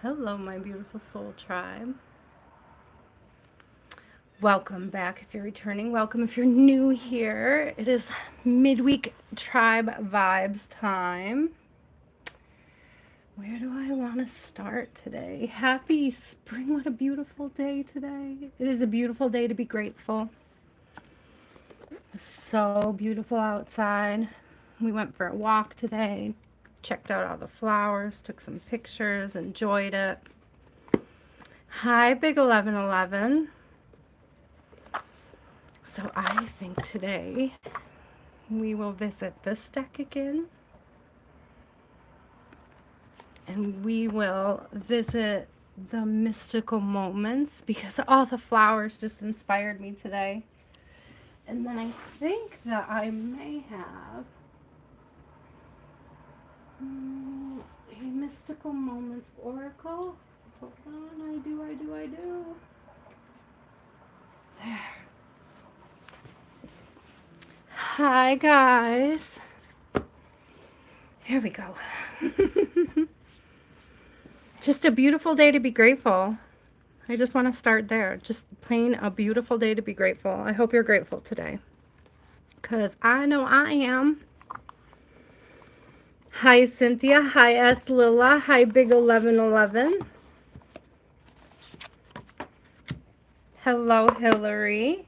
Hello, my beautiful soul tribe. Welcome back if you're returning. Welcome if you're new here. It is midweek tribe vibes time. Where do I want to start today? Happy spring. What a beautiful day today. It is a beautiful day to be grateful. It's so beautiful outside. We went for a walk today, checked out all the flowers, took some pictures, enjoyed it. Hi, Big 1111. So I think today we will visit this deck again. And we will visit the mystical moments because all the flowers just inspired me today. And then I think that I may have a mystical moments oracle. Hold on, I do. There. Hi, guys. Here we go. Just a beautiful day to be grateful. I just want to start there. Just plain a beautiful day to be grateful. I hope you're grateful today, because I know I am. Hi, Cynthia. Hi, S. Lila. Hi, Big 1111. Hello, Hillary.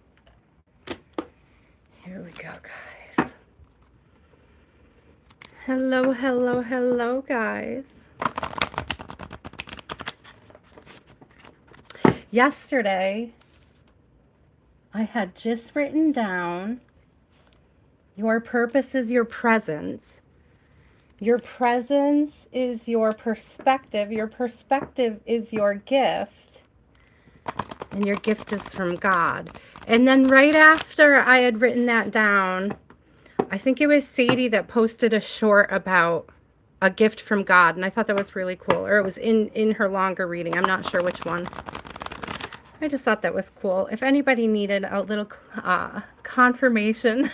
Here we go, guys. Hello, guys. Yesterday, I had just written down, your purpose is your presence. Your presence is your perspective. Your perspective is your gift. And your gift is from God. And then right after I had written that down, I think it was Sadie that posted a short about a gift from God. And I thought that was really cool. Or it was in her longer reading. I'm not sure which one. I just thought that was cool. If anybody needed a little confirmation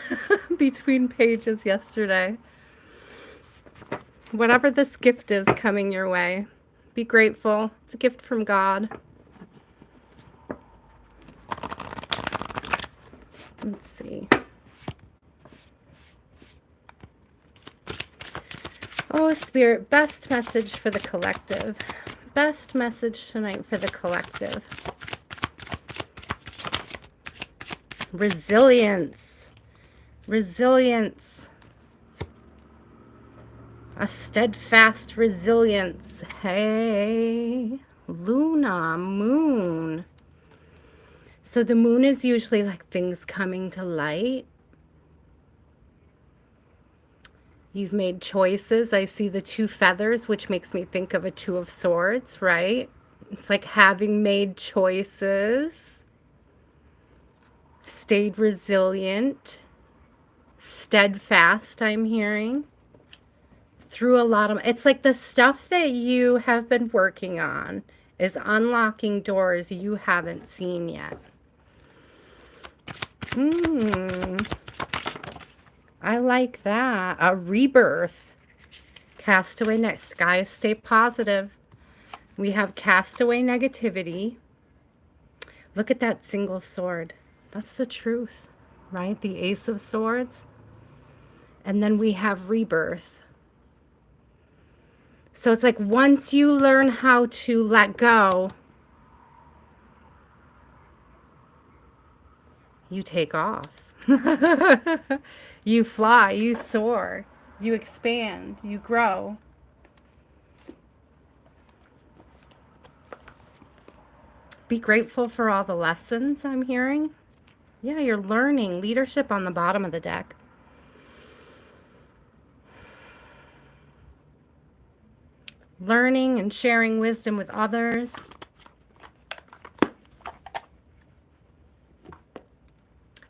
between pages yesterday, whatever this gift is coming your way, be grateful. It's a gift from God. Let's see. Oh, Spirit, best message for the collective. Best message tonight for the collective. Resilience. Resilience. A steadfast resilience. Hey, Luna, moon. So the moon is usually like things coming to light. You've made choices. I see the two feathers, which makes me think of a two of swords, right? It's like having made choices, stayed resilient, steadfast, I'm hearing. Through a lot of, it's like the stuff that you have been working on is unlocking doors you haven't seen yet. I like that. A rebirth. Castaway next. Guys, stay positive. We have castaway negativity. Look at that single sword. That's the truth, right? The Ace of Swords. And then we have rebirth. So it's like once you learn how to let go, you take off. You fly, you soar, you expand, you grow. Be grateful for all the lessons I'm hearing. Yeah, you're learning. Leadership on the bottom of the deck. Learning and sharing wisdom with others.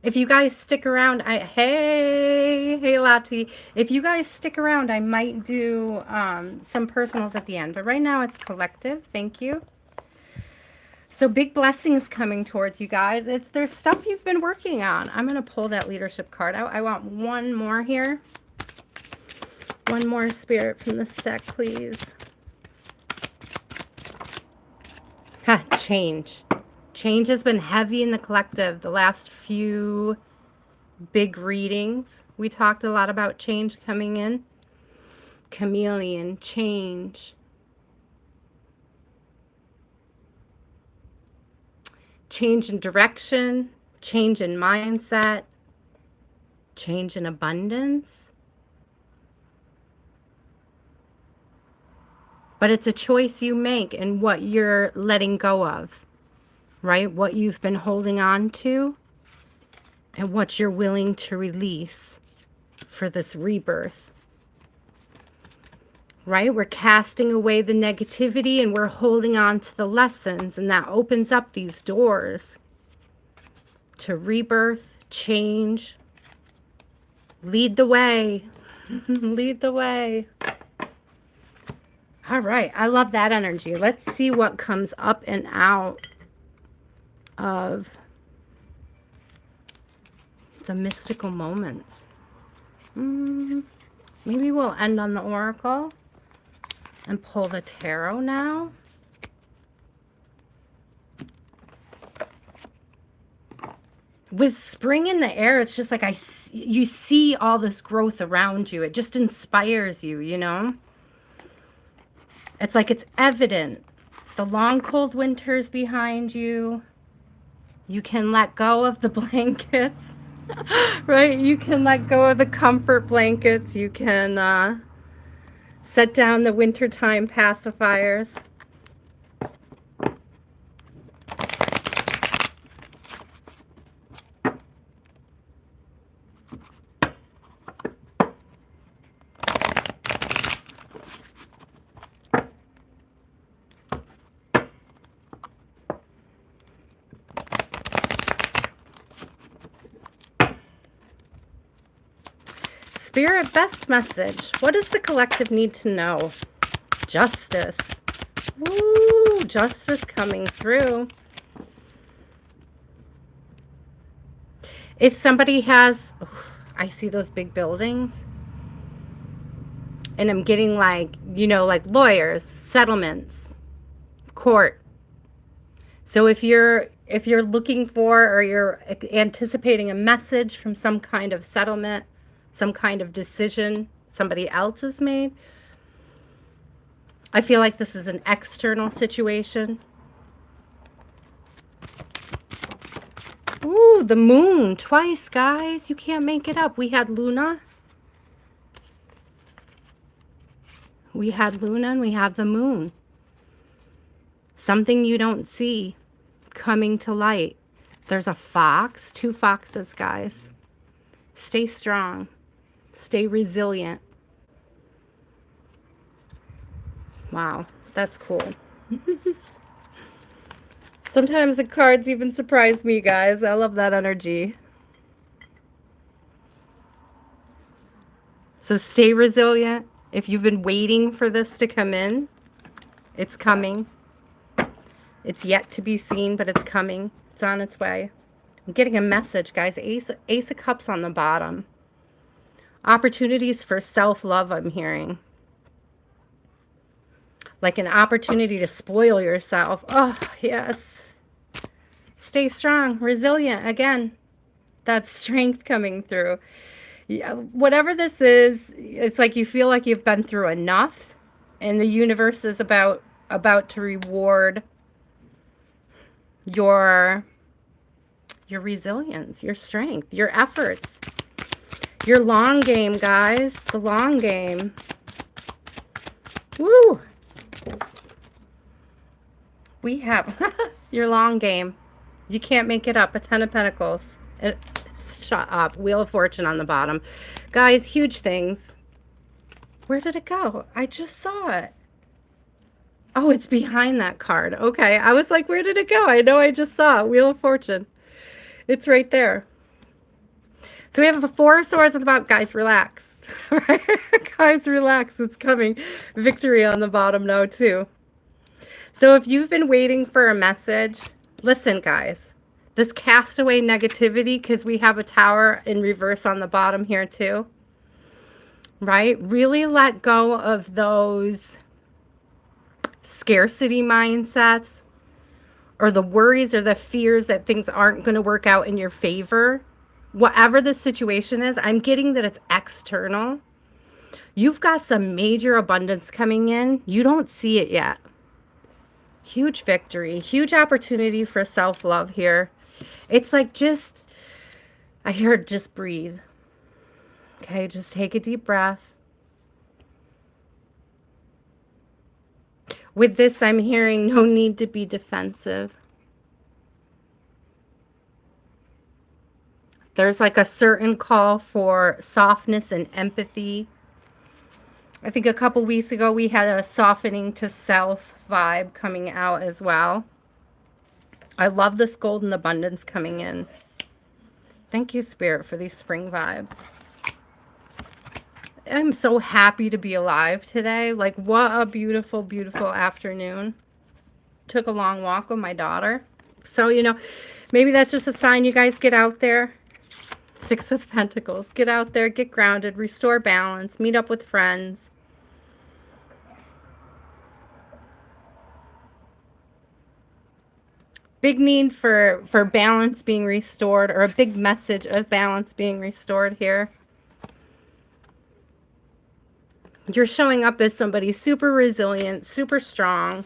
If you guys stick around, hey Latte. If you guys stick around, I might do some personals at the end. But right now it's collective. Thank you. So big blessings coming towards you guys. There's stuff you've been working on. I'm going to pull that leadership card out. I want one more here. One more spirit from this deck, please. Change. Change has been heavy in the collective. The last few big readings, we talked a lot about change coming in. Chameleon, change. Change in direction, change in mindset, change in abundance. But it's a choice you make and what you're letting go of, right? What you've been holding on to and what you're willing to release for this rebirth, right? We're casting away the negativity and we're holding on to the lessons, and that opens up these doors to rebirth, change. Lead the way. Lead the way. All right. I love that energy. Let's see what comes up and out of the mystical moments. Maybe we'll end on the oracle and pull the tarot now. With spring in the air, it's just like you see all this growth around you. It just inspires you, you know? It's like it's evident. The long, cold winters behind you. You can let go of the blankets, right? You can let go of the comfort blankets. You can set down the wintertime pacifiers. Spirit, best message. What does the collective need to know? Justice. Woo, justice coming through. If somebody has, I see those big buildings. And I'm getting like, you know, like lawyers, settlements, court. So if you're looking for or you're anticipating a message from some kind of settlement, some kind of decision somebody else has made, I feel like this is an external situation. Ooh, the moon twice, guys. You can't make it up. We had Luna. We had Luna and we have the moon. Something you don't see coming to light. There's a fox, 2 foxes, guys. Stay strong. Stay resilient. Wow, that's cool. Sometimes the cards even surprise me, guys. I love that energy. So stay resilient. If you've been waiting for this to come in, it's coming. It's yet to be seen, but it's coming. It's on its way. I'm getting a message, guys. Ace of Cups on the bottom. Opportunities for self-love, I'm hearing. Like an opportunity to spoil yourself. Oh, yes. Stay strong, resilient. Again, that strength coming through. Yeah, whatever this is, it's like you feel like you've been through enough, and the universe is about to reward your resilience, your strength, your efforts. Your long game, guys. The long game. Woo! We have your long game. You can't make it up. A 10 of Pentacles. Shut up. Wheel of Fortune on the bottom. Guys, huge things. Where did it go? I just saw it. Oh, it's behind that card. Okay. I was like, where did it go? I know I just saw it. Wheel of Fortune. It's right there. So we have a 4 of Swords on the bottom. Guys, relax. Right? Guys, relax. It's coming. Victory on the bottom now, too. So if you've been waiting for a message, listen, guys. This castaway negativity, because we have a Tower in reverse on the bottom here, too. Right? Really let go of those scarcity mindsets. or the worries or the fears that things aren't going to work out in your favor, whatever the situation is, I'm getting that it's external. You've got some major abundance coming in. You don't see it yet. Huge victory, huge opportunity for self-love here. It's like just, I hear it, just breathe. Okay, just take a deep breath. With this, I'm hearing no need to be defensive. There's like a certain call for softness and empathy. I think a couple weeks ago we had a softening to self vibe coming out as well. I love this golden abundance coming in. Thank you, Spirit, for these spring vibes. I'm so happy to be alive today. Like, what a beautiful, beautiful afternoon. Took a long walk with my daughter. So, you know, maybe that's just a sign you guys get out there. Six of Pentacles. Get out there, get grounded, restore balance, meet up with friends. Big need for balance being restored, or a big message of balance being restored here. You're showing up as somebody super resilient, super strong,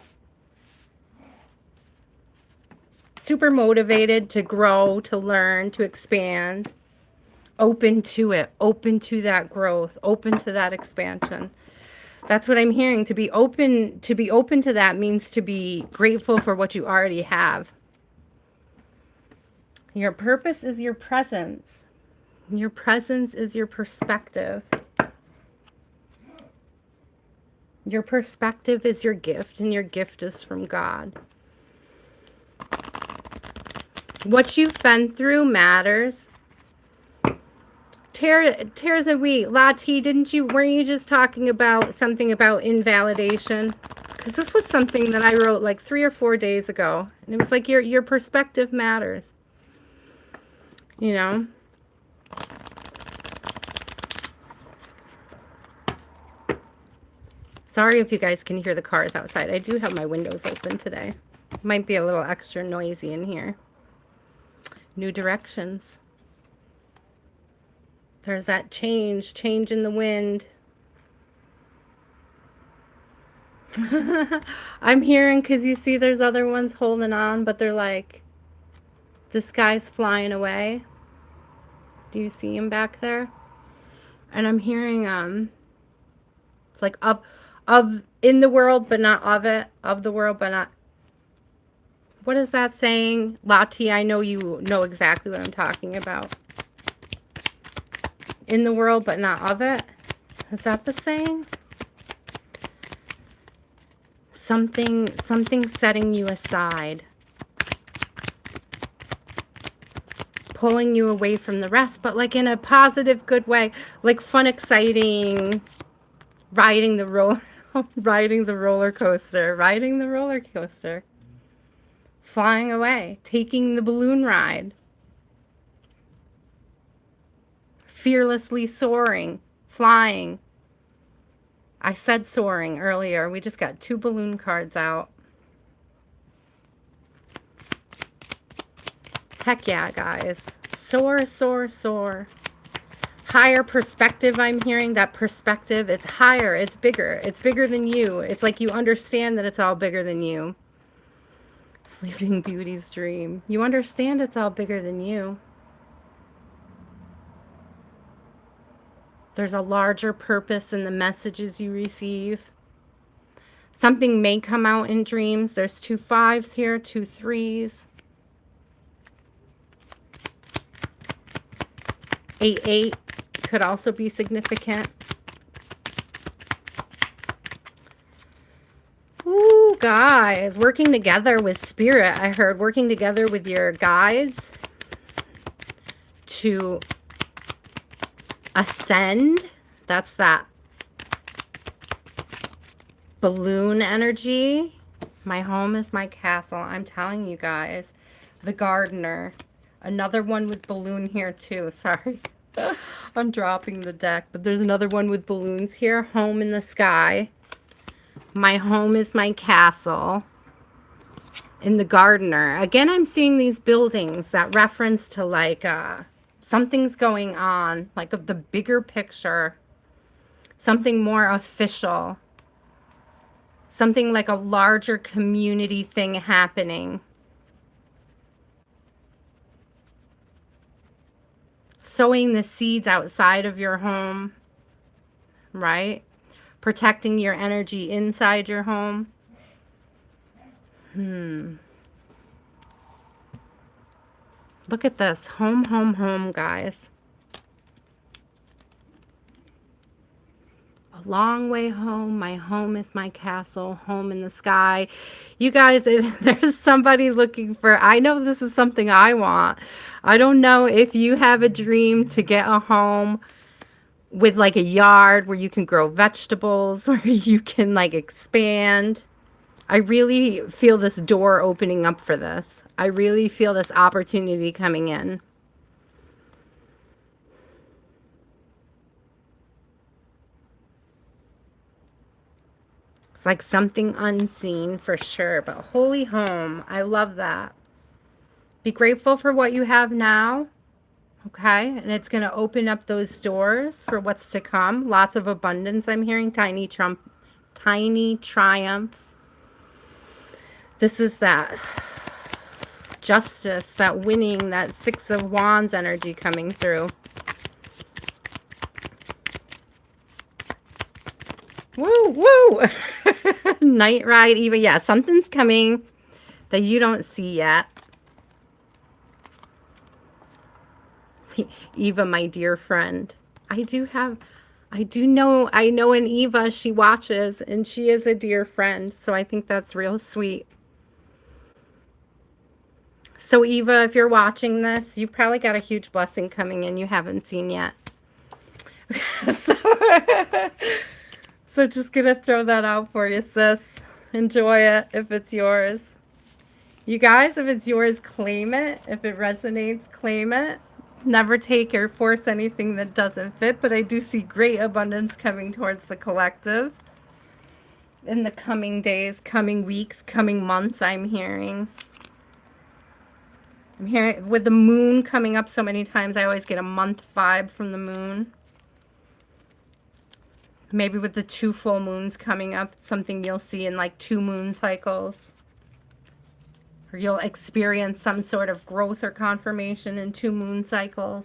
super motivated to grow, to learn, to expand. Open to it, open to that growth, open to that expansion. That's what I'm hearing. To be open to that means to be grateful for what you already have. Your purpose is your presence. Your presence is your perspective. Your perspective is your gift, and your gift is from God. What you've been through matters. Tears a wheat. Latte, weren't you just talking about something about invalidation? Because this was something that I wrote like 3 or 4 days ago. And it was like your perspective matters. You know? Sorry if you guys can hear the cars outside. I do have my windows open today. Might be a little extra noisy in here. New directions. There's that change in the wind. I'm hearing, because you see there's other ones holding on, but they're like, the sky's flying away. Do you see him back there? And I'm hearing, it's like of in the world, but not of it. Of the world, but not. What is that saying? Latte, I know you know exactly what I'm talking about. In the world, but not of it. Is that the saying? Something setting you aside. Pulling you away from the rest, but like in a positive, good way. Like fun, exciting, riding the roller coaster. Flying away. Taking the balloon ride. Fearlessly soaring. Flying. I said soaring earlier. We just got 2 balloon cards out. Heck yeah, guys. Soar, soar, soar. Higher perspective, I'm hearing. That perspective, it's higher. It's bigger. It's bigger than you. It's like you understand that it's all bigger than you. Sleeping Beauty's dream. You understand it's all bigger than you. There's a larger purpose in the messages you receive. Something may come out in dreams. There's 2 5s here, 2 3s. 8 8 could also be significant. Ooh, guys, working together with spirit. I heard working together with your guides to ascend. That's that balloon energy. My home is my castle. I'm telling you guys. The gardener. Another one with balloon here too. Sorry. I'm dropping the deck. But there's another one with balloons here. Home in the sky. My home is my castle. in the gardener. Again, I'm seeing these buildings that reference to like something's going on, like of the bigger picture, something more official, something like a larger community thing happening. Sowing the seeds outside of your home, right? Protecting your energy inside your home. Look at this. Home, home, home, guys. A long way home. My home is my castle. Home in the sky. You guys, if there's somebody looking for, I know this is something I want. I don't know if you have a dream to get a home with like a yard where you can grow vegetables, where you can like expand. I really feel this door opening up for this. I really feel this opportunity coming in. It's like something unseen for sure, but holy home. I love that. Be grateful for what you have now, okay? And it's going to open up those doors for what's to come. Lots of abundance. I'm hearing tiny triumphs. This is that justice, that winning, that Six of Wands energy coming through. Woo, woo. Night ride, Eva. Yeah, something's coming that you don't see yet. Eva, my dear friend. I know an Eva, she watches, and she is a dear friend. So I think that's real sweet. So Eva, if you're watching this, you've probably got a huge blessing coming in you haven't seen yet. So just gonna throw that out for you, sis. Enjoy it if it's yours. You guys, if it's yours, claim it. If it resonates, claim it. Never take or force anything that doesn't fit, but I do see great abundance coming towards the collective in the coming days, coming weeks, coming months. I'm hearing with the moon coming up so many times, I always get a month vibe from the moon. Maybe with the 2 full moons coming up, something you'll see in like 2 moon cycles. Or you'll experience some sort of growth or confirmation in 2 moon cycles.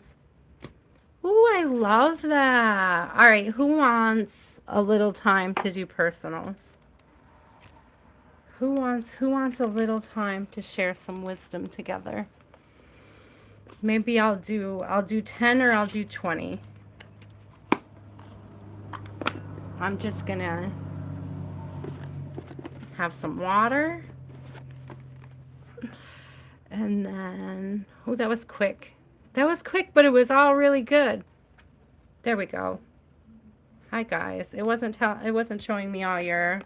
Ooh, I love that. All right, who wants a little time to do personals? Who wants a little time to share some wisdom together? Maybe I'll do 10 or I'll do 20. I'm just gonna have some water. And then, oh, that was quick. That was quick, but it was all really good. There we go. Hi guys. It wasn't showing me all your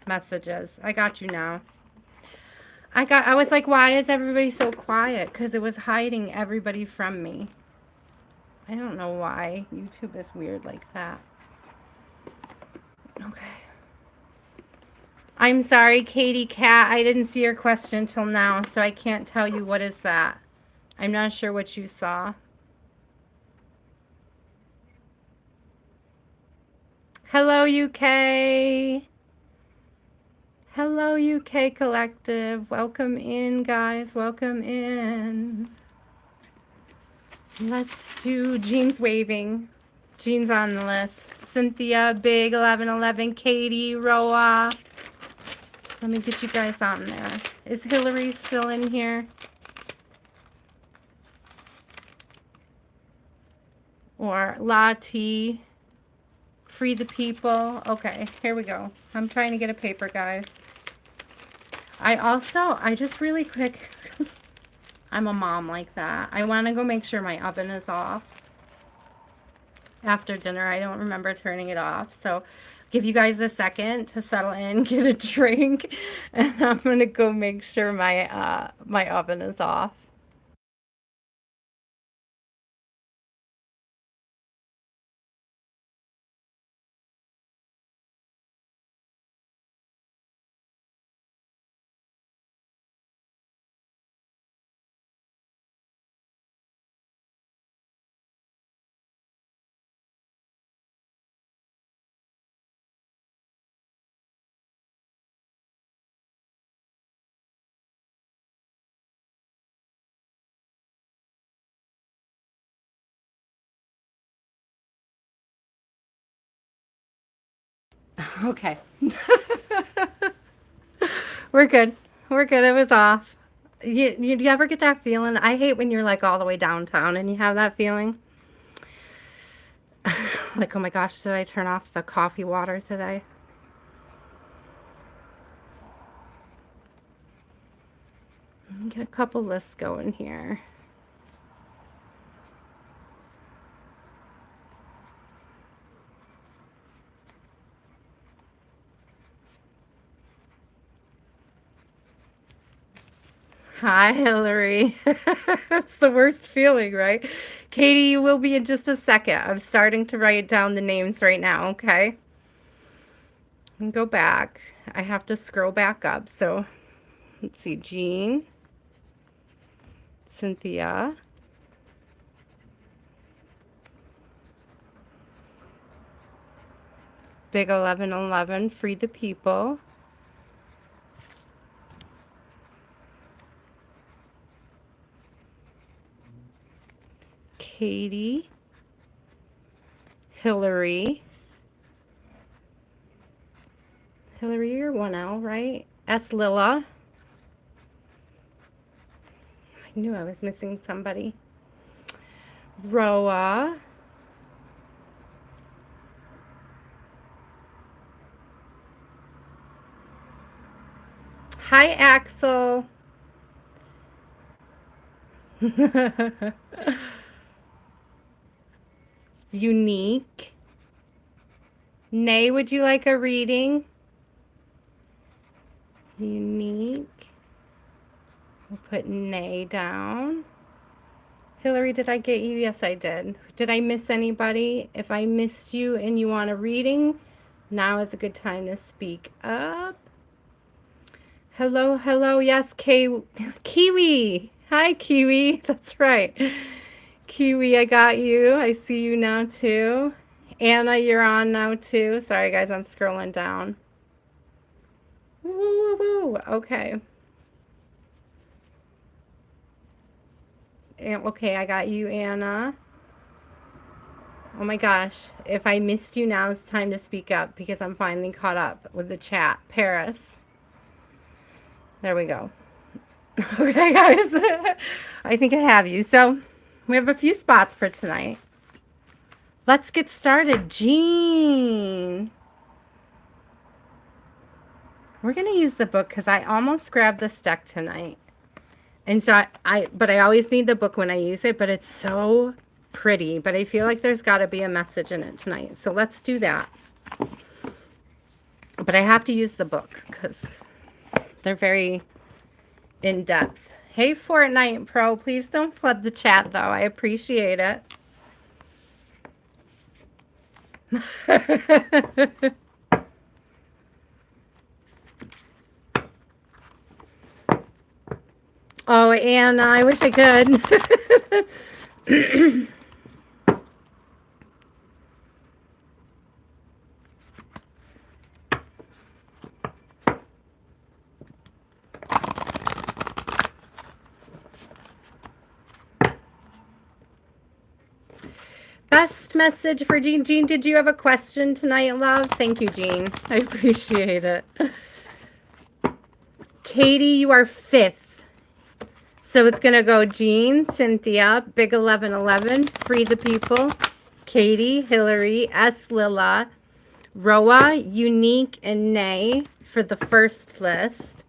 messages. I got you now. I was like, why is everybody so quiet? Because it was hiding everybody from me. I don't know why. YouTube is weird like that. Okay. I'm sorry, Katie Cat. I didn't see your question till now, so I can't tell you what is that. I'm not sure what you saw. Hello, UK. Hello, UK Collective. Welcome in, guys. Welcome in. Let's do Jean's waving. Jean's on the list. Cynthia, Big 1111, Katie, Roa. Let me get you guys on there. Is Hillary still in here? Or Latte. Free the people. Okay, here we go. I'm trying to get a paper, guys. I just really quick, I'm a mom like that. I want to go make sure my oven is off. After dinner, I don't remember turning it off. So give you guys a second to settle in, get a drink, and I'm going to go make sure my my oven is off. Okay. We're good. We're good. It was off. You ever get that feeling? I hate when you're like all the way downtown and you have that feeling. Like, oh my gosh, did I turn off the coffee water today? Let me get a couple lists going here. Hi, Hillary. That's the worst feeling, right? Katie, you will be in just a second. I'm starting to write down the names right now, okay? And go back. I have to scroll back up. So let's see. Jean, Cynthia, Big 1111, Free the People. Katie, Hillary. Hillary, you're 1L, right? S. Lila. I knew I was missing somebody. Roa. Hi, Axel. Unique. Nay, would you like a reading? Unique. We'll put Nay down. Hillary, did I get you? Yes, I did. Did I miss anybody? If I missed you and you want a reading, now is a good time to speak up. Hello, hello. Yes, Kiwi. Hi, Kiwi. That's right. Kiwi, I got you. I see you now, too. Anna, you're on now, too. Sorry, guys, I'm scrolling down. Woo, woo, woo. Okay. Okay, I got you, Anna. Oh my gosh. If I missed you, now it's time to speak up because I'm finally caught up with the chat. Paris. There we go. Okay, guys. I think I have you. So we have a few spots for tonight. Let's get started. Jean. We're going to use the book because I almost grabbed this deck tonight. And so but I always need the book when I use it, but it's so pretty. But I feel like there's got to be a message in it tonight. So let's do that. But I have to use the book because they're very in-depth. Hey, Fortnite Pro, please don't flood the chat, though. I appreciate it. Oh, Anna, I wish I could. Best message for Jean. Jean, did you have a question tonight, love? Thank you, Jean. I appreciate it. Katie, you are 5th. So it's going to go Jean, Cynthia, Big 1111, Free the People, Katie, Hillary, S. Lila, Roa, Unique, and Nay for the first list.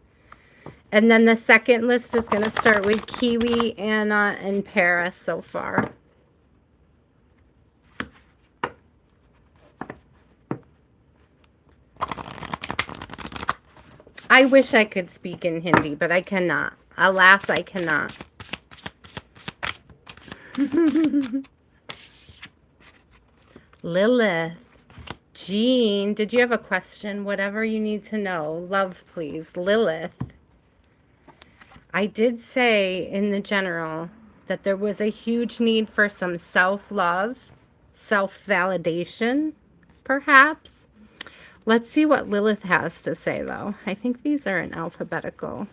And then the second list is going to start with Kiwi, Anna, and Paris so far. I wish I could speak in Hindi, but I cannot. Alas, I cannot. Lilith. Jean, did you have a question? Whatever you need to know. Love, please. Lilith. I did say in the general that there was a huge need for some self-love, self-validation, perhaps. Let's see what Lilith has to say, though. I think these are in alphabetical.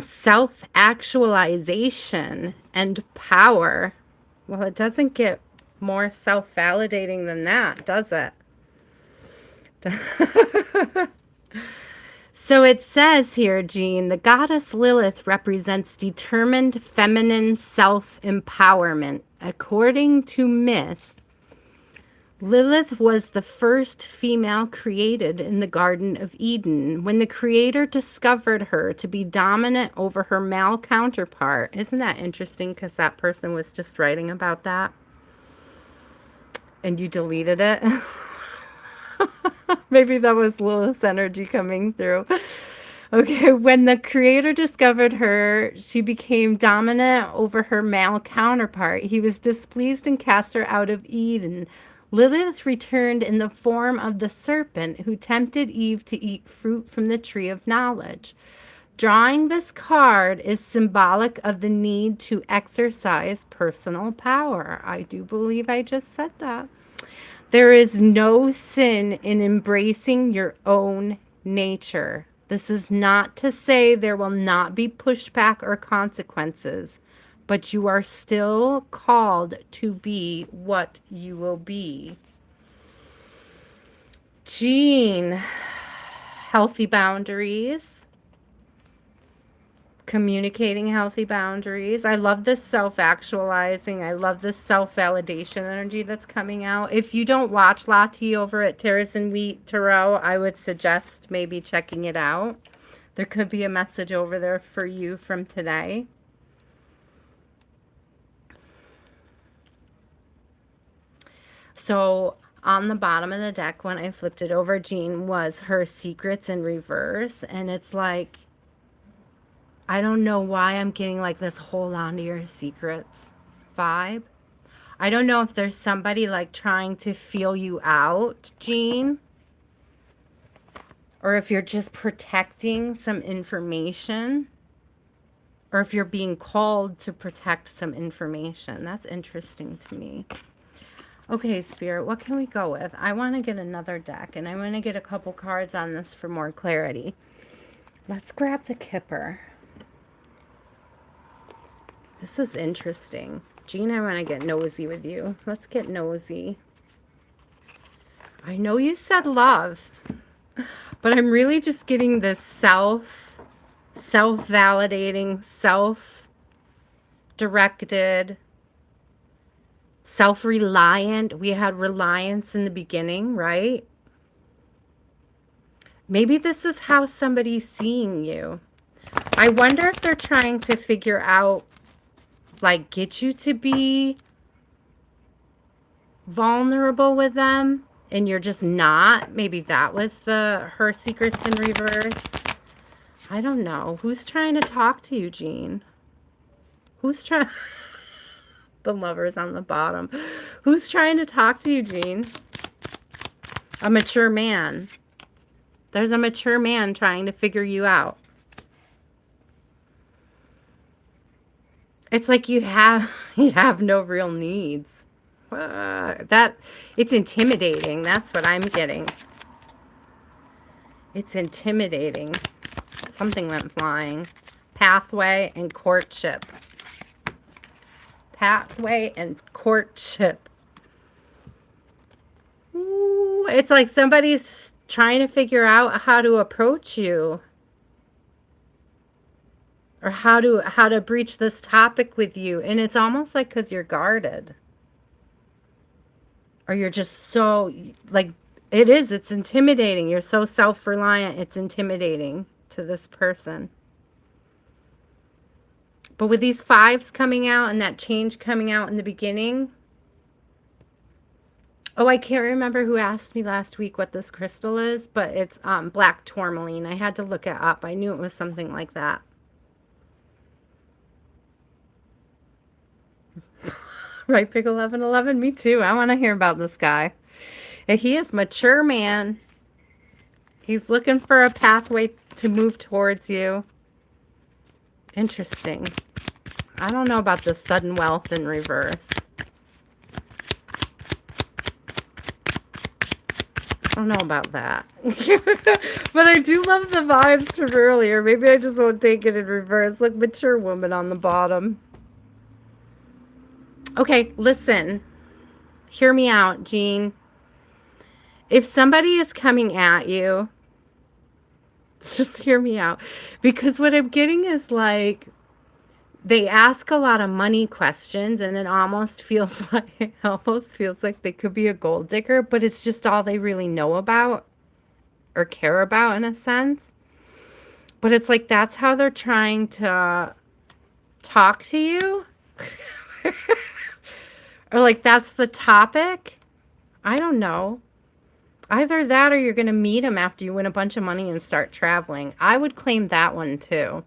Self-actualization and power. Well, it doesn't get more self-validating than that, does it? So it says here, Jean, the goddess Lilith represents determined feminine self-empowerment. According to myth, Lilith was the first female created in the Garden of Eden. When the creator discovered her to be dominant over her male counterpart. Isn't that interesting? Because that person was just writing about that. And you deleted it. Maybe that was Lilith's energy coming through. Okay, when the creator discovered her, she became dominant over her male counterpart. He was displeased and cast her out of Eden. Lilith returned in the form of the serpent who tempted Eve to eat fruit from the tree of knowledge. Drawing this card is symbolic of the need to exercise personal power. I do believe I just said that. There is no sin in embracing your own nature. This is not to say there will not be pushback or consequences, but you are still called to be what you will be. Jean, healthy boundaries. Communicating healthy boundaries. I love this self-actualizing. I love this self-validation energy that's coming out. If you don't watch Latte over at Terrace and Wheat Tarot, I would suggest maybe checking it out. There could be a message over there for you from today. So on the bottom of the deck, when I flipped it over, Jean, was her secrets in reverse. And it's like, I don't know why I'm getting like this hold on to your secrets vibe. I don't know if there's somebody like trying to feel you out, Jean. Or if you're just protecting some information. Or if you're being called to protect some information. That's interesting to me. Okay, Spirit, what can we go with? I want to get another deck. And I want to get a couple cards on this for more clarity. Let's grab the Kipper. This is interesting. Jean, I want to get nosy with you. Let's get nosy. I know you said love, but I'm really just getting this self-validating, self-directed, self-reliant. We had reliance in the beginning, right? Maybe this is how somebody's seeing you. I wonder if they're trying to figure out, like, get you to be vulnerable with them and you're just not. Maybe that was her secrets in reverse. I don't know. Who's trying to talk to you, Jean? Who's trying? The Lovers on the bottom. Who's trying to talk to you, Jean? A mature man. There's a mature man trying to figure you out. It's like you have no real needs. It's intimidating. That's what I'm getting. It's intimidating. Something went flying. Pathway and courtship. Pathway and courtship. Ooh, it's like somebody's trying to figure out how to approach you. Or how to breach this topic with you. And it's almost like because you're guarded. Or you're just so, like, it's intimidating. You're so self-reliant, it's intimidating to this person. But with these fives coming out and that change coming out in the beginning. Oh, I can't remember who asked me last week what this crystal is, but it's black tourmaline. I had to look it up. I knew it was something like that. Right, Pick 1111? Me too. I want to hear about this guy. He is a mature man. He's looking for a pathway to move towards you. Interesting. I don't know about the sudden wealth in reverse. I don't know about that. But I do love the vibes from earlier. Maybe I just won't take it in reverse. Look, mature woman on the bottom. Okay, listen. Hear me out, Jean. If somebody is coming at you, just hear me out. Because what I'm getting is like, they ask a lot of money questions and it almost feels like they could be a gold digger, but it's just all they really know about or care about in a sense. But it's like that's how they're trying to talk to you. Or like that's the topic. I don't know. Either that or you're going to meet them after you win a bunch of money and start traveling. I would claim that one too.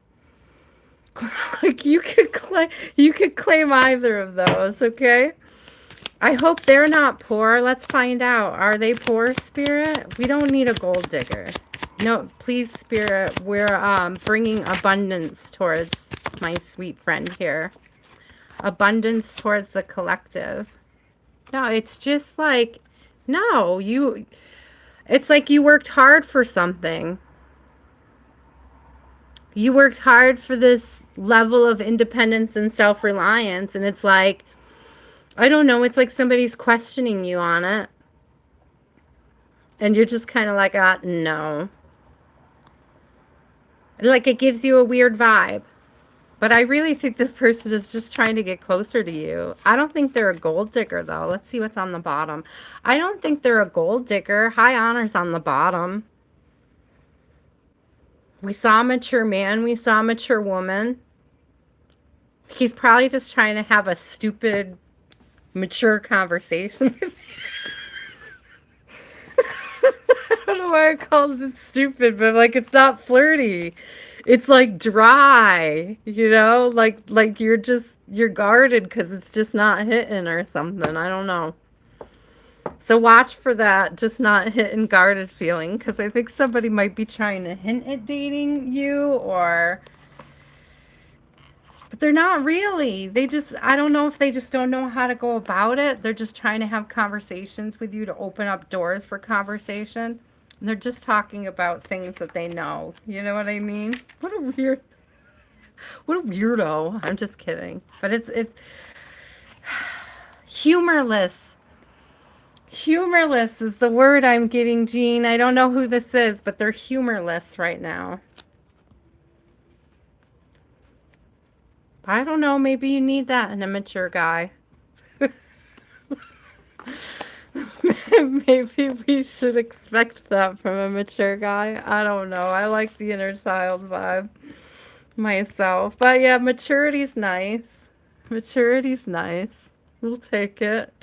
Like you could claim either of those, okay? I hope they're not poor. Let's find out. Are they poor, Spirit? We don't need a gold digger. No, please, Spirit. We're bringing abundance towards my sweet friend here. Abundance towards the collective. No, it's just like, no, it's like you worked hard for something. You worked hard for this level of independence and self-reliance, and it's like, I don't know, it's like somebody's questioning you on it. And you're just kind of like, no. Like it gives you a weird vibe. But I really think this person is just trying to get closer to you. I don't think they're a gold digger, though. Let's see what's on the bottom. I don't think they're a gold digger. High honors on the bottom. We saw a mature man. We saw a mature woman. He's probably just trying to have a stupid, mature conversation with you. I don't know why I called it stupid, but like it's not flirty. It's like dry, you know? Like you're guarded because it's just not hitting or something. I don't know. So watch for that, just not hitting guarded feeling, because I think somebody might be trying to hint at dating you or... But they're not really. I don't know if they just don't know how to go about it. They're just trying to have conversations with you to open up doors for conversation. And they're just talking about things that they know. You know what I mean? What a weirdo. I'm just kidding. But it's humorless. Humorless is the word I'm getting, Jean. I don't know who this is, but they're humorless right now. I don't know. Maybe you need that in a mature guy. Maybe we should expect that from a mature guy. I don't know. I like the inner child vibe myself. But yeah, maturity's nice. Maturity's nice. We'll take it.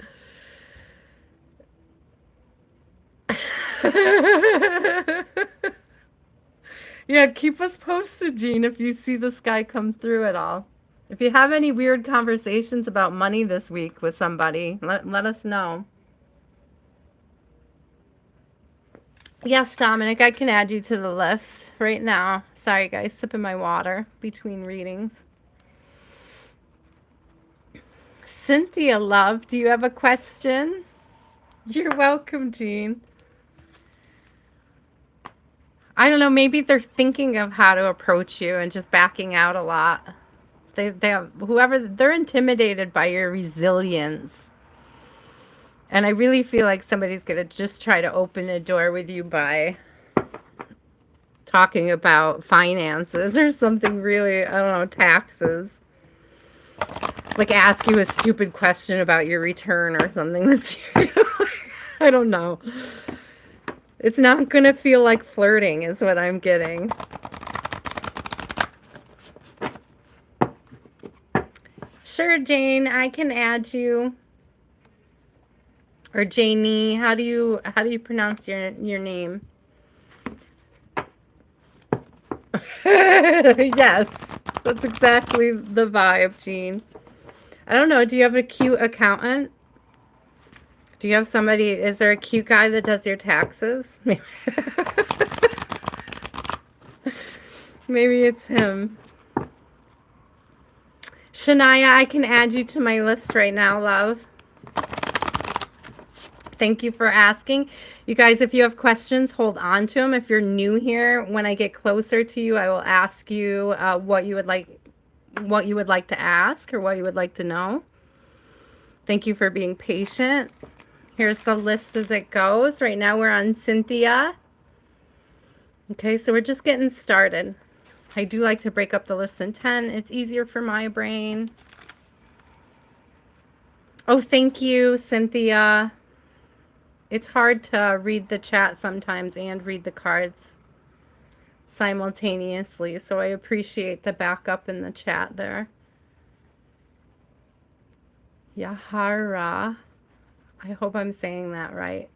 Yeah, keep us posted, Jean, if you see this guy come through at all. If you have any weird conversations about money this week with somebody, let us know. Yes, Dominic, I can add you to the list right now. Sorry, guys, sipping my water between readings. Cynthia, love, do you have a question? You're welcome, Jean. I don't know, maybe they're thinking of how to approach you and just backing out a lot. They're intimidated by your resilience. And I really feel like somebody's going to just try to open a door with you by talking about finances or something really, I don't know, taxes. Like ask you a stupid question about your return or something this year. I don't know. It's not going to feel like flirting is what I'm getting. Sure, Jane, I can add you. Or Janie, how do you pronounce your name? Yes, that's exactly the vibe, Jean. I don't know. Do you have a cute accountant? Do you have somebody? Is there a cute guy that does your taxes? Maybe it's him. Shaniah, I can add you to my list right now, love. Thank you for asking. You guys, if you have questions, hold on to them. If you're new here, when I get closer to you, I will ask you what you would like to ask or what you would like to know. Thank you for being patient. Here's the list as it goes. Right now we're on Cynthia. Okay, so we're just getting started. I do like to break up the list in 10. It's easier for my brain. Oh, thank you, Cynthia. It's hard to read the chat sometimes and read the cards simultaneously, so I appreciate the backup in the chat there. Yahara. I hope I'm saying that right.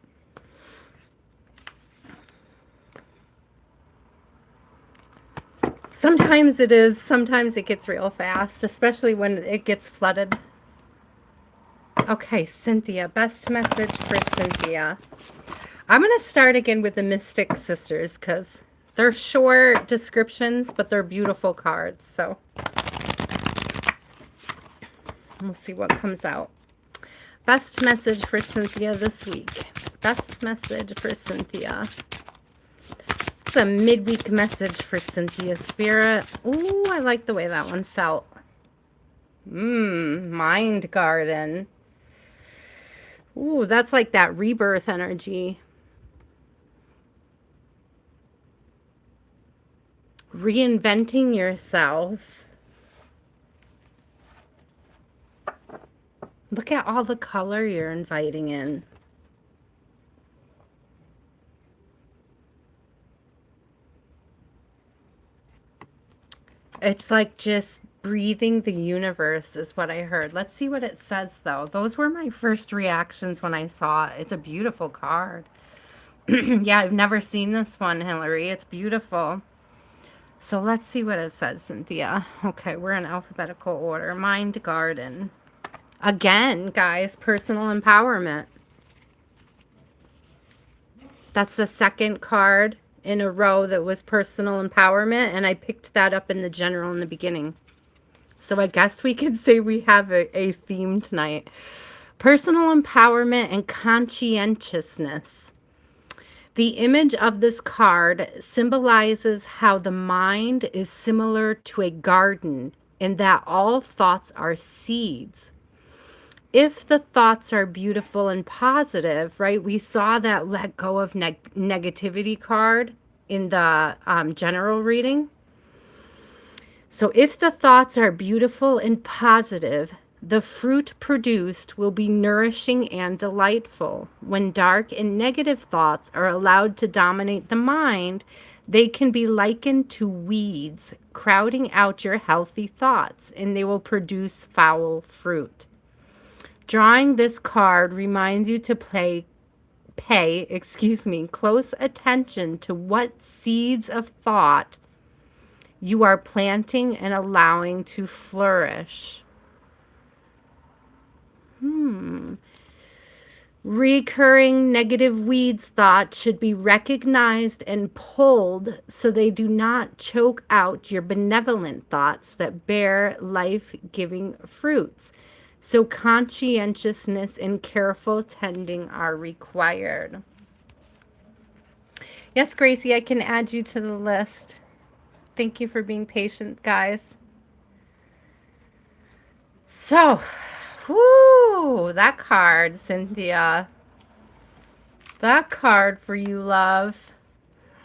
Sometimes it is, sometimes it gets real fast, especially when it gets flooded. Okay, Cynthia, best message for Cynthia. I'm going to start again with the Mystic Sisters because they're short descriptions, but they're beautiful cards. So we'll see what comes out. Best message for Cynthia this week. Best message for Cynthia. It's a midweek message for Cynthia Spirit. Ooh, I like the way that one felt. Mind Garden. Ooh, that's like that rebirth energy. Reinventing yourself. Look at all the color you're inviting in. It's like just breathing the universe is what I heard. Let's see what it says, though. Those were my first reactions when I saw it. It's a beautiful card. Yeah, I've never seen this one, Hillary. It's beautiful. So let's see what it says, Cynthia. Okay, we're in alphabetical order. Mind Garden. Again, guys, personal empowerment. That's the second card in a row that was personal empowerment, and I picked that up in the general in the beginning. So I guess we could say we have a theme tonight. Personal empowerment and conscientiousness. The image of this card symbolizes how the mind is similar to a garden in that all thoughts are seeds. If the thoughts are beautiful and positive, right? We saw that let go of negativity card in the general reading. So if the thoughts are beautiful and positive, the fruit produced will be nourishing and delightful. When dark and negative thoughts are allowed to dominate the mind, they can be likened to weeds crowding out your healthy thoughts, and they will produce foul fruit. Drawing this card reminds you to pay close attention to what seeds of thought you are planting and allowing to flourish. Recurring negative weeds thoughts should be recognized and pulled so they do not choke out your benevolent thoughts that bear life-giving fruits. So conscientiousness and careful tending are required. Yes, Gracie, I can add you to the list. Thank you for being patient, guys. So, whoo, that card, Cynthia. That card for you, love.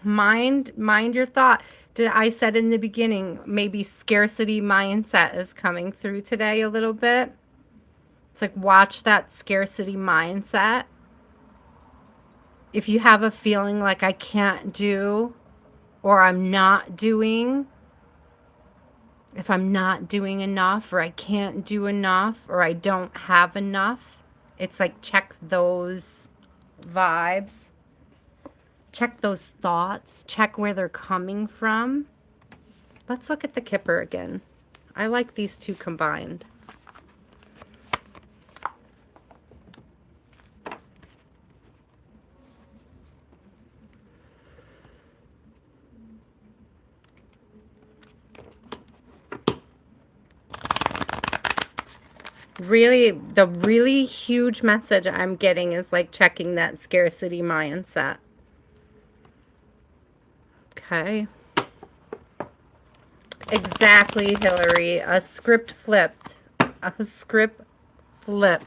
Mind your thought. I said in the beginning, maybe scarcity mindset is coming through today a little bit. It's like, watch that scarcity mindset. If you have a feeling like I can't do, or I'm not doing, if I'm not doing enough, or I can't do enough, or I don't have enough, it's like, check those vibes. Check those thoughts. Check where they're coming from. Let's look at the Kipper again. I like these two combined. Really, the really huge message I'm getting is like checking that scarcity mindset. Okay. Exactly, Hillary. A script flipped. A script flip.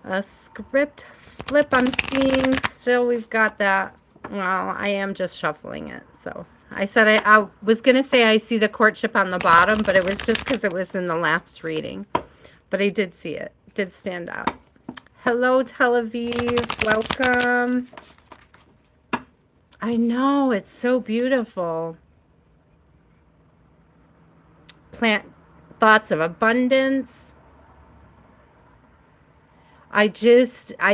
A script flip I'm seeing still. We've got that. Well, I am just shuffling it. So I said I was going to say I see the courtship on the bottom, but it was just because it was in the last reading. But I did see it. It did stand out. Hello, Tel Aviv. Welcome. I know. It's so beautiful. Plant thoughts of abundance. I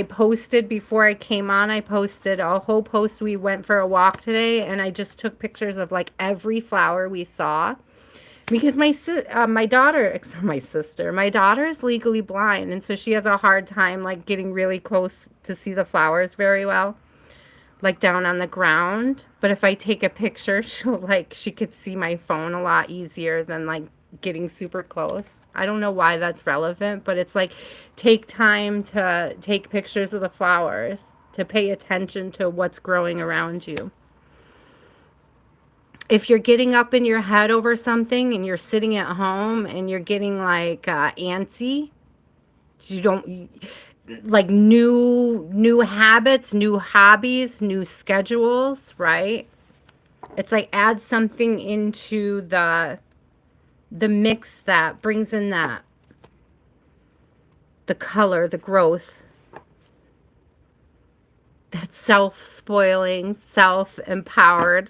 posted before I came on, I posted a whole post. We went for a walk today and I just took pictures of like every flower we saw because my daughter is legally blind. And so she has a hard time like getting really close to see the flowers very well, like down on the ground. But if I take a picture, she could see my phone a lot easier than like getting super close. I don't know why that's relevant, but it's like take time to take pictures of the flowers, to pay attention to what's growing around you. If you're getting up in your head over something and you're sitting at home and you're getting like antsy, you don't like new habits, new hobbies, new schedules, right? It's like add something into the mix that brings in the color, the growth, that self-spoiling, self-empowered,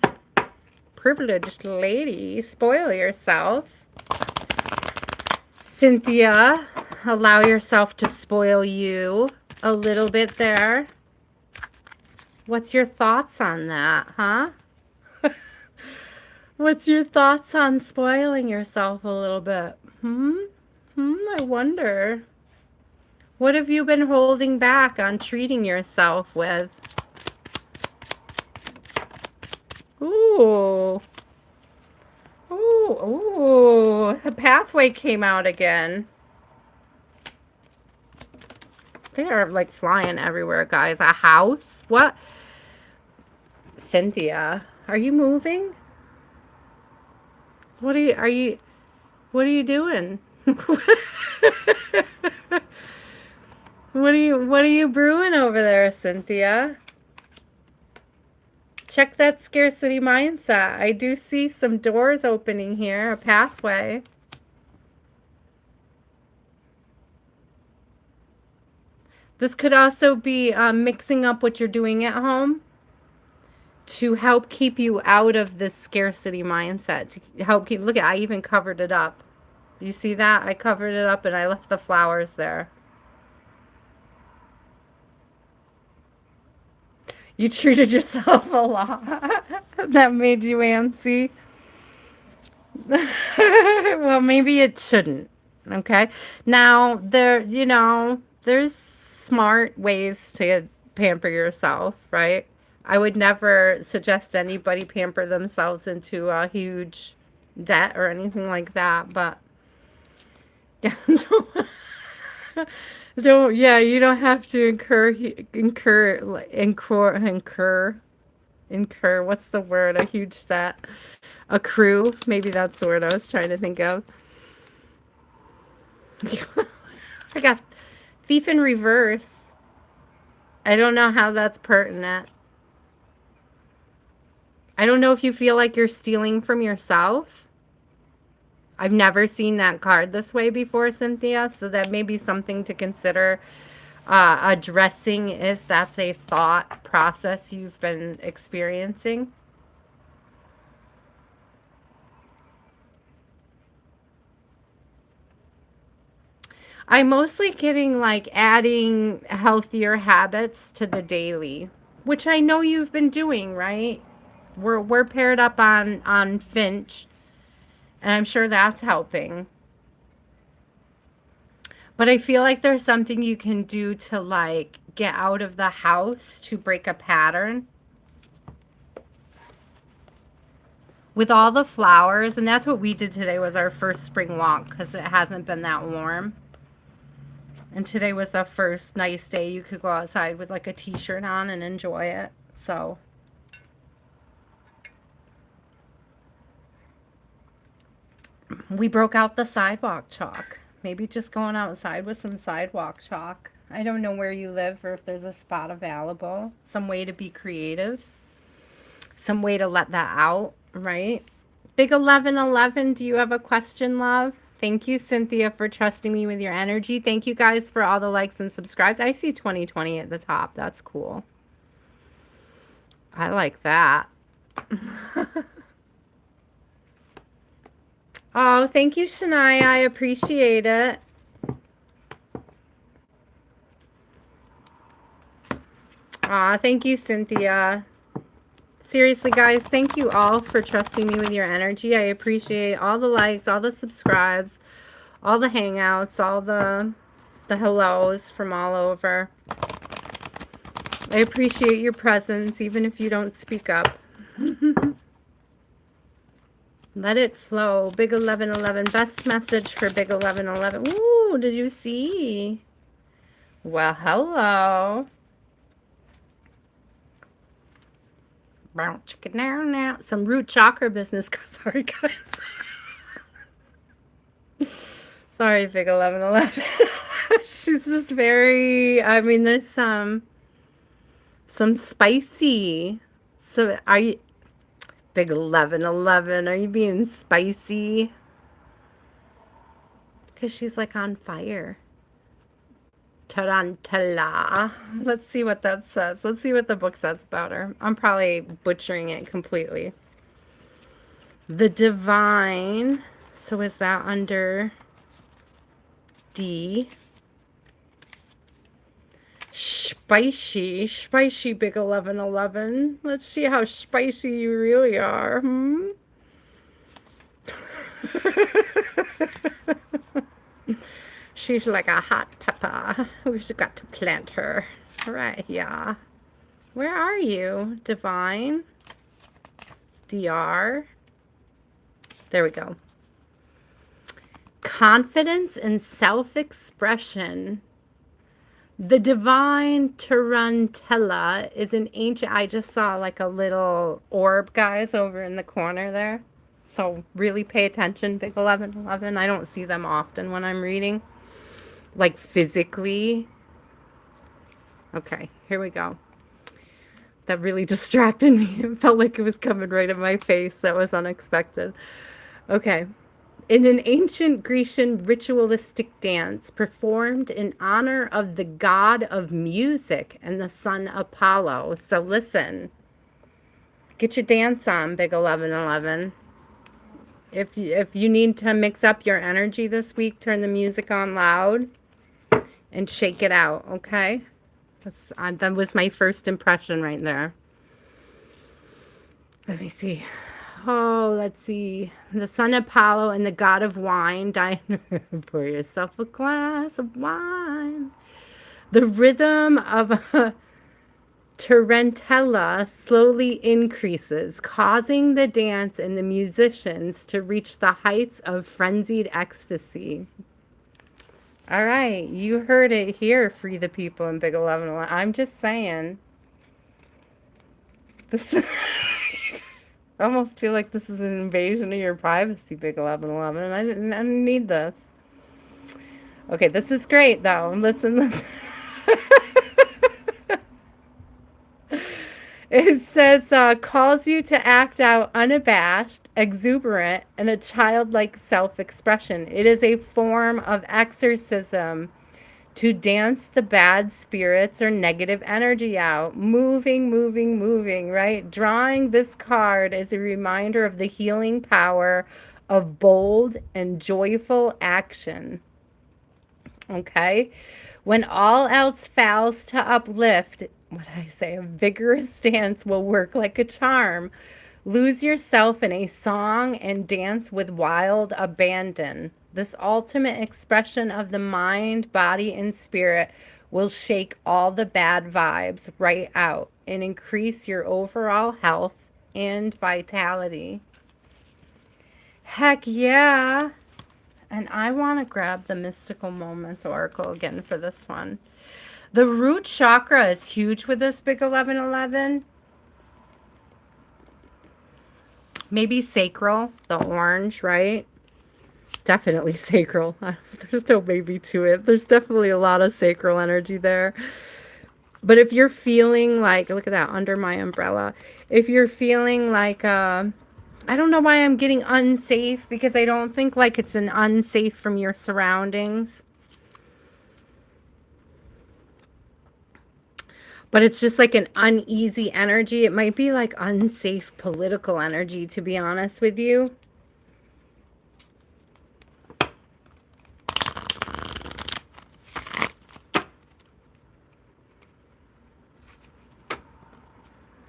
privileged lady. Spoil yourself. Cynthia, allow yourself to spoil you a little bit there. What's your thoughts on that, huh? What's your thoughts on spoiling yourself a little bit? I wonder. What have you been holding back on treating yourself with? Ooh. Ooh. The pathway came out again. They are like flying everywhere, guys. A house? What? Cynthia, are you moving? What are you doing? What are you brewing over there, Cynthia? Check that scarcity mindset. I do see some doors opening here, a pathway. This could also be mixing up what you're doing at home to help keep you out of this scarcity mindset. To help keep, look at, I even covered it up. You see that? I covered it up and I left the flowers there. You treated yourself a lot. That made you antsy. Well, maybe it shouldn't. Okay. Now, there's smart ways to pamper yourself, right? I would never suggest anybody pamper themselves into a huge debt or anything like that, but you don't have to incur, what's the word? A huge debt. Accrue, maybe that's the word I was trying to think of. I got thief in reverse. I don't know how that's pertinent. I don't know if you feel like you're stealing from yourself. I've never seen that card this way before, Cynthia, so that may be something to consider addressing if that's a thought process you've been experiencing. I'm mostly getting like adding healthier habits to the daily, which I know you've been doing, right? We're paired up on Finch, and I'm sure that's helping. But I feel like there's something you can do to like get out of the house to break a pattern. With all the flowers, and that's what we did today, was our first spring walk because it hasn't been that warm. And today was the first nice day you could go outside with like a t-shirt on and enjoy it. So we broke out the sidewalk chalk. Maybe just going outside with some sidewalk chalk. I don't know where you live or if there's a spot available. Some way to be creative. Some way to let that out, right? Big 1111, do you have a question, love? Thank you, Cynthia, for trusting me with your energy. Thank you guys for all the likes and subscribes. I see 2020 at the top. That's cool. I like that. Oh, thank you, Shaniah. I appreciate it. Aw, thank you, Cynthia. Seriously, guys, thank you all for trusting me with your energy. I appreciate all the likes, all the subscribes, all the hangouts, all the hellos from all over. I appreciate your presence, even if you don't speak up. Let it flow. Big 1111. Best message for Big 1111. Ooh, did you see? Well, hello. Chicken now. Some root chakra business. Sorry, guys. Sorry, Big 1111. She's just very, I mean, there's some spicy. So are you, Big 1111, are you being spicy? Because she's like on fire. Tarantula. Let's see what that says. Let's see what the book says about her. I'm probably butchering it completely. The divine. So is that under D? Spicy Big 1111. Let's see how spicy you really are. She's like a hot pepper. We've got to plant her right here. Where are you, divine? DR. There we go. Confidence and self-expression. The divine tarantella is an ancient... I just saw like a little orb, guys, over in the corner there. So really pay attention, Big 1111. I don't see them often when I'm reading. Like physically. Okay, here we go. That really distracted me. It felt like it was coming right in my face. That was unexpected. Okay. In an ancient Grecian ritualistic dance performed in honor of the god of music and the sun Apollo. So listen. Get your dance on, Big 1111. If you need to mix up your energy this week, turn the music on loud and shake it out, okay? That was my first impression right there. Let me see. Oh, let's see. The sun Apollo and the god of wine. Pour yourself a glass of wine. The rhythm of a tarantella slowly increases, causing the dance and the musicians to reach the heights of frenzied ecstasy. All right, you heard it here, Free the People in Big 1111. I'm just saying. This I almost feel like this is an invasion of your privacy, Big 1111. I didn't need this. Okay, this is great, though. Listen. It says, calls you to act out unabashed, exuberant, and a childlike self-expression. It is a form of exorcism to dance the bad spirits or negative energy out. Moving, right? Drawing this card is a reminder of the healing power of bold and joyful action. Okay? When all else fails to uplift, what did I say? A vigorous dance will work like a charm. Lose yourself in a song and dance with wild abandon. This ultimate expression of the mind, body, and spirit will shake all the bad vibes right out and increase your overall health and vitality. Heck yeah. And I want to grab the Mystical Moments Oracle again for this one. The root chakra is huge with this Big 1111. Maybe sacral, the orange, right? Definitely sacral. There's no maybe to it. There's definitely a lot of sacral energy there. But if you're feeling like, look at that, under my umbrella. If you're feeling like, I don't know why I'm getting unsafe, because I don't think like it's an unsafe from your surroundings. But it's just like an uneasy energy. It might be like unsafe political energy, to be honest with you.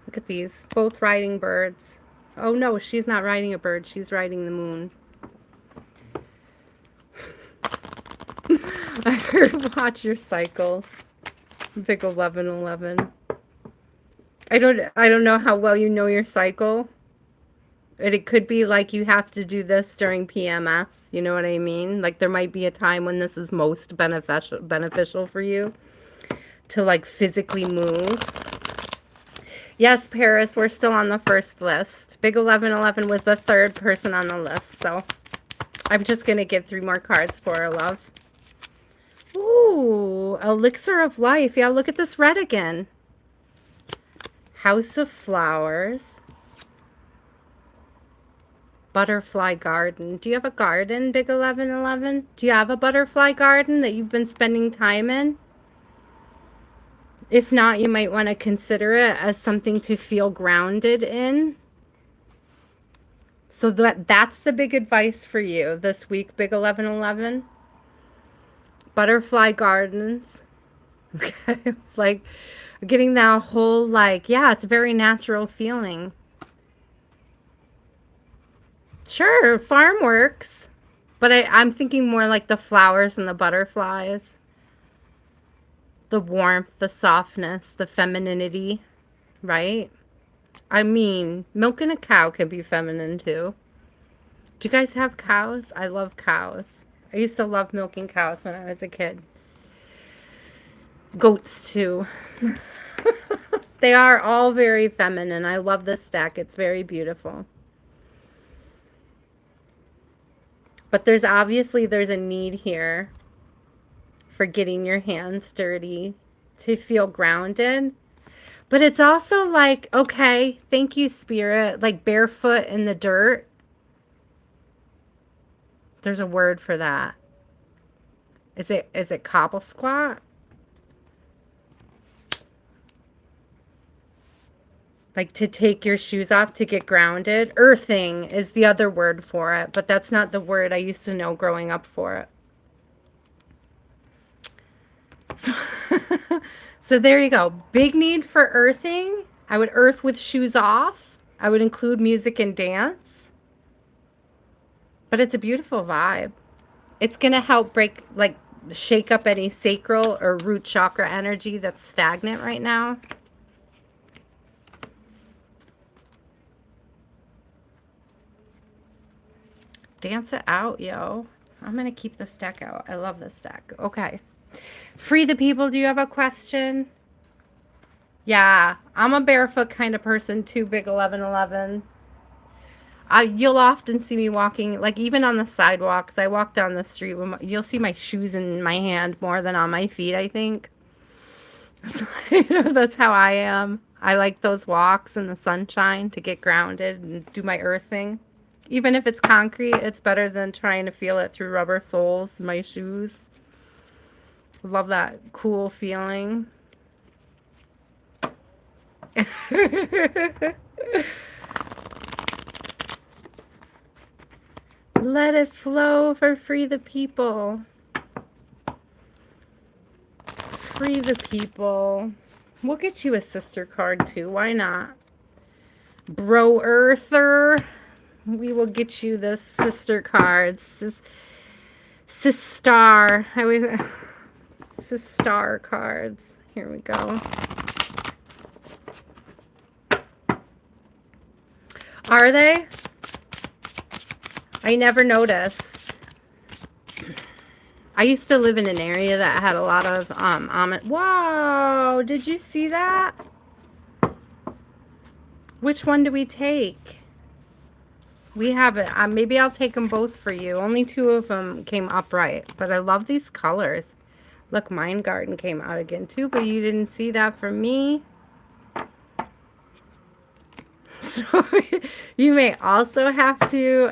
Look at these, both riding birds. Oh no, she's not riding a bird. She's riding the moon. I heard watch your cycles. Big 1111. I don't know how well you know your cycle. It could be like you have to do this during PMS. You know what I mean? Like there might be a time when this is most beneficial for you to like physically move. Yes, Paris, we're still on the first list. Big 1111 was the third person on the list, so I'm just going to get 3 more cards for her, love. Ooh, Elixir of Life. Yeah, look at this red again. House of Flowers. Butterfly Garden. Do you have a garden, Big 1111? Do you have a butterfly garden that you've been spending time in? If not, you might want to consider it as something to feel grounded in. So that's the big advice for you this week, Big 1111. Butterfly gardens. Okay, like getting that whole like, yeah, it's a very natural feeling. Sure, farm works, but I'm thinking more like the flowers and the butterflies. The warmth, the softness, the femininity, right? I mean, milking a cow can be feminine too. Do you guys have cows? I love cows. I used to love milking cows when I was a kid. Goats too. They are all very feminine. I love this deck. It's very beautiful. But there's a need here for getting your hands dirty to feel grounded. But it's also like, okay, thank you, Spirit, like barefoot in the dirt. There's a word for that. Is it cobble squat? Like to take your shoes off to get grounded. Earthing is the other word for it, but that's not the word I used to know growing up for it. So there you go. Big need for earthing. I would earth with shoes off. I would include music and dance. But it's a beautiful vibe. It's going to help shake up any sacral or root chakra energy that's stagnant right now. Dance it out, yo. I'm going to keep this deck out. I love this deck. Okay. Free the people. Do you have a question? Yeah, I'm a barefoot kind of person too, Big 1111. You'll often see me walking, like even on the sidewalks. I walk down the street. You'll see my shoes in my hand more than on my feet, I think. So, that's how I am. I like those walks in the sunshine to get grounded and do my earthing. Even if it's concrete, it's better than trying to feel it through rubber soles in my shoes. Love that cool feeling. Let it flow for free the people. Free the people. We'll get you a sister card too. Why not? Bro Earther. We will get you the sister cards. Sistar. Sistar cards. Here we go. Are they? I never noticed. I used to live in an area that had a lot of almond. Whoa! Did you see that? Which one do we take? We have it. Maybe I'll take them both for you. Only two of them came upright, but I love these colors. Look, Mind Garden came out again too, but you didn't see that from me. So you may also have to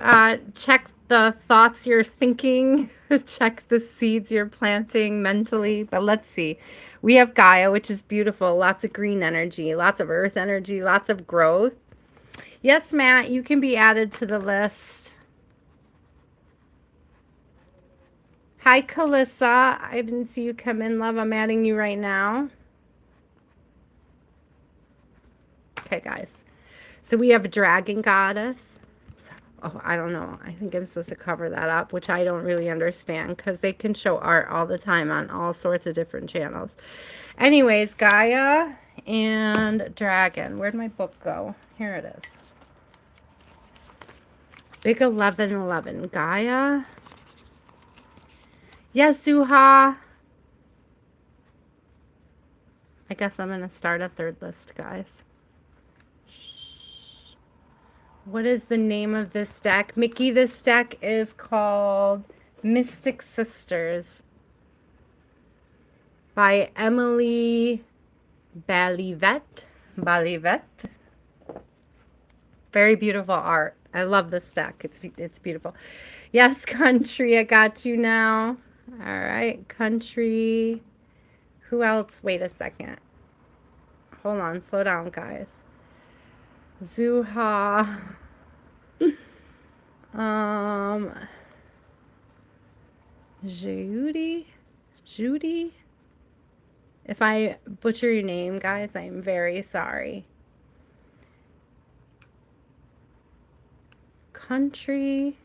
check the thoughts you're thinking, check the seeds you're planting mentally. But let's see. We have Gaia, which is beautiful. Lots of green energy, lots of earth energy, lots of growth. Yes, Matt, you can be added to the list. Hi, Kalissa. I didn't see you come in, love. I'm adding you right now. Okay, guys. So we have a dragon goddess. Oh, I don't know. I think I'm supposed to cover that up, which I don't really understand because they can show art all the time on all sorts of different channels. Anyways, Gaia and dragon. Where'd my book go? Here it is. Big 1111. Gaia. Yes, Suha. I guess I'm going to start a third list, guys. What is the name of this deck? Mickey, this deck is called Mystic Sisters by Emily Balivet. Very beautiful art. I love this deck. It's beautiful. Yes, country, I got you now. All right, country. Who else? Wait a second. Hold on, slow down, guys. Zuha. Juty. If I butcher your name, guys, I am very sorry. Country.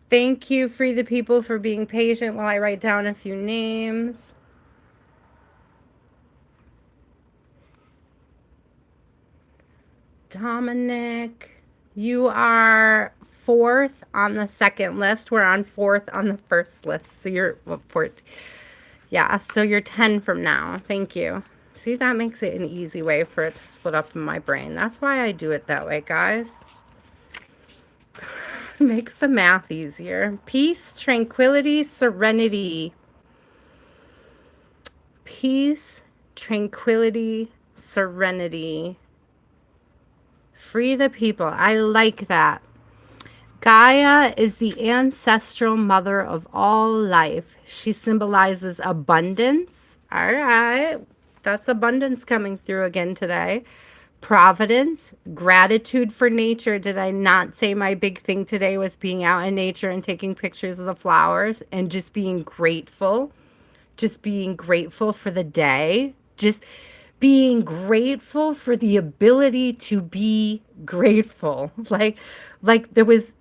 Thank you, Free the People, for being patient while I write down a few names. Dominic, you are 4th on the second list. We're on 4th on the first list. So you're 14. Yeah, so you're 10 from now. Thank you. See, that makes it an easy way for it to split up in my brain. That's why I do it that way, guys. Makes the math easier. Peace, tranquility, serenity. Peace, tranquility, serenity. Free the people. I like that. Gaia is the ancestral mother of all life. She symbolizes abundance. All right. That's abundance coming through again today. Providence, gratitude for nature. Did I not say my big thing today was being out in nature and taking pictures of the flowers and just being grateful? Just being grateful for the day. Just being grateful for the ability to be grateful. Like there was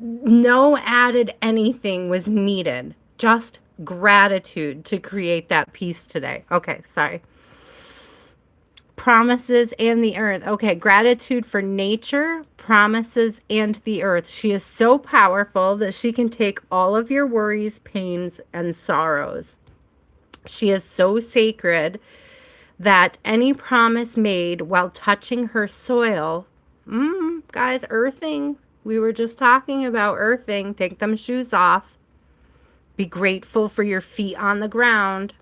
no added anything was needed. Just gratitude to create that peace today. Okay, sorry. Promises and the earth. Okay, gratitude for nature, promises, and the earth. She is so powerful that she can take all of your worries, pains, and sorrows. She is so sacred that any promise made while touching her soil, guys, earthing. We were just talking about earthing. Take them shoes off. Be grateful for your feet on the ground.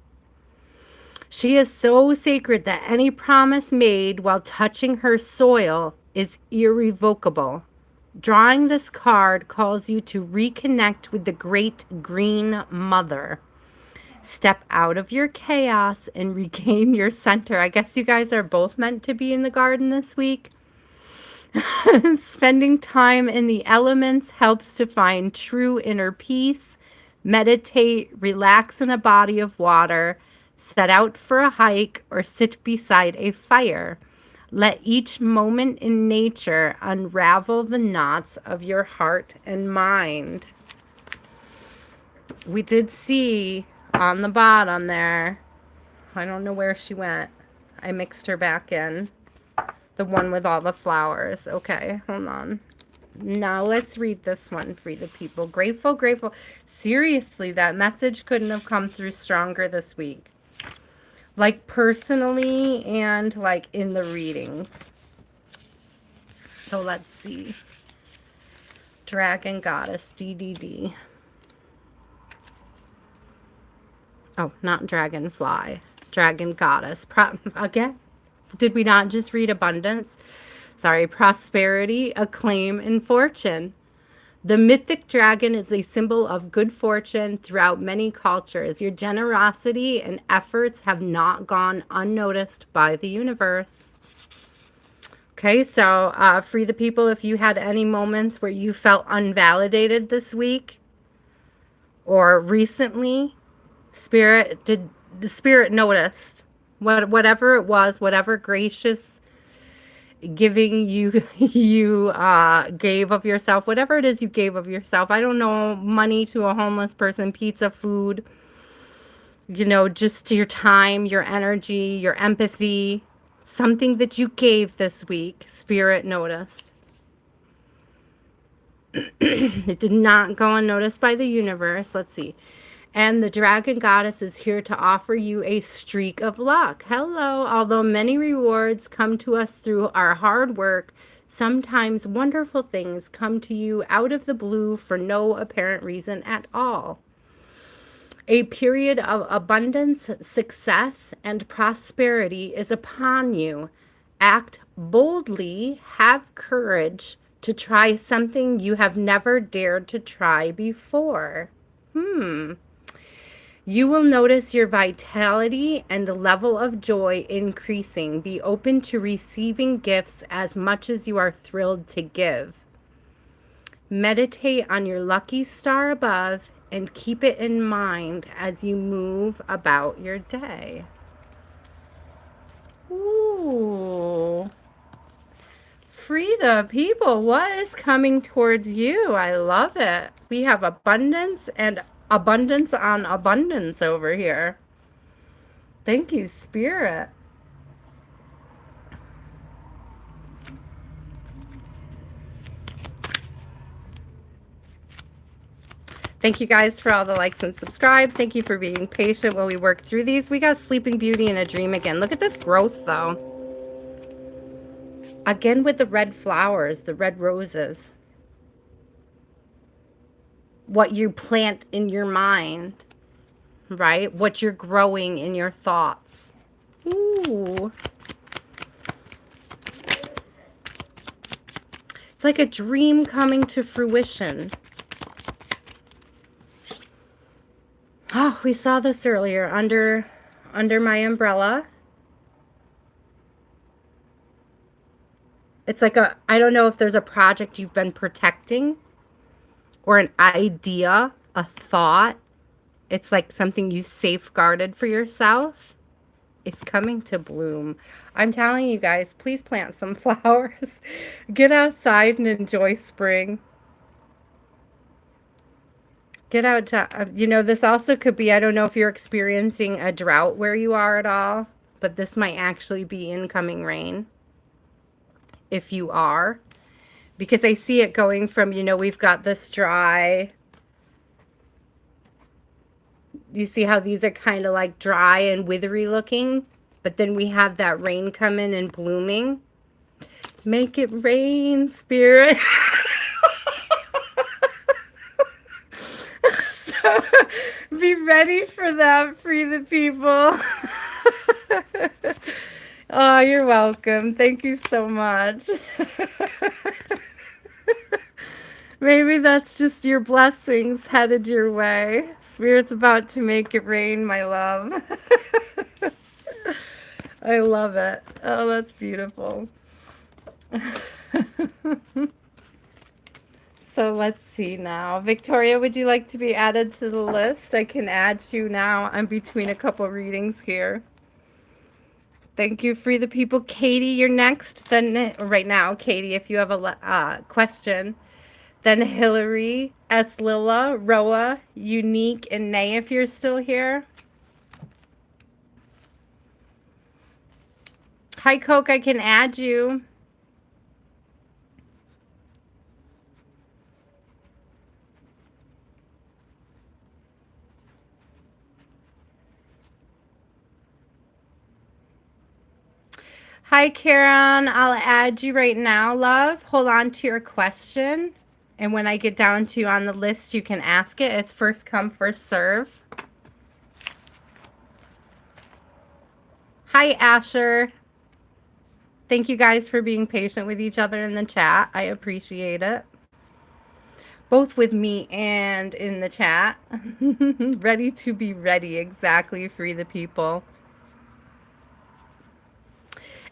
She is so sacred that any promise made while touching her soil is irrevocable. Drawing this card calls you to reconnect with the great green mother. Step out of your chaos and regain your center. I guess you guys are both meant to be in the garden this week. Spending time in the elements helps to find true inner peace. Meditate, relax in a body of water, set out for a hike, or sit beside a fire. Let each moment in nature unravel the knots of your heart and mind. We did see on the bottom there, I don't know where she went. I mixed her back in. The one with all the flowers. Okay, hold on. Now let's read this one, Free the People. Grateful, grateful. Seriously, that message couldn't have come through stronger this week. Like personally and like in the readings. So let's see. Dragon Goddess, DDD. Oh, not Dragonfly. Dragon Goddess. Again, did we not just read abundance? Sorry, prosperity, acclaim, and fortune. The mythic dragon is a symbol of good fortune throughout many cultures. Your generosity and efforts have not gone unnoticed by the universe. Okay, so free the people if you had any moments where you felt unvalidated this week or recently. The spirit noticed whatever it was, whatever gracious giving you gave of yourself, whatever it is you gave of yourself. I don't know, money to a homeless person, pizza, food, just your time, your energy, your empathy, something that you gave this week. Spirit noticed. It did not go unnoticed by the universe. Let's see. And the Dragon Goddess is here to offer you a streak of luck. Hello. Although many rewards come to us through our hard work, sometimes wonderful things come to you out of the blue for no apparent reason at all. A period of abundance, success, and prosperity is upon you. Act boldly, have courage to try something you have never dared to try before. You will notice your vitality and level of joy increasing. Be open to receiving gifts as much as you are thrilled to give. Meditate on your lucky star above and keep it in mind as you move about your day. Ooh. Free the people. What is coming towards you? I love it. We have abundance and abundance on abundance over here. Thank you, Spirit. Thank you guys for all the likes and subscribe. Thank you for being patient while we work through these. We got Sleeping Beauty and a Dream again. Look at this growth, though. Again with the red flowers, the red roses. What you plant in your mind, right? What you're growing in your thoughts. Ooh. It's like a dream coming to fruition. Oh, we saw this earlier under my umbrella. It's like I don't know if there's a project you've been protecting or an idea, a thought. It's like something you safeguarded for yourself. It's coming to bloom. I'm telling you guys, please plant some flowers. Get outside and enjoy spring. Get out to, this also could be, I don't know if you're experiencing a drought where you are at all, but this might actually be incoming rain. If you are, because I see it going from, we've got this dry. You see how these are kind of like dry and withery looking, but then we have that rain come in and blooming. Make it rain, Spirit. So be ready for that. Free the people. Oh, you're welcome. Thank you so much. Maybe that's just your blessings headed your way. Spirit's about to make it rain, my love. I love it. Oh, that's beautiful. So let's see now. Victoria, would you like to be added to the list? I can add you now. I'm between a couple readings here. Thank you, Free the People. Katie, you're next. Then right now, Katie, if you have a question. Then Hillary, S. Lila, Roa, Unique, and Nay, if you're still here. Hi, Coke, I can add you. Hi, Karen. I'll add you right now, love. Hold on to your question. And when I get down to you on the list, you can ask it. It's first come, first serve. Hi, Asher. Thank you guys for being patient with each other in the chat. I appreciate it. Both with me and in the chat. Ready to be ready. Exactly. Free the people.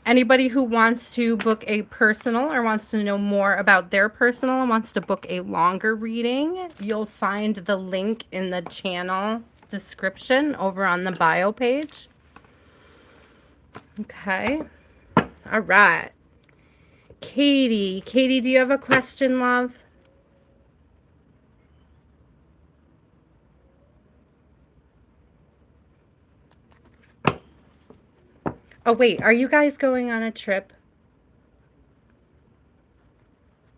Anybody who wants to book a personal or wants to know more about their personal and wants to book a longer reading, you'll find the link in the channel description over on the bio page. Okay. All right. Katie. Katie, do you have a question, love? Oh, wait. Are you guys going on a trip?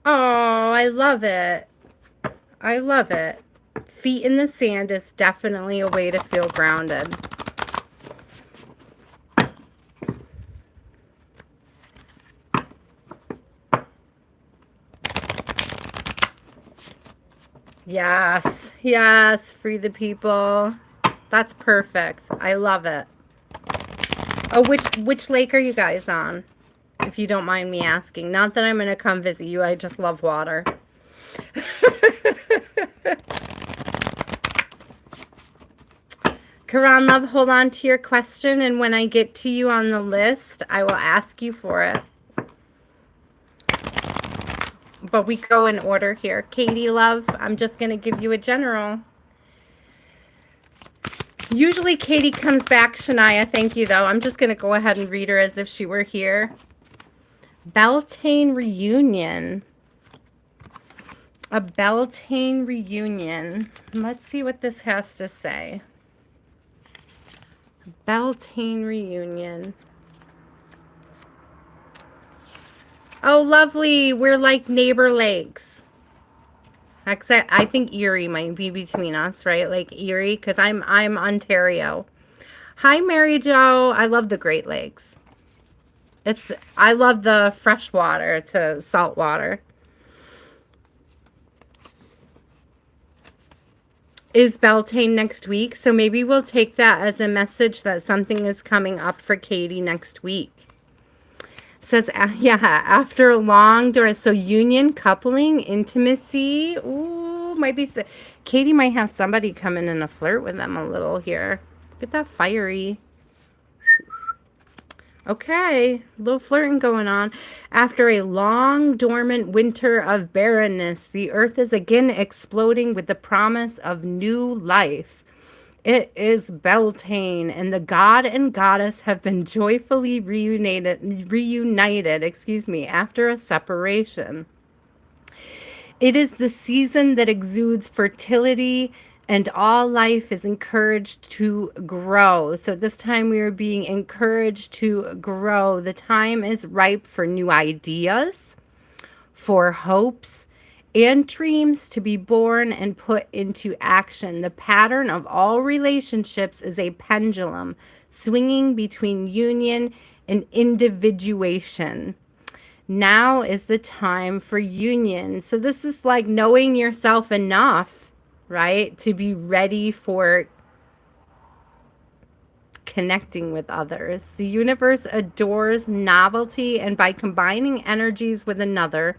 Oh, I love it. I love it. Feet in the sand is definitely a way to feel grounded. Yes, yes, free the people. That's perfect. I love it. Oh, which lake are you guys on? If you don't mind me asking. Not that I'm going to come visit you. I just love water. Karan, love, hold on to your question. And when I get to you on the list, I will ask you for it. But we go in order here. Katie, love, I'm just going to give you a general. Usually Katie comes back, Shaniah. Thank you, though. I'm just going to go ahead and read her as if she were here. Beltane reunion. A Beltane reunion. Let's see what this has to say. Beltane reunion. Oh, lovely. We're like neighbor lakes. Except I think Erie might be between us, right? Like Erie, because I'm Ontario. Hi, Mary Jo. I love the Great Lakes. I love the fresh water to salt water. Is Beltane next week? So maybe we'll take that as a message that something is coming up for Katie next week. Says, yeah, after a long duration. So union, coupling, intimacy. Ooh, might be. Katie might have somebody come in and a flirt with them a little here. Look at that fiery. Okay, a little flirting going on. After a long dormant winter of barrenness, the earth is again exploding with the promise of new life. It is Beltane, and the god and goddess have been joyfully reunited, after a separation. It is the season that exudes fertility, and all life is encouraged to grow. So this time we are being encouraged to grow. The time is ripe for new ideas, for hopes, and dreams to be born and put into action. The pattern of all relationships is a pendulum swinging between union and individuation. Now is the time for union. So this is like knowing yourself enough, right, to be ready for connecting with others. The universe adores novelty, and by combining energies with another,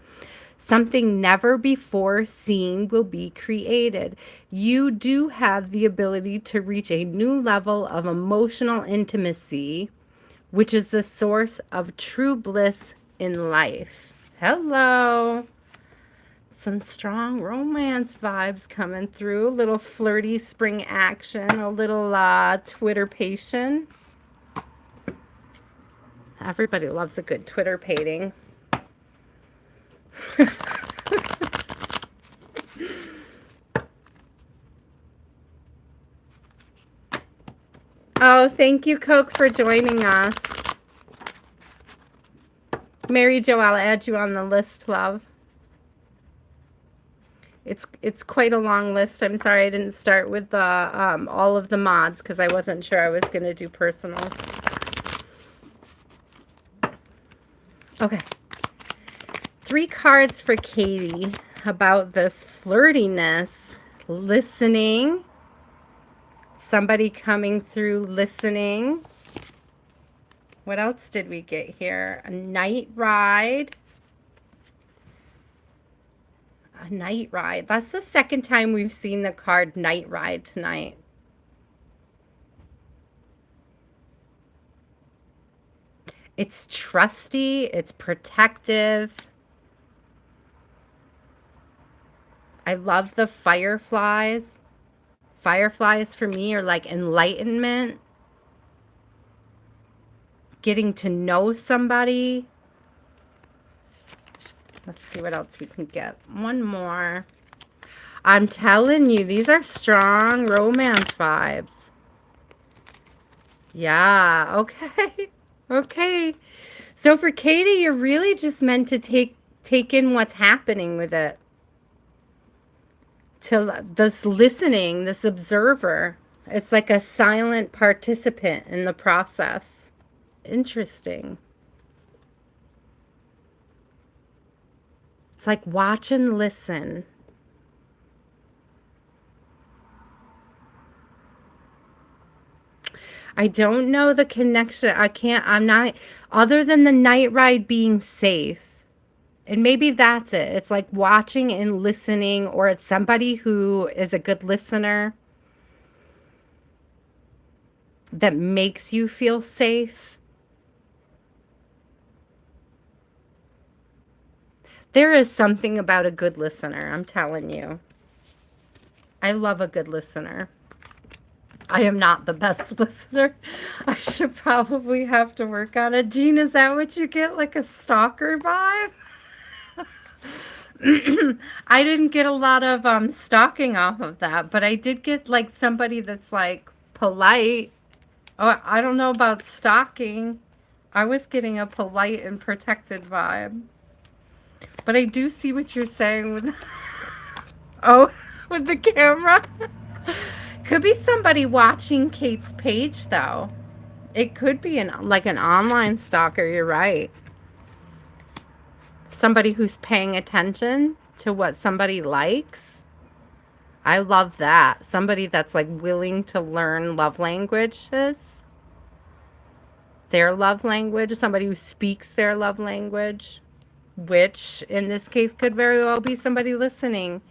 something never before seen will be created. You do have the ability to reach a new level of emotional intimacy, which is the source of true bliss in life. Hello. Some strong romance vibes coming through. A little flirty spring action. A little Twitter pation. Everybody loves a good Twitter pating. Oh, thank you, Coke, for joining us. Mary Jo, I'll add you on the list, love. It's quite a long list. I'm sorry I didn't start with the all of the mods because I wasn't sure I was going to do personals. Okay. 3 cards for Katie about this flirtiness, listening, somebody coming through listening. What else did we get here? A night ride. A night ride. That's the second time we've seen the card night ride tonight. It's trusty. It's protective. I love the fireflies. Fireflies for me are like enlightenment. Getting to know somebody. Let's see what else we can get. One more. I'm telling you, these are strong romance vibes. Yeah, okay. Okay. So for Katie, you're really just meant to take in what's happening with it. To this listening, this observer. It's like a silent participant in the process. Interesting. It's like watch and listen. I don't know the connection. I'm not, other than the night ride being safe. And maybe that's it. It's like watching and listening, or it's somebody who is a good listener that makes you feel safe. There is something about a good listener, I'm telling you. I love a good listener. I am not the best listener. I should probably have to work on it. Jean, is that what you get? Like a stalker vibe? I didn't get a lot of stalking off of that, but I did get like somebody that's like polite. Oh, I don't know about stalking. I was getting a polite and protected vibe. But I do see what you're saying with oh, with the camera. Could be somebody watching Kate's page though. It could be like an online stalker, you're right. Somebody who's paying attention to what somebody likes. I love that. Somebody that's like willing to learn love languages. Their love language. Somebody who speaks their love language. Which in this case could very well be somebody listening.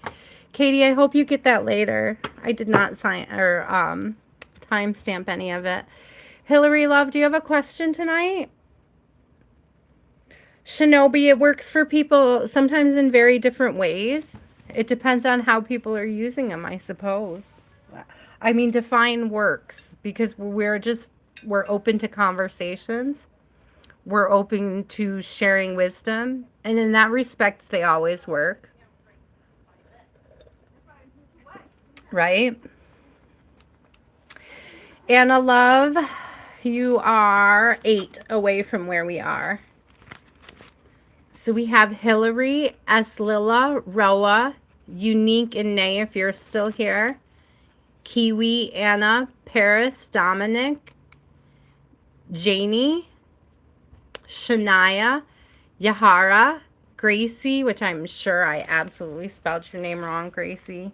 Katie, I hope you get that later. I did not sign or timestamp any of it. Hillary, love, do you have a question tonight? Shinobi, it works for people sometimes in very different ways. It depends on how people are using them, I suppose. I mean, define works because we're open to conversations. We're open to sharing wisdom. And in that respect, they always work. Right? Anna, love, you are 8 away from where we are. So we have Hillary, S. Lila, Roa, Unique, and Nay if you're still here. Kiwi, Anna, Paris, Dominic, Janie, Shaniah, Yahara, Gracie, which I'm sure I absolutely spelled your name wrong, Gracie.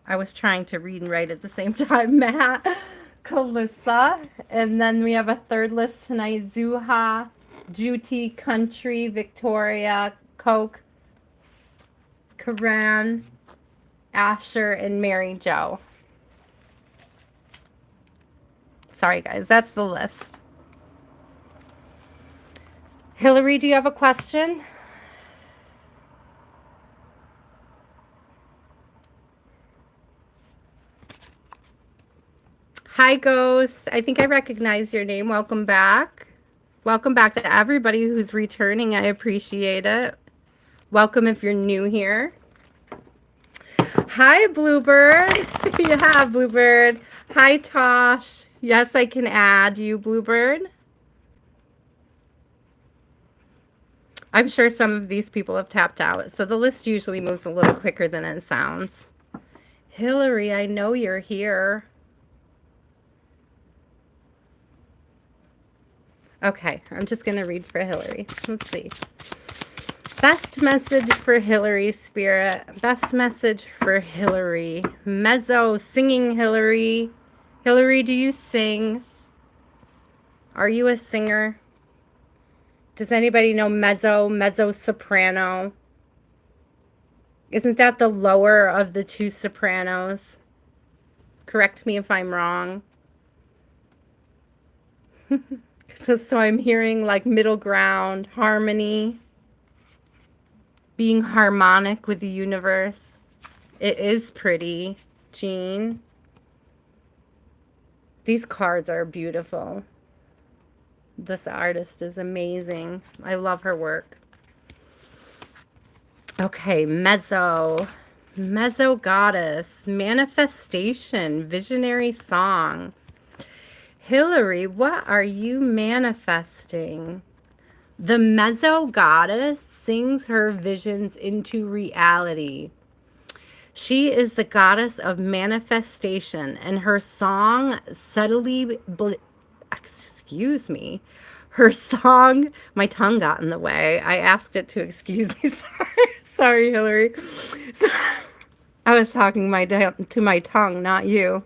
I was trying to read and write at the same time, Matt. Kalissa. And then we have a third list tonight. Zuha, Juty, Country, Victoria, Coke, Karan, Asher, and Mary Jo. Sorry, guys. That's the list. Hillary, do you have a question? Hi, Ghost. I think I recognize your name. Welcome back. Welcome back to everybody who's returning. I appreciate it. Welcome if you're new here. Hi, Bluebird. Yeah, Bluebird. Hi, Tosh. Yes, I can add you, Bluebird. I'm sure some of these people have tapped out, so the list usually moves a little quicker than it sounds. Hillary, I know you're here. Okay, I'm just going to read for Hillary. Let's see. Best message for Hillary, Spirit. Best message for Hillary. Mezzo singing Hillary. Hillary, do you sing? Are you a singer? Does anybody know mezzo soprano? Isn't that the lower of the two sopranos? Correct me if I'm wrong. So I'm hearing like middle ground, harmony, being harmonic with the universe. It is pretty, Jean. These cards are beautiful. This artist is amazing. I love her work. Okay, mezzo. Mezzo goddess. Manifestation. Visionary song. Hillary, what are you manifesting? The mezzo goddess sings her visions into reality. She is the goddess of manifestation, and her song subtly, excuse me, her song, my tongue got in the way. I asked it to excuse me. Sorry, Hillary. I was talking to my tongue, not you.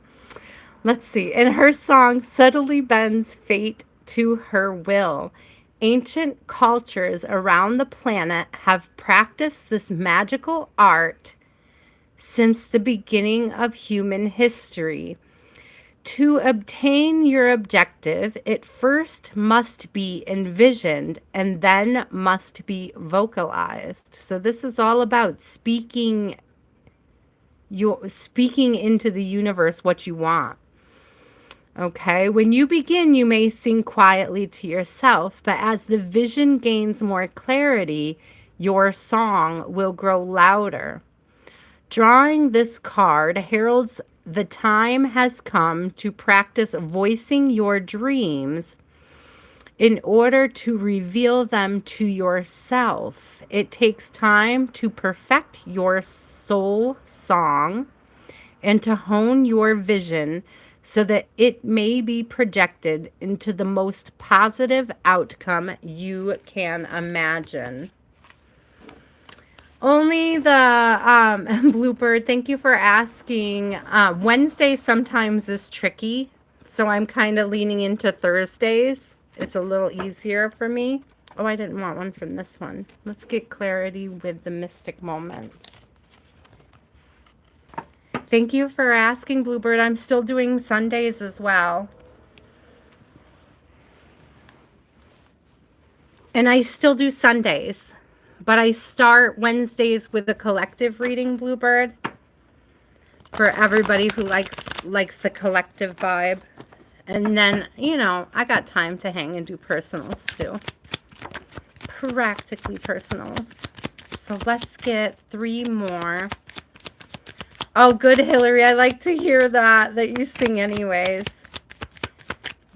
Let's see. And her song subtly bends fate to her will. Ancient cultures around the planet have practiced this magical art since the beginning of human history. To obtain your objective, it first must be envisioned and then must be vocalized. So this is all about speaking into the universe what you want. Okay, when you begin, you may sing quietly to yourself, but as the vision gains more clarity, your song will grow louder. Drawing this card heralds the time has come to practice voicing your dreams in order to reveal them to yourself. It takes time to perfect your soul song and to hone your vision so that it may be projected into the most positive outcome you can imagine. Only the Bluebird, thank you for asking. Wednesday sometimes is tricky, so I'm kind of leaning into Thursdays. It's a little easier for me. Oh, I didn't want one from this one. Let's get clarity with the mystic moments. Thank you for asking, Bluebird. I'm still doing Sundays as well. And I still do Sundays. But I start Wednesdays with a collective reading, Bluebird. For everybody who likes the collective vibe. And then, you know, I got time to hang and do personals too. Practically personals. So let's get 3 more. Oh, good, Hillary. I like to hear that you sing anyways.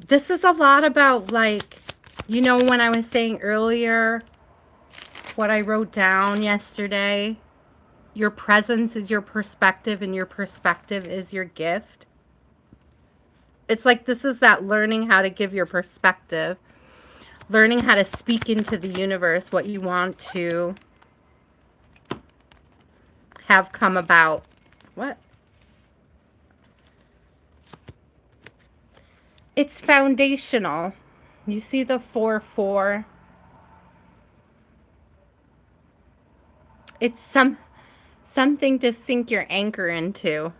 This is a lot about, like, you know, when I was saying earlier what I wrote down yesterday, your presence is your perspective and your perspective is your gift. It's like this is that learning how to give your perspective, learning how to speak into the universe what you want to have come about. What? It's foundational. You see the 4-4? It's something to sink your anchor into.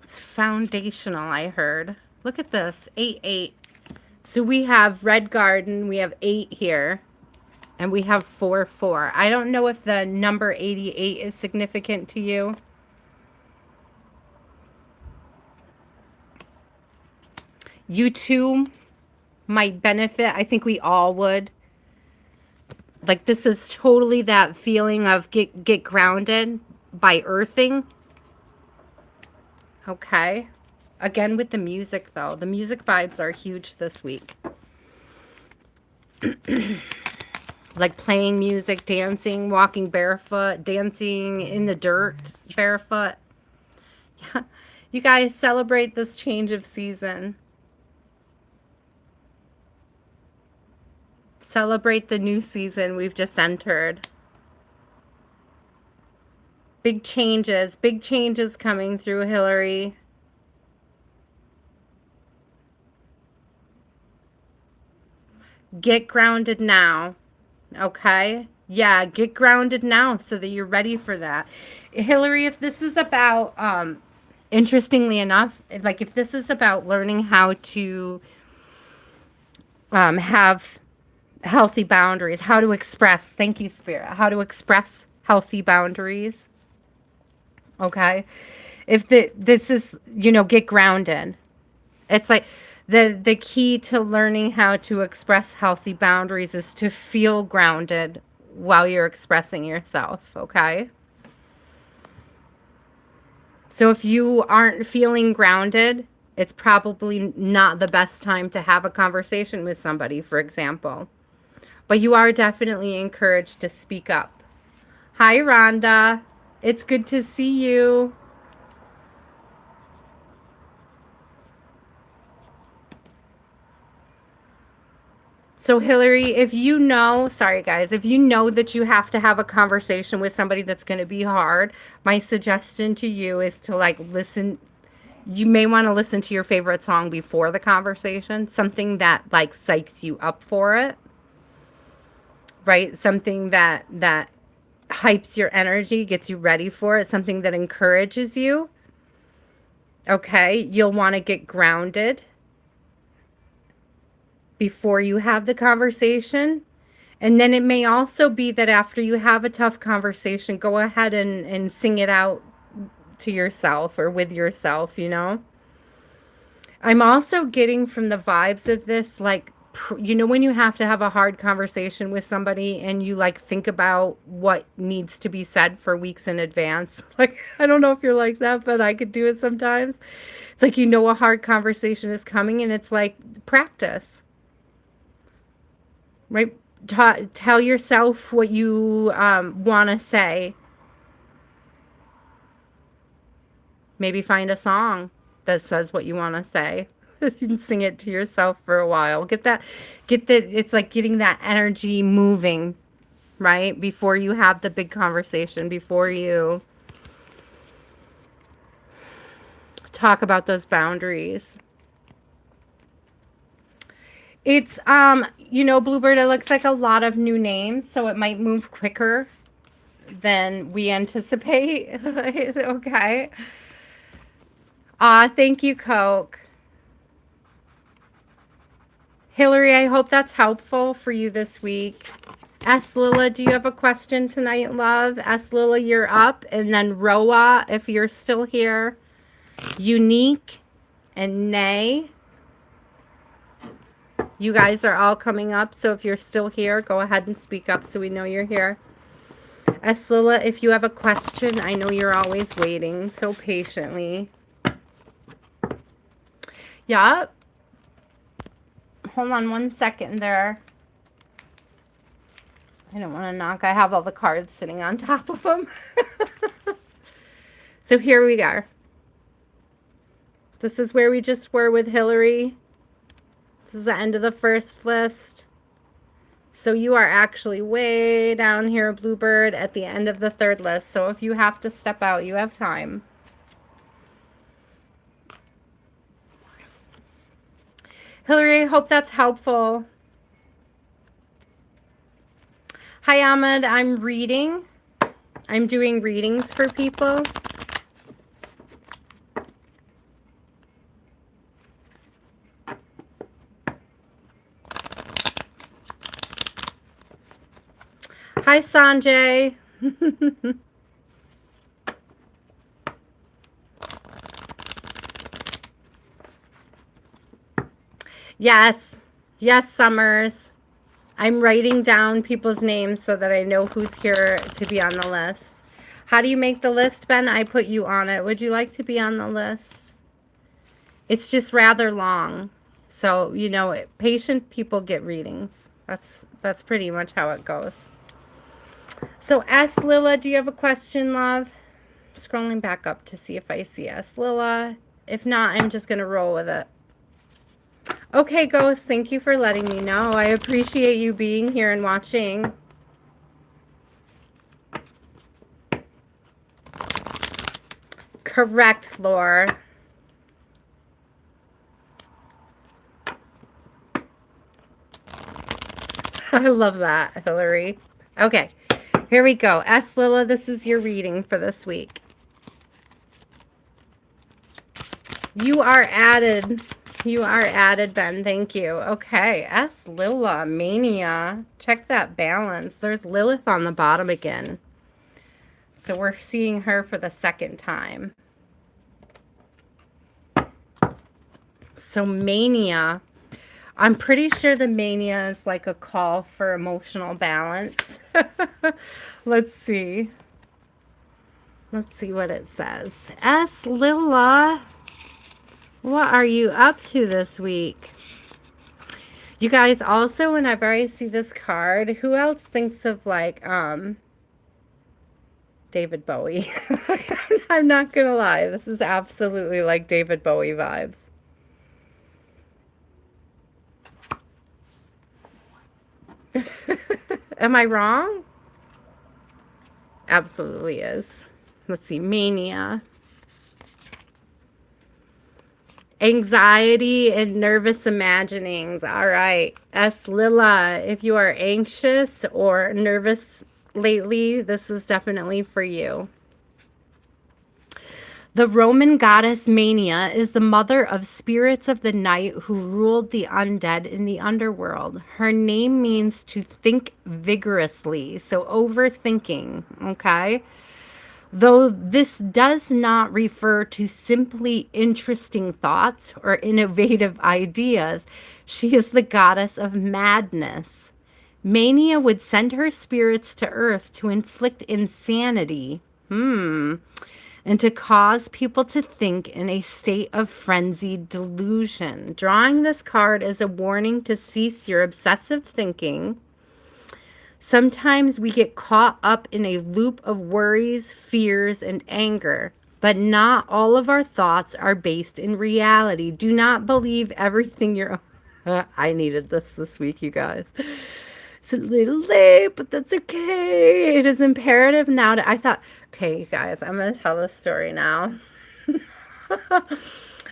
It's foundational, I heard. Look at this, 8-8. So we have Red Garden, we have 8 here, and we have 4-4. I don't know if the number 88 is significant to you. You too might benefit. I think we all would. Like, this is totally that feeling of get grounded by earthing. Okay. Again with the music, though. The music vibes are huge this week. Like playing music, dancing, walking barefoot, dancing in the dirt barefoot. Yeah. You guys celebrate this change of season. Celebrate the new season we've just entered. Big changes coming through, Hillary. Get grounded now, okay? Yeah, get grounded now so that you're ready for that. Hillary, if this is about, interestingly enough, like if this is about learning how to have healthy boundaries, how to express, thank you, Spirit, how to express healthy boundaries, okay? If this is, get grounded. It's like the key to learning how to express healthy boundaries is to feel grounded while you're expressing yourself, okay? So if you aren't feeling grounded, it's probably not the best time to have a conversation with somebody, for example. But you are definitely encouraged to speak up. Hi, Rhonda. It's good to see you. So Hillary, if you know, sorry guys, if you know that you have to have a conversation with somebody that's going to be hard, my suggestion to you is to like listen. You may want to listen to your favorite song before the conversation, something that like psychs you up for it, right? Something that hypes your energy, gets you ready for it, something that encourages you. Okay, you'll want to get grounded before you have the conversation. And then it may also be that after you have a tough conversation, go ahead and sing it out to yourself or with yourself, I'm also getting from the vibes of this, like, when you have to have a hard conversation with somebody and you like think about what needs to be said for weeks in advance. Like, I don't know if you're like that, but I could do it sometimes. It's like, a hard conversation is coming and it's like practice. Right? Tell yourself what you want to say. Maybe find a song that says what you want to say. And sing it to yourself for a while. It's like getting that energy moving, right? Before you have the big conversation, before you talk about those boundaries. It's, Bluebird, it looks like a lot of new names, so it might move quicker than we anticipate. Okay. Thank you, Coke. Hillary, I hope that's helpful for you this week. S. Lila, do you have a question tonight, love? S. Lila, you're up. And then Roa, if you're still here. Unique and Nay. You guys are all coming up, so if you're still here, go ahead and speak up so we know you're here. S. Lila, if you have a question, I know you're always waiting so patiently. Yeah. Hold on one second there. I don't want to knock. I have all the cards sitting on top of them. So here we are. This is where we just were with Hillary. This is the end of the first list. So you are actually way down here, Bluebird, at the end of the third list. So if you have to step out, you have time. Hillary, I hope that's helpful. Hi, Ahmed. I'm reading. I'm doing readings for people. Hi, Sanjay. Yes. Yes, Summers. I'm writing down people's names so that I know who's here to be on the list. How do you make the list, Ben? I put you on it. Would you like to be on the list? It's just rather long. So, patient people get readings. That's pretty much how it goes. So, S. Lila, do you have a question, love? Scrolling back up to see if I see S. Lila. If not, I'm just going to roll with it. Okay, Ghost, thank you for letting me know. I appreciate you being here and watching. Correct, Lore. I love that, Hillary. Okay, here we go. S. Lila, this is your reading for this week. You are added. You are added, Ben. Thank you. Okay, S. Lila, Mania. Check that balance. There's Lilith on the bottom again. So we're seeing her for the second time. So Mania. I'm pretty sure the mania is like a call for emotional balance. Let's see. Let's see what it says. S. Lila, what are you up to this week? You guys, also, whenever I see this card, who else thinks of like David Bowie? I'm not gonna lie. This is absolutely like David Bowie vibes. Am I wrong? Absolutely is. Let's see. Mania. Anxiety and nervous imaginings. All right. S. Lila, if you are anxious or nervous lately, this is definitely for you. The Roman goddess Mania is the mother of spirits of the night who ruled the undead in the underworld. Her name means to think vigorously, so overthinking, okay? Though this does not refer to simply interesting thoughts or innovative ideas, she is the goddess of madness. Mania would send her spirits to earth to inflict insanity. And to cause people to think in a state of frenzied delusion. Drawing this card is a warning to cease your obsessive thinking. Sometimes we get caught up in a loop of worries, fears, and anger, but not all of our thoughts are based in reality. Do not believe everything you're... I needed this week, you guys. It's a little late, but that's okay. It is imperative now to... I thought... Okay, you guys, I'm going to tell this story now.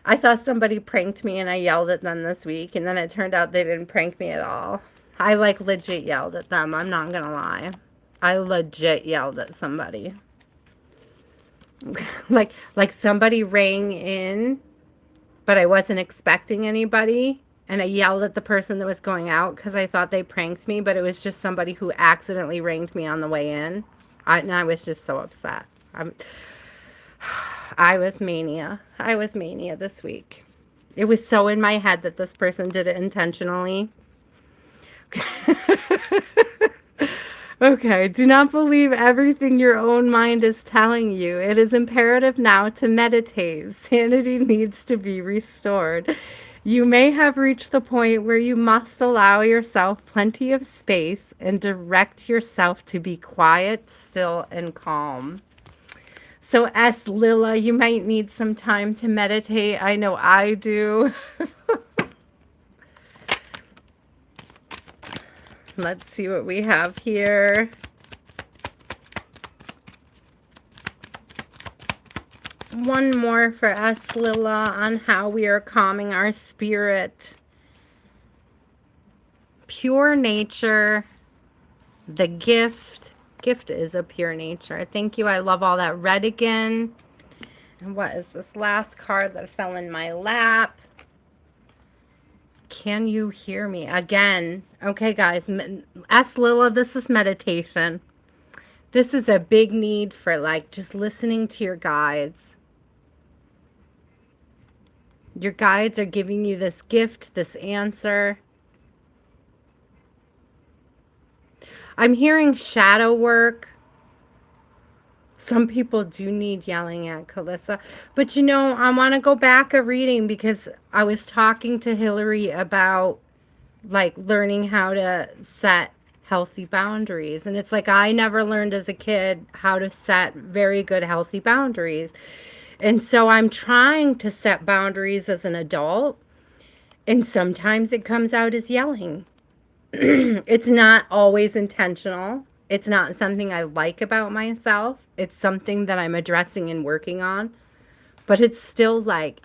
I thought somebody pranked me and I yelled at them this week, and then it turned out they didn't prank me at all. I like legit yelled at them. I'm not going to lie. I legit yelled at somebody. like somebody rang in, but I wasn't expecting anybody. And I yelled at the person that was going out because I thought they pranked me, but it was just somebody who accidentally ranged me on the way in. And I was just so upset. I was mania. I was mania this week. It was so in my head that this person did it intentionally. Okay, do not believe everything your own mind is telling you. It is imperative now to meditate. Sanity needs to be restored. You may have reached the point where you must allow yourself plenty of space and direct yourself to be quiet, still, and calm. So, S. Lila, you might need some time to meditate. I know I do. Let's see what we have here. One more for us, Lila, on how we are calming our spirit. Pure nature, the gift. Gift is a pure nature. Thank you. I love all that red again. And what is this last card that fell in my lap? Can you hear me? Again. Okay, guys. S. Lila, this is meditation. This is a big need for like just listening to your guides. Your guides are giving you this gift, this answer. I'm hearing shadow work. Some people do need yelling at Kalissa. But you know, I want to go back a reading because I was talking to Hillary about like learning how to set healthy boundaries. And it's like I never learned as a kid how to set very good healthy boundaries. And so I'm trying to set boundaries as an adult. And sometimes it comes out as yelling. It's not always intentional. It's not something I like about myself. It's something that I'm addressing and working on. But it's still like,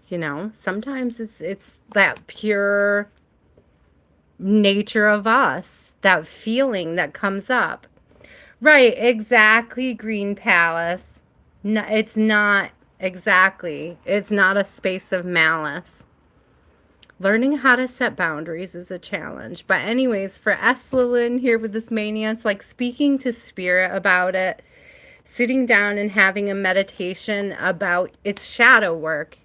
sometimes it's that pure nature of us, that feeling that comes up. Right, exactly, Green Palace. No, it's not exactly. It's not a space of malice. Learning how to set boundaries is a challenge. But anyways, for S. Lilin here with this mania, it's like speaking to spirit about it, sitting down and having a meditation about its shadow work,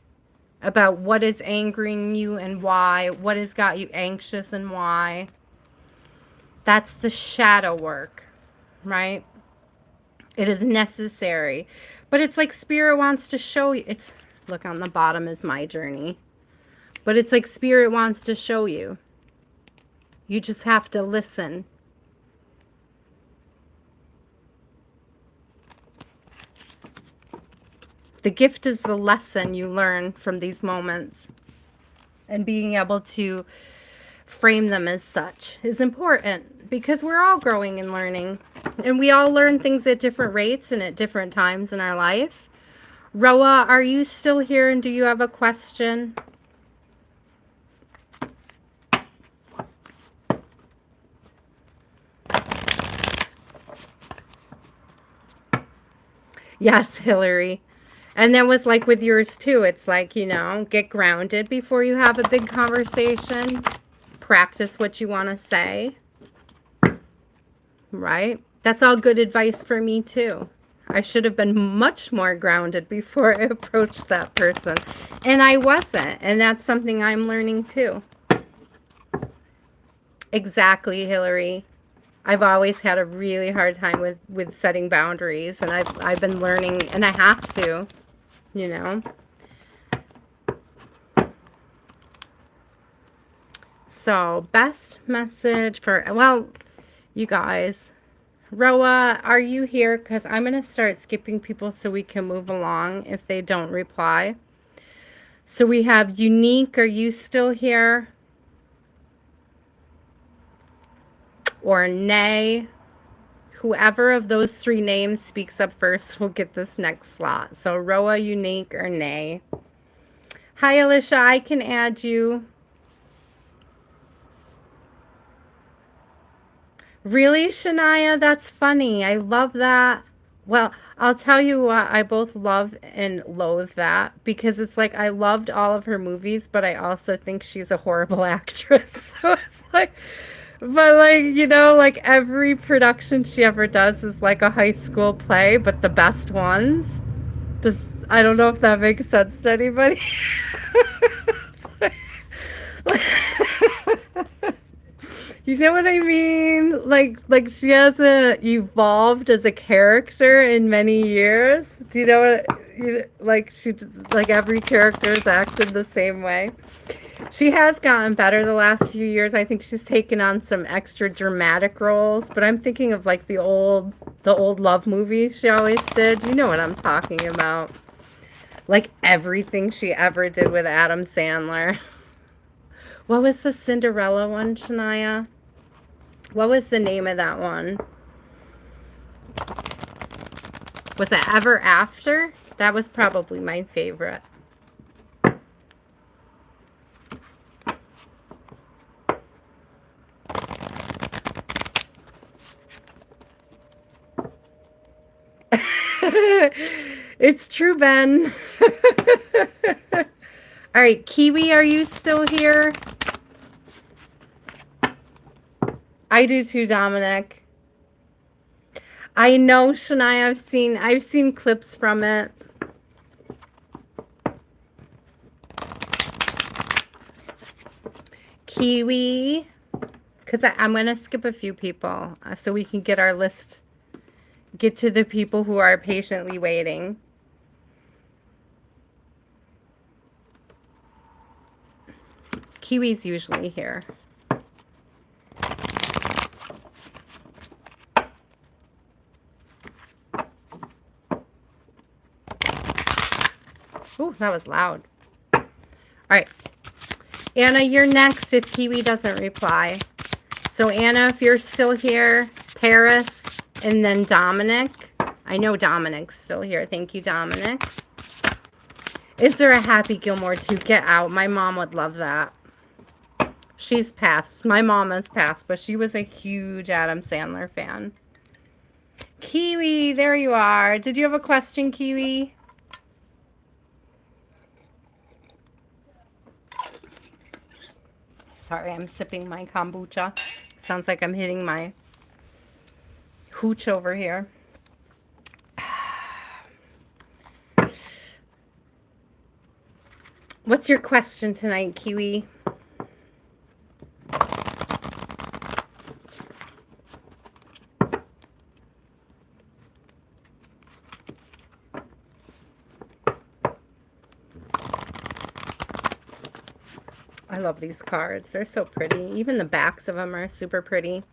about what is angering you and why, what has got you anxious and why. That's the shadow work, right? It is necessary. But it's like spirit wants to show you. It's, look, on the bottom is my journey. But it's like spirit wants to show you. You just have to listen. The gift is the lesson you learn from these moments. And being able to frame them as such is important because we're all growing and learning. And we all learn things at different rates and at different times in our life. Roa, are you still here and do you have a question? Yes, Hillary. And that was like with yours too. It's like, get grounded before you have a big conversation. Practice what you want to say. Right? That's all good advice for me too. I should have been much more grounded before I approached that person. And I wasn't. And that's something I'm learning too. Exactly, Hillary. I've always had a really hard time with setting boundaries, and I've been learning, and I have to, you know. So, best message for, well, you guys. Roa, are you here? Because I'm going to start skipping people so we can move along if they don't reply. So we have Unique. Are you still here? Or Nay? Whoever of those three names speaks up first will get this next slot. So Roa, Unique, or Nay. Hi, Alicia. I can add you. Really, Shaniah? That's funny. I love that. Well, I'll tell you what, I both love and loathe that because it's like I loved all of her movies, but I also think she's a horrible actress. So it's like, but like, like every production she ever does is like a high school play, but the best ones. Does I don't know if that makes sense to anybody. You know what I mean? Like she hasn't evolved as a character in many years. Do you know what? Like every character is acted the same way. She has gotten better the last few years. I think she's taken on some extra dramatic roles. But I'm thinking of like the old love movies she always did. You know what I'm talking about? Like everything she ever did with Adam Sandler. What was the Cinderella one, Shaniah? What was the name of that one? Was it Ever After? That was probably my favorite. It's true, Ben. All right, Kiwi, are you still here? I do too, Dominic. I know, Shaniah. I've seen clips from it. Kiwi, because I'm going to skip a few people so we can get our list, get to the people who are patiently waiting. Kiwi's usually here. Ooh, that was loud. All right. Anna, you're next if Kiwi doesn't reply. So Anna, if you're still here, Paris, and then Dominic. I know Dominic's still here. Thank you, Dominic. Is there a Happy Gilmore 2? Get out. My mom would love that. She's passed. My mom has passed, but she was a huge Adam Sandler fan. Kiwi, there you are. Did you have a question, Kiwi? Sorry, I'm sipping my kombucha. Sounds like I'm hitting my hooch over here. What's your question tonight, Kiwi? I love these cards. They're so pretty. Even the backs of them are super pretty.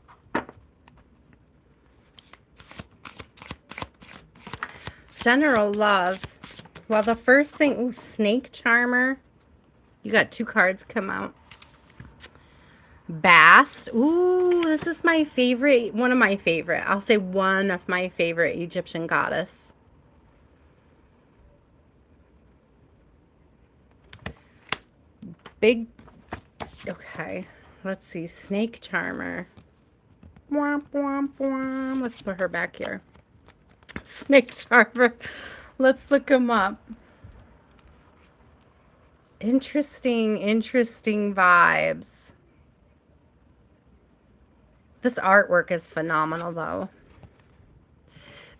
General love. Well, the first thing... Ooh, Snake Charmer. You got 2 cards come out. Bast. Ooh, this is my favorite. One of my favorite. I'll say one of my favorite Egyptian goddess. Big... Okay, let's see. Snake Charmer. Womp, womp, womp. Let's put her back here. Snake Charmer. Let's look him up. Interesting vibes. This artwork is phenomenal, though.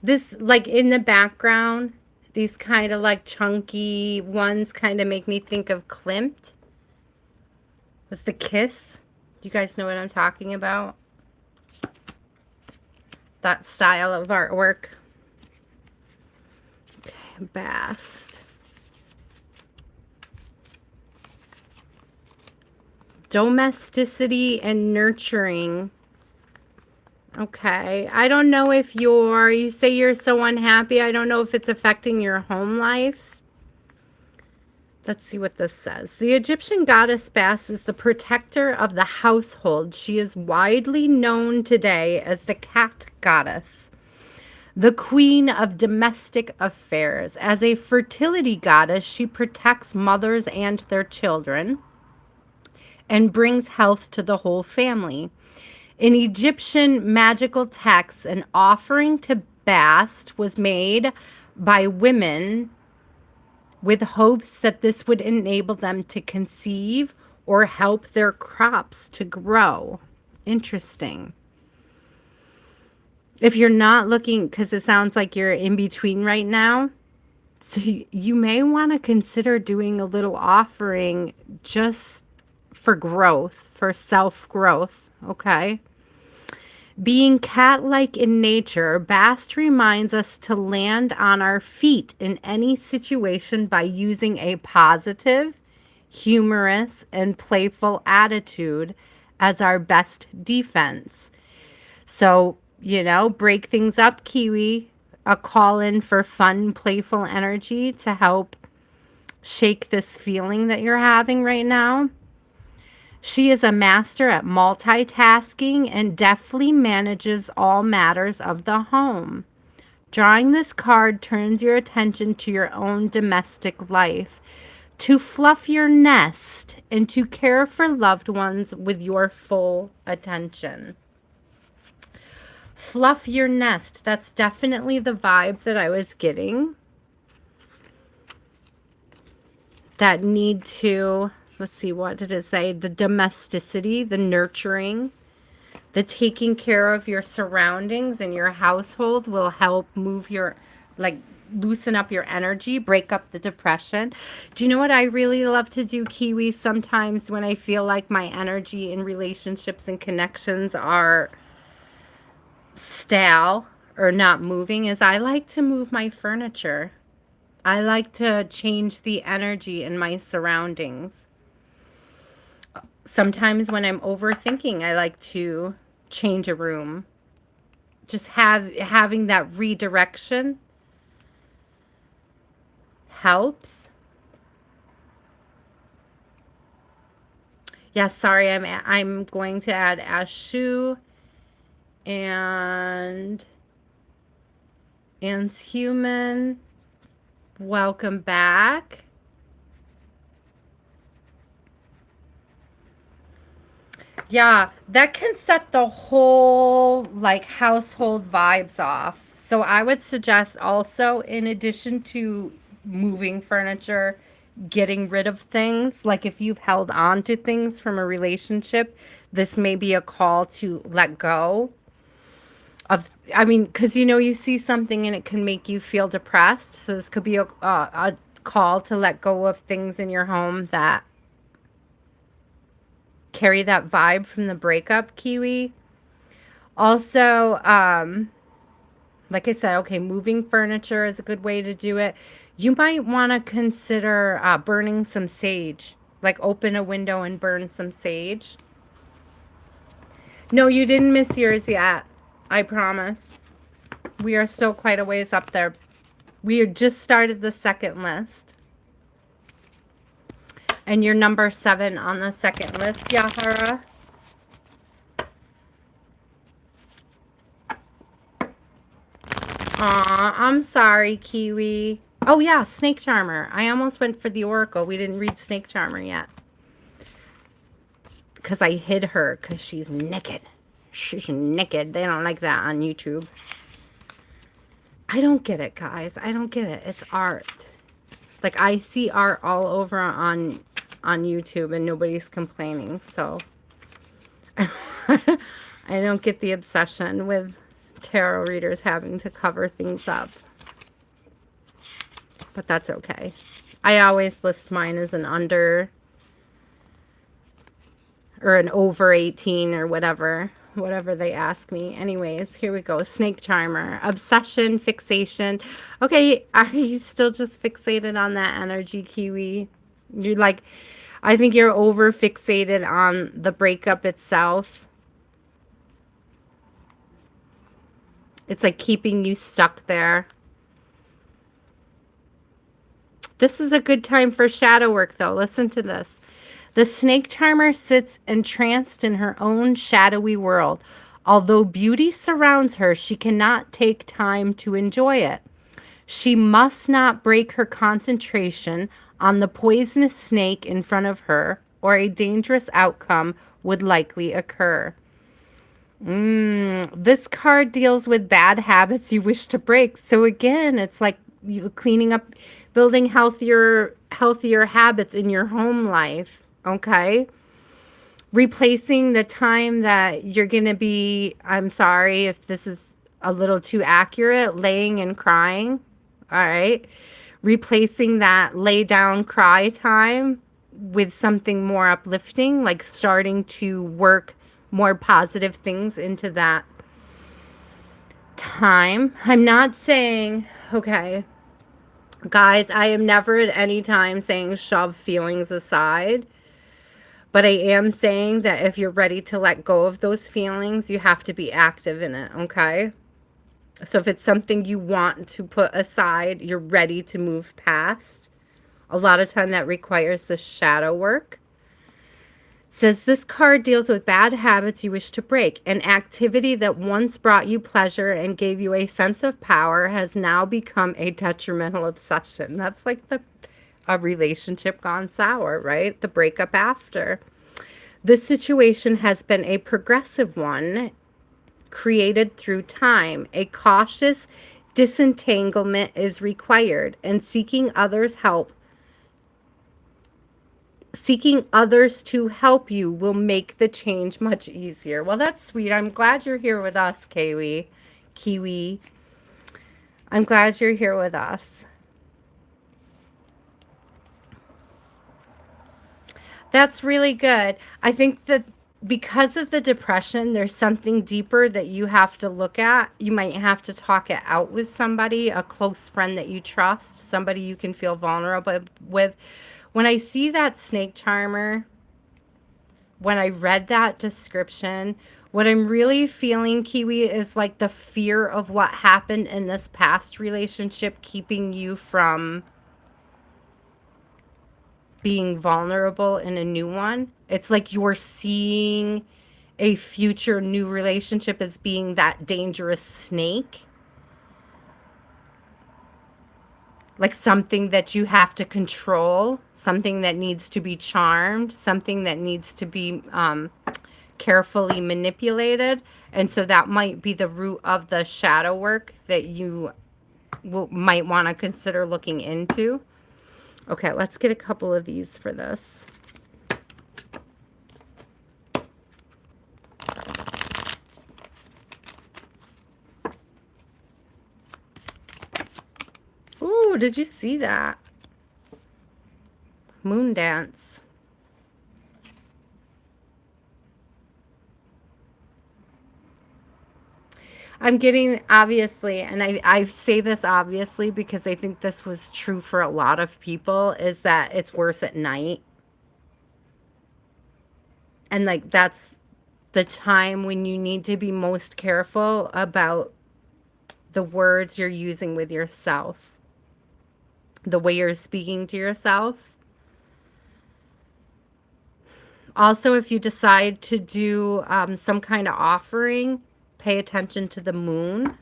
This, like, in the background, these kind of, like, chunky ones kind of make me think of Klimt. Was the kiss? Do you guys know what I'm talking about? That style of artwork. Okay, Bast. Domesticity and nurturing. Okay. I don't know if you say you're so unhappy. I don't know if it's affecting your home life. Let's see what this says. The Egyptian goddess Bast is the protector of the household. She is widely known today as the cat goddess, the queen of domestic affairs. As a fertility goddess, she protects mothers and their children and brings health to the whole family. In Egyptian magical texts, an offering to Bast was made by women with hopes that this would enable them to conceive or help their crops to grow. Interesting. If you're not looking, because it sounds like you're in between right now, so you may want to consider doing a little offering just for growth, for self-growth, okay? Being cat-like in nature, Bast reminds us to land on our feet in any situation by using a positive, humorous, and playful attitude as our best defense. So, you know, break things up, Kiwi. A call in for fun, playful energy to help shake this feeling that you're having right now. She is a master at multitasking and deftly manages all matters of the home. Drawing this card turns your attention to your own domestic life, to fluff your nest, and to care for loved ones with your full attention. Fluff your nest. That's definitely the vibe that I was getting. That need to... Let's see, what did it say? The domesticity, the nurturing, the taking care of your surroundings and your household will help move your, like, loosen up your energy, break up the depression. Do you know what I really love to do, Kiwi? Sometimes when I feel like my energy in relationships and connections are stale or not moving, is I like to move my furniture. I like to change the energy in my surroundings. Sometimes when I'm overthinking, I like to change a room. Just having that redirection helps. Yeah, sorry, I'm going to add Ashu and Human. Welcome back. Yeah, that can set the whole like household vibes off. So I would suggest also, in addition to moving furniture, getting rid of things, like if you've held on to things from a relationship, this may be a call to let go of, I mean, because you see something and it can make you feel depressed. So this could be a call to let go of things in your home that carry that vibe from the breakup, Kiwi. Also, like I said, okay, moving furniture is a good way to do it. You might want to consider burning some sage. Like open a window and burn some sage. No, you didn't miss yours yet. I promise. We are still quite a ways up there. We just started the second list. And you're number 7 on the second list, Yahara. Aw, I'm sorry, Kiwi. Oh, yeah, Snake Charmer. I almost went for the Oracle. We didn't read Snake Charmer yet. Because I hid her because she's naked. She's naked. They don't like that on YouTube. I don't get it, guys. I don't get it. It's art. Like, I see art all over on YouTube and nobody's complaining. So, I don't get the obsession with tarot readers having to cover things up. But that's okay. I always list mine as an under or an over 18 or whatever they ask me. Anyways, here we go. Snake Charmer. Obsession, fixation. Okay, are you still just fixated on that energy, Kiwi? You're like, I think you're over fixated on the breakup itself. It's like keeping you stuck there. This is a good time for shadow work, though. Listen to this. The snake charmer sits entranced in her own shadowy world. Although beauty surrounds her, she cannot take time to enjoy it. She must not break her concentration on the poisonous snake in front of her, or a dangerous outcome would likely occur. This card deals with bad habits you wish to break. So again, it's like you cleaning up, building healthier habits in your home life. Okay. Replacing the time that you're going to be, I'm sorry if this is a little too accurate, laying and crying. All right. Replacing that lay down cry time with something more uplifting, like starting to work more positive things into that time. I'm not saying, okay, guys, I am never at any time saying shove feelings aside. But I am saying that if you're ready to let go of those feelings, you have to be active in it, okay? So if it's something you want to put aside, you're ready to move past. A lot of time that requires the shadow work. It says this card deals with bad habits you wish to break. An activity that once brought you pleasure and gave you a sense of power has now become a detrimental obsession. That's like a relationship gone sour, right? The breakup after. This situation has been a progressive one created through time. A cautious disentanglement is required, and seeking others to help you will make the change much easier. Well, that's sweet. I'm glad you're here with us, Kiwi. I'm glad you're here with us. That's really good. I think that because of the depression, there's something deeper that you have to look at. You might have to talk it out with somebody, a close friend that you trust, somebody you can feel vulnerable with. When I see that snake charmer, when I read that description, what I'm really feeling, Kiwi, is like the fear of what happened in this past relationship keeping you from being vulnerable in a new one. It's like you're seeing a future new relationship as being that dangerous snake. Like something that you have to control, something that needs to be charmed, something that needs to be carefully manipulated. And so that might be the root of the shadow work that you might want to consider looking into. Okay, let's get a couple of these for this. Ooh, did you see that? Moon dance. I'm getting, obviously, and I say this obviously because I think this was true for a lot of people, is that it's worse at night. And like that's the time when you need to be most careful about the words you're using with yourself, the way you're speaking to yourself. Also, if you decide to do some kind of offering, pay attention to the moon.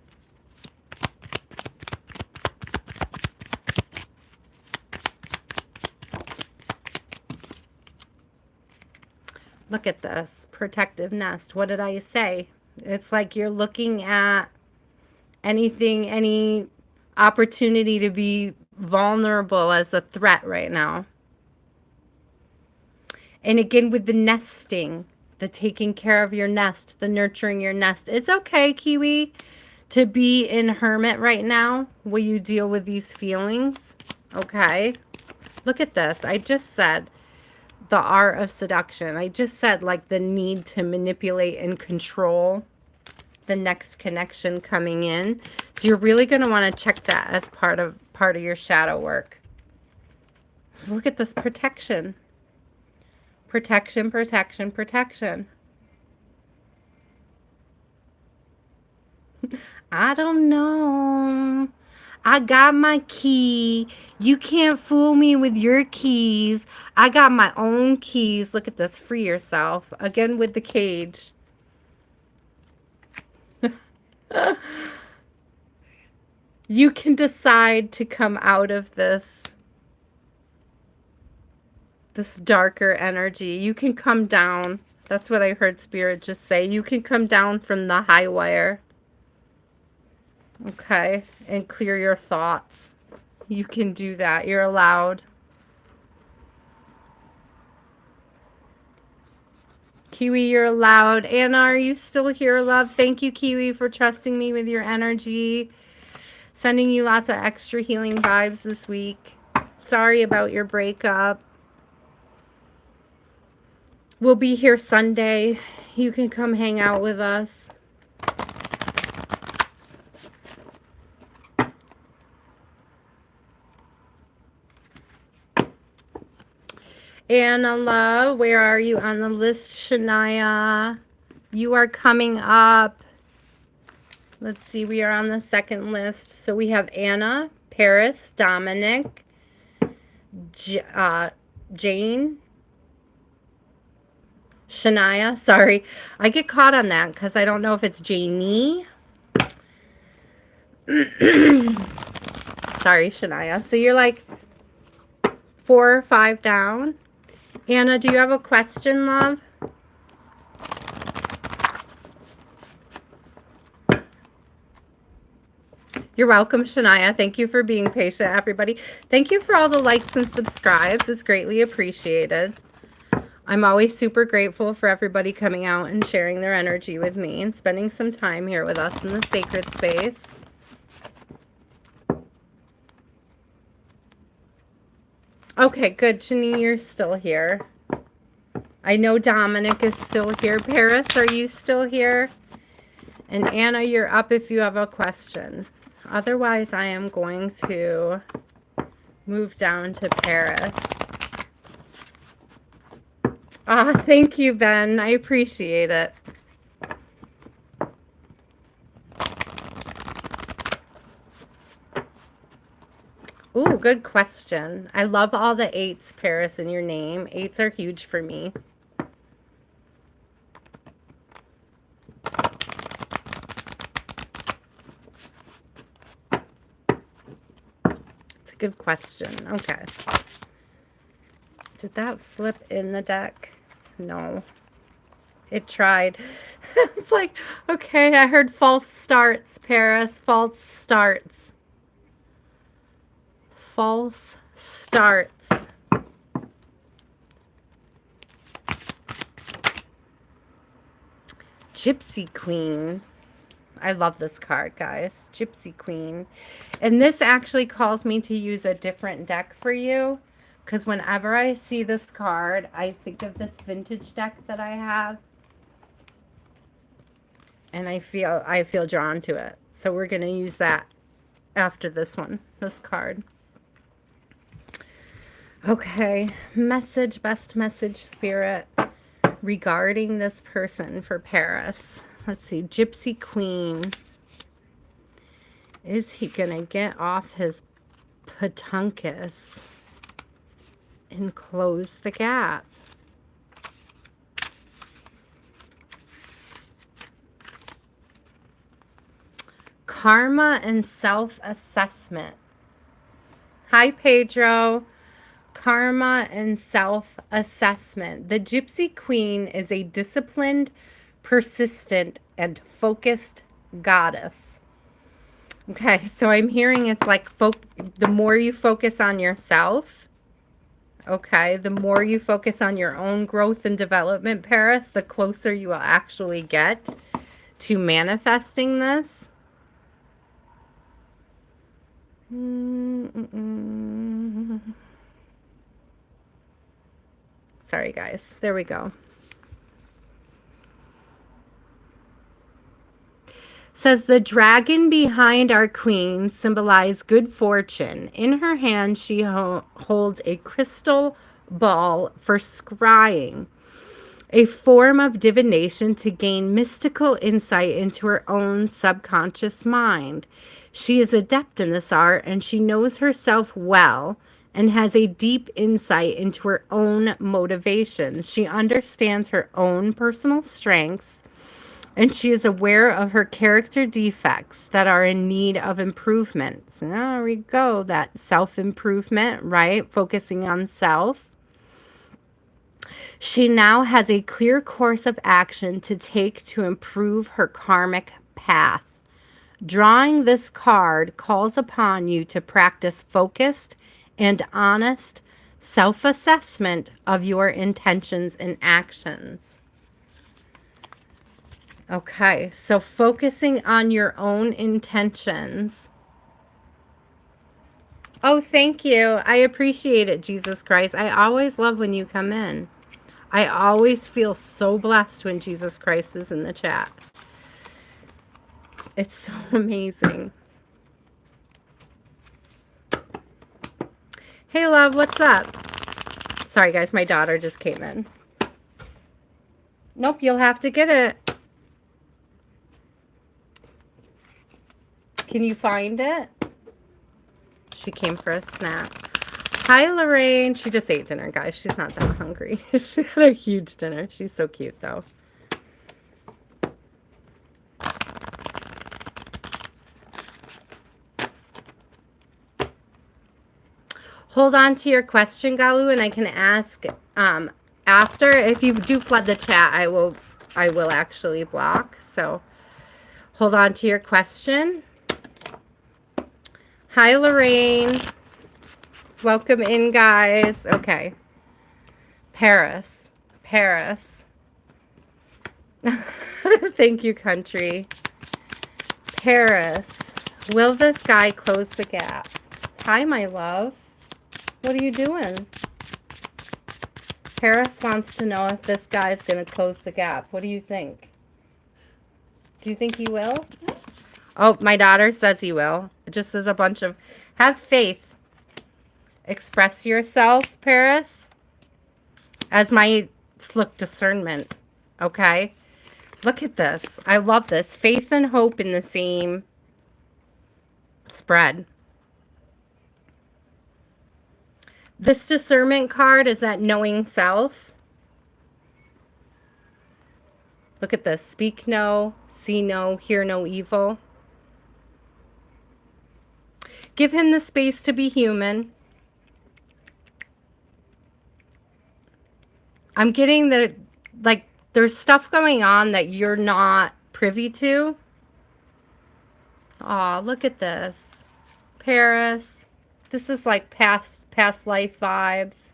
Look at this protective nest. What did I say? It's like you're looking at anything, any opportunity to be vulnerable as a threat right now. And again, with the nesting, the taking care of your nest, the nurturing your nest. It's okay, Kiwi, to be in hermit right now while you deal with these feelings. Okay. Look at this. I just said the art of seduction. I just said like the need to manipulate and control the next connection coming in. So you're really going to want to check that as part of your shadow work. Look at this protection. Protection, protection, protection. I don't know. I got my key. You can't fool me with your keys. I got my own keys. Look at this. Free yourself. Again with the cage. You can decide to come out of this darker energy. You can come down. That's what I heard Spirit just say. You can come down from the high wire. Okay, and clear your thoughts. You can do that. You're allowed. Kiwi, you're allowed. Anna, are you still here, love? Thank you, Kiwi, for trusting me with your energy. Sending you lots of extra healing vibes this week. Sorry about your breakup. We'll be here Sunday. You can come hang out with us. Anna, love, where are you on the list? Shaniah, you are coming up. Let's see, we are on the second list. So we have Anna, Paris, Dominic, Jane, Shaniah. Sorry, I get caught on that because I don't know if it's Janie. Sorry, Shaniah. So you're like 4 or 5 down. Anna, do you have a question, love? You're welcome, Shaniah. Thank you for being patient, everybody. Thank you for all the likes and subscribes. It's greatly appreciated. I'm always super grateful for everybody coming out and sharing their energy with me and spending some time here with us in the sacred space. Okay, good. Janine, you're still here. I know Dominic is still here. Paris, are you still here? And Anna, you're up if you have a question. Otherwise, I am going to move down to Paris. Ah, thank you, Ben. I appreciate it. Ooh, good question. I love all the 8s, Paris, in your name. 8s are huge for me. It's a good question. Okay. Did that flip in the deck? No. It tried. It's like, okay, I heard false starts, Paris. False starts. False starts. Gypsy Queen. I love this card, guys. Gypsy Queen. And this actually calls me to use a different deck for you. Because whenever I see this card, I think of this vintage deck that I have. And I feel drawn to it. So we're going to use that after this one, this card. Okay, message, best message, Spirit, regarding this person for Paris. Let's see, Gypsy Queen. Is he going to get off his patunkus and close the gap? Karma and self-assessment. Hi, Pedro. Karma and self-assessment. The Gypsy Queen is a disciplined, persistent, and focused goddess. Okay, so I'm hearing it's like the more you focus on yourself, okay, the more you focus on your own growth and development, Paris, the closer you will actually get to manifesting this. Sorry, guys. There we go. Says the dragon behind our queen symbolized good fortune. In her hand, she holds a crystal ball for scrying, a form of divination to gain mystical insight into her own subconscious mind. She is adept in this art, and she knows herself well and has a deep insight into her own motivations. She understands her own personal strengths, and she is aware of her character defects that are in need of improvement. So there we go, that self-improvement, right? Focusing on self. She now has a clear course of action to take to improve her karmic path. Drawing this card calls upon you to practice focused and honest self-assessment of your intentions and actions. Okay, so focusing on your own intentions. Oh, thank you. I appreciate it, Jesus Christ. I always love when you come in. I always feel so blessed when Jesus Christ is in the chat. It's so amazing. Hey, love, what's up? Sorry, guys, my daughter just came in. Nope, you'll have to get it. Can you find it? She came for a snack. Hi, Lorraine. She just ate dinner, guys. She's not that hungry. She had a huge dinner. She's so cute, though. Hold on to your question, Galu, and I can ask after. If you do flood the chat, I will actually block. So hold on to your question. Hi, Lorraine. Welcome in, guys. Okay. Paris. Thank you, country. Paris. Will this guy close the gap? Hi, my love. What are you doing? Paris wants to know if this guy's going to close the gap. What do you think? Do you think he will? Oh, my daughter says he will. Just as a bunch of... Have faith. Express yourself, Paris. As my... Look, discernment. Okay? Look at this. I love this. Faith and hope in the same spread. This discernment card is that knowing self. Look at this. Speak no, see no, hear no evil. Give him the space to be human. I'm getting the, like, there's stuff going on that you're not privy to. Aw, look at this. Paris. This is like past life vibes.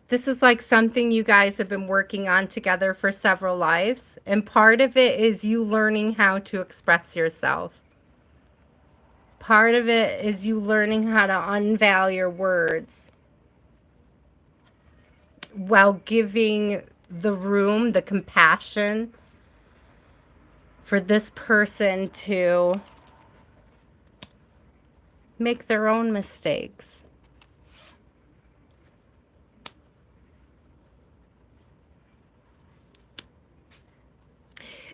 This is like something you guys have been working on together for several lives. And part of it is you learning how to express yourself. Part of it is you learning how to unveil your words while giving the room, the compassion for this person to make their own mistakes.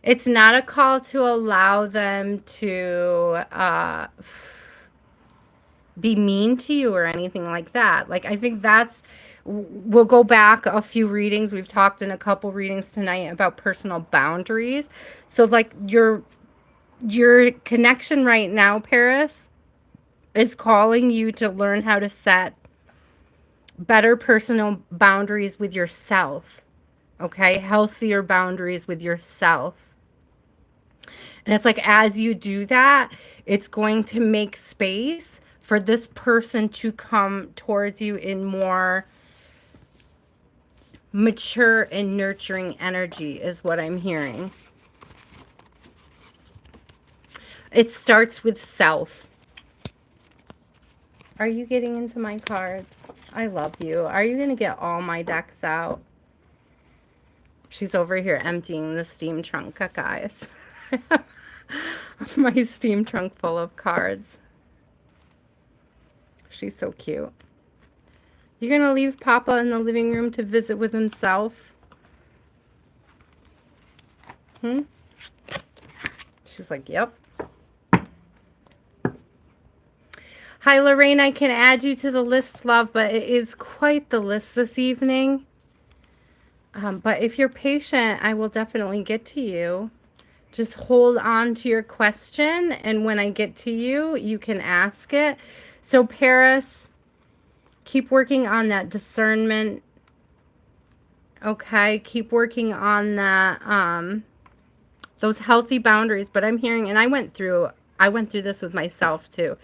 It's not a call to allow them to be mean to you or anything like that. Like, I think that's, we'll go back a few readings. We've talked in a couple readings tonight about personal boundaries. So like your connection right now, Paris, is calling you to learn how to set better personal boundaries with yourself. Okay? Healthier boundaries with yourself. And it's like, as you do that, it's going to make space for this person to come towards you in more mature and nurturing energy, is what I'm hearing. It starts with self. Are you getting into my cards? I love you. Are you going to get all my decks out? She's over here emptying the steam trunk, guys. My steam trunk full of cards. She's so cute. You're going to leave Papa in the living room to visit with himself? She's like, yep. Hi, Lorraine. I can add you to the list, love, but it is quite the list this evening. But if you're patient, I will definitely get to you. Just hold on to your question, and when I get to you, you can ask it. So, Paris, keep working on that discernment. Okay, keep working on that, those healthy boundaries. But I'm hearing, and I went through this with myself too,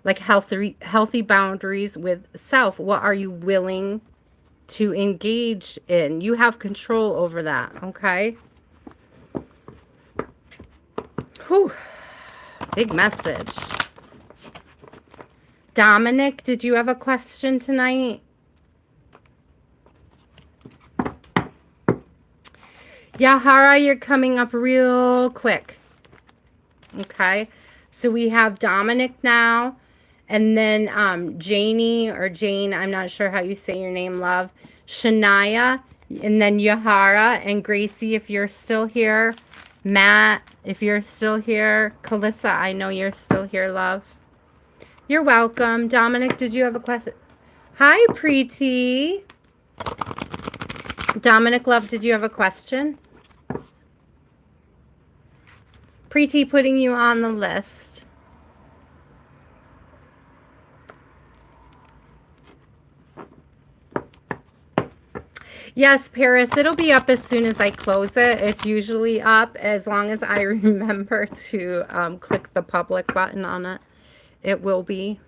like healthy boundaries with self. What are you willing to engage in? You have control over that. Okay. Whew. Big message. Dominic, did you have a question tonight? Yahara, you're coming up real quick. Okay. So we have Dominic now. And then Janie or Jane, I'm not sure how you say your name, love. Shaniah. And then Yahara and Gracie, if you're still here. Matt, if you're still here. Kalissa, I know you're still here, love. You're welcome. Dominic, did you have a question? Hi, Prety. Dominic, love, did you have a question? Prety, putting you on the list. Yes, Paris, it'll be up as soon as I close it. It's usually up as long as I remember to click the public button on it. It will be.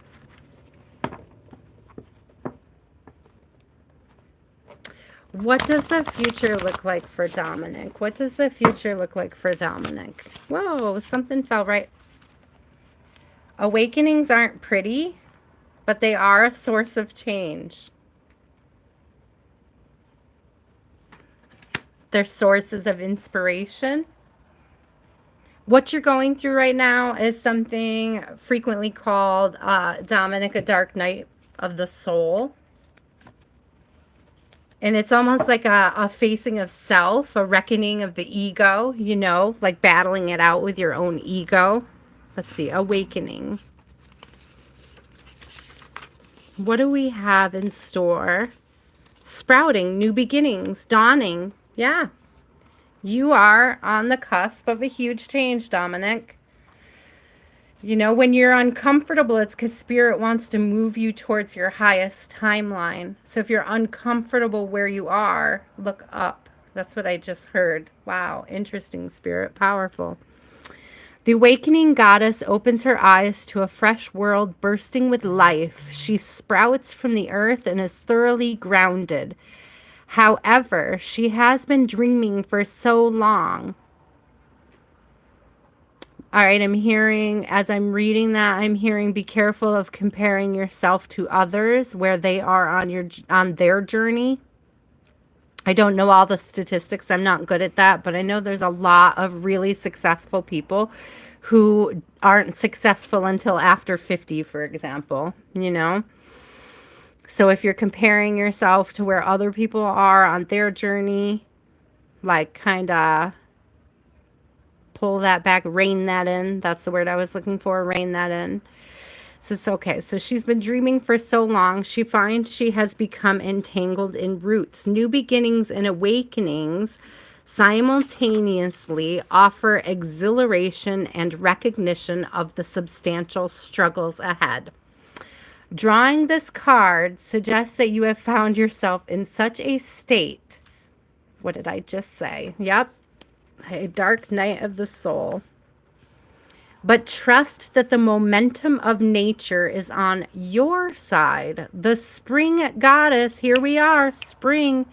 What does the future look like for Dominic? What does the future look like for Dominic? Whoa, something fell right. Awakenings aren't pretty, but they are a source of change. They're sources of inspiration. What you're going through right now is something frequently called, Dominic, a dark night of the soul. And it's almost like a facing of self, a reckoning of the ego, you know, like battling it out with your own ego. Let's see, awakening. What do we have in store? Sprouting, new beginnings, dawning. Yeah. You are on the cusp of a huge change, Dominic. You know, when you're uncomfortable, it's because Spirit wants to move you towards your highest timeline. So if you're uncomfortable where you are, look up. That's what I just heard. Wow, interesting, Spirit, powerful. The awakening goddess opens her eyes to a fresh world bursting with life. She sprouts from the earth and is thoroughly grounded. However, she has been dreaming for so long. All right, I'm hearing, as I'm reading that, I'm hearing be careful of comparing yourself to others where they are on their journey. I don't know all the statistics. I'm not good at that, but I know there's a lot of really successful people who aren't successful until after 50, for example, you know? So if you're comparing yourself to where other people are on their journey, like kind of pull that back, rein that in. That's the word I was looking for, rein that in. So it's okay. So she's been dreaming for so long. She finds she has become entangled in roots. New beginnings and awakenings simultaneously offer exhilaration and recognition of the substantial struggles ahead. Drawing this card suggests that you have found yourself in such a state. What did I just say? Yep. A dark night of the soul. But trust that the momentum of nature is on your side. The spring goddess, here we are, spring.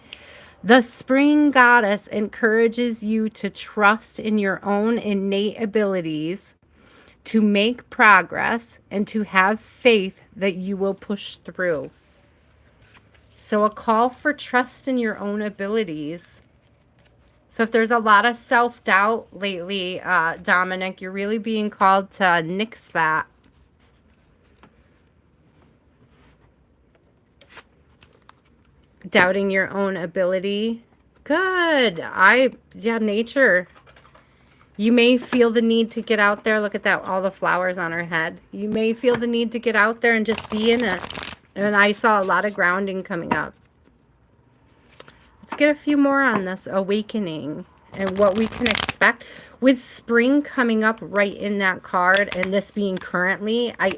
The spring goddess encourages you to trust in your own innate abilities to make progress and to have faith that you will push through. So a call for trust in your own abilities. So if there's a lot of self-doubt lately, Dominic, you're really being called to nix that. Doubting your own ability. Good. Yeah, nature. You may feel the need to get out there. Look at that, all the flowers on her head. You may feel the need to get out there and just be in it. And I saw a lot of grounding coming up. Let's get a few more on this awakening and what we can expect. With spring coming up right in that card and this being currently, I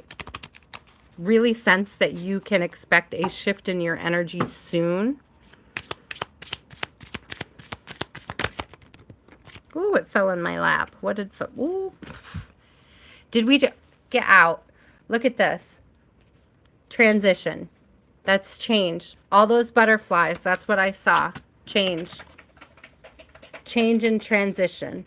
really sense that you can expect a shift in your energy soon. Ooh, it fell in my lap. What did... Ooh. Did we... Get out. Look at this. Transition. That's change. All those butterflies. That's what I saw. Change. Change and transition.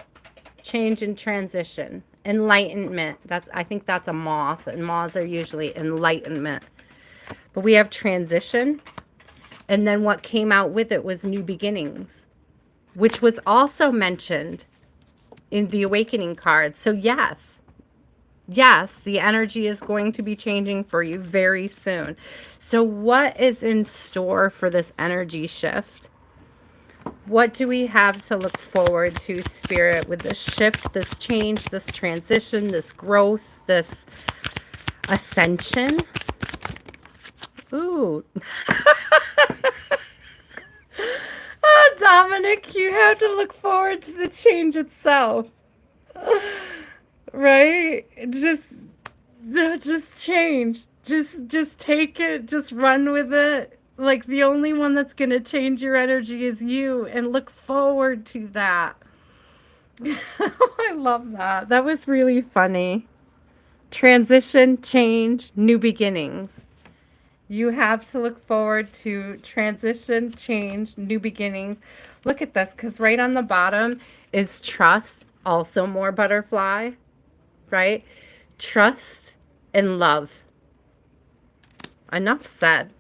Change and transition. Enlightenment. I think that's a moth. And moths are usually enlightenment. But we have transition. And then what came out with it was new beginnings, which was also mentioned in the awakening card. So yes, the energy is going to be changing for you very soon. So what is in store for this energy shift? What do we have to look forward to, Spirit, with this shift, this change, this transition, this growth, this ascension? Ooh. Oh, Dominic, you have to look forward to the change itself. Right? Just change. Just take it. Just run with it. Like the only one that's going to change your energy is you, and look forward to that. I love that. That was really funny. Transition, change, new beginnings. You have to look forward to transition, change, new beginnings. Look at this, because right on the bottom is trust, also more butterfly, right? Trust and love. Enough said.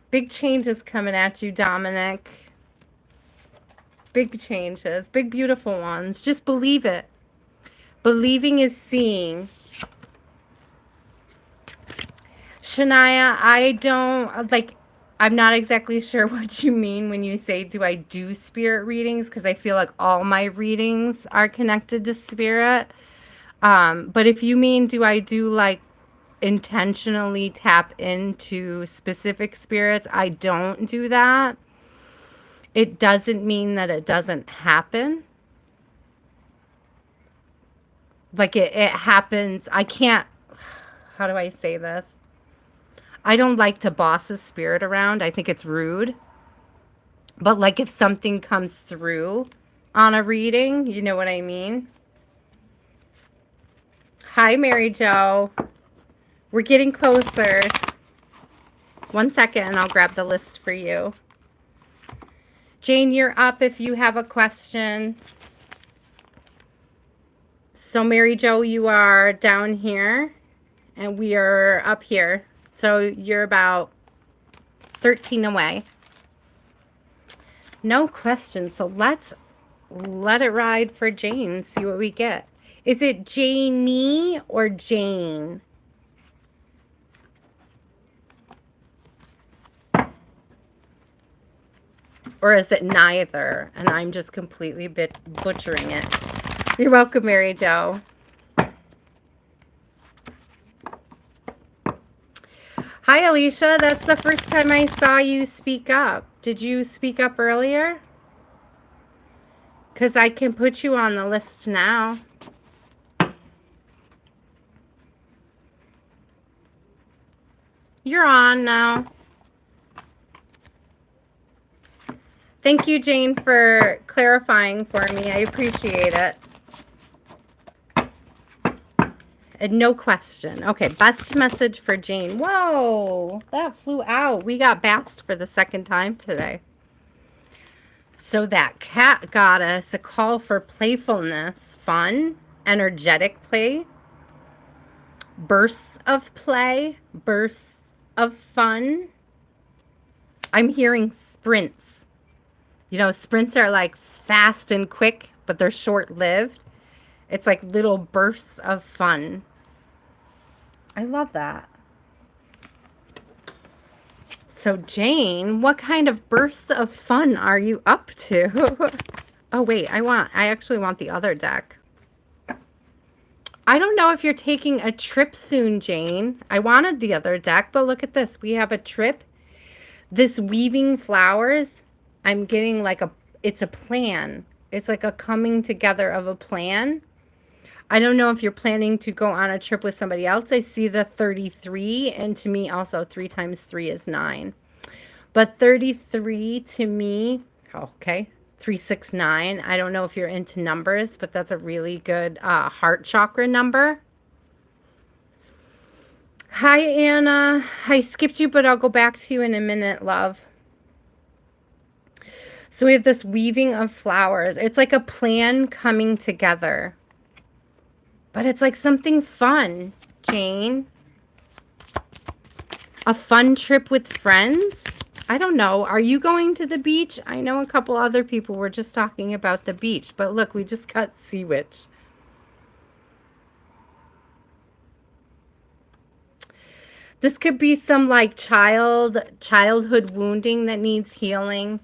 Big changes coming at you, Dominic. Big changes, big beautiful ones. Just believe it. Believing is seeing. Shaniah, I'm not exactly sure what you mean when you say, do I do spirit readings? Because I feel like all my readings are connected to spirit. But if you mean, do I do like intentionally tap into specific spirits? I don't do that. It doesn't mean that it doesn't happen. Like it happens. I can't, how do I say this? I don't like to boss a spirit around. I think it's rude. But like if something comes through on a reading, you know what I mean? Hi, Mary Jo. We're getting closer. 1 second and I'll grab the list for you. Jane, you're up if you have a question. So Mary Jo, you are down here and we are up here. So you're about 13 away. No question. So let's let it ride for Jane. See what we get. Is it Janie or Jane? Or is it neither? And I'm just completely butchering it. You're welcome, Mary Jo. Hi, Alicia. That's the first time I saw you speak up. Did you speak up earlier? Because I can put you on the list now. You're on now. Thank you, Jane, for clarifying for me. I appreciate it. And no question. Okay, best message for Jane. Whoa, that flew out. We got bassed for the second time today. So that cat got us a call for playfulness, fun, energetic play, bursts of play, bursts of fun. I'm hearing sprints. You know, sprints are like fast and quick, but they're short-lived. It's like little bursts of fun. I love that. So Jane, what kind of bursts of fun are you up to? Oh wait, I actually want the other deck. I don't know if you're taking a trip soon, Jane. I wanted the other deck, but look at this. We have a trip. This weaving flowers, I'm getting like it's a plan. It's like a coming together of a plan. I don't know if you're planning to go on a trip with somebody else. I see the 33, and to me also 3 times 3 is 9. But 33 to me, okay, 369. I don't know if you're into numbers, but that's a really good heart chakra number. Hi, Anna. I skipped you, but I'll go back to you in a minute, love. So we have this weaving of flowers. It's like a plan coming together. But it's like something fun, Jane. A fun trip with friends? I don't know. Are you going to the beach? I know a couple other people were just talking about the beach. But look, we just got Sea Witch. This could be some like childhood wounding that needs healing.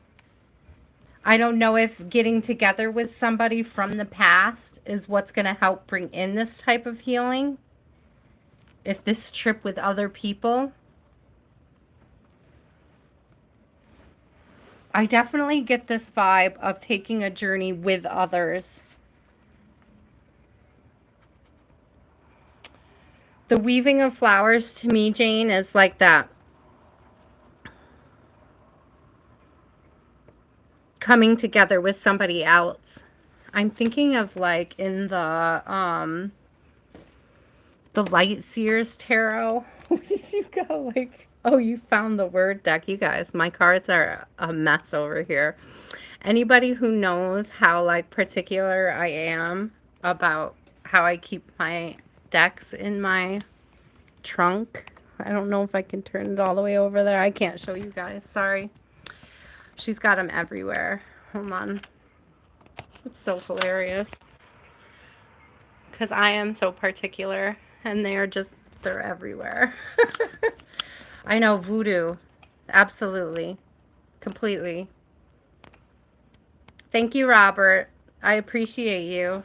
I don't know if getting together with somebody from the past is what's going to help bring in this type of healing. If this trip with other people. I definitely get this vibe of taking a journey with others. The weaving of flowers to me, Jane, is like that. Coming together with somebody else. I'm thinking of like in the Light Seers Tarot. Where did you go? Like, oh, you found the word deck. You guys, my cards are a mess over here. Anybody who knows how like particular I am about how I keep my decks in my trunk. I don't know if I can turn it all the way over there. I can't show you guys. Sorry. She's got them everywhere. Hold on. It's so hilarious. Because I am so particular. And they're everywhere. I know, voodoo. Absolutely. Completely. Thank you, Robert. I appreciate you.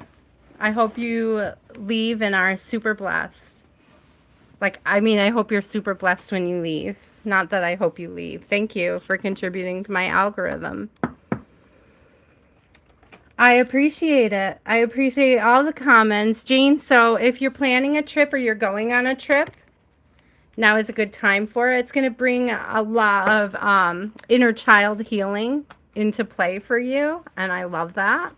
I hope you leave and are super blessed. Like, I mean, I hope you're super blessed when you leave. Not that I hope you leave. Thank you for contributing to my algorithm. I appreciate it. I appreciate all the comments. Jane, so if you're planning a trip or you're going on a trip, now is a good time for it. It's going to bring a lot of inner child healing into play for you, and I love that.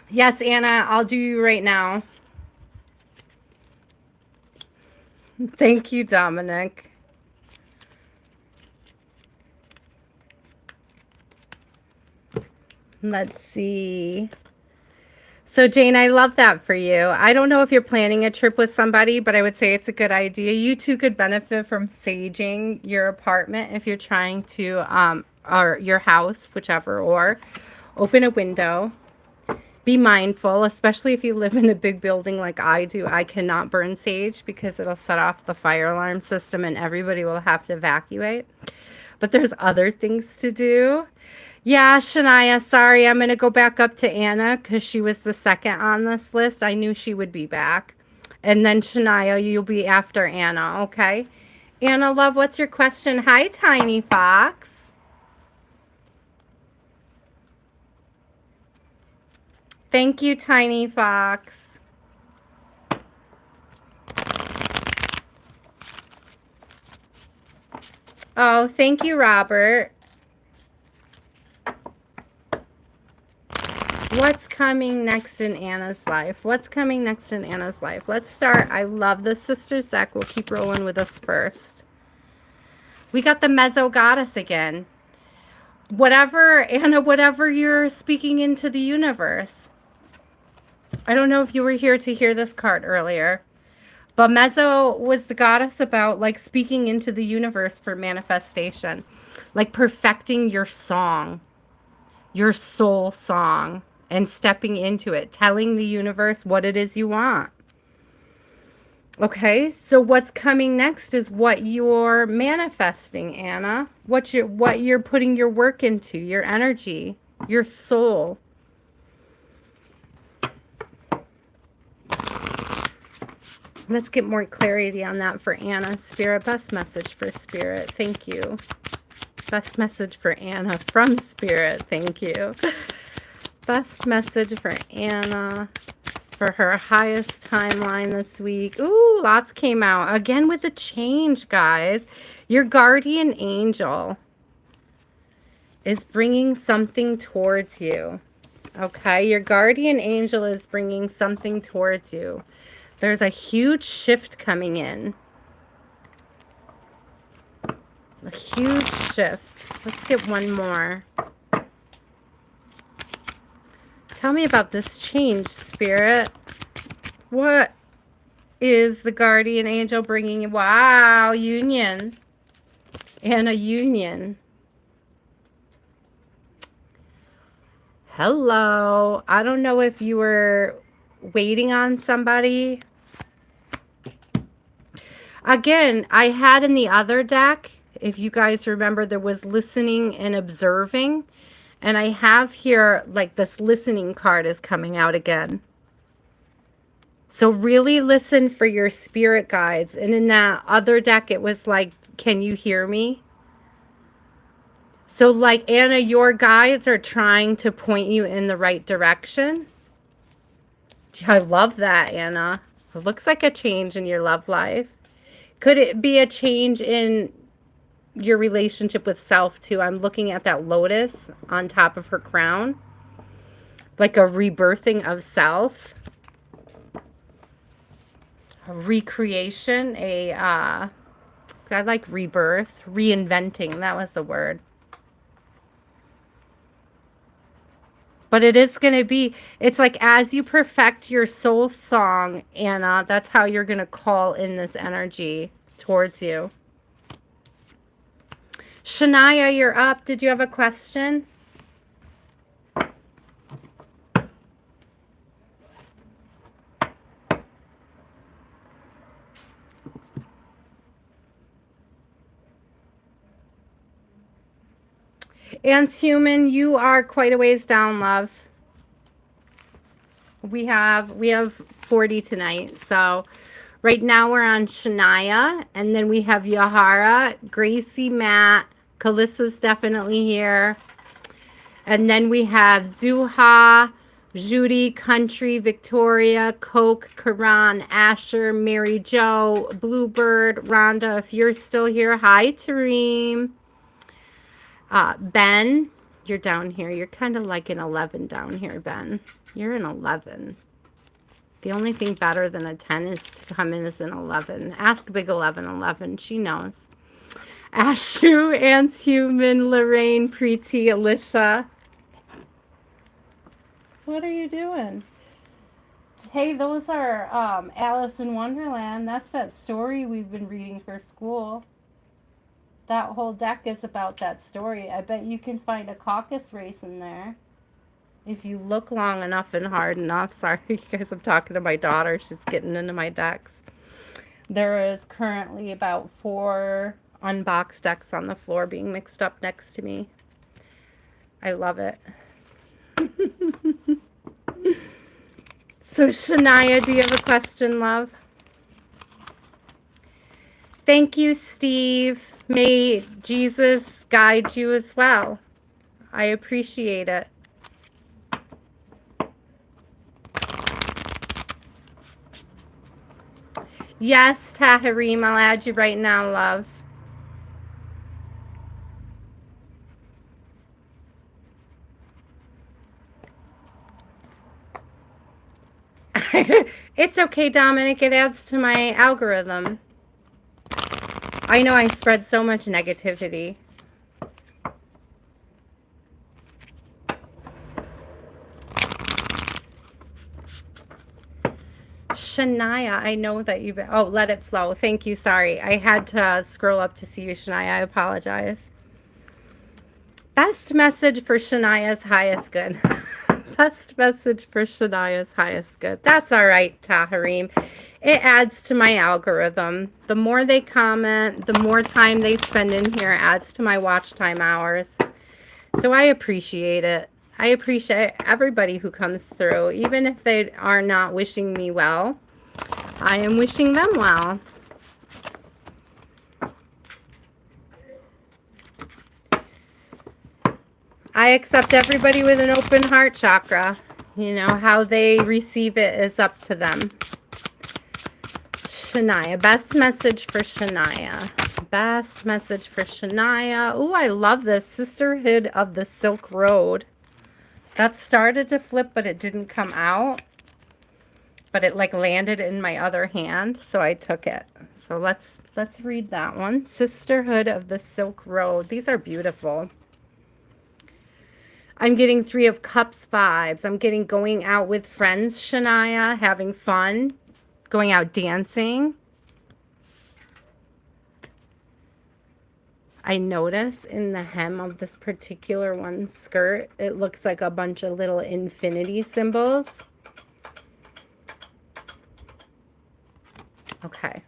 Yes, Anna, I'll do you right now. Thank you, Dominic. Let's see. So, Jane, I love that for you. I don't know if you're planning a trip with somebody, but I would say it's a good idea. You two could benefit from saging your apartment if you're trying to, or your house, whichever, or open a window. Be mindful, especially if you live in a big building like I do. I cannot burn sage because it'll set off the fire alarm system and everybody will have to evacuate. But there's other things to do. Yeah, Shaniah, sorry, I'm going to go back up to Anna because she was the second on this list. I knew she would be back. And then Shaniah, you'll be after Anna, okay? Anna, love, what's your question? Hi, Tiny Fox. Thank you, Tiny Fox. Oh, thank you, Robert. What's coming next in Anna's life? What's coming next in Anna's life? Let's start. I love the Sisters deck. We'll keep rolling with us first. We got the Mezzo Goddess again. Whatever, Anna, whatever you're speaking into the universe. I don't know if you were here to hear this card earlier. But Mezzo was the goddess about like speaking into the universe for manifestation. Like perfecting your song. Your soul song. And stepping into it, telling the universe what it is you want. Okay, so what's coming next is what you're manifesting, Anna. What you're putting your work into, your energy, your soul. Let's get more clarity on that for Anna. Spirit, best message for Spirit. Thank you. Best message for Anna from Spirit. Thank you. Best message for Anna for her highest timeline this week. Ooh, lots came out. Again with the change, guys. Your guardian angel is bringing something towards you. Okay, your guardian angel is bringing something towards you. There's a huge shift coming in. A huge shift. Let's get one more. Tell me about this change, Spirit. What is the guardian angel bringing you? Wow, union. And a union. Hello. I don't know if you were waiting on somebody. Again, I had in the other deck, if you guys remember, there was listening and observing. And I have here, like, this listening card is coming out again. So really listen for your spirit guides. And in that other deck, it was like, can you hear me? So, like, Anna, your guides are trying to point you in the right direction. I love that, Anna. It looks like a change in your love life. Could it be a change in your relationship with self too? I'm looking at that lotus on top of her crown, like a rebirthing of self, a recreation, I like rebirth, reinventing. That was the word. But it is going to be, it's like as you perfect your soul song, Anna, that's how you're going to call in this energy towards you. Shaniah, you're up. Did you have a question? Ants Human, you are quite a ways down, love. we have 40 tonight. So right now we're on Shaniah, and then we have Yahara, Gracie, Matt, Kalissa's definitely here. And then we have Zuha, Juty, Country, Victoria, Coke, Karan, Asher, Mary Jo, Bluebird, Rhonda. If you're still here, hi, Taharim. Ben, you're down here. You're kind of like an 11 down here, Ben. You're an 11. The only thing better than a 10 is to come in as an 11. Ask Big 1111. She knows. Ashu, Ants Human, Lorraine, Prety, Alicia. What are you doing? Hey, those are Alice in Wonderland. That's that story we've been reading for school. That whole deck is about that story. I bet you can find a caucus race in there. If you look long enough and hard enough. Sorry, you guys, I'm talking to my daughter. She's getting into my decks. There is currently about 4 unboxed decks on the floor being mixed up next to me. I love it. So, Shaniah, do you have a question, love? Thank you, Steve. May Jesus guide you as well. I appreciate it. Yes, Taharim, I'll add you right now, love. It's okay, Dominic. It adds to my algorithm. I know I spread so much negativity. Shaniah, I know that you've been... Oh, let it flow. Thank you. Sorry. I had to scroll up to see you, Shaniah. I apologize. Best message for Shaniah's highest good. Best message for Shaniah's highest good. That's all right, Taharim. It adds to my algorithm. The more they comment, the more time they spend in here adds to my watch time hours. So I appreciate it. I appreciate everybody who comes through. Even if they are not wishing me well, I am wishing them well. I accept everybody with an open heart chakra. You know, how they receive it is up to them. Shaniah. Best message for Shaniah. Best message for Shaniah. Oh, I love this. Sisterhood of the Silk Road. That started to flip, but it didn't come out. But it like landed in my other hand, so I took it. So let's read that one. Sisterhood of the Silk Road. These are beautiful. I'm getting 3 of Cups vibes. I'm getting going out with friends, Shaniah, having fun, going out dancing. I notice in the hem of this particular one skirt, it looks like a bunch of little infinity symbols. Okay.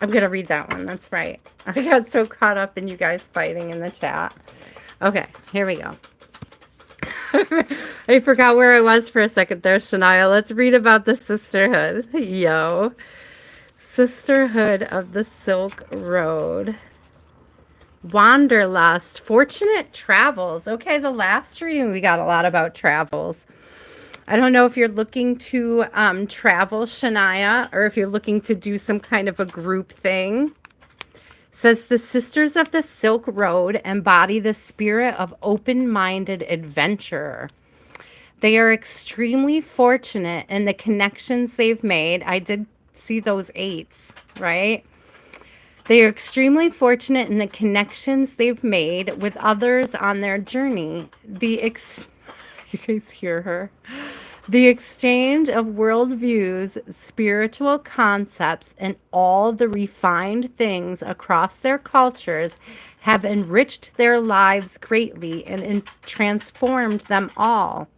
I'm going to read that one. That's right. I got so caught up in you guys fighting in the chat. Okay, here we go. I forgot where I was for a second there, Shaniah. Let's read about the sisterhood. Yo. Sisterhood of the Silk Road. Wanderlust. Fortunate travels. Okay, the last reading we got a lot about travels. I don't know if you're looking to travel, Shaniah, or if you're looking to do some kind of a group thing. It says the Sisters of the Silk Road embody the spirit of open-minded adventurer. They are extremely fortunate in the connections they've made. I did see those 8s, right? They are extremely fortunate in the connections they've made with others on their journey. You guys hear her? The exchange of worldviews, spiritual concepts, and all the refined things across their cultures have enriched their lives greatly and transformed them all.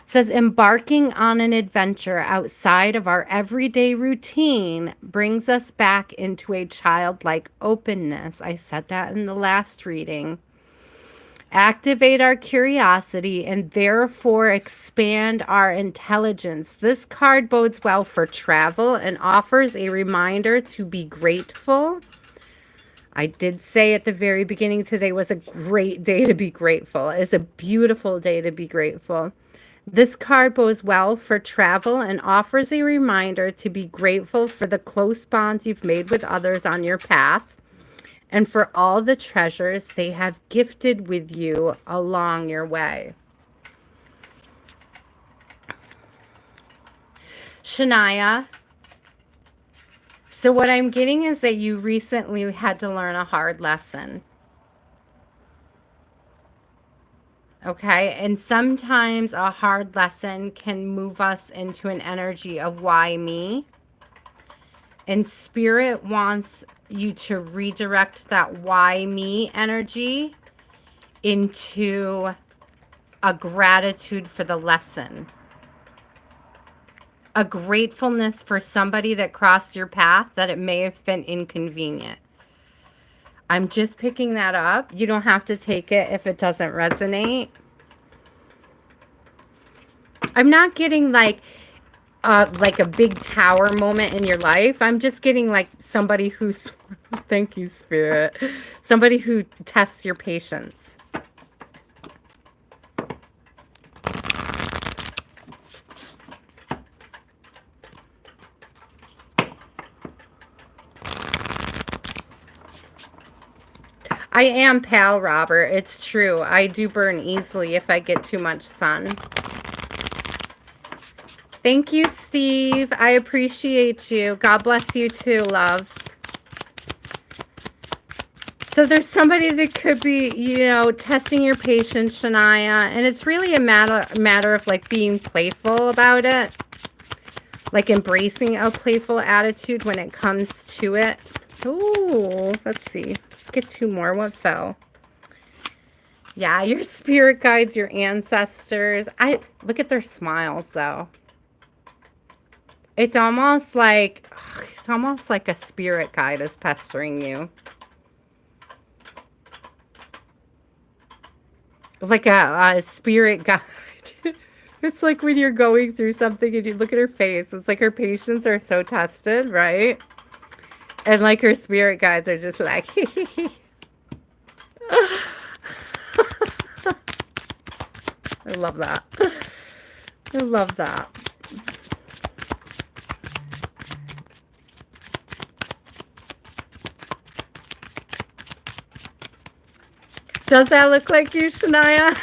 says embarking on an adventure outside of our everyday routine brings us back into a childlike openness. I said that in the last reading. Activate our curiosity and therefore expand our intelligence. This card bodes well for travel and offers a reminder to be grateful. I did say at the very beginning today was a great day to be grateful. It's a beautiful day to be grateful. This card bodes well for travel and offers a reminder to be grateful for the close bonds you've made with others on your path and for all the treasures they have gifted with you along your way. Shaniah, so what I'm getting is that you recently had to learn a hard lesson. Okay, and sometimes a hard lesson can move us into an energy of why me? And Spirit wants you to redirect that why me energy into a gratitude for the lesson. A gratefulness for somebody that crossed your path that it may have been inconvenient. I'm just picking that up. You don't have to take it if it doesn't resonate. I'm not getting like a big tower moment in your life. I'm just getting like somebody who's, thank you, Spirit, somebody who tests your patience. I am pale, Robert. It's true. I do burn easily if I get too much sun. Thank you, Steve. I appreciate you. God bless you too, love. So there's somebody that could be, you know, testing your patience, Shaniah, and it's really a matter of like being playful about it, like embracing a playful attitude when it comes to it. Oh, let's see. Let's get two more. What fell? Yeah, your spirit guides, your ancestors. I look at their smiles though. It's almost like a spirit guide is pestering you. Like a spirit guide. It's like when you're going through something and you look at her face. It's like her patience are so tested, right? And like her spirit guides are just like, I love that. I love that. Does that look like you, Shaniah?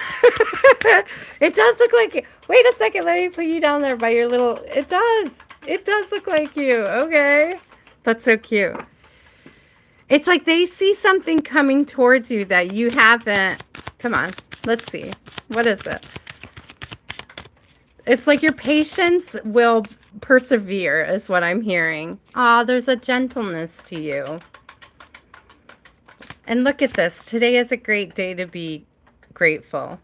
It does look like you. Wait a second. Let me put you down there by your little... It does. It does look like you. Okay. That's so cute. It's like they see something coming towards you that you haven't... Come on. Let's see. What is it? It's like your patience will persevere is what I'm hearing. Oh, there's a gentleness to you. And look at this. Today is a great day to be grateful.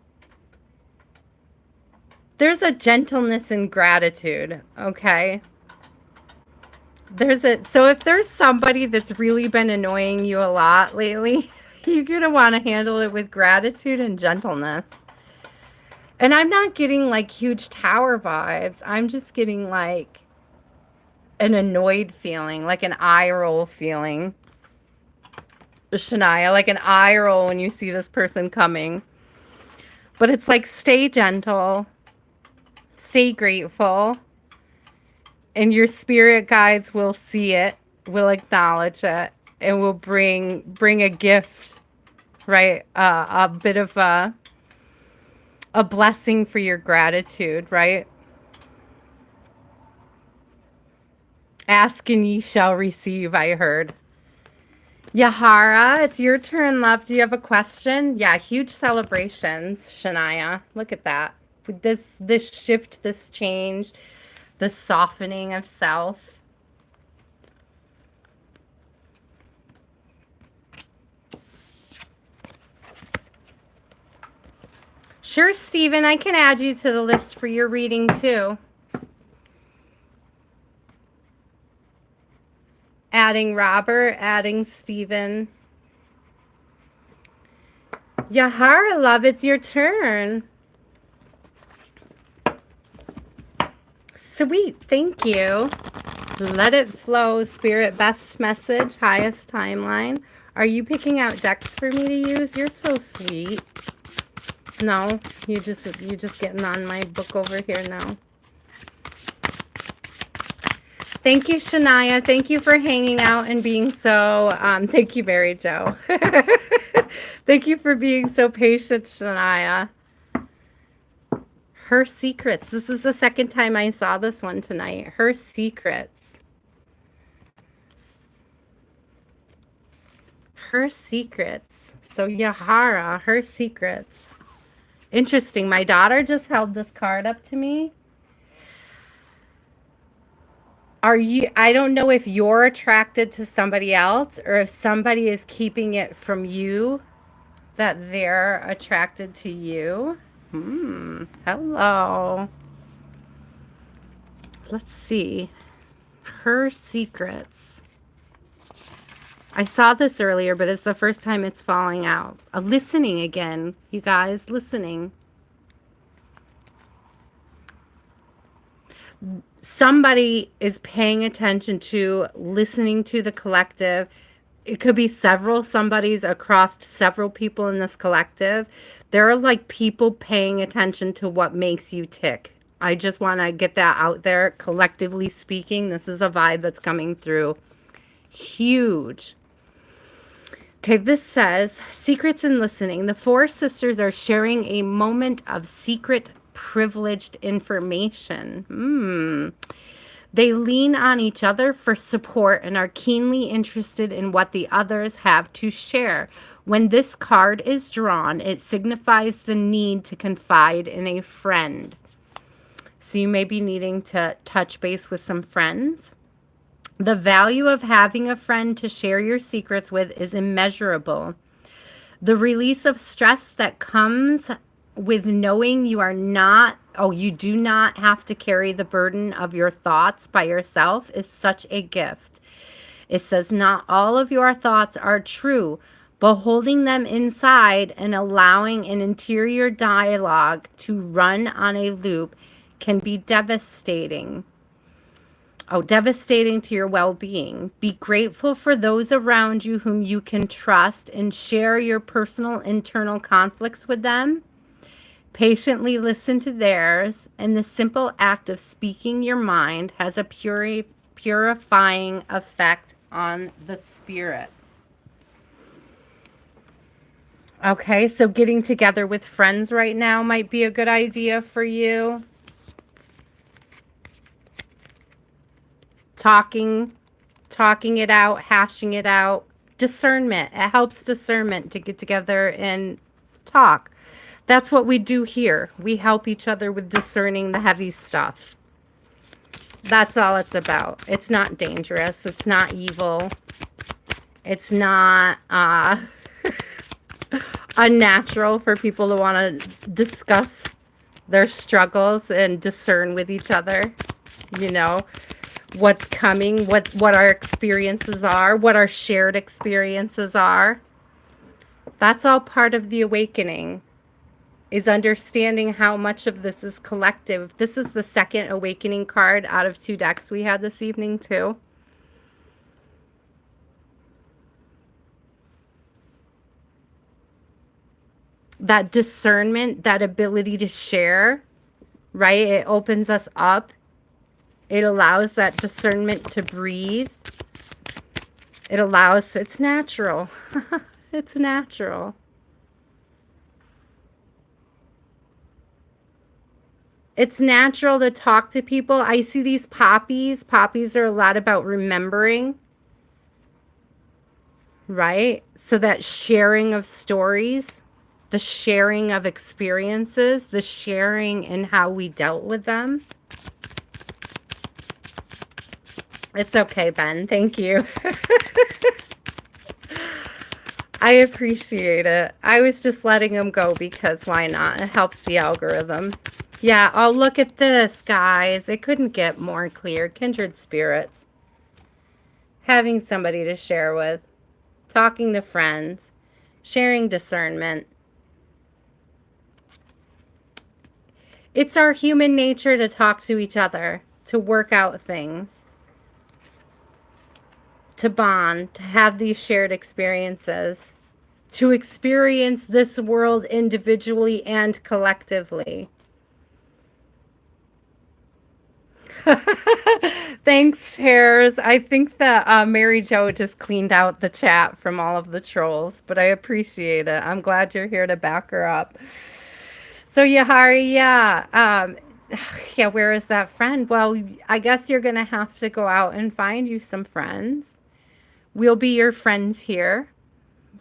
There's a gentleness and gratitude, okay? So if there's somebody that's really been annoying you a lot lately, you're going to want to handle it with gratitude and gentleness. And I'm not getting like huge tower vibes. I'm just getting like an annoyed feeling, like an eye roll feeling. Shaniah, like an eye roll when you see this person coming. But it's like, stay gentle, stay grateful, and your spirit guides will see it, will acknowledge it, and will bring a gift, right? A bit of a blessing for your gratitude, right? Ask and ye shall receive, I heard. Yahara, it's your turn, love. Do you have a question? Yeah, huge celebrations, Shaniah. Look at that. With this shift, this change, the softening of self. Sure, Stephen, I can add you to the list for your reading too. Adding Robert, adding Stephen. Yahara, love, it's your turn. Sweet, thank you. Let it flow, Spirit. Best message, highest timeline. Are you picking out decks for me to use? You're so sweet. No, you're just getting on my book over here now. Thank you, Shaniah. Thank you for hanging out and being so, thank you, Mary Jo. Thank you for being so patient, Shaniah. Her Secrets. This is the second time I saw this one tonight. Her Secrets. Her Secrets. So Yahara, Her Secrets. Interesting. My daughter just held this card up to me. I don't know if you're attracted to somebody else or if somebody is keeping it from you that they're attracted to you. Hello. Let's see. Her Secrets. I saw this earlier, but it's the first time it's falling out. Listening again, you guys, listening. Somebody is paying attention to listening to the collective. It could be several somebodies across several people in this collective. There are like people paying attention to what makes you tick. I just want to get that out there. Collectively speaking, this is a vibe that's coming through. Huge. Okay, this says, secrets and listening. The four sisters are sharing a moment of secret, privileged information. They lean on each other for support and are keenly interested in what the others have to share. When this card is drawn, it signifies the need to confide in a friend. So you may be needing to touch base with some friends. The value of having a friend to share your secrets with is immeasurable. The release of stress that comes with knowing you do not have to carry the burden of your thoughts by yourself is such a gift. It says not all of your thoughts are true, but holding them inside and allowing an interior dialogue to run on a loop can be devastating. Devastating to your well-being. Be grateful for those around you whom you can trust and share your personal internal conflicts with them. Patiently listen to theirs, and the simple act of speaking your mind has a purifying effect on the spirit. Okay, so getting together with friends right now might be a good idea for you. Talking it out, hashing it out. Discernment. It helps discernment to get together and talk. That's what we do here. We help each other with discerning the heavy stuff. That's all it's about. It's not dangerous. It's not evil. It's not unnatural for people to want to discuss their struggles and discern with each other. You know, what's coming, what our experiences are, what our shared experiences are. That's all part of the awakening, is understanding how much of this is collective. This is the second awakening card out of 2 decks we had this evening too. That discernment, that ability to share, right? It opens us up. It allows that discernment to breathe. It allows, it's natural. It's natural. It's natural to talk to people. I see these poppies. Poppies are a lot about remembering, right? So that sharing of stories, the sharing of experiences, the sharing in how we dealt with them. It's okay, Ben. Thank you. I appreciate it. I was just letting them go because why not? It helps the algorithm. Yeah, oh, look at this, guys. It couldn't get more clear. Kindred spirits. Having somebody to share with. Talking to friends. Sharing discernment. It's our human nature to talk to each other. To work out things. To bond. To have these shared experiences. To experience this world individually and collectively. Thanks, Hares. I think that Mary Jo just cleaned out the chat from all of the trolls, but I appreciate it. I'm glad you're here to back her up. So, Yahara, yeah. Yeah, where is that friend? Well, I guess you're going to have to go out and find you some friends. We'll be your friends here.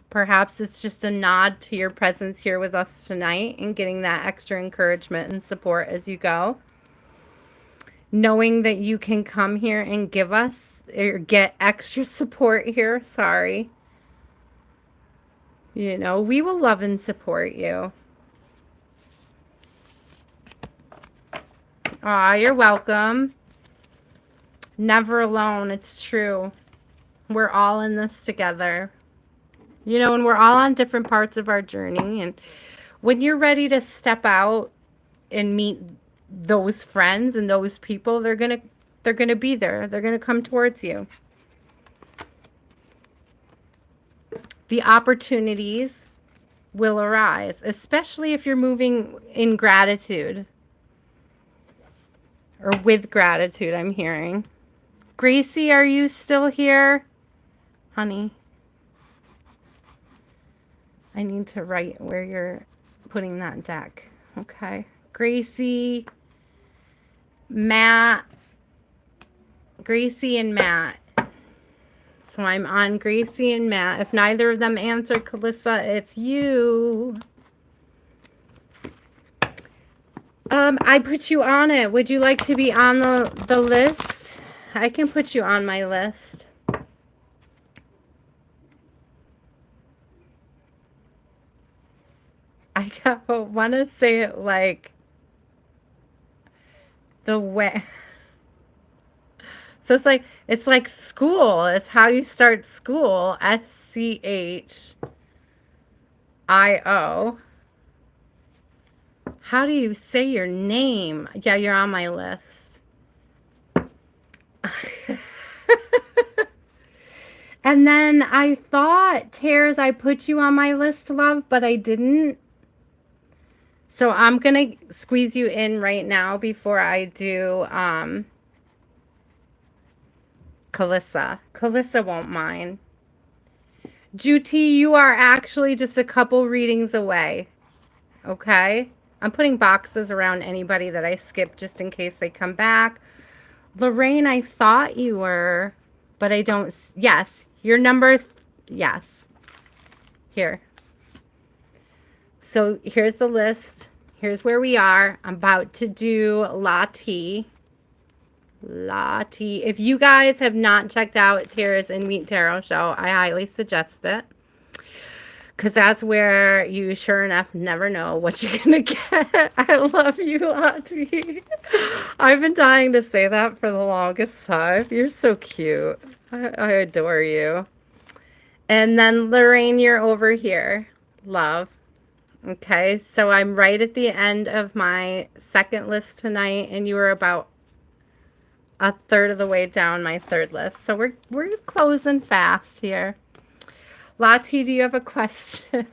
Perhaps it's just a nod to your presence here with us tonight and getting that extra encouragement and support as you go. Knowing that you can come here and give us or get extra support here. Sorry. You know, we will love and support you. Aw, you're welcome. Never alone. It's true. We're all in this together. You know, and we're all on different parts of our journey. And when you're ready to step out and meet those friends and those people, they're gonna be there. They're gonna come towards you. The opportunities will arise, especially if you're moving in gratitude or with gratitude. I'm hearing. Gracie, are you still here, honey? I need to write where you're putting that deck. Okay, Gracie, Matt, Gracie and Matt. So I'm on Gracie and Matt. If neither of them answer, Kalissa, it's you. I put you on it. Would you like to be on the list? I can put you on my list. I want to say it like the way. So it's like school. It's how you start school. SCHIO. How do you say your name? Yeah, you're on my list. And then I thought, Tears, I put you on my list, love, but I didn't. So I'm going to squeeze you in right now before I do Kalissa. Kalissa won't mind. Juty, you are actually just a couple readings away. Okay? I'm putting boxes around anybody that I skip just in case they come back. Lorraine, I thought you were, but I don't. Yes, your number. Yes. Here. So here's the list. Here's where we are. I'm about to do Latte. Latte. If you guys have not checked out Tara's and Meet Tarot show, I highly suggest it. Because that's where you sure enough never know what you're going to get. I love you, Latte. I've been dying to say that for the longest time. You're so cute. I adore you. And then Lorraine, you're over here. Love. Okay, so I'm right at the end of my second list tonight, and you were about a third of the way down my third list. So we're closing fast here. Latte, do you have a question?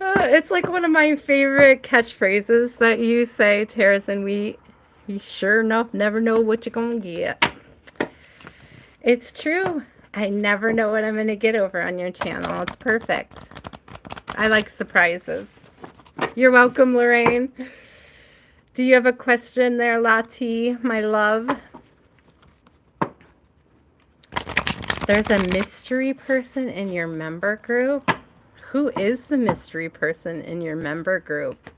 It's like one of my favorite catchphrases that you say, Terrace and Wheat. You sure enough never know what you're going to get. It's true. I never know what I'm going to get over on your channel. It's perfect. I like surprises. You're welcome, Lorraine. Do you have a question there, Latte, my love? There's a mystery person in your member group. Who is the mystery person in your member group?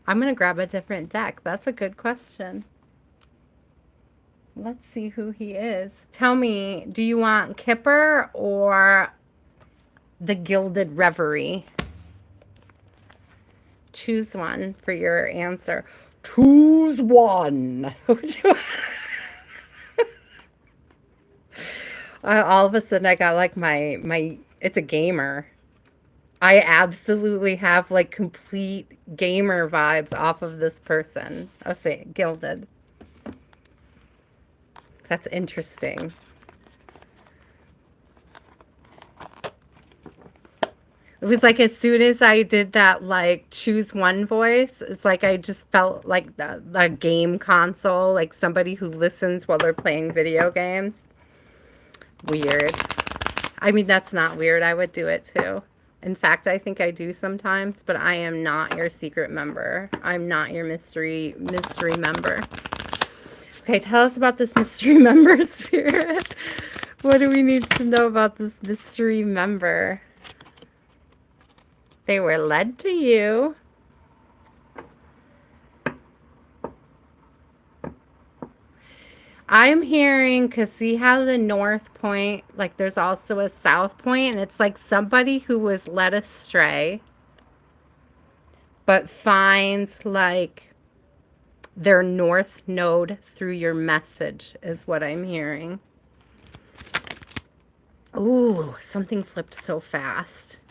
I'm going to grab a different deck. That's a good question. Let's see who he is. Tell me, do you want Kipper or the Gilded Reverie? Choose one for your answer. Choose one. All of a sudden, I got like my. It's a gamer. I absolutely have like complete gamer vibes off of this person. I'll say Gilded. That's interesting. It was like as soon as I did that, like choose one voice, it's like I just felt like the game console, like somebody who listens while they're playing video games. Weird. I mean, that's not weird. I would do it too. In fact, I think I do sometimes, but I am not your secret member. I'm not your mystery member. Okay, tell us about this mystery member, Spirit. What do we need to know about this mystery member? They were led to you. I'm hearing, because see how the North Point, like there's also a South Point, and it's like somebody who was led astray, but finds like their North Node through your message, is what I'm hearing. Ooh, something flipped so fast.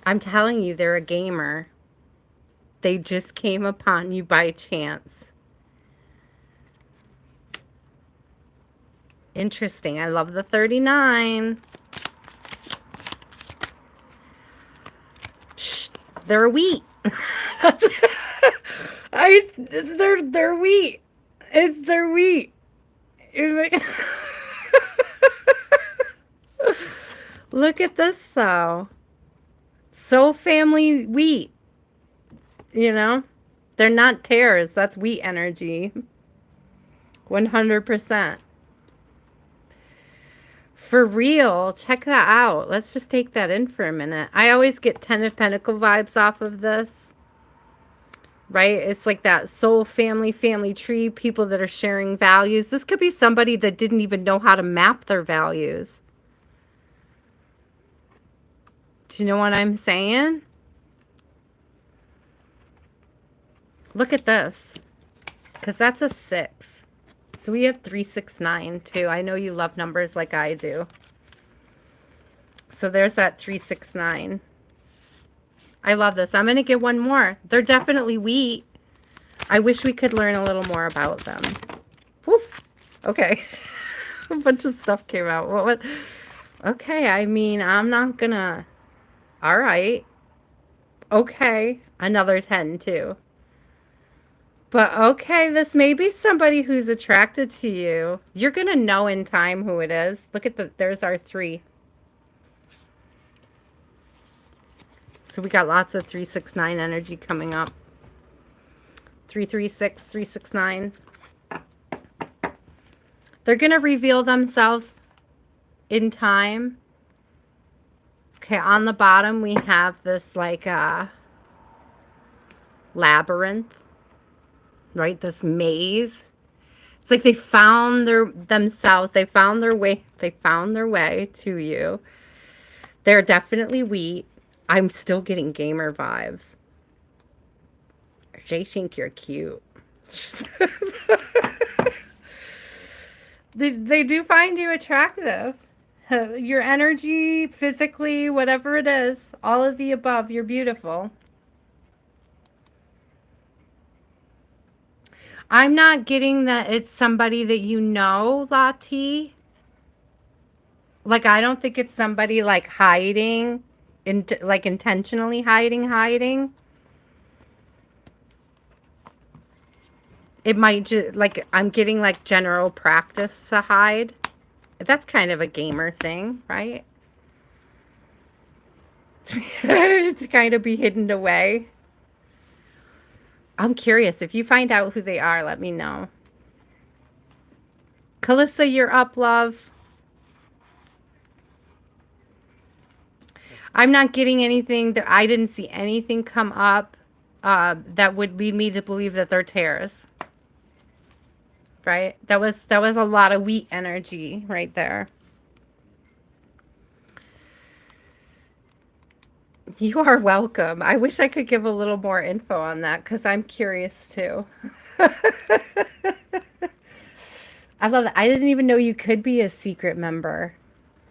I'm telling you, they're a gamer. They just came upon you by chance. Interesting. I love the 39. Shh, they're wheat. They're wheat. It's their wheat. Look at this though. So family wheat. You know? They're not tares. That's wheat energy. 100%. For real, check that out. Let's just take that in for a minute. I always get Ten of Pentacle vibes off of this. Right? It's like that soul family tree, people that are sharing values. This could be somebody that didn't even know how to map their values. Do you know what I'm saying? Look at this. Because that's a 6. So we have 369 too. I know you love numbers like I do. So there's that 369. I love this. I'm going to get one more. They're definitely wheat. I wish we could learn a little more about them. Whoop. Okay. A bunch of stuff came out. What? Okay. I mean, I'm not going to. All right. Okay. Another 10 too. But okay, this may be somebody who's attracted to you. You're going to know in time who it is. Look at there's our 3. So we got lots of 369 energy coming up. 336, 369. They're going to reveal themselves in time. Okay, on the bottom we have this like labyrinth. Right? This maze. It's like they found themselves. They found their way. They found their way to you. They're definitely wheat. I'm still getting gamer vibes. They think you're cute. They do find you attractive. Your energy, physically, whatever it is, all of the above, you're beautiful. I'm not getting that it's somebody that you know, Latte. Like, I don't think it's somebody like hiding, like intentionally hiding. It might just, like, I'm getting like general practice to hide. That's kind of a gamer thing, right? To kind of be hidden away. I'm curious. If you find out who they are, let me know. Kalissa, you're up, love. I'm not getting anything that I didn't see anything come up that would lead me to believe that they're tares. right? That was a lot of wheat energy right there. You are welcome. I wish I could give a little more info on that because I'm curious too. I love it. I didn't even know you could be a secret member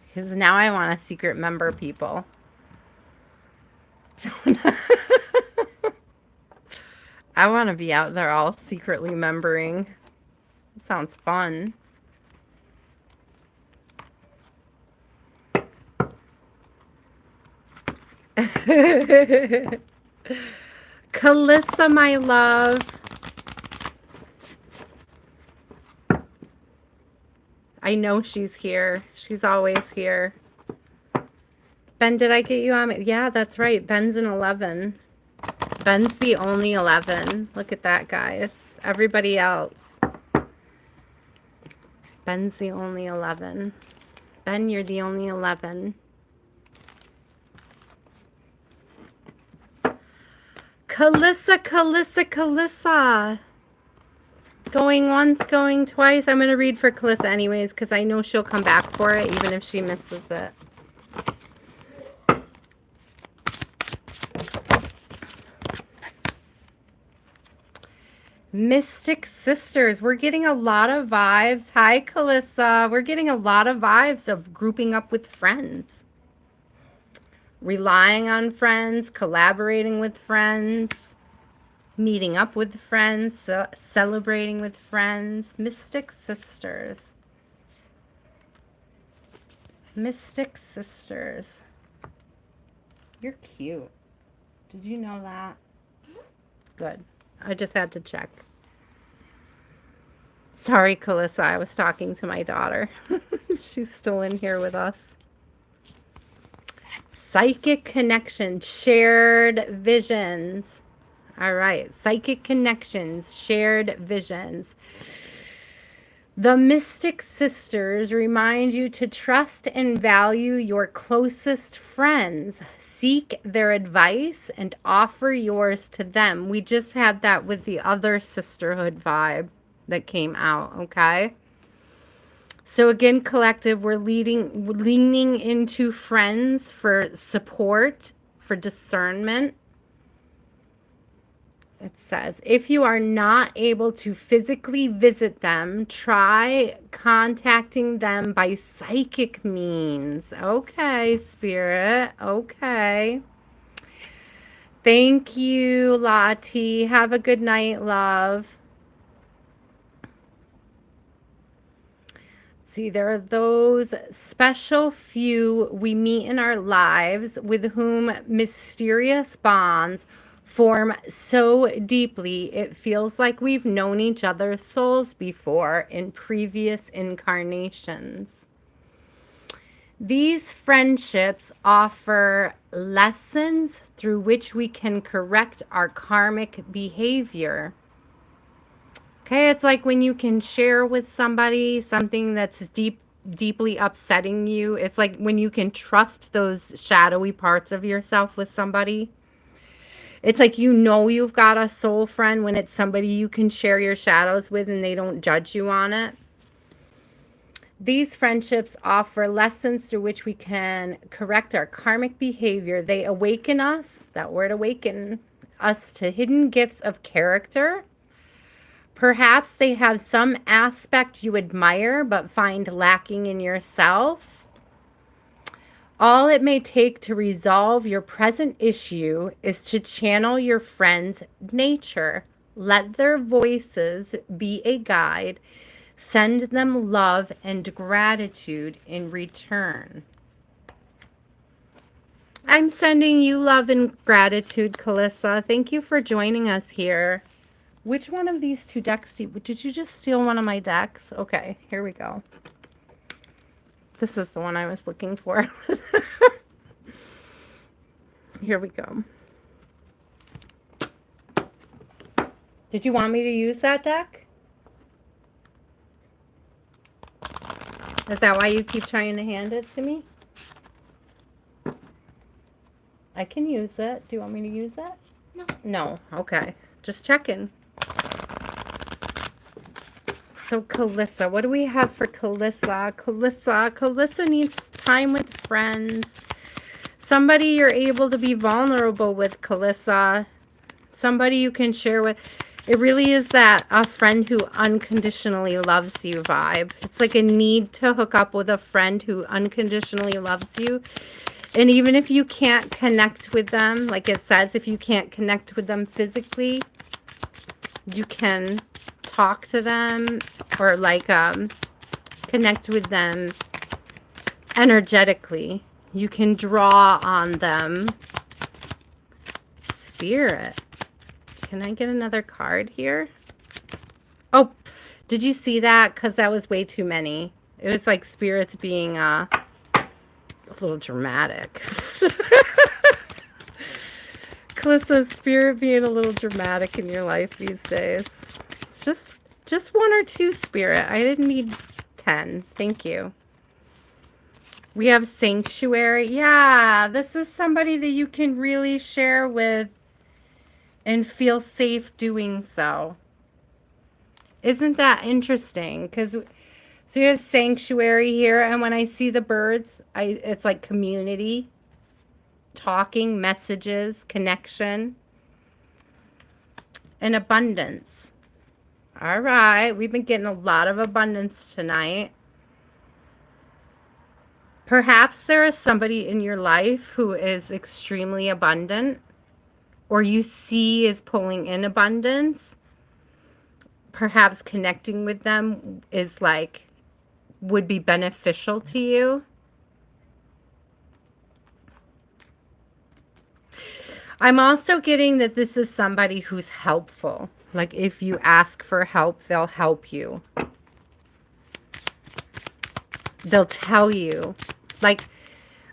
because now I want a secret member, people. I want to be out there all secretly membering. Sounds fun. Kalissa, my love. I know she's here. She's always here. Ben, did I get you on? Yeah, that's right. Ben's an 11. Ben's the only 11. Look at that, guys. Everybody else. Ben's the only 11. Ben, you're the only 11. Kalissa, Kalissa, Kalissa. Going once, going twice. I'm going to read for Kalissa anyways because I know she'll come back for it even if she misses it. Mystic Sisters. We're getting a lot of vibes. Hi, Kalissa. We're getting a lot of vibes of grouping up with friends. Relying on friends, collaborating with friends, meeting up with friends, celebrating with friends. Mystic Sisters. Mystic Sisters. You're cute. Did you know that? Good. I just had to check. Sorry, Kalissa. I was talking to my daughter. She's still in here with us. Psychic connection, shared visions. All right. Psychic connections, shared visions. The Mystic Sisters remind you to trust and value your closest friends. Seek their advice and offer yours to them. We just had that with the other sisterhood vibe that came out, okay? So again, collective, we're leaning into friends for support, for discernment. It says, if you are not able to physically visit them, try contacting them by psychic means. Okay, Spirit. Okay. Thank you, Latte. Have a good night, love. See, there are those special few we meet in our lives with whom mysterious bonds form so deeply it feels like we've known each other's souls before in previous incarnations. These friendships offer lessons through which we can correct our karmic behavior. Okay, it's like when you can share with somebody something that's deeply upsetting you. It's like when you can trust those shadowy parts of yourself with somebody. It's like you know you've got a soul friend when it's somebody you can share your shadows with and they don't judge you on it. These friendships offer lessons through which we can correct our karmic behavior. They awaken us, that word awaken, us to hidden gifts of character. Perhaps they have some aspect you admire but find lacking in yourself. All it may take to resolve your present issue is to channel your friend's nature. Let their voices be a guide. Send them love and gratitude in return. I'm sending you love and gratitude, Kalissa. Thank you for joining us here. Which one of these two decks did you just steal one of my decks? Okay, here we go. This is the one I was looking for. Here we go. Did you want me to use that deck? Is that why you keep trying to hand it to me? I can use it. Do you want me to use it? No. No. Okay. Just checking. so Kalissa, what do we have for Kalissa? Kalissa needs time with friends. Somebody you're able to be vulnerable with, Kalissa. Somebody you can share with. It really is that a friend who unconditionally loves you vibe. It's like a need to hook up with a friend who unconditionally loves you. And even if you can't connect with them, like it says, if you can't connect with them physically, you can talk to them or like connect with them energetically. You can draw on them. Spirit. Can I get another card here? Oh, did you see that? Because that was way too many. It was like spirits being a little dramatic. Kalissa's spirit being a little dramatic in your life these days. It's just one or two, spirit. I didn't need 10. Thank you. We have sanctuary. Yeah, this is somebody that you can really share with and feel safe doing so. Isn't that interesting? Because so you have sanctuary here, and when I see the birds, it's like community, talking, messages, connection, and abundance. All right, we've been getting a lot of abundance tonight. Perhaps there is somebody in your life who is extremely abundant, or you see is pulling in abundance. Perhaps connecting with them is like, would be beneficial to you. I'm also getting that this is somebody who's helpful. Like if you ask for help, they'll help you. They'll tell you. Like,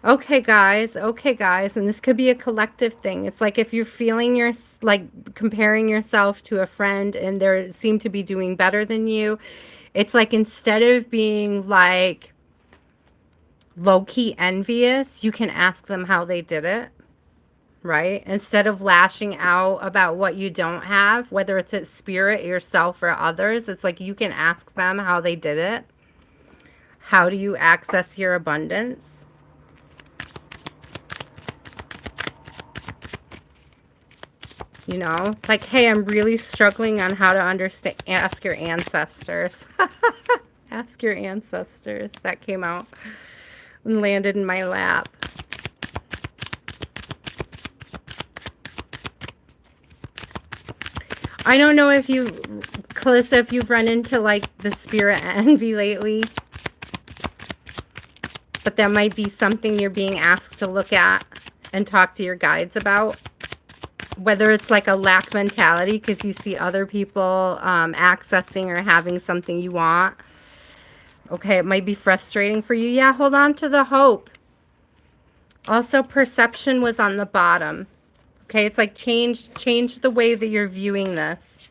okay guys, and this could be a collective thing. It's like if you're feeling like comparing yourself to a friend and they seem to be doing better than you, it's like instead of being like low-key envious, you can ask them how they did it, right? Instead of lashing out about what you don't have, whether it's at spirit, yourself, or others, it's like you can ask them how they did it. How do you access your abundance? You know, like, hey, I'm really struggling on how to understand. Ask your ancestors. Ask your ancestors. That came out and landed in my lap. I don't know if you, Kalissa, if you've run into like the spirit envy lately. But that might be something you're being asked to look at and talk to your guides about. Whether it's like a lack mentality because you see other people accessing or having something you want. Okay, it might be frustrating for you. Yeah, hold on to the hope. Also, perception was on the bottom. Okay, it's like change the way that you're viewing this.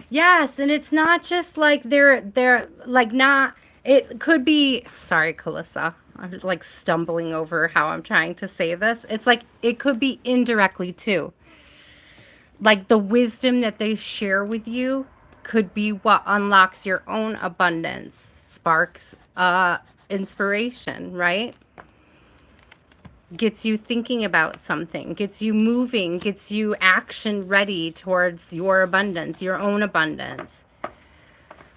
Yes, and it's not just like they're like not. It could be, sorry, Kalissa. I'm like stumbling over how I'm trying to say this. It's like it could be indirectly too. Like the wisdom that they share with you could be what unlocks your own abundance, sparks inspiration, right? Gets you thinking about something, gets you moving, gets you action ready towards your abundance, your own abundance.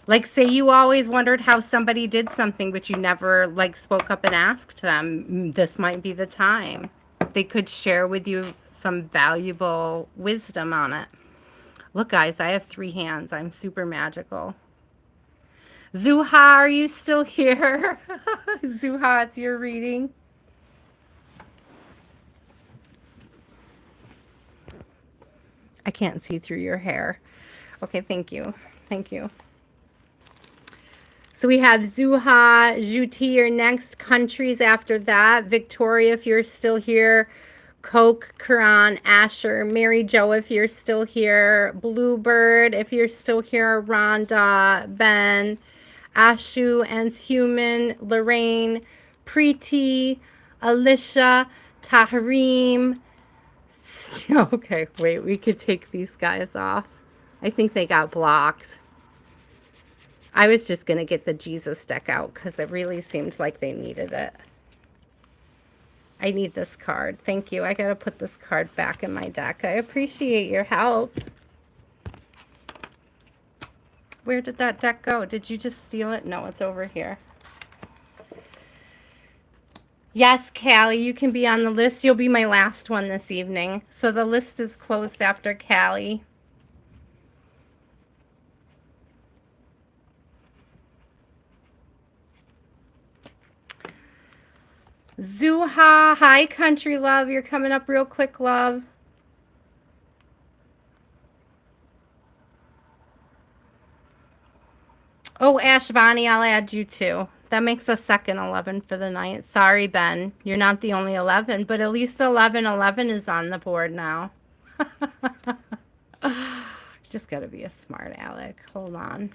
Like, say you always wondered how somebody did something, but you never, like, spoke up and asked them. This might be the time. They could share with you some valuable wisdom on it. Look, guys, I have 3 hands. I'm super magical. Zuha, are you still here? Zuha, it's your reading. I can't see through your hair. Okay, thank you. Thank you. So we have Zuha, Juty are next. Countries after that. Victoria, if you're still here. Coke, Karan, Asher, Mary Jo, if you're still here. Bluebird, if you're still here. Rhonda, Ben, Ashu, and Human, Lorraine, Prety, Alicia, Taharim. Okay, wait, we could take these guys off. I think they got blocked. I was just going to get the Jesus deck out because it really seemed like they needed it. I need this card. Thank you. I got to put this card back in my deck. I appreciate your help. Where did that deck go? Did you just steal it? No, it's over here. Yes, Callie, you can be on the list. You'll be my last one this evening. So the list is closed after Callie. Zuha, hi, country love. You're coming up real quick, love. Oh, Ashvani, I'll add you too. That makes a second 11 for the night. Sorry, Ben. You're not the only 11, but at least 11 is on the board now. Just got to be a smart aleck. Hold on.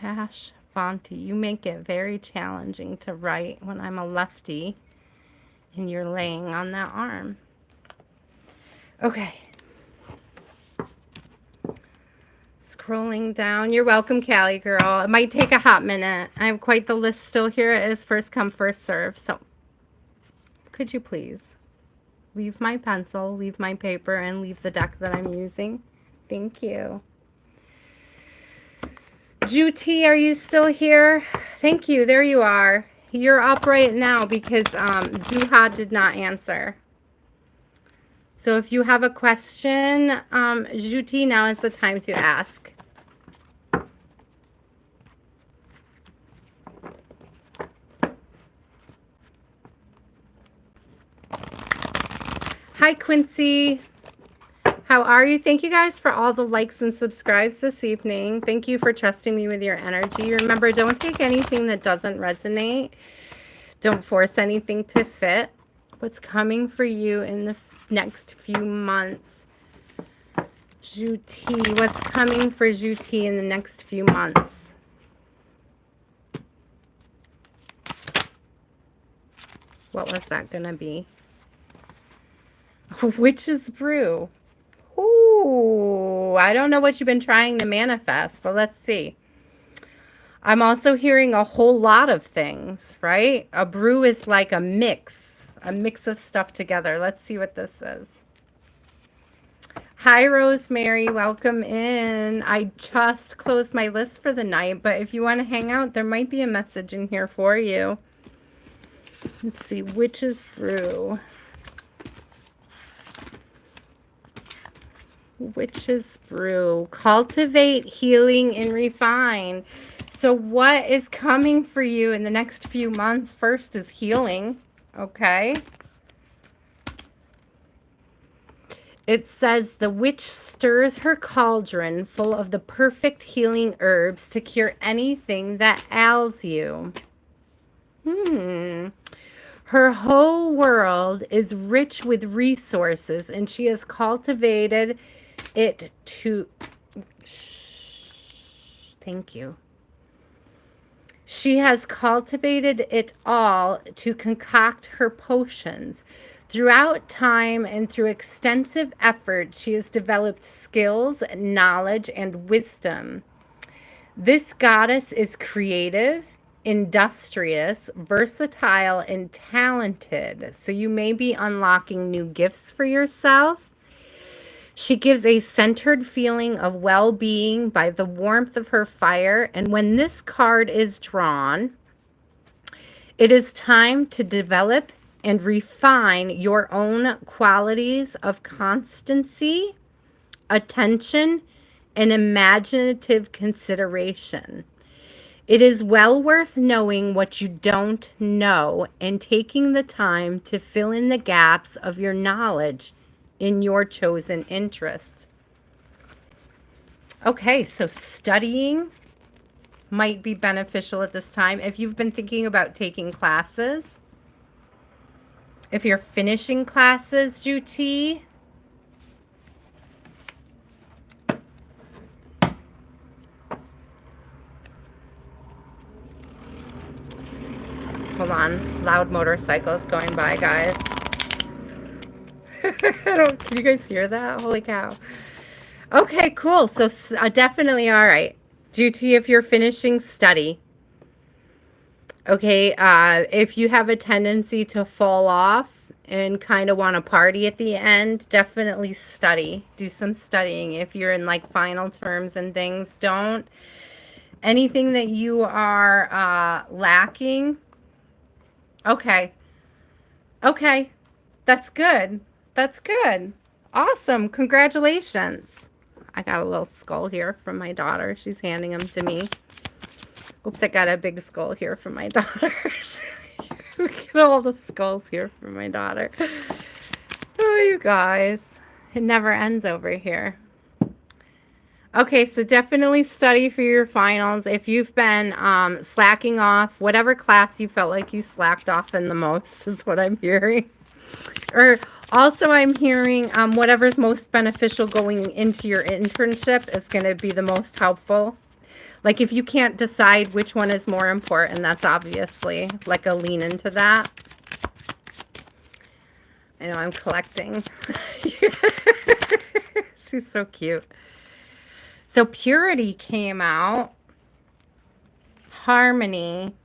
Ash Fonte, you make it very challenging to write when I'm a lefty and you're laying on that arm. Okay. Scrolling down. You're welcome, Callie girl. It might take a hot minute. I have quite the list still here. It is first come, first serve. So could you please leave my pencil, leave my paper, and leave the deck that I'm using? Thank you. Juty, are you still here? Thank you. There you are. You're up right now because Zuha did not answer. So if you have a question, Juty, now is the time to ask. Hi, Quincy. How are you? Thank you guys for all the likes and subscribes this evening. Thank you for trusting me with your energy. Remember, don't take anything that doesn't resonate. Don't force anything to fit. What's coming for you in the next few months? Juty, what's coming for Juty in the next few months? What was that going to be? Witch's Brew. Ooh, I don't know what you've been trying to manifest, but let's see. I'm also hearing a whole lot of things, right? A brew is like a mix of stuff together. Let's see what this is. Hi, Rosemary. Welcome in. I just closed my list for the night, but if you want to hang out, there might be a message in here for you. Let's see. Witch's Brew. Witch's Brew. Cultivate, healing, and refine. So what is coming for you in the next few months? First is healing. Okay. It says the witch stirs her cauldron full of the perfect healing herbs to cure anything that ails you. Her whole world is rich with resources, and she has cultivated it to... Thank you. She has cultivated it all to concoct her potions. Throughout time and through extensive effort, she has developed skills, knowledge, and wisdom. This goddess is creative, industrious, versatile, and talented. So you may be unlocking new gifts for yourself. She gives a centered feeling of well-being by the warmth of her fire. And when this card is drawn, it is time to develop and refine your own qualities of constancy, attention, and imaginative consideration. It is well worth knowing what you don't know and taking the time to fill in the gaps of your knowledge in your chosen interest. Okay, so studying might be beneficial at this time. If you've been thinking about taking classes, if you're finishing classes, Juty, Hold on. Loud motorcycles going by, guys. Can you guys hear that? Holy cow. Okay, cool. So definitely all right. Juty, if you're finishing study. Okay, if you have a tendency to fall off and kind of want to party at the end, definitely study. Do some studying. If you're in like final terms and things, don't. Anything that you are lacking. Okay. Okay. That's good. That's good. Awesome. Congratulations. I got a little skull here from my daughter. She's handing them to me. Oops, I got a big skull here from my daughter. Look at all the skulls here from my daughter. Oh, you guys. It never ends over here. Okay, so definitely study for your finals. If you've been slacking off, whatever class you felt like you slacked off in the most is what I'm hearing. Or also I'm hearing whatever's most beneficial going into your internship is going to be the most helpful. Like if you can't decide which one is more important, that's obviously like a lean into that. I know I'm collecting. She's so cute. So purity came out, harmony,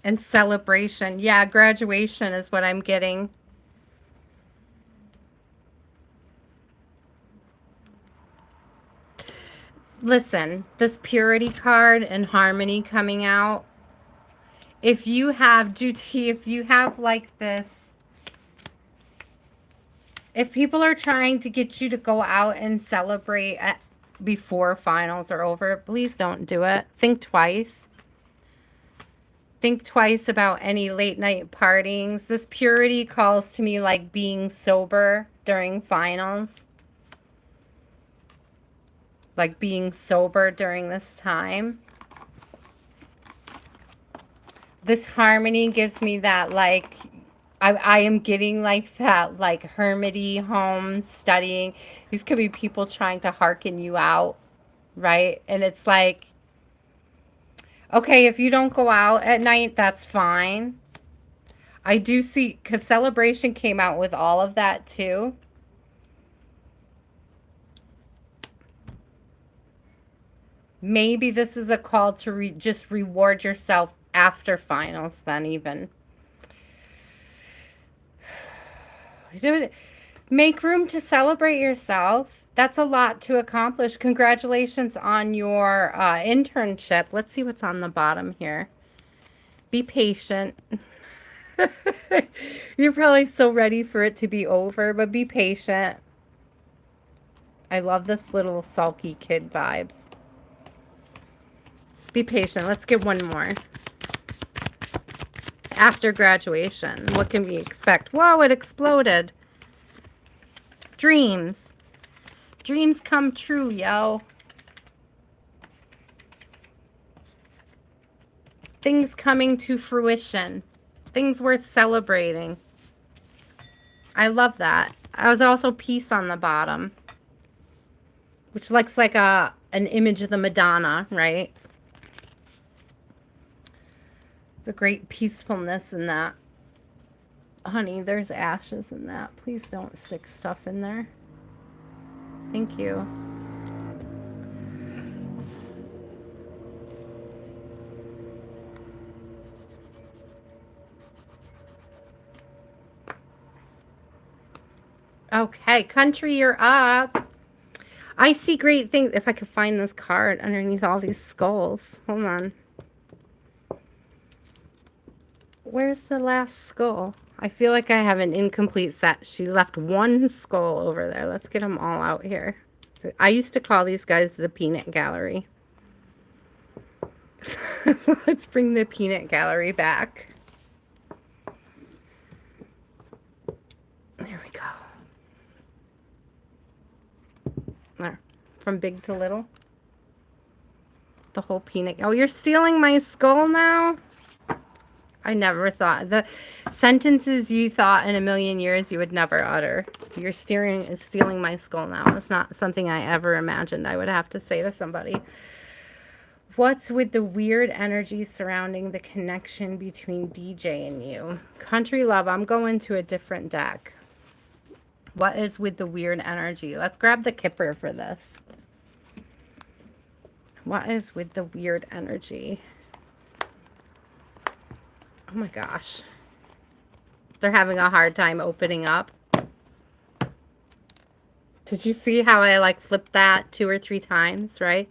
and celebration. Yeah, graduation is what I'm getting. Listen, this purity card and harmony coming out. If you have duty, if you have like this, if people are trying to get you to go out and celebrate before finals are over, please don't do it. Think twice. Think twice about any late night partings. This purity calls to me like being sober during finals. Like being sober during this time. This harmony gives me that like, I am getting like that like hermity home studying. These could be people trying to hearken you out, right? And it's like, okay, if you don't go out at night, that's fine. I do see, because celebration came out with all of that too. Maybe this is a call to just reward yourself after finals then even. Make room to celebrate yourself. That's a lot to accomplish. Congratulations on your internship. Let's see what's on the bottom here. Be patient. You're probably so ready for it to be over, but be patient. I love this little sulky kid vibes. Be patient. Let's get one more. After graduation, what can we expect? Whoa, it exploded. Dreams. Dreams come true, yo. Things coming to fruition. Things worth celebrating. I love that. I was also peace on the bottom, which looks like an image of the Madonna, right? It's a great peacefulness in that. Honey, there's ashes in that. Please don't stick stuff in there. Thank you. Okay, country, you're up. I see great things. If I could find this card underneath all these skulls. Hold on. Where's the last skull? I feel like I have an incomplete set. She left one skull over there. Let's get them all out here. I used to call these guys the peanut gallery. Let's bring the peanut gallery back. There we go. There. From big to little. The whole peanut. Oh, you're stealing my skull now? I never thought. The sentences you thought in a million years you would never utter. You're stealing my skull now. It's not something I ever imagined I would have to say to somebody. What's with the weird energy surrounding the connection between DJ and you? Country love, I'm going to a different deck. What is with the weird energy? Let's grab the Kipper for this. What is with the weird energy? Oh my gosh. They're having a hard time opening up. Did you see how I like flipped that 2 or 3 times, right?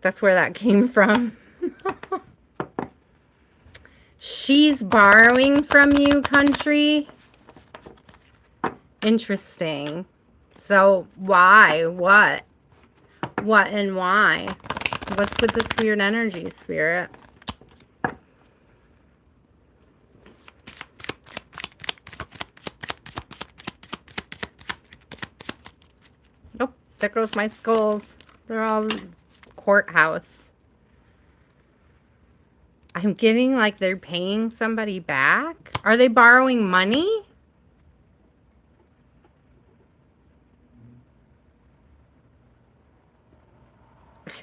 That's where that came from. She's borrowing from you, country. Interesting. So why? What? What and why? What's with this weird energy, Spirit? Oh, there goes my skulls. They're all courthouse. I'm getting like they're paying somebody back. Are they borrowing money?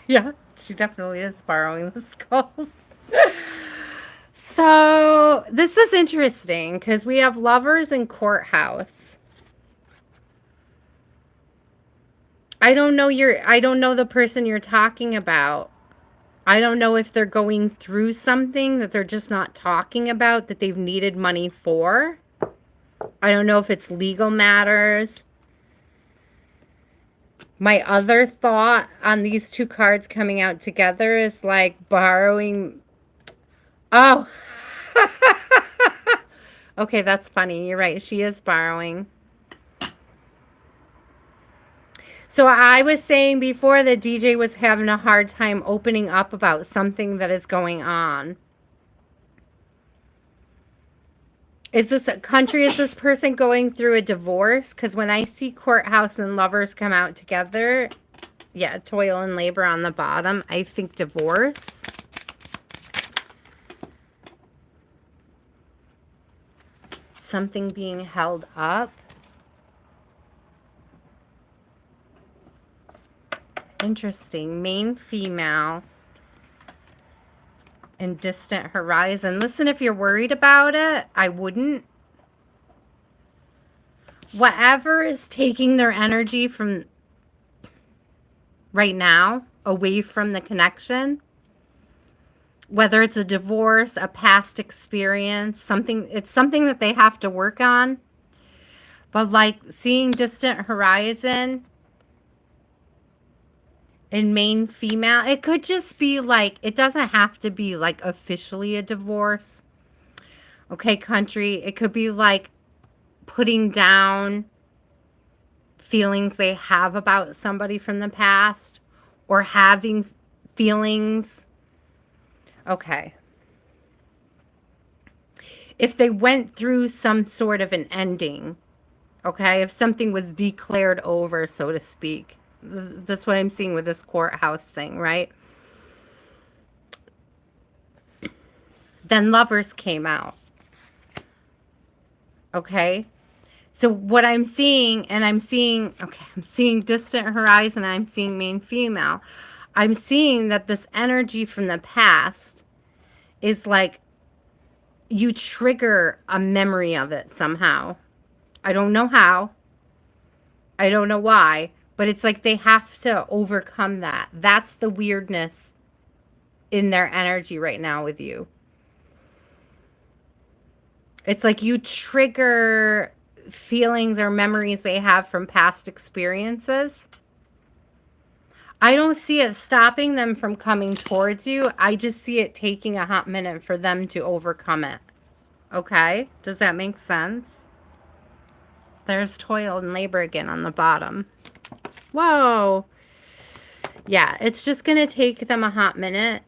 Yeah, she definitely is borrowing the skulls. So this is interesting because we have lovers in courthouse. I don't know the person you're talking about. I don't know if they're going through something that they're just not talking about that they've needed money for. I don't know if it's legal matters. My other thought on these 2 cards coming out together is like borrowing. Oh. Okay, that's funny. You're right. She is borrowing. So I was saying before that DJ was having a hard time opening up about something that is going on. Is this a country? Is this person going through a divorce? Because when I see courthouse and lovers come out together, yeah, toil and labor on the bottom, I think divorce. Something being held up. Interesting. Main female. And distant horizon. Listen, if you're worried about it, I wouldn't. Whatever is taking their energy from right now, away from the connection, whether it's a divorce, a past experience, it's something that they have to work on. But like seeing distant horizon in main female, it could just be like, it doesn't have to be like officially a divorce. Okay, country, it could be like putting down feelings they have about somebody from the past or having feelings. Okay. If they went through some sort of an ending, okay, if something was declared over, so to speak, that's what I'm seeing with this courthouse thing, right? Then lovers came out. Okay. So what I'm seeing, and I'm seeing distant horizon, I'm seeing main female. I'm seeing that this energy from the past is like you trigger a memory of it somehow. I don't know how. I don't know why, but it's like they have to overcome that. That's the weirdness in their energy right now with you. It's like you trigger feelings or memories they have from past experiences. I don't see it stopping them from coming towards you. I just see it taking a hot minute for them to overcome it. Okay? Does that make sense? There's toil and labor again on the bottom. Whoa. Yeah, it's just going to take them a hot minute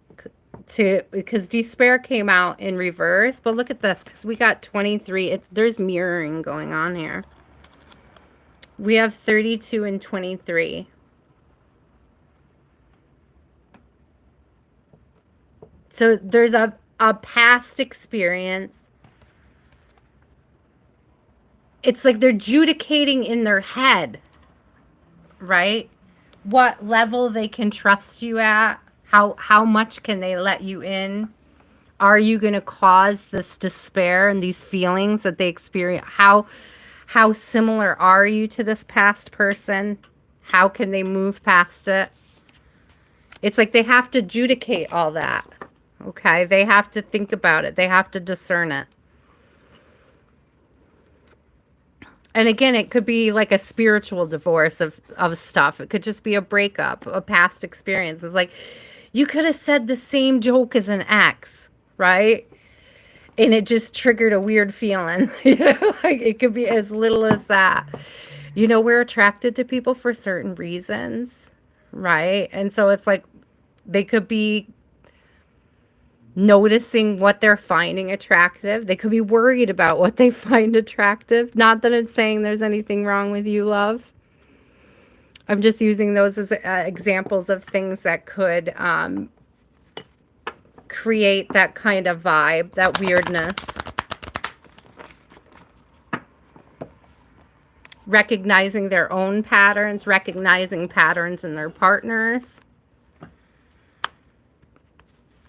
because despair came out in reverse. But look at this, because we got 23. There's mirroring going on here. We have 32 and 23. So there's a past experience. It's like they're judicating in their head, right? What level they can trust you at, How much can they let you in? Are you going to cause this despair and these feelings that they experience? How similar are you to this past person? How can they move past it? It's like they have to adjudicate all that. Okay? They have to think about it. They have to discern it. And again, it could be like a spiritual divorce of stuff. It could just be a breakup, a past experience. It's like, you could have said the same joke as an ex, right? And it just triggered a weird feeling. You know, like it could be as little as that. You know, we're attracted to people for certain reasons, right? And so it's like they could be noticing what they're finding attractive. They could be worried about what they find attractive. Not that it's saying there's anything wrong with you, love. I'm just using those as examples of things that could create that kind of vibe, that weirdness. Recognizing their own patterns, recognizing patterns in their partners.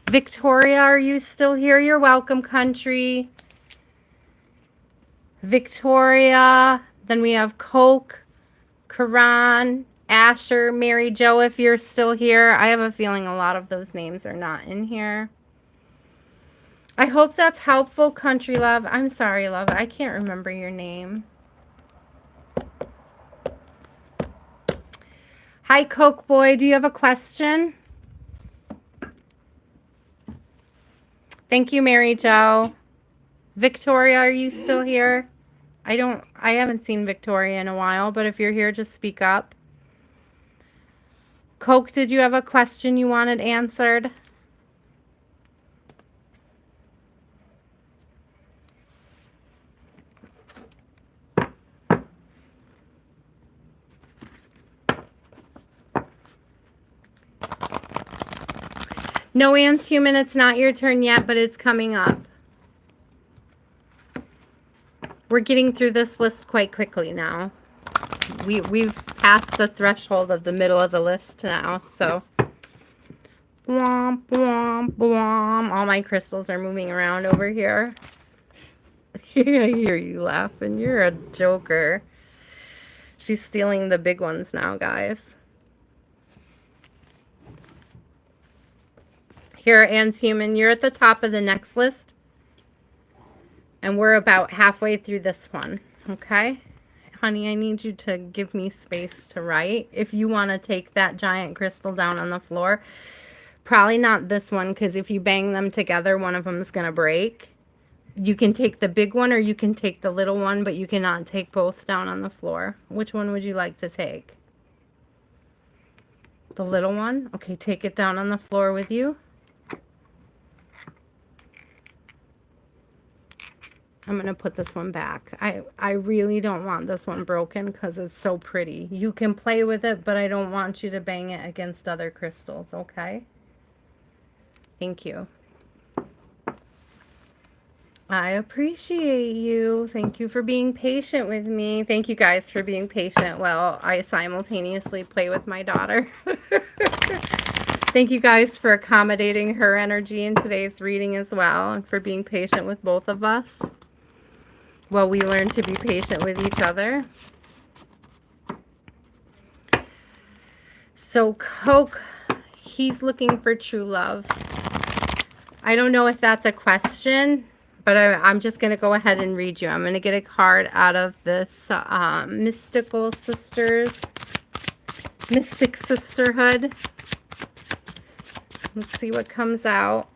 Victoria, are you still here? You're welcome, country. Victoria. Then we have Coke, Karan, Asher, Mary Jo, if you're still here. I have a feeling a lot of those names are not in here. I hope that's helpful, country love. I'm sorry, love. I can't remember your name. Hi, Coke Boy. Do you have a question? Thank you, Mary Jo. Victoria, are you still here? I haven't seen Victoria in a while, but if you're here, just speak up. Coke, did you have a question you wanted answered? No, Ants Human, it's not your turn yet, but it's coming up. We're getting through this list quite quickly now. We've passed the threshold of the middle of the list now, so. Womp, womp, womp. All my crystals are moving around over here. I hear you laughing. You're a joker. She's stealing the big ones now, guys. Here, Anne's Human, you're at the top of the next list. And we're about halfway through this one, okay? Honey, I need you to give me space to write. If you want to take that giant crystal down on the floor, probably not this one, because if you bang them together, one of them is going to break. You can take the big one or you can take the little one, but you cannot take both down on the floor. Which one would you like to take? The little one? Okay, take it down on the floor with you. I'm going to put this one back. I really don't want this one broken because it's so pretty. You can play with it, but I don't want you to bang it against other crystals, okay? Thank you. I appreciate you. Thank you for being patient with me. Thank you guys for being patient while I simultaneously play with my daughter. Thank you guys for accommodating her energy in today's reading as well, and for being patient with both of us. Well, we learn to be patient with each other. So Coke, he's looking for true love. I don't know if that's a question, but I'm just going to go ahead and read you. I'm going to get a card out of this Mystical Sisters, Mystic Sisterhood. Let's see what comes out.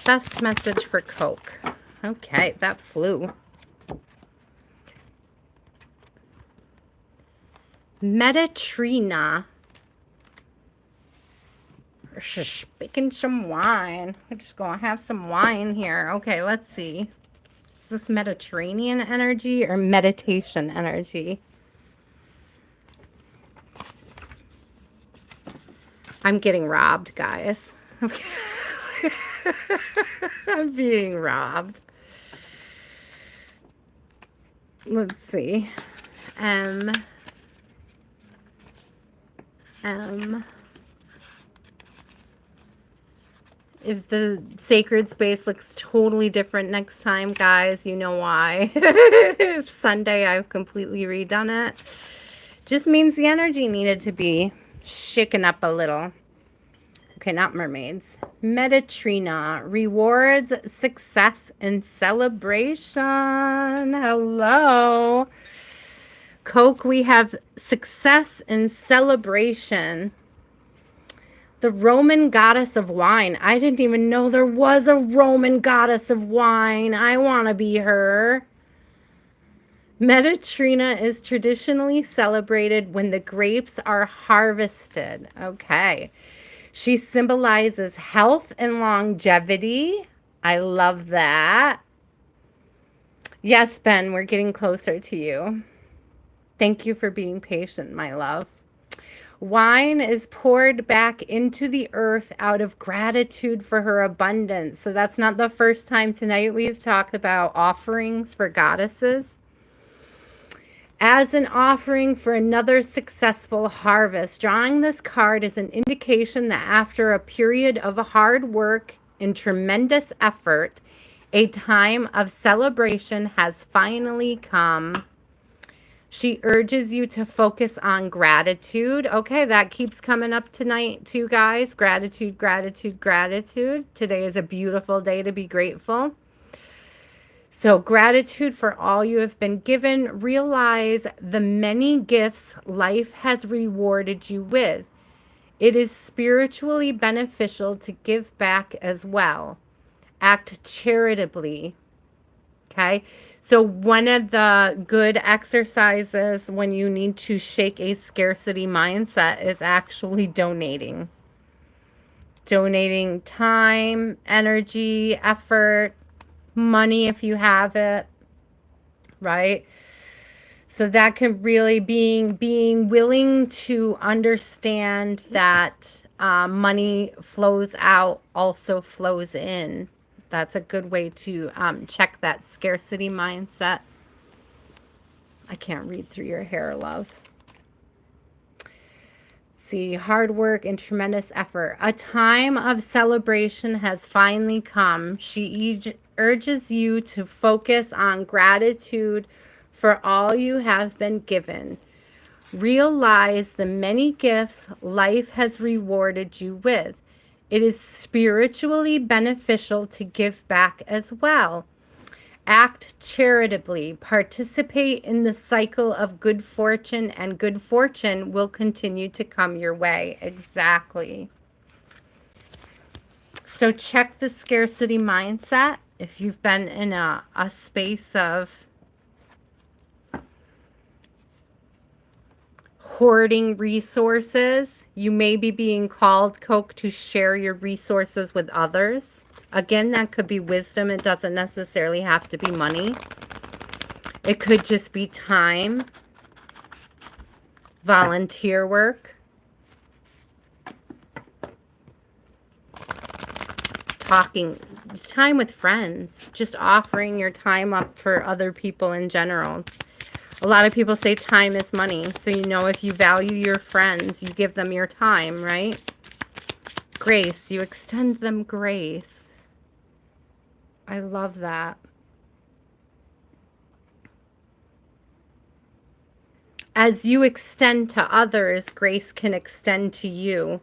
Best message for Coke. Okay, that flew. Metatrina. She's picking some wine. We're just going to have some wine here. Okay, let's see. Is this Mediterranean energy or meditation energy? I'm getting robbed, guys. I'm being robbed. Let's see. If the sacred space looks totally different next time, guys, you know why. Sunday, I've completely redone it. Just means the energy needed to be shaken up a little. Okay, not mermaids. Metatrina rewards success and celebration. Hello. Coke, we have success and celebration. The Roman goddess of wine. I didn't even know there was a Roman goddess of wine. I want to be her. Metatrina is traditionally celebrated when the grapes are harvested. Okay. She symbolizes health and longevity. I love that. Yes, Ben, we're getting closer to you. Thank you for being patient, my love. Wine is poured back into the earth out of gratitude for her abundance. So that's not the first time tonight we've talked about offerings for goddesses. As an offering for another successful harvest, drawing this card is an indication that after a period of hard work and tremendous effort, a time of celebration has finally come. She urges you to focus on gratitude. Okay, that keeps coming up tonight too, guys. Gratitude, gratitude, gratitude. Today is a beautiful day to be grateful. So gratitude for all you have been given. Realize the many gifts life has rewarded you with. It is spiritually beneficial to give back as well. Act charitably. Okay. So one of the good exercises when you need to shake a scarcity mindset is actually donating. Donating time, energy, effort, money if you have it, right? So that can really being willing to understand that money flows out, also flows in. That's a good way to check that scarcity mindset. I can't read through your hair, love. See, hard work and tremendous effort. A time of celebration has finally come. She urges you to focus on gratitude for all you have been given. Realize the many gifts life has rewarded you with. It is spiritually beneficial to give back as well. Act charitably. Participate in the cycle of good fortune, and good fortune will continue to come your way. Exactly. So check the scarcity mindset. If you've been in a space of hoarding resources, you may be being called, Coke, to share your resources with others. Again, that could be wisdom. It doesn't necessarily have to be money. It could just be time, volunteer work, talking, time with friends, just offering your time up for other people in general. A lot of people say time is money. So, you know, if you value your friends, you give them your time, right? Grace, you extend them grace. I love that. As you extend to others, grace can extend to you.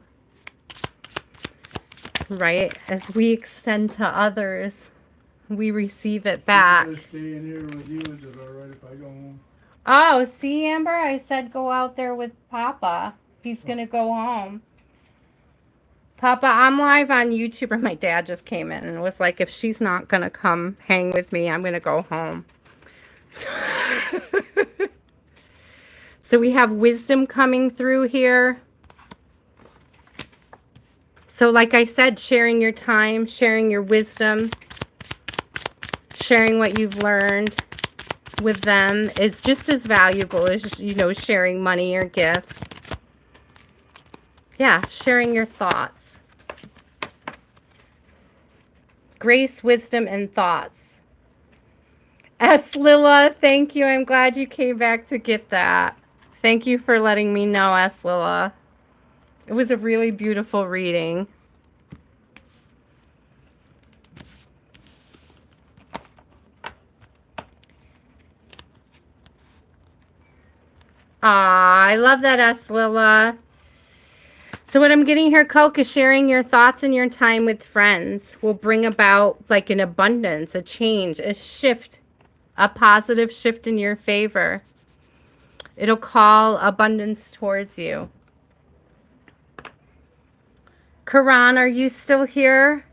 Right? As we extend to others, we receive it back. Stay in here with you. Is it all right if I go home? Oh, see, Amber, I said go out there with Papa. He's going to go home. Papa, I'm live on YouTube, and my dad just came in and was like, if she's not going to come hang with me, I'm going to go home. So we have wisdom coming through here. So like I said, sharing your time, sharing your wisdom, sharing what you've learned with them is just as valuable as, you know, sharing money or gifts. Yeah, sharing your thoughts. Grace, wisdom, and thoughts. S. Lila, thank you. I'm glad you came back to get that. Thank you for letting me know, S. Lila. It was a really beautiful reading. I love that, S. Lila. So what I'm getting here, Coke, is sharing your thoughts and your time with friends will bring about like an abundance, a change, a shift, a positive shift in your favor. It'll call abundance towards you. Karan, are you still here?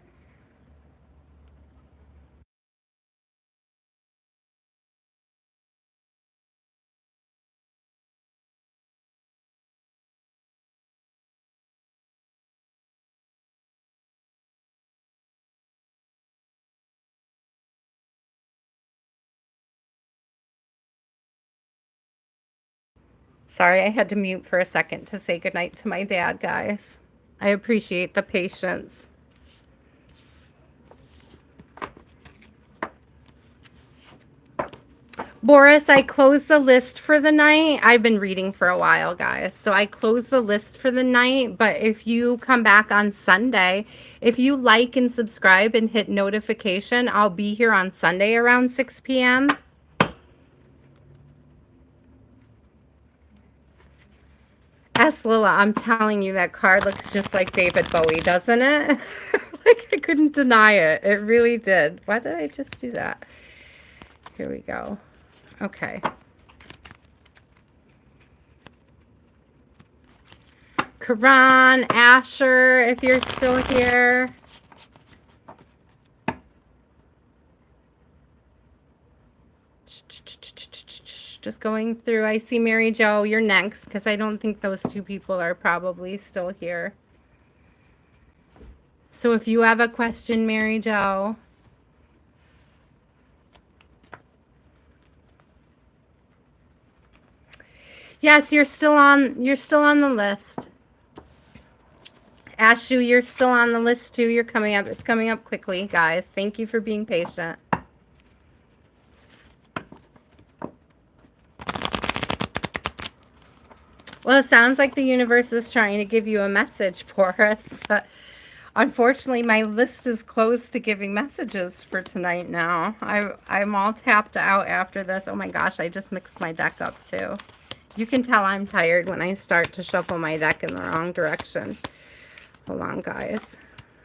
Sorry, I had to mute for a second to say goodnight to my dad, guys. I appreciate the patience. Boris, I closed the list for the night. I've been reading for a while, guys. So I closed the list for the night. But if you come back on Sunday, if you like and subscribe and hit notification, I'll be here on Sunday around 6 p.m. S. Lila, I'm telling you, that card looks just like David Bowie, doesn't it? Like, I couldn't deny it. It really did. Why did I just do that? Here we go. Okay. Karan, Asher, if you're still here. Just going through. I see Mary Jo. You're next because I don't think those two people are probably still here. So if you have a question, Mary Jo. Yes, you're still on the list. Ashu, you're still on the list too. You're coming up. It's coming up quickly, guys. Thank you for being patient. Well, it sounds like the universe is trying to give you a message, Boris, but unfortunately my list is closed to giving messages for tonight now. I'm all tapped out after this. Oh my gosh, I just mixed my deck up too. You can tell I'm tired when I start to shuffle my deck in the wrong direction. Hold on, guys.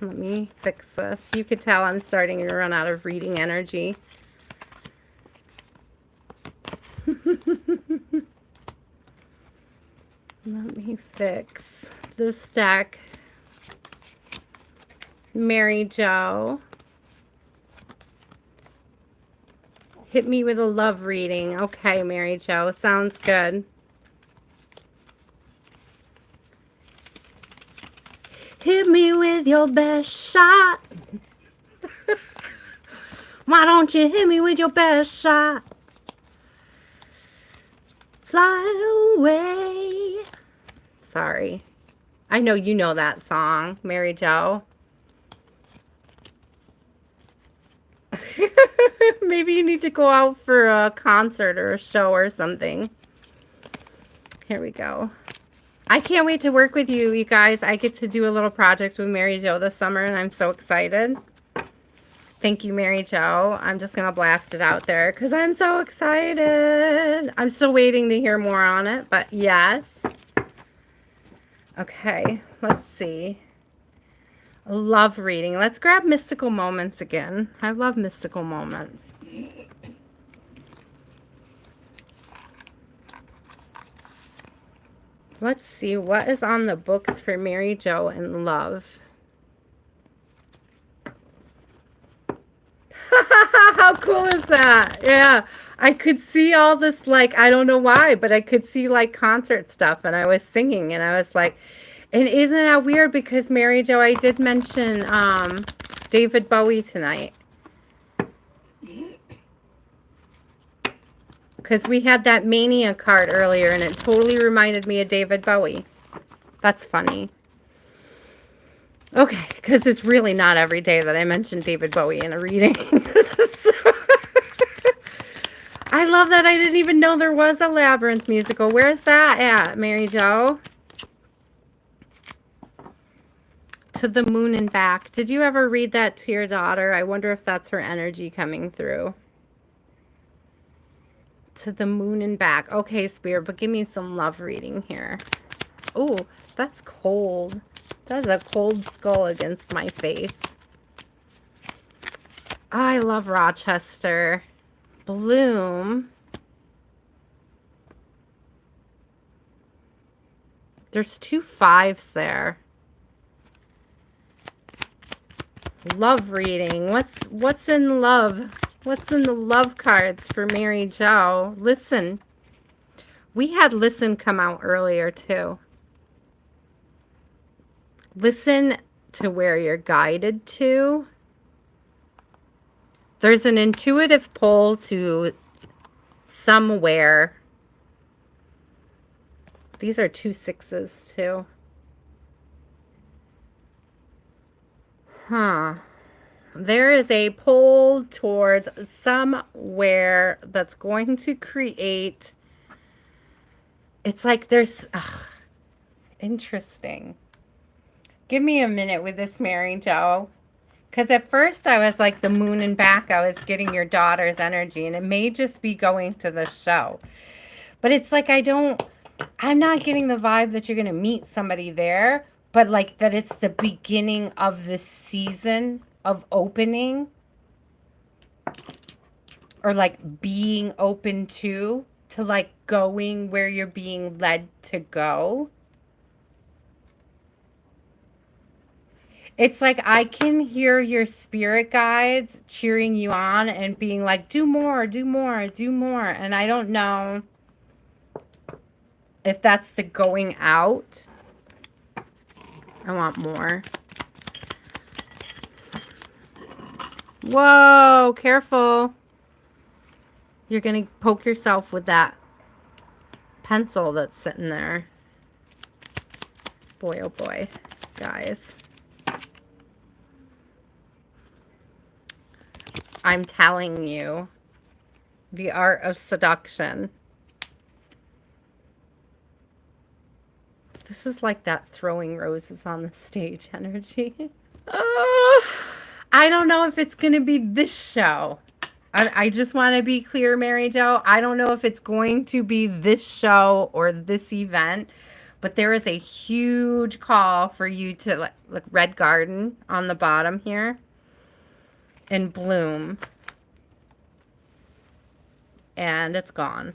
Let me fix this. You could tell I'm starting to run out of reading energy. Let me fix this deck. Mary Jo. Hit me with a love reading. Okay, Mary Jo. Sounds good. Hit me with your best shot. Why don't you hit me with your best shot? Fly away. Sorry. I know you know that song, Mary Jo. Maybe you need to go out for a concert or a show or something. Here we go. I can't wait to work with you, you guys. I get to do a little project with Mary Jo this summer, and I'm so excited. Thank you, Mary Jo. I'm just going to blast it out there because I'm so excited. I'm still waiting to hear more on it, but yes. Okay, let's see. Love reading. Let's grab mystical moments again. I love mystical moments. Let's see what is on the books for Mary Jo and love. How cool is that? Yeah, I could see all this, like, I don't know why, but I could see like concert stuff, and I was singing, and I was like, and isn't that weird? Because Mary Jo, I did mention David Bowie tonight. Because we had that Mania card earlier, and it totally reminded me of David Bowie. That's funny. Okay, because it's really not every day that I mention David Bowie in a reading. So, I love that I didn't even know there was a Labyrinth musical. Where's that at, Mary Jo? To the Moon and Back. Did you ever read that to your daughter? I wonder if that's her energy coming through. to the moon and back. Okay, Spirit, but give me some love reading here. Oh, that's cold. That's a cold skull against my face. I love Rochester. Bloom. There's 2 5s there. Love reading. What's in love? What's in the love cards for Mary Jo? Listen. We had listen come out earlier too. Listen to where you're guided to. There's an intuitive pull to somewhere. These are 2 6s too. Huh. There is a pull towards somewhere that's going to create. It's like there's. Interesting. Give me a minute with this, Mary Jo. Because at first I was like the moon and back. I was getting your daughter's energy. And it may just be going to the show. But it's like I'm not getting the vibe that you're going to meet somebody there. But like that it's the beginning of the season of opening. Or like being open to like going where you're being led to go. It's like I can hear your spirit guides cheering you on and being like, do more, do more, do more. And I don't know if that's the going out. I want more. Whoa, careful. You're going to poke yourself with that pencil that's sitting there. Boy, oh boy, guys. I'm telling you, the art of seduction. This is like that throwing roses on the stage energy. I don't know if it's going to be this show. I just want to be clear, Mary Jo. I don't know if it's going to be this show or this event, but there is a huge call for you to look Red Garden on the bottom here and Bloom. And it's gone.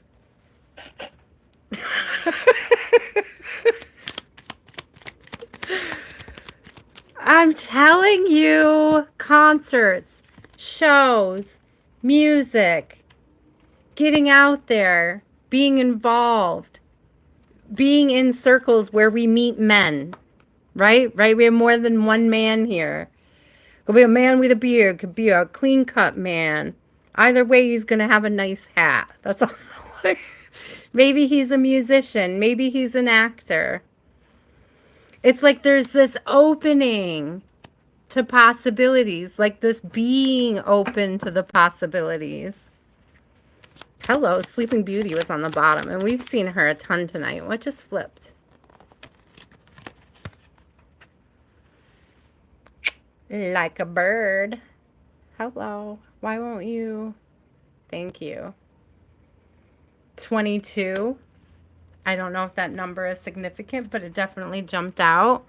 I'm telling you, concerts, shows, music, getting out there, being involved, being in circles where we meet men, right? Right? We have more than one man here. Could be a man with a beard, could be a clean-cut man. Either way, he's going to have a nice hat. That's all. Maybe he's a musician. Maybe he's an actor. It's like there's this opening to possibilities, like this being open to the possibilities. Hello, Sleeping Beauty was on the bottom, and we've seen her a ton tonight. What just flipped? Like a bird. Hello. Why won't you? Thank you. 22. I don't know if that number is significant, but it definitely jumped out.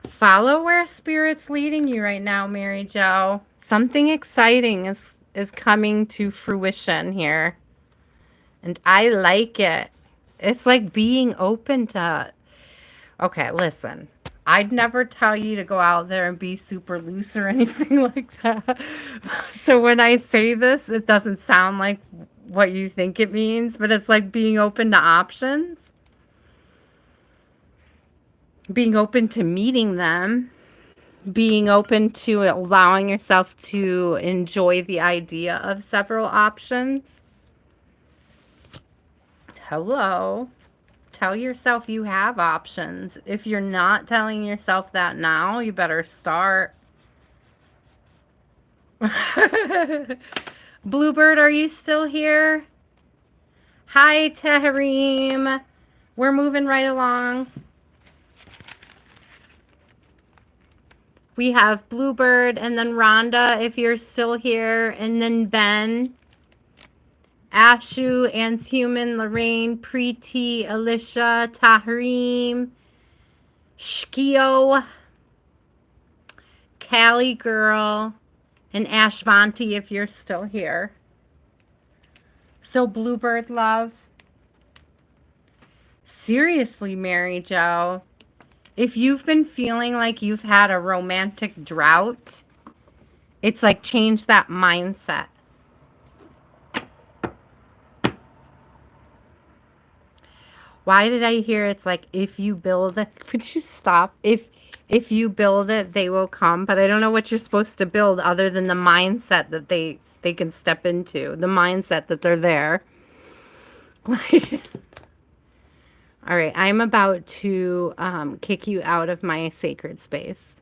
Follow where Spirit's leading you right now, Mary Jo. Something exciting is coming to fruition here. And I like it. It's like being open to... Okay, listen. I'd never tell you to go out there and be super loose or anything like that. So when I say this, it doesn't sound like what you think it means, but it's like being open to options. Being open to meeting them. Being open to allowing yourself to enjoy the idea of several options. Hello. Tell yourself you have options. If you're not telling yourself that now, you better start. Bluebird, are you still here? Hi, Taharim. We're moving right along. We have Bluebird and then Rhonda, if you're still here, and then Ben, Ashu, Ann's Human, Lorraine, Prety, Alicia, Taharim, Shkio, Callie Girl, and Ashvanti, if you're still here. So Bluebird love. Seriously, Mary Jo, if you've been feeling like you've had a romantic drought, it's like change that mindset. Why did I hear it's like if you build it? Would you stop? If you build it, they will come. But I don't know what you're supposed to build other than the mindset that they can step into. The mindset that they're there. Like, all right, I'm about to kick you out of my sacred space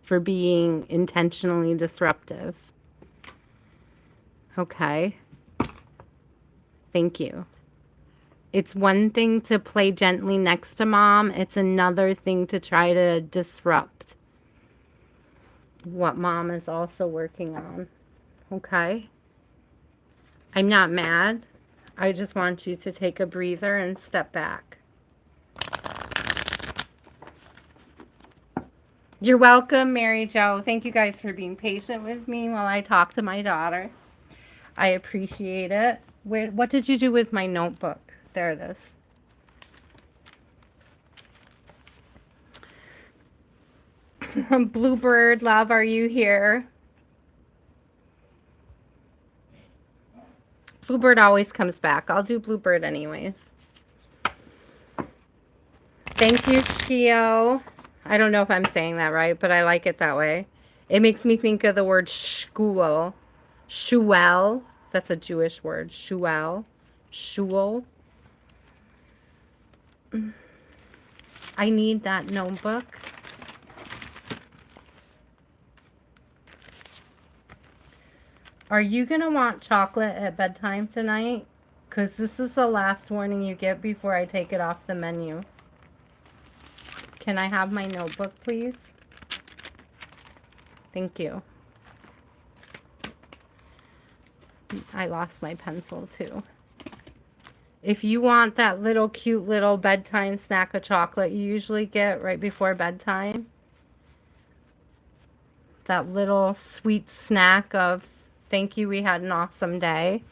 for being intentionally disruptive. Okay. Thank you. It's one thing to play gently next to mom. It's another thing to try to disrupt what mom is also working on. Okay? I'm not mad. I just want you to take a breather and step back. You're welcome, Mary Jo. Thank you guys for being patient with me while I talk to my daughter. I appreciate it. What did you do with my notebook? There it is. Bluebird, love, are you here? Bluebird always comes back. I'll do Bluebird anyways. Thank you, Shio. I don't know if I'm saying that right, but I like it that way. It makes me think of the word shkuel. Shuel. That's a Jewish word. Shuel. Shul. I need that notebook. Are you going to want chocolate at bedtime tonight? Because this is the last warning you get before I take it off the menu. Can I have my notebook, please? Thank you. I lost my pencil, too. If you want that little cute little bedtime snack of chocolate you usually get right before bedtime, that little sweet snack of thank you, we had an awesome day,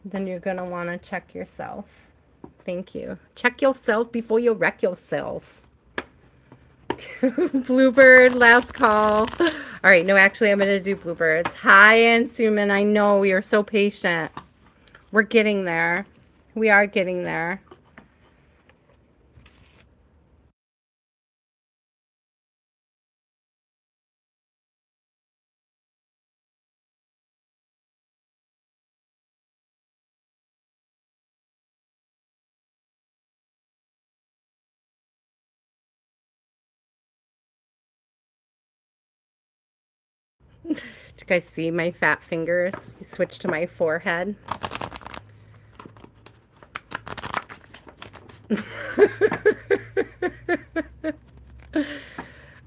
then you're going to want to check yourself. Thank you. Check yourself before you wreck yourself. Bluebird, last call. All right, no, actually, I'm going to do Bluebirds. Hi, Aunt Suman. I know you're so patient. We're getting there. We are getting there. Did you guys see my fat fingers? Switch to my forehead.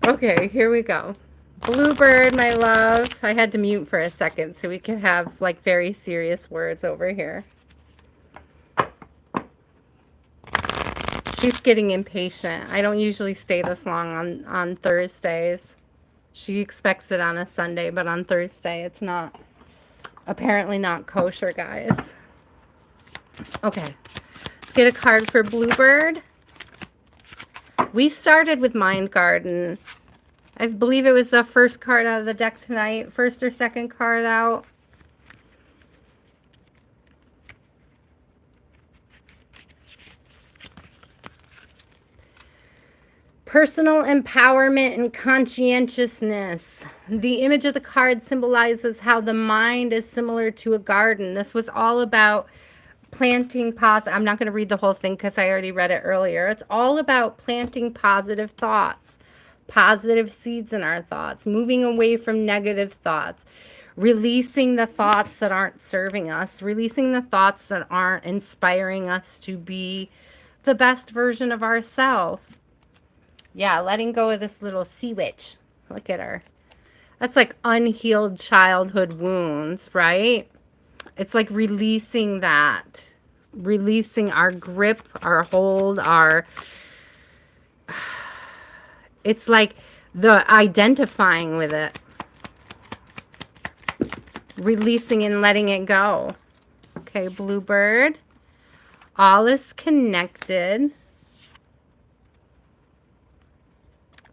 Okay, here we go. Bluebird, my love. I had to mute for a second so we could have like very serious words over here. She's getting impatient. I don't usually stay this long on Thursdays. She expects it on a Sunday, but on Thursday it's not, apparently not kosher, guys. Okay, let's get a card for Bluebird. We started with Mind Garden. I believe it was the first card out of the deck tonight. First or second card out. Personal empowerment and conscientiousness. The image of the card symbolizes how the mind is similar to a garden. This was all about planting positive. I'm not going to read the whole thing because I already read it earlier. It's all about planting positive thoughts, positive seeds in our thoughts, moving away from negative thoughts, releasing the thoughts that aren't serving us, releasing the thoughts that aren't inspiring us to be the best version of ourselves. Yeah, letting go of this little sea witch. Look at her. That's like unhealed childhood wounds, right? It's like releasing that. Releasing our grip, our hold, our... It's like the identifying with it. Releasing and letting it go. Okay, Bluebird. All is connected.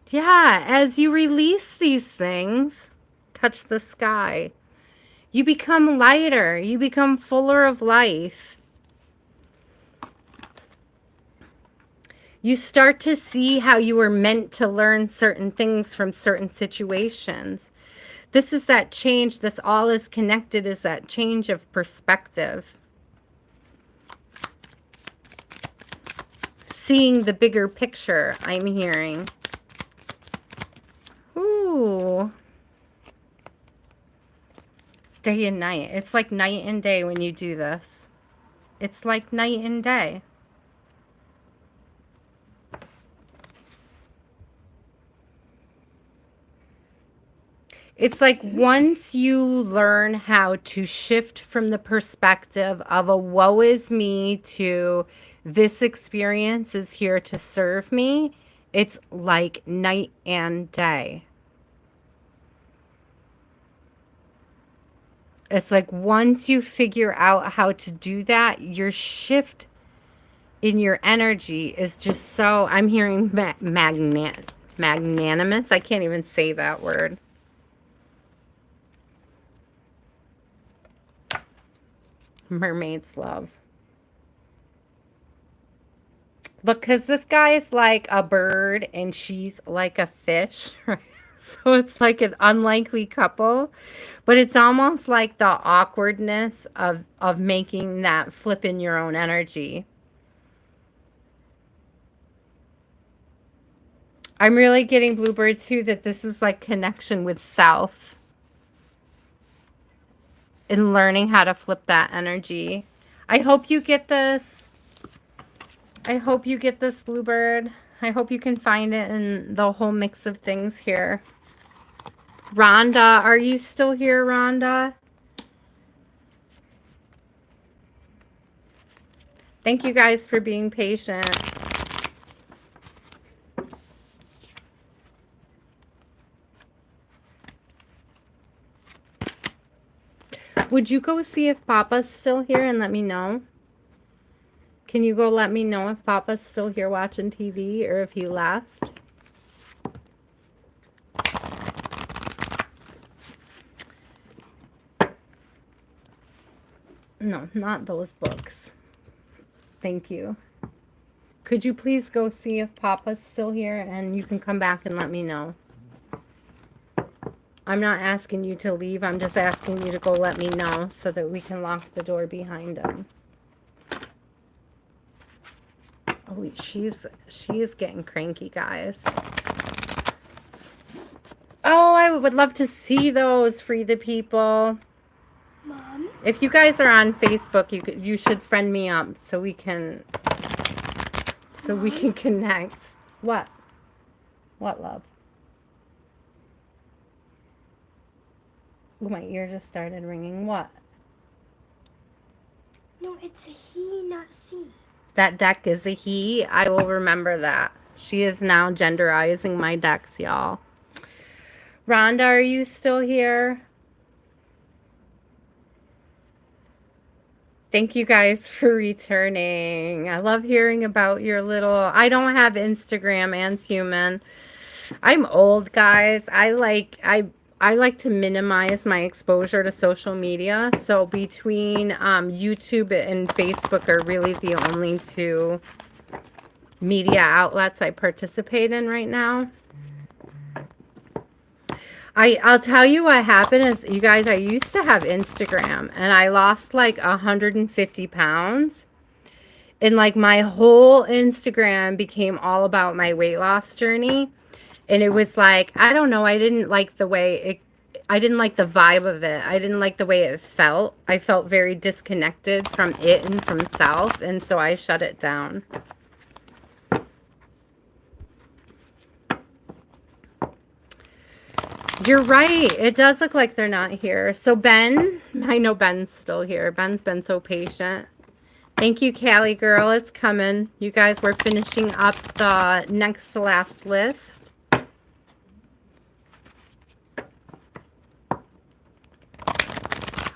Yeah, as you release these things, touch the sky. You become lighter. You become fuller of life. You start to see how you were meant to learn certain things from certain situations. This is that change. This all is connected is that change of perspective. Seeing the bigger picture, I'm hearing. Ooh. Day and night. It's like night and day when you do this. It's like night and day. It's like once you learn how to shift from the perspective of a woe is me to this experience is here to serve me, it's like night and day. It's like once you figure out how to do that, your shift in your energy is just so, I'm hearing magnanimous. I can't even say that word. Mermaid's love. Look, because this guy is like a bird and she's like a fish, right? So it's like an unlikely couple, but it's almost like the awkwardness of making that flip in your own energy. I'm really getting, Bluebird, too, that this is like connection with self and learning how to flip that energy. I hope you get this. I hope you get this, Bluebird. I hope you can find it in the whole mix of things here. Rhonda, are you still here, Rhonda? Thank you guys for being patient. Would you go see if Papa's still here and let me know? Can you go let me know if Papa's still here watching TV or if he left? No, not those books. Thank you. Could you please go see if Papa's still here and you can come back and let me know? I'm not asking you to leave. I'm just asking you to go let me know so that we can lock the door behind him. Oh, she is getting cranky, guys. Oh, I would love to see those, Free the People. Mom? If you guys are on Facebook, you should friend me up so we can connect. What? What, love? Oh, my ear just started ringing. What? No, it's a he, not she. That deck is a he. I will remember that. She is now genderizing my decks, y'all. Rhonda, are you still here? Thank you guys for returning. I love hearing about your little... I don't have Instagram and Human. I'm old, guys. I like to minimize my exposure to social media. So between YouTube and Facebook are really the only two media outlets I participate in right now. I'll tell you what happened is, you guys, I used to have Instagram and I lost like 150 pounds. And like my whole Instagram became all about my weight loss journey. And it was like, I don't know, I didn't like the vibe of it. I didn't like the way it felt. I felt very disconnected from it and from self. And so I shut it down. You're right. It does look like they're not here. So Ben, I know Ben's still here. Ben's been so patient. Thank you, Callie girl. It's coming. You guys, we're finishing up the next to last list.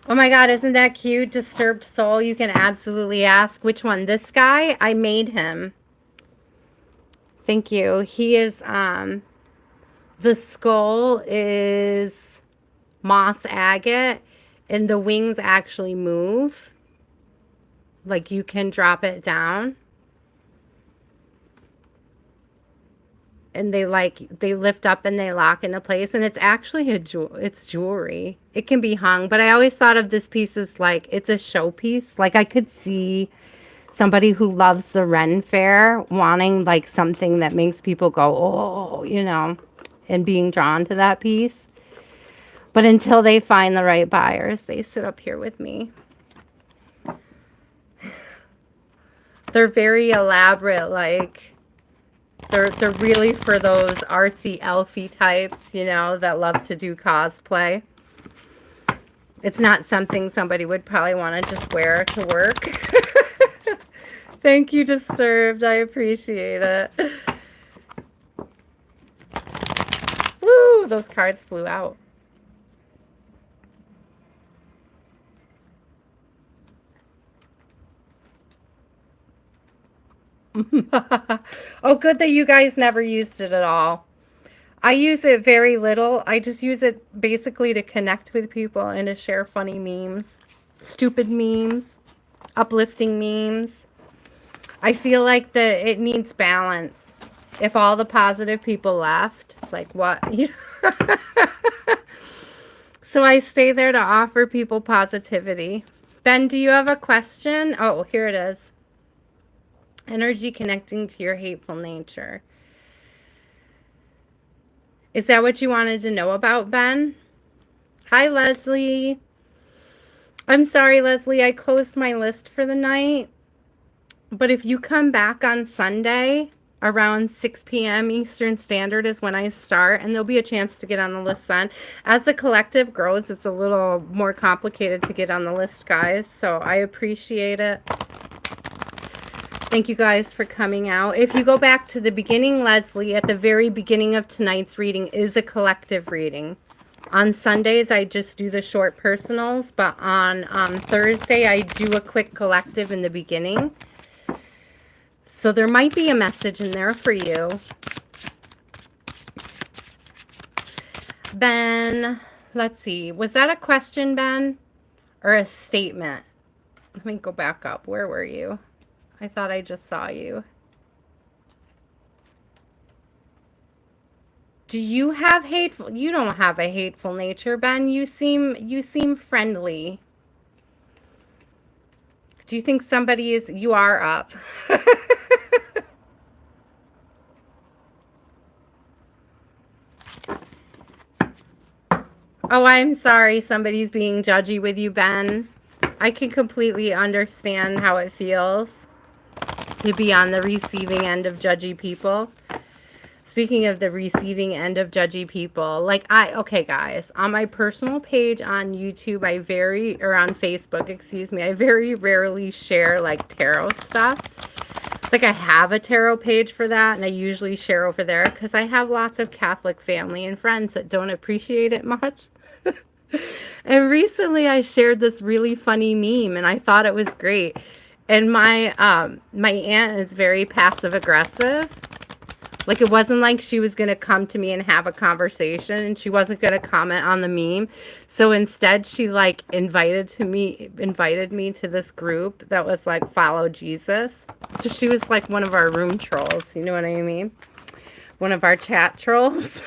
Oh my God, isn't that cute? Disturbed Soul. You can absolutely ask. Which one? This guy? I made him. Thank you. He is, the skull is moss agate and the wings actually move. Like you can drop it down. And they lift up and they lock into place, and it's actually it's jewelry. It can be hung, but I always thought of this piece as like it's a showpiece. Like I could see somebody who loves the Ren Fair wanting like something that makes people go, oh, you know, and being drawn to that piece. But until they find the right buyers, they sit up here with me. They're very elaborate, like they're really for those artsy elfy types, you know, that love to do cosplay. It's not something somebody would probably want to just wear to work. Thank you, Disturbed. I appreciate it. Woo, those cards flew out. Oh, good that you guys never used it at all. I use it very little. I just use it basically to connect with people and to share funny memes, stupid memes, uplifting memes. I feel like it needs balance. If all the positive people left, like what? So I stay there to offer people positivity. Ben, do you have a question? Oh, here it is. Energy connecting to your hateful nature. Is that what you wanted to know about, Ben? Hi, Leslie. I'm sorry, Leslie. I closed my list for the night. But if you come back on Sunday around 6 p.m. Eastern Standard is when I start, and there'll be a chance to get on the list then. As the collective grows, it's a little more complicated to get on the list, guys. So I appreciate it. Thank you guys for coming out. If you go back to the beginning, Leslie, at the very beginning of tonight's reading is a collective reading. On Sundays, I just do the short personals, but on Thursday, I do a quick collective in the beginning. So there might be a message in there for you. Ben, let's see. Was that a question, Ben? Or a statement? Let me go back up. Where were you? I thought I just saw you. Do you have hateful? You don't have a hateful nature, Ben. You seem friendly. Do you think somebody is? You are up. Oh, I'm sorry. Somebody's being judgy with you, Ben. I can completely understand how it feels to be on the receiving end of judgy people. Speaking of the receiving end of judgy people, okay guys, on my personal page on YouTube, or on Facebook, excuse me, I very rarely share like tarot stuff. It's like I have a tarot page for that, and I usually share over there because I have lots of Catholic family and friends that don't appreciate it much. And recently I shared this really funny meme, and I thought it was great. And my aunt is very passive aggressive. Like, it wasn't like she was going to come to me and have a conversation, and she wasn't going to comment on the meme. So instead, she like invited me to this group that was like Follow Jesus. So she was like one of our room trolls, you know what I mean? One of our chat trolls.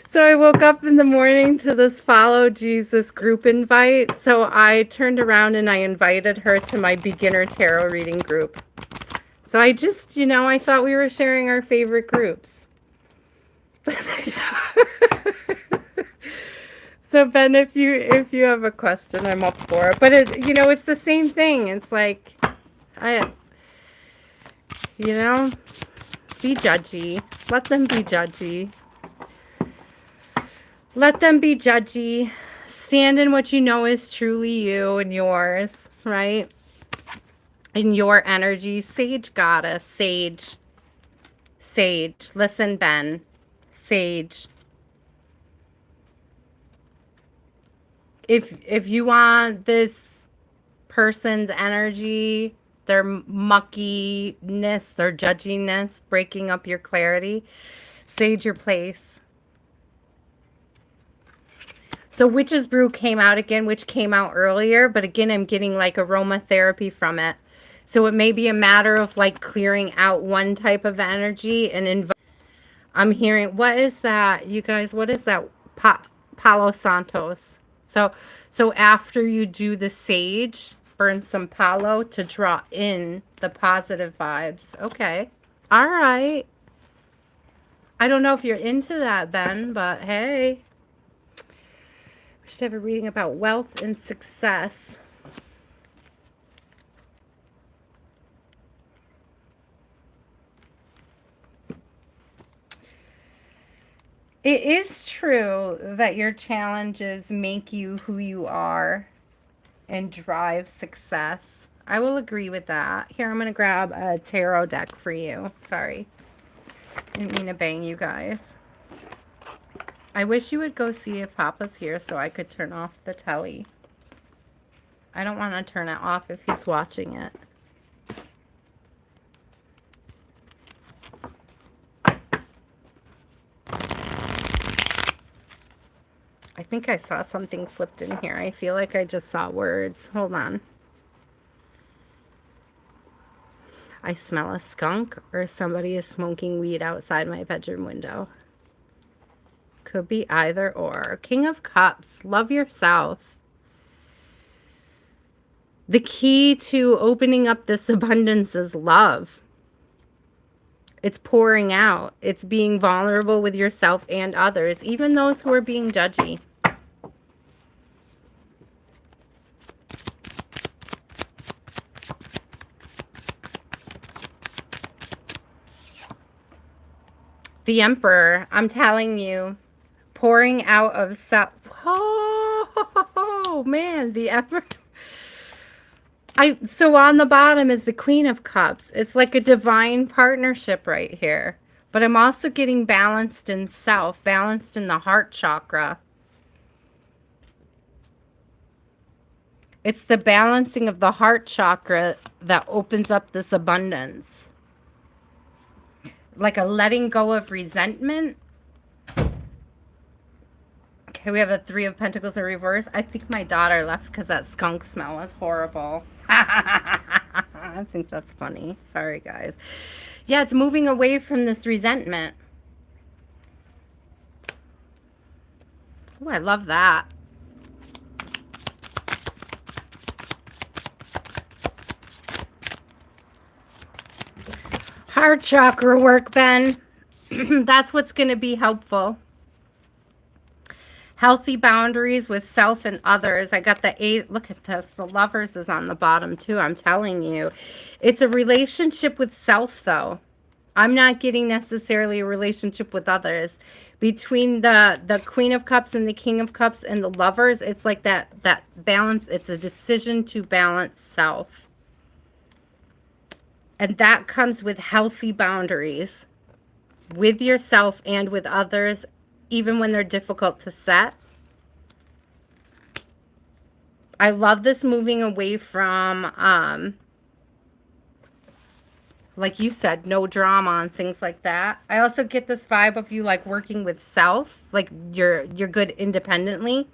So I woke up in the morning to this Follow Jesus group invite. So I turned around and I invited her to my beginner tarot reading group. So I just, I thought we were sharing our favorite groups. So Ben, if you have a question, I'm up for it. But it's the same thing. It's like, be judgy. Let them be judgy. Let them be judgy. Stand in what you know is truly you and yours, right? In your energy. Sage goddess. Sage. Sage. Listen, Ben. Sage. If you want this person's energy, their muckiness, their judginess, breaking up your clarity, sage your place. So Witch's Brew came out again, which came out earlier, but again, I'm getting like aromatherapy from it. So it may be a matter of like clearing out one type of energy and I'm hearing, what is that, you guys? What is that? Palo Santos. So after you do the sage, burn some palo to draw in the positive vibes. Okay. All right. I don't know if you're into that, Ben, but hey. We should have a reading about wealth and success. It is true that your challenges make you who you are and drive success. I will agree with that. Here, I'm going to grab a tarot deck for you. Sorry. Didn't mean to bang you guys. I wish you would go see if Papa's here so I could turn off the telly. I don't want to turn it off if he's watching it. I think I saw something flipped in here. I feel like I just saw words. Hold on. I smell a skunk or somebody is smoking weed outside my bedroom window. Could be either or. King of Cups. Love yourself. The key to opening up this abundance is love. It's pouring out. It's being vulnerable with yourself and others, even those who are being judgy. The Emperor, I'm telling you, pouring out of self. Oh, man, the Emperor. So on the bottom is the Queen of Cups. It's like a divine partnership right here. But I'm also getting balanced in self, balanced in the heart chakra. It's the balancing of the heart chakra that opens up this abundance. Like a letting go of resentment. Okay, we have a 3 of Pentacles in reverse. I think my daughter left because that skunk smell was horrible. I think that's funny. Sorry, guys. Yeah, it's moving away from this resentment. Oh, I love that. Heart chakra work, Ben. That's what's going to be helpful. Healthy boundaries with self and others. I got the 8. Look at this. The Lovers is on the bottom too. I'm telling you. It's a relationship with self, though. I'm not getting necessarily a relationship with others. Between the Queen of Cups and the King of Cups and the Lovers, it's like that balance. It's a decision to balance self. And that comes with healthy boundaries with yourself and with others, even when they're difficult to set. I love this moving away from, like you said, no drama and things like that. I also get this vibe of you like working with self, like you're good independently.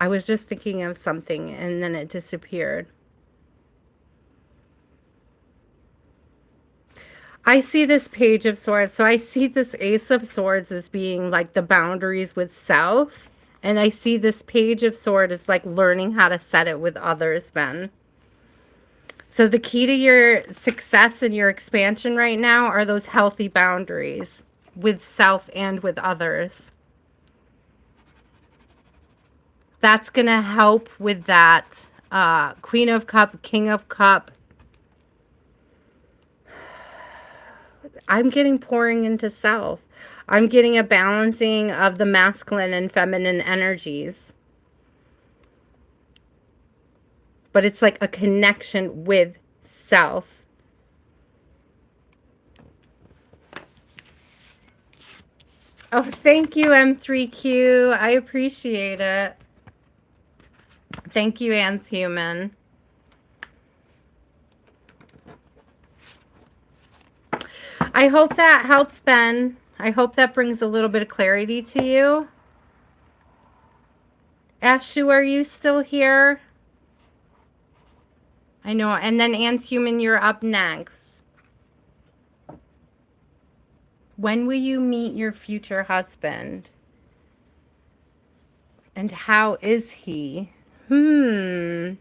I was just thinking of something and then it disappeared. I see this Page of Swords. So I see this Ace of Swords as being like the boundaries with self. And I see this Page of Swords as like learning how to set it with others, Ben. So the key to your success and your expansion right now are those healthy boundaries with self and with others. That's going to help with that Queen of Cup, King of Cup. I'm getting pouring into self. I'm getting a balancing of the masculine and feminine energies. But it's like a connection with self. Oh, thank you, M3Q. I appreciate it. Thank you, Anne's Human. I hope that helps, Ben. I hope that brings a little bit of clarity to you. Ashu, are you still here? I know. And then Anne's Human, you're up next. When will you meet your future husband? And how is he? When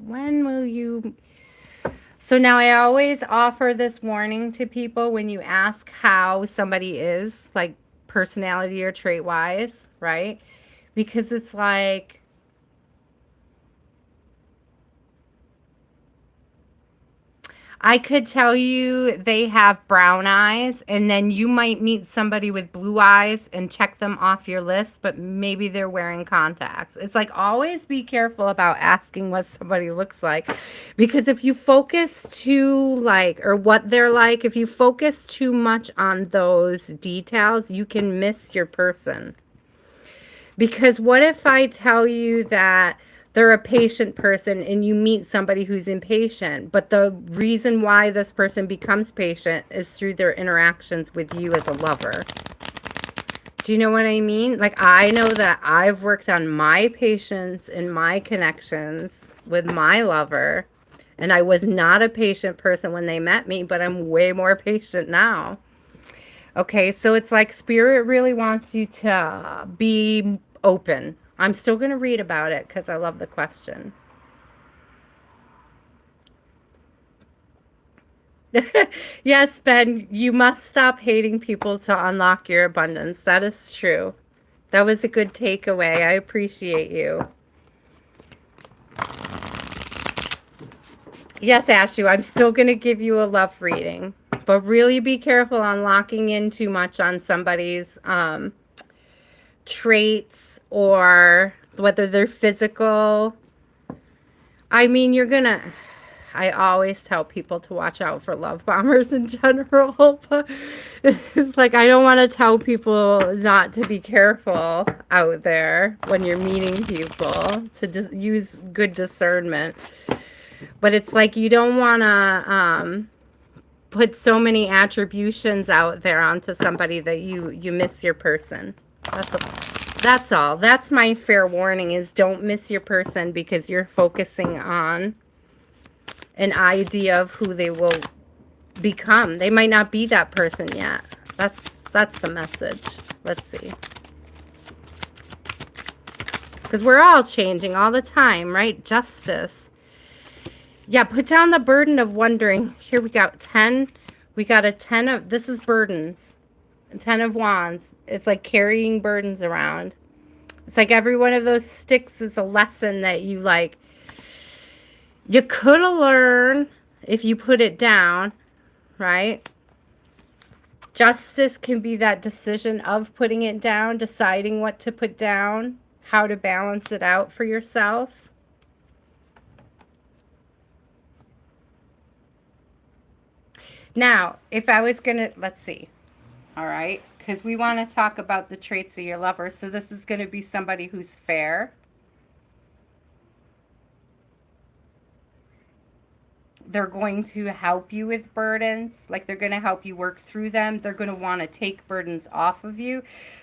will you... So now I always offer this warning to people when you ask how somebody is, like personality or trait-wise, right? Because it's like... I could tell you they have brown eyes, and then you might meet somebody with blue eyes and check them off your list, but maybe they're wearing contacts. It's like always be careful about asking what somebody looks like, because if you focus too like, or what they're like, if you focus too much on those details, you can miss your person. Because what if I tell you that they're a patient person and you meet somebody who's impatient, but the reason why this person becomes patient is through their interactions with you as a lover? Do you know what I mean? Like, I know that I've worked on my patience and my connections with my lover, and I was not a patient person when they met me, but I'm way more patient now. Okay, so it's like Spirit really wants you to be open. I'm still going to read about it because I love the question. Yes, Ben, you must stop hating people to unlock your abundance. That is true. That was a good takeaway. I appreciate you. Yes, Ashu, I'm still going to give you a love reading. But really be careful on locking in too much on somebody's traits or whether they're physical. I mean, you're going to... I always tell people to watch out for love bombers in general, but it's like I don't want to tell people not to be careful out there when you're meeting people, to use good discernment. But it's like you don't want to put so many attributions out there onto somebody that you miss your person. That's all. That's my fair warning, is don't miss your person because you're focusing on an idea of who they will become. They might not be that person yet. That's the message. Let's see. Because we're all changing all the time, right? Justice. Yeah, put down the burden of wondering. Here we got 10. We got a 10 of, this is burdens. 10 of wands. It's like carrying burdens around. It's like every one of those sticks is a lesson that you like. You could have learned if you put it down, right? Justice can be that decision of putting it down, deciding what to put down, how to balance it out for yourself. Now, if I was going to, let's see, all right, because we want to talk about the traits of your lover. So this is going to be somebody who's fair. They're going to help you with burdens. Like, they're going to help you work through them. They're going to want to take burdens off of you.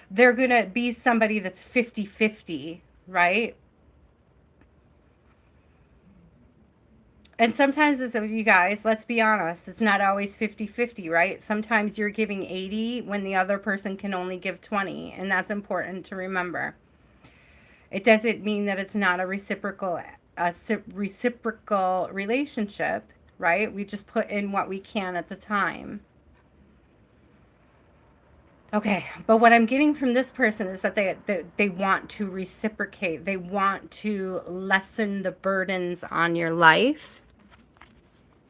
They're going to be somebody that's 50-50, right? And sometimes, it's, you guys, let's be honest, it's not always 50-50, right? Sometimes you're giving 80 when the other person can only give 20. And that's important to remember. It doesn't mean that it's not a reciprocal relationship, right? We just put in what we can at the time. Okay, but what I'm getting from this person is that they want to reciprocate. They want to lessen the burdens on your life.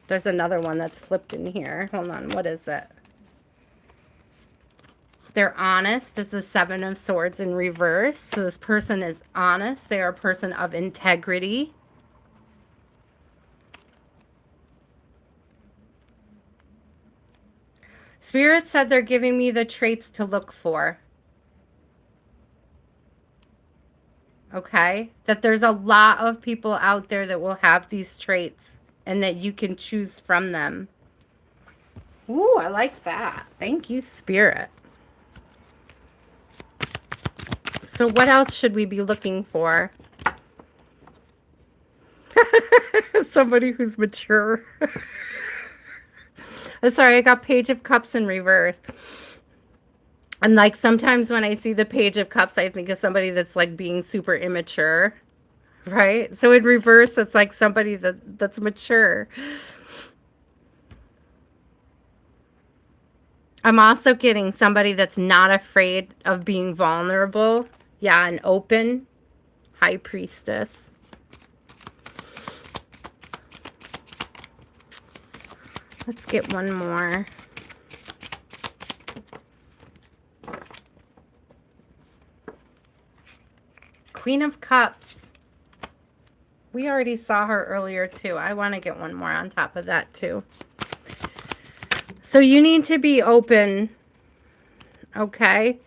There's another one that's flipped in here. Hold on, what is it? They're honest. It's a Seven of Swords in reverse. So this person is honest. They are a person of integrity. Spirit said they're giving me the traits to look for. Okay? That there's a lot of people out there that will have these traits and that you can choose from them. Ooh, I like that. Thank you, Spirit. So what else should we be looking for? Somebody who's mature. Sorry, I got Page of Cups in reverse. And like sometimes when I see the Page of Cups, I think of somebody that's like being super immature, right? So in reverse, it's like somebody that's mature. I'm also getting somebody that's not afraid of being vulnerable. Yeah, an open High Priestess. Let's get one more. Queen of Cups. We already saw her earlier too. I want to get one more on top of that too. So you need to be open, okay?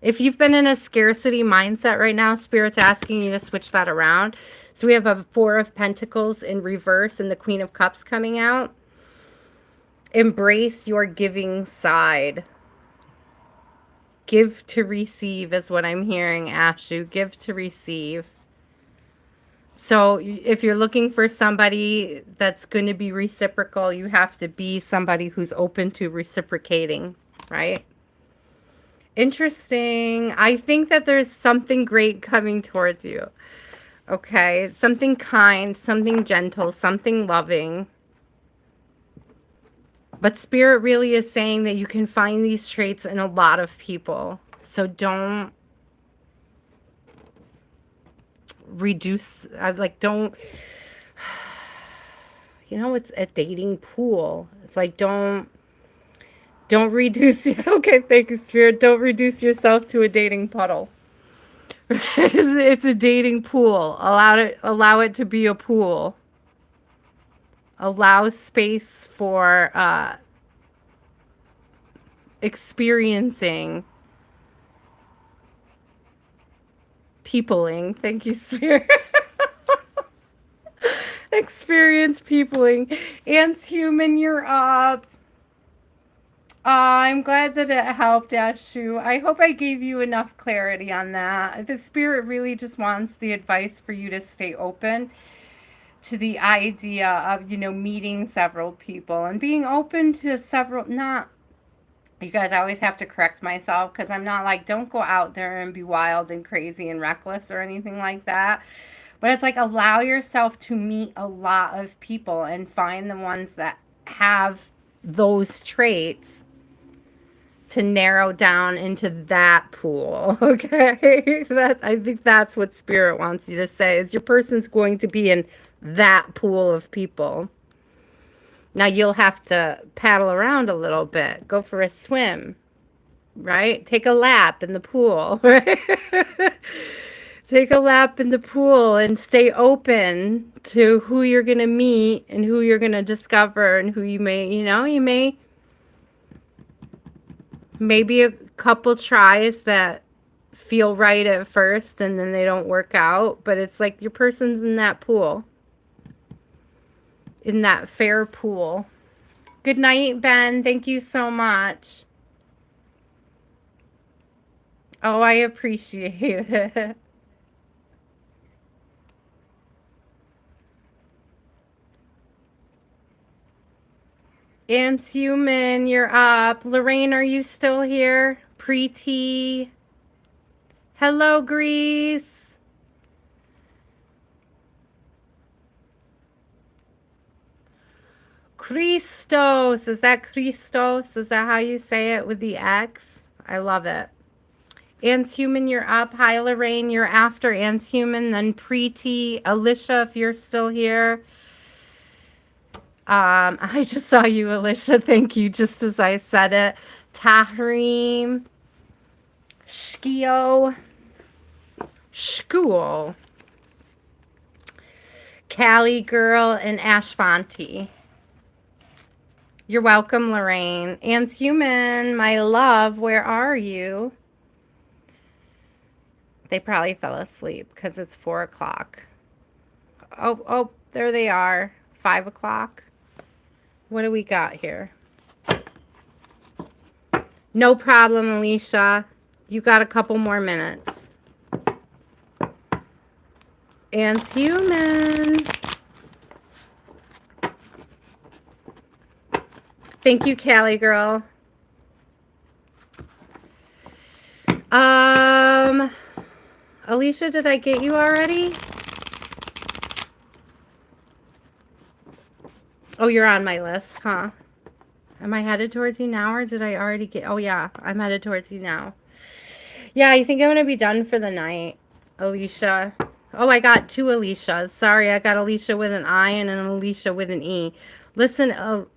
If you've been in a scarcity mindset right now, Spirit's asking you to switch that around. So we have a Four of Pentacles in reverse and the Queen of Cups coming out. Embrace your giving side. Give to receive is what I'm hearing, Ashu. Give to receive. So if you're looking for somebody that's going to be reciprocal, you have to be somebody who's open to reciprocating, right? Interesting. I think that there's something great coming towards you. Okay? Something kind, something gentle, something loving. But Spirit really is saying that you can find these traits in a lot of people. So don't reduce, don't, you know, it's a dating pool. It's like, don't reduce, okay, thank you, Spirit. Don't reduce yourself to a dating puddle. It's a dating pool. Allow it to be a pool. Allow space for experiencing peopling. Thank you, Spirit. Experience peopling. Ants Human, you're up. I'm glad that it helped, Ashu. I hope I gave you enough clarity on that. The Spirit really just wants the advice for you to stay open to the idea of, meeting several people and being open to several, not, you guys, I always have to correct myself because I'm not like, don't go out there and be wild and crazy and reckless or anything like that. But it's like, allow yourself to meet a lot of people and find the ones that have those traits to narrow down into that pool. Okay? I think that's what Spirit wants you to say, is your person's going to be in that pool of people. Now you'll have to paddle around a little bit, go for a swim, right? Take a lap in the pool, right? Take a lap in the pool and stay open to who you're going to meet and who you're going to discover and who you may, maybe a couple tries that feel right at first and then they don't work out, but it's like your person's in that pool, in that fair pool. Good night, Ben. Thank you so much. Oh, I appreciate it. Ants Human, you're up. Lorraine, are you still here? Prety. Hello, Grease. Christos. Is that Christos? Is that how you say it with the X? I love it. Anshuman, you're up. Hi, Lorraine. You're after Anshuman. Then Prety. Alicia, if you're still here. I just saw you, Alicia. Thank you. Just as I said it. Taharim. Shkio. School. Callie girl and Ashvanti. You're welcome, Lorraine. Anshuman, my love, where are you? They probably fell asleep because it's 4 o'clock. Oh, there they are. 5 o'clock. What do we got here? No problem, Alicia. You got a couple more minutes. Anshuman. Thank you, Callie girl. Alicia, did I get you already? Oh, you're on my list, huh? Am I headed towards you now, or did I already get... Oh, yeah, I'm headed towards you now. Yeah, I think I'm going to be done for the night, Alicia. Oh, I got 2 Alicias. Sorry, I got Alicia with an I and an Alicia with an E. Listen,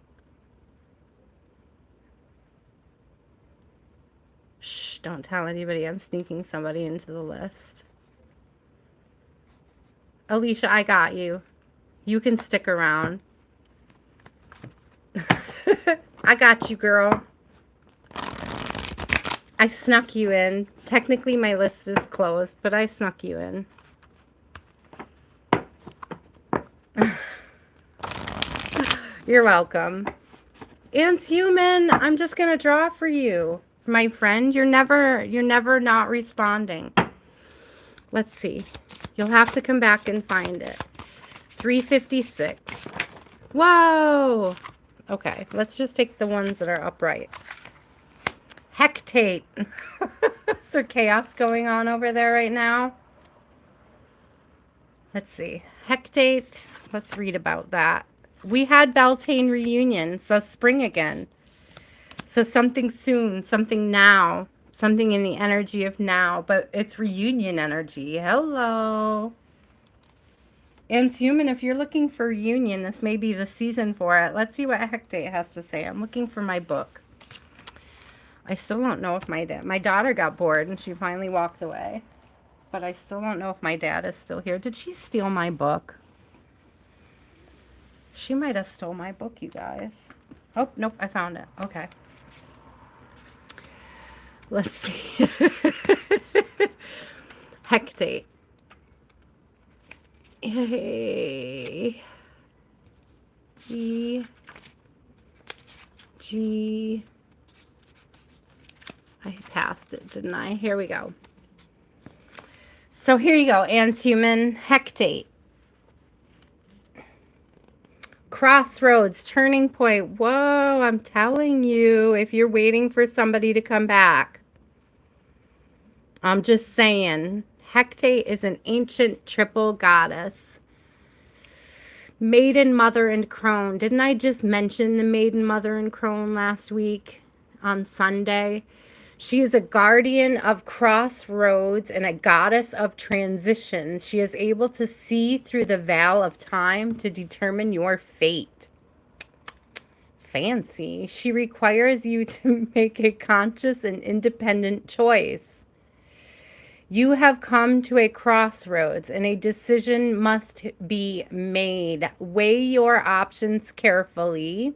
shh, don't tell anybody I'm sneaking somebody into the list. Alicia, I got you. You can stick around. I got you, girl. I snuck you in. Technically, my list is closed, but I snuck you in. You're welcome. Anshuman, I'm just going to draw for you. My friend, you're never not responding. Let's see. You'll have to come back and find it. 356. Whoa. Okay, let's just take the ones that are upright. Hectate. Is there chaos going on over there right now? Let's see. Hectate. Let's read about that. We had Beltane reunion, so spring again. So something soon, something now, something in the energy of now, but it's reunion energy. Hello. Anshuman, if you're looking for reunion, this may be the season for it. Let's see what Hectate has to say. I'm looking for my book. I still don't know if my daughter got bored and she finally walked away. But I still don't know if my dad is still here. Did she steal my book? She might have stole my book, you guys. Oh, nope, I found it. Okay. Let's see. Hectate. A G. I passed it, didn't I? Here we go. So here you go, Anshuman. Hectate. Crossroads, turning point. Whoa, I'm telling you, if you're waiting for somebody to come back. I'm just saying. Hecate is an ancient triple goddess. Maiden, mother, and crone. Didn't I just mention the maiden, mother, and crone last week on Sunday? She is a guardian of crossroads and a goddess of transitions. She is able to see through the veil of time to determine your fate. Fancy. She requires you to make a conscious and independent choice. You have come to a crossroads and a decision must be made. Weigh your options carefully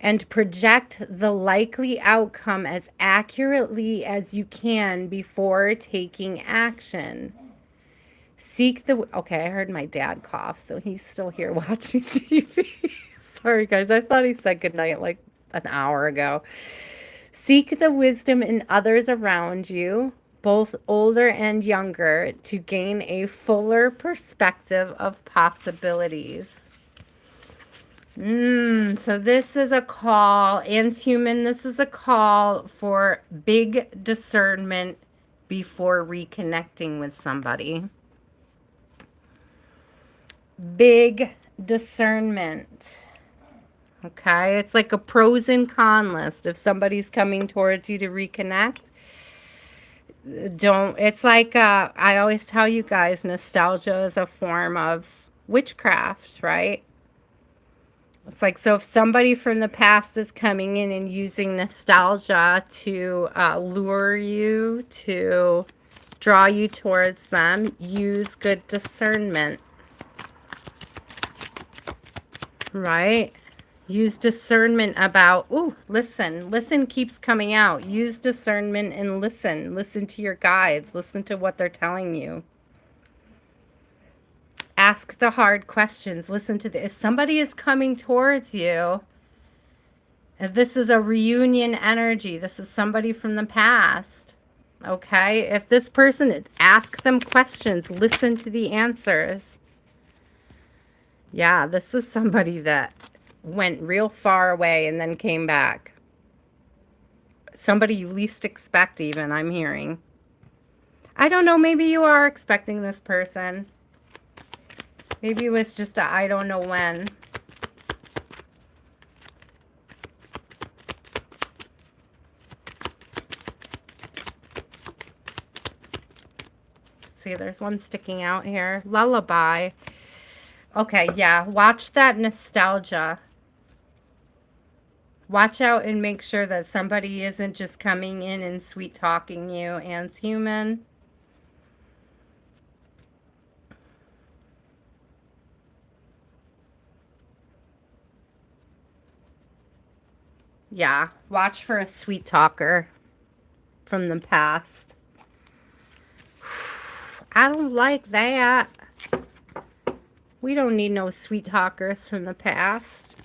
and project the likely outcome as accurately as you can before taking action. Seek the... Okay, I heard my dad cough, so he's still here watching TV. Sorry, guys. I thought he said goodnight like an hour ago. Seek the wisdom in others around you, both older and younger, to gain a fuller perspective of possibilities. So this is a call, Anshuman, this is a call for big discernment before reconnecting with somebody. Big discernment. Okay, it's like a pros and con list. If somebody's coming towards you to reconnect, don't, it's like, I always tell you guys, nostalgia is a form of witchcraft, right? It's like, so if somebody from the past is coming in and using nostalgia to lure you, to draw you towards them, use good discernment, right? Use discernment about, ooh, listen keeps coming out. Use discernment and listen. Listen to your guides. Listen to what they're telling you. Ask the hard questions. Listen to this. If somebody is coming towards you, if this is a reunion energy, this is somebody from the past, okay? If this person, ask them questions. Listen to the answers. Yeah, this is somebody that went real far away and then came back. Somebody you least expect even, I'm hearing. I don't know, maybe you are expecting this person. Maybe it was just a I don't know when. See, there's one sticking out here. Lullaby. Okay, yeah, watch that nostalgia. Watch out and make sure that somebody isn't just coming in and sweet talking you. Ants human. Yeah, watch for a sweet talker from the past. I don't like that. We don't need no sweet talkers from the past.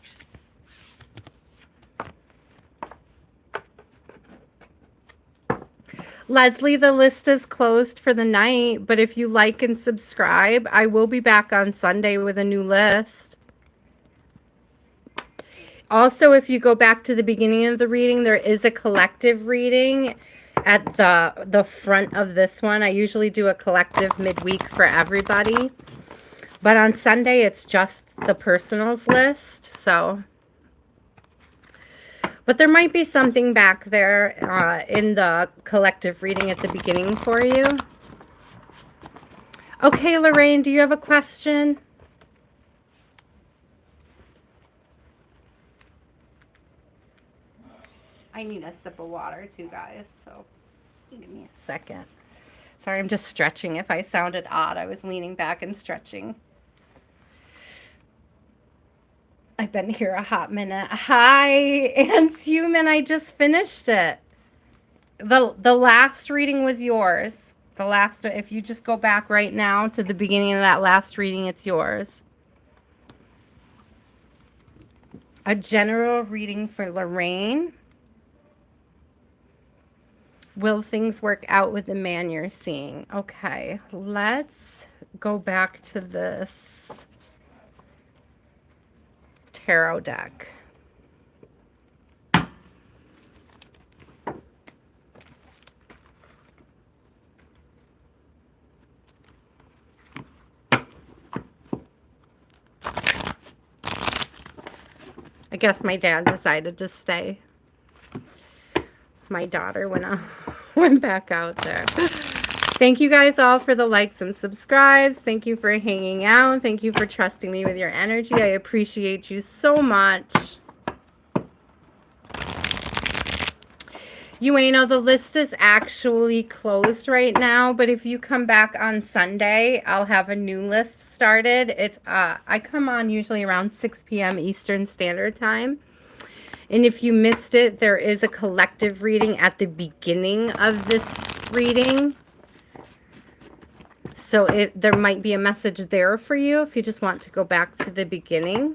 Leslie, the list is closed for the night, but if you like and subscribe, I will be back on Sunday with a new list. Also, if you go back to the beginning of the reading, there is a collective reading at the front of this one. I usually do a collective midweek for everybody. But on Sunday, it's just the personals list, so... But there might be something back there in the collective reading at the beginning for you. Okay, Lorraine, do you have a question? I need a sip of water too, guys, so give me a second. Sorry, I'm just stretching. If I sounded odd, I was leaning back and stretching. I've been here a hot minute. Hi, Ants Human. I just finished it. The last reading was yours. The last, if you just go back right now to the beginning of that last reading, it's yours. A general reading for Lorraine. Will things work out with the man you're seeing? Okay, let's go back to this tarot deck. I guess my dad decided to stay. My daughter went back out there. Thank you guys all for the likes and subscribes. Thank you for hanging out. Thank you for trusting me with your energy. I appreciate you so much. Ueno, the list is actually closed right now, but if you come back on Sunday, I'll have a new list started. It's I come on usually around 6 p.m. Eastern Standard Time. And if you missed it, there is a collective reading at the beginning of this reading. So there might be a message there for you if you just want to go back to the beginning.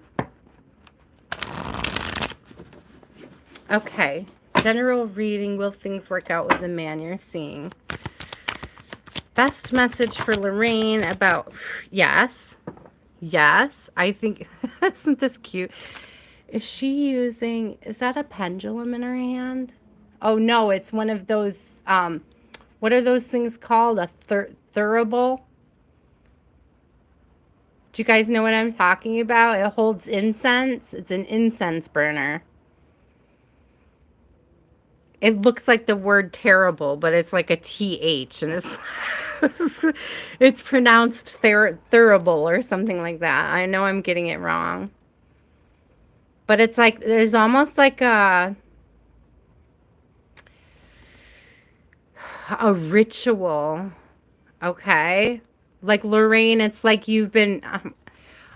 Okay. General reading. Will things work out with the man you're seeing? Best message for Lorraine about... Yes. Yes. I think... Isn't this cute? Is she using... Is that a pendulum in her hand? Oh, no. It's one of those... what are those things called? A thurible? Do you guys know what I'm talking about? It holds incense. It's an incense burner. It looks like the word terrible, but it's like a TH, and it's it's pronounced thurible or something like that. I know I'm getting it wrong. But it's like, there's almost like a ritual, okay? Like Lorraine, it's like you've been,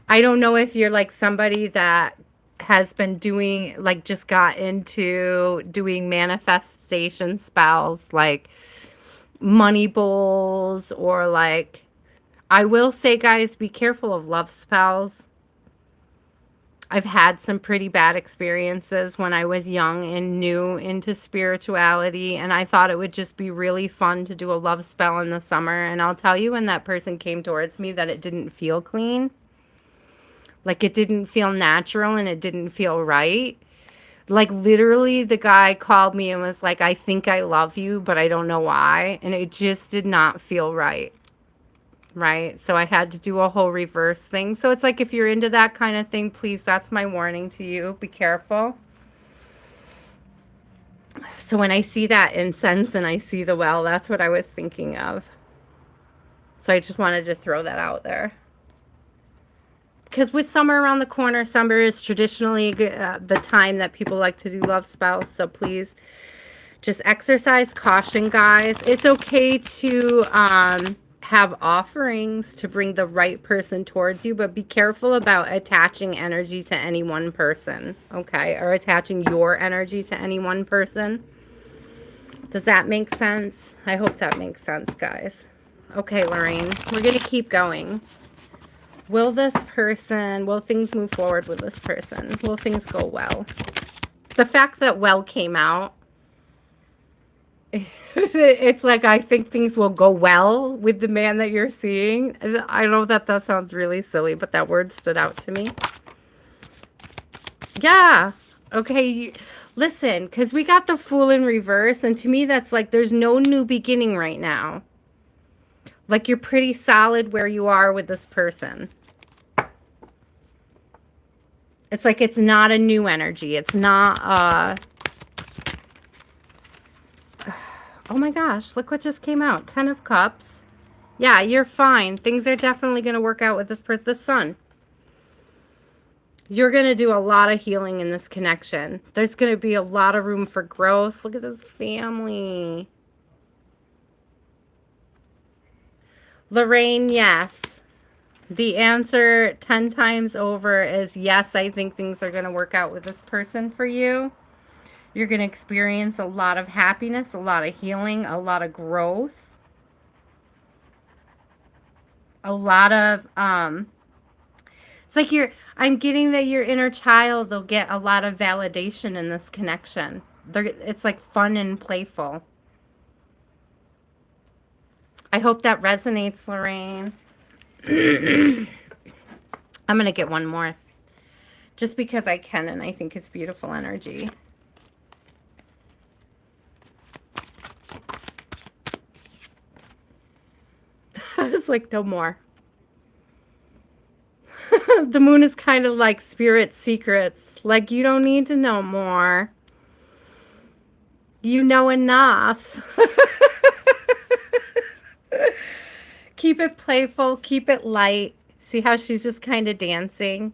I don't know if you're like somebody that has been doing, like just got into doing manifestation spells, like money bowls, or like, I will say, guys, be careful of love spells. I've had some pretty bad experiences when I was young and new into spirituality, and I thought it would just be really fun to do a love spell in the summer. And I'll tell you, when that person came towards me, that it didn't feel clean. Like, it didn't feel natural and it didn't feel right. Like, literally, the guy called me and was like, I think I love you, but I don't know why. And it just did not feel right. Right? So I had to do a whole reverse thing. So it's like, if you're into that kind of thing, please, that's my warning to you. Be careful. So when I see that incense and I see the well, that's what I was thinking of. So I just wanted to throw that out there. Because with summer around the corner, summer is traditionally the time that people like to do love spells. So please just exercise caution, guys. It's okay to have offerings to bring the right person towards you, but be careful about attaching energy to any one person, okay? Or attaching your energy to any one person. Does that make sense? I hope that makes sense, guys. Okay, Lorraine, we're going to keep going. Will things move forward with this person? Will things go well? The fact that well came out, it's like, I think things will go well with the man that you're seeing. I know that sounds really silly, but that word stood out to me. Yeah. Okay. Listen, because we got the Fool in reverse, and to me, that's like, there's no new beginning right now. Like, you're pretty solid where you are with this person. It's like, it's not a new energy. It's not oh my gosh, look what just came out. 10 of Cups. Yeah, you're fine. Things are definitely going to work out with this Sun. You're going to do a lot of healing in this connection. There's going to be a lot of room for growth. Look at this family. Lorraine, yes. The answer 10 times over is yes, I think things are going to work out with this person for you. You're going to experience a lot of happiness, a lot of healing, a lot of growth. A lot of, it's like I'm getting that your inner child will get a lot of validation in this connection. It's like fun and playful. I hope that resonates, Lorraine. I'm going to get one more. Just because I can, and I think it's beautiful energy. It's like, no more. The moon is kind of like spirit secrets. Like, you don't need to know more. You know enough. Keep it playful. Keep it light. See how she's just kind of dancing?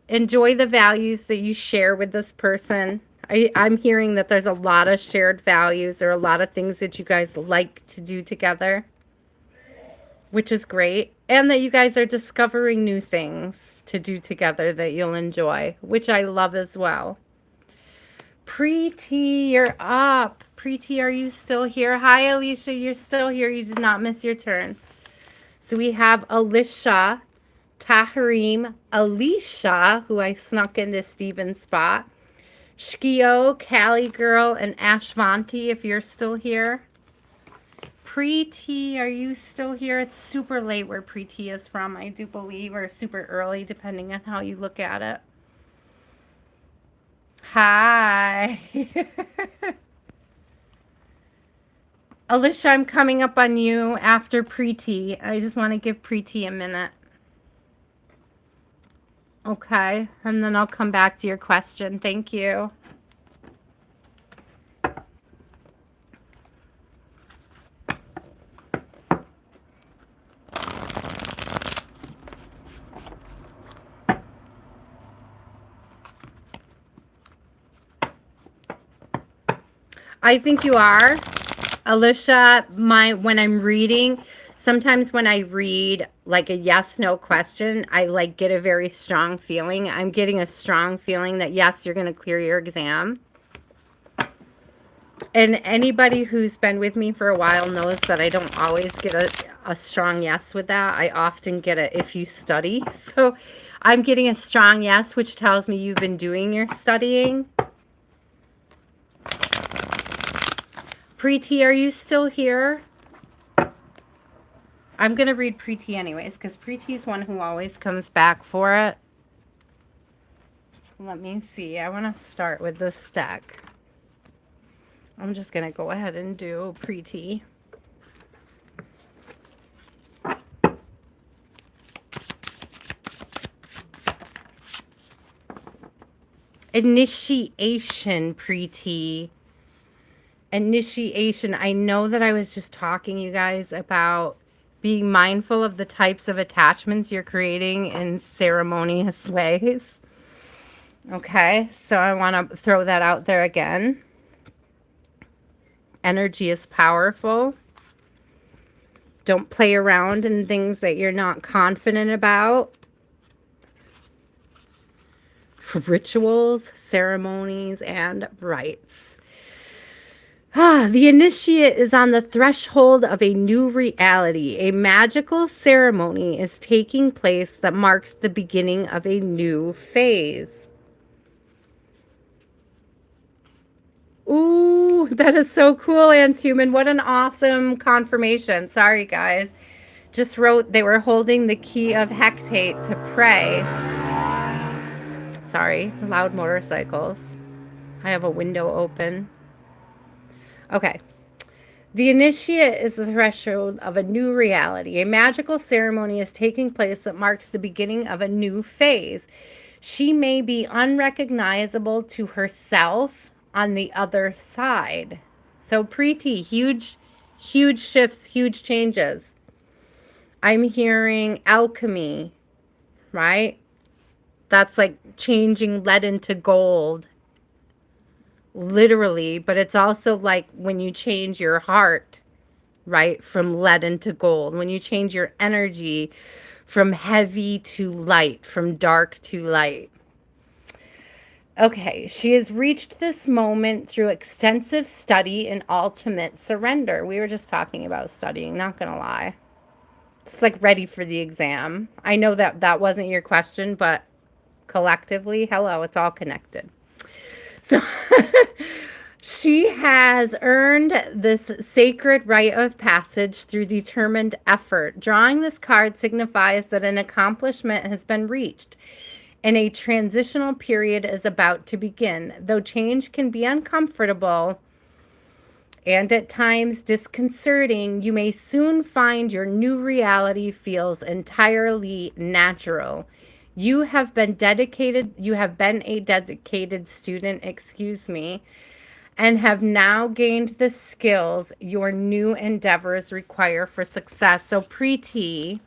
Enjoy the values that you share with this person. I'm hearing that there's a lot of shared values. There are a lot of things that you guys like to do together, which is great. And that you guys are discovering new things to do together that you'll enjoy, which I love as well. Prety, you're up. Prety, are you still here? Hi, Alicia, you're still here. You did not miss your turn. So we have Alicia, Taharim, Alicia, who I snuck into Steven's spot, Shkio, Callie Girl, and Ashvanti, if you're still here. Prety, are you still here? It's super late where Prety is from, I do believe, or super early, depending on how you look at it. Hi. Alicia, I'm coming up on you after Prety. I just want to give Prety a minute. Okay, and then I'll come back to your question. Thank you. I think you are. Alicia, when I'm reading, sometimes when I read like a yes no question, I like get a very strong feeling. I'm getting a strong feeling that yes, you're going to clear your exam. And anybody who's been with me for a while knows that I don't always get a strong yes with that. I often get it if you study. So I'm getting a strong yes, which tells me you've been doing your studying. Prety, are you still here? I'm going to read Prety anyways, because Prety's one who always comes back for it. Let me see. I want to start with this deck. I'm just going to go ahead and do Prety. Initiation, Prety. Initiation. I know that I was just talking, you guys, about being mindful of the types of attachments you're creating in ceremonious ways. Okay, so I want to throw that out there again. Energy is powerful. Don't play around in things that you're not confident about. Rituals, ceremonies, and rites. The initiate is on the threshold of a new reality. A magical ceremony is taking place that marks the beginning of a new phase. Ooh, that is so cool, Anshuman. What an awesome confirmation. Sorry, guys. Just wrote they were holding the key of Hecate to pray. Sorry, loud motorcycles. I have a window open. Okay. The initiate is the threshold of a new reality. A magical ceremony is taking place that marks the beginning of a new phase. She may be unrecognizable to herself on the other side. So Prety, huge shifts, huge changes. I'm hearing alchemy, right? That's like changing lead into gold. Literally, but it's also like when you change your heart, right, from lead into gold, when you change your energy from heavy to light, from dark to light. Okay, she has reached this moment through extensive study and ultimate surrender. We were just talking about studying, not gonna lie. It's like ready for the exam. I know that that wasn't your question, but collectively, hello, it's all connected. So she has earned this sacred rite of passage through determined effort. Drawing this card signifies that an accomplishment has been reached and a transitional period is about to begin. Though change can be uncomfortable and at times disconcerting, you may soon find your new reality feels entirely natural. You have been a dedicated student, and have now gained the skills your new endeavors require for success. So Prety,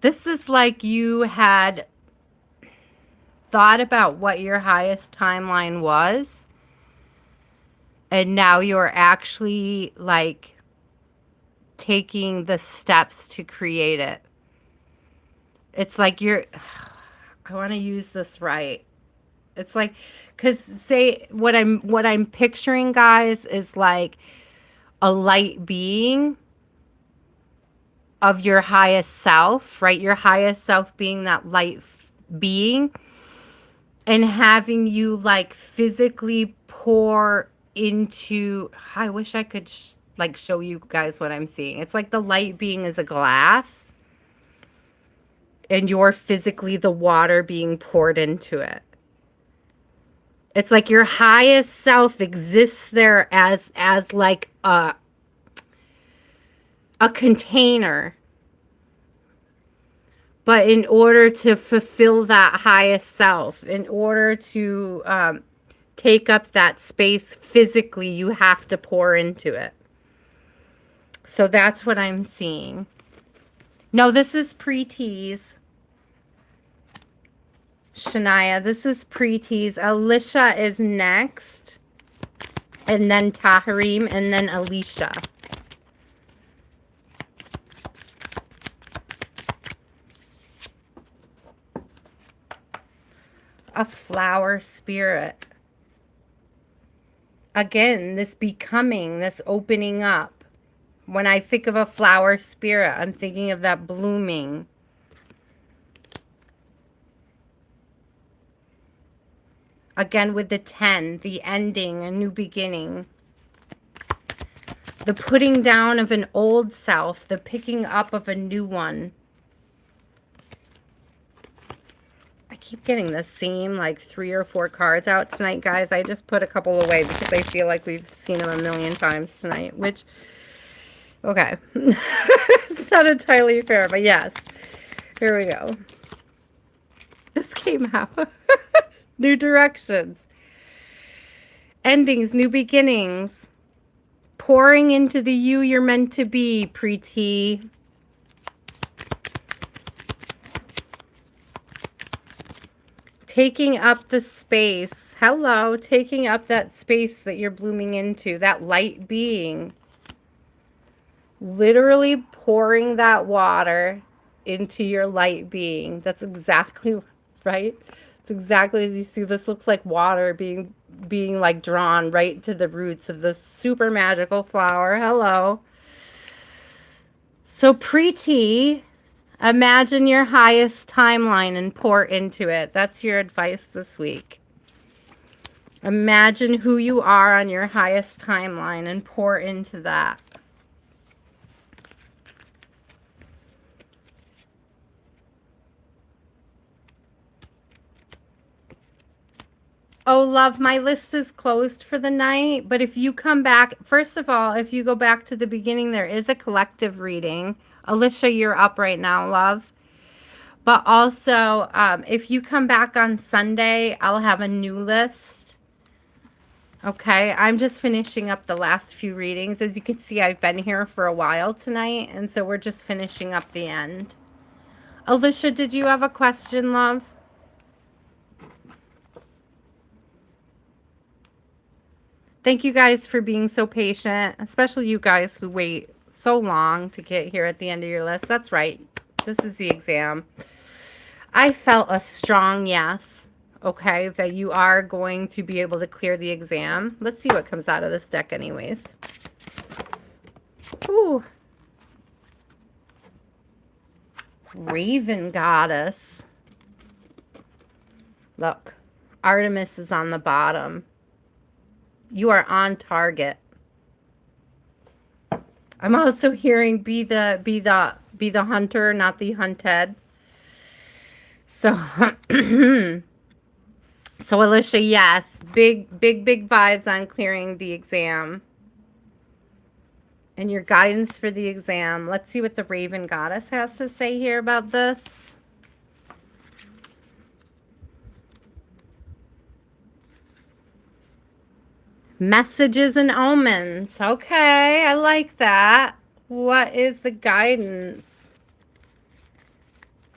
this is like you had thought about what your highest timeline was, and now you're actually like taking the steps to create it. It's like I want to use this right. It's like, because say what I'm picturing, guys, is like a light being of your highest self, right? Your highest self being that light being, and having you like physically pour into, I wish I could like show you guys what I'm seeing. It's like the light being is a glass and you're physically the water being poured into it. It's like your highest self exists there as like a container. But in order to fulfill that highest self, in order to take up that space physically, you have to pour into it. So that's what I'm seeing. No, this is Prety's. Shaniah, this is Prety's. Alicia is next. And then Taharim, and then Alicia. A flower spirit. Again, this becoming, this opening up. When I think of a flower spirit, I'm thinking of that blooming. Again, with the 10, the ending, a new beginning. The putting down of an old self, the picking up of a new one. I keep getting the same like 3 or 4 cards out tonight, guys. I just put a couple away because I feel like we've seen them a million times tonight, which, okay. It's not entirely fair, but yes. Here we go. This came out. New directions. Endings, new beginnings. Pouring into the you you're meant to be, Prety. Taking up the space. Hello, taking up that space that you're blooming into, that light being. Literally pouring that water into your light being. That's exactly right. It's exactly as you see. This looks like water being like drawn right to the roots of this super magical flower. Hello. So Prety, imagine your highest timeline and pour into it. That's your advice this week. Imagine who you are on your highest timeline and pour into that. Oh, love, my list is closed for the night. But if you come back, first of all, if you go back to the beginning, there is a collective reading. Alicia, you're up right now, love. But also, if you come back on Sunday, I'll have a new list. Okay, I'm just finishing up the last few readings. As you can see, I've been here for a while tonight, and so we're just finishing up the end. Alicia, did you have a question, love? Thank you guys for being so patient, especially you guys who wait so long to get here at the end of your list. That's right. This is the exam. I felt a strong yes, okay, that you are going to be able to clear the exam. Let's see what comes out of this deck anyways. Ooh. Raven Goddess. Look, Artemis is on the bottom. You are on target. I'm also hearing be the hunter, not the hunted. So so Alicia, yes, big vibes on clearing the exam. And your guidance for the exam. Let's see what the Raven Goddess has to say here about this. Messages and omens. Okay, I like that. What is the guidance?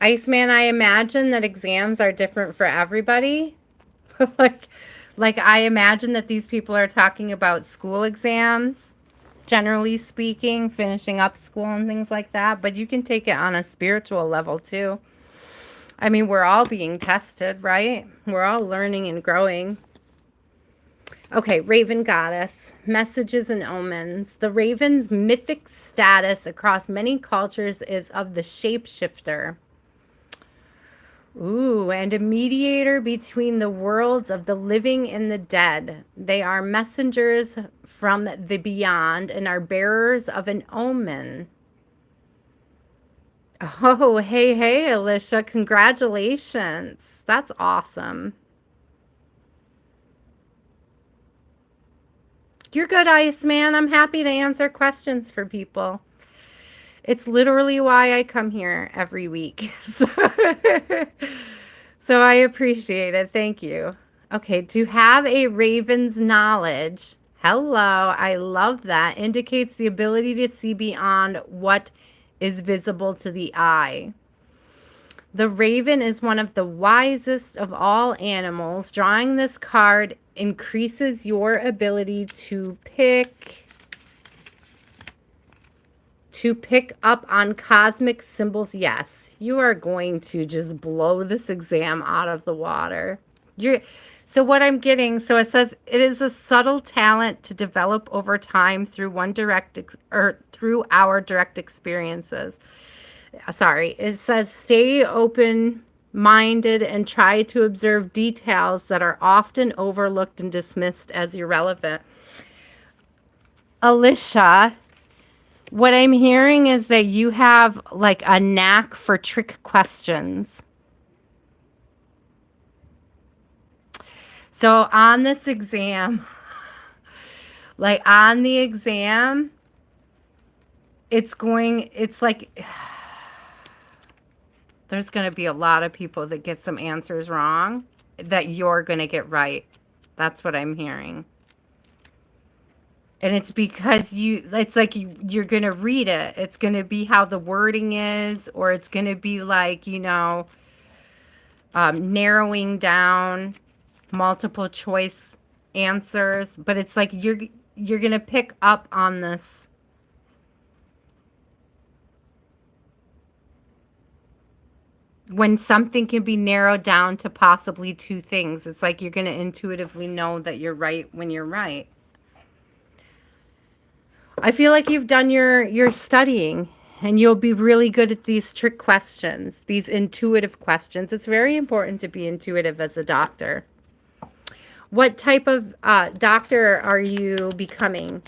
Iceman, I imagine that exams are different for everybody. like I imagine that these people are talking about school exams, generally speaking, finishing up school and things like that. But you can take it on a spiritual level too. I mean, we're all being tested, right? We're all learning and growing. Okay, Raven Goddess, messages and omens. The raven's mythic status across many cultures is of the shapeshifter. Ooh, and a mediator between the worlds of the living and the dead. They are messengers from the beyond and are bearers of an omen. Oh, hey, Alicia, congratulations. That's awesome. You're good, Iceman. I'm happy to answer questions for people. It's literally why I come here every week. So I appreciate it. Thank you. Okay, to have a raven's knowledge. Hello, I love that. Indicates the ability to see beyond what is visible to the eye. The raven is one of the wisest of all animals. Drawing this card increases your ability to pick up on cosmic symbols. Yes, you are going to just blow this exam out of the water. So what I'm getting, so it says it is a subtle talent to develop over time through through our direct experiences. Sorry, it says stay open minded and try to observe details that are often overlooked and dismissed as irrelevant. Alicia, what I'm hearing is that you have like a knack for trick questions. So on this exam, like on the exam, it's like there's going to be a lot of people that get some answers wrong that you're going to get right. That's what I'm hearing. And it's because it's like you're going to read it. It's going to be how the wording is, or it's going to be like, narrowing down multiple choice answers. But it's like you're going to pick up on this. When something can be narrowed down to possibly two things, it's like you're going to intuitively know that you're right when you're right. I feel like you've done your studying and you'll be really good at these trick questions, these intuitive questions. It's very important to be intuitive as a doctor. What type of doctor are you becoming?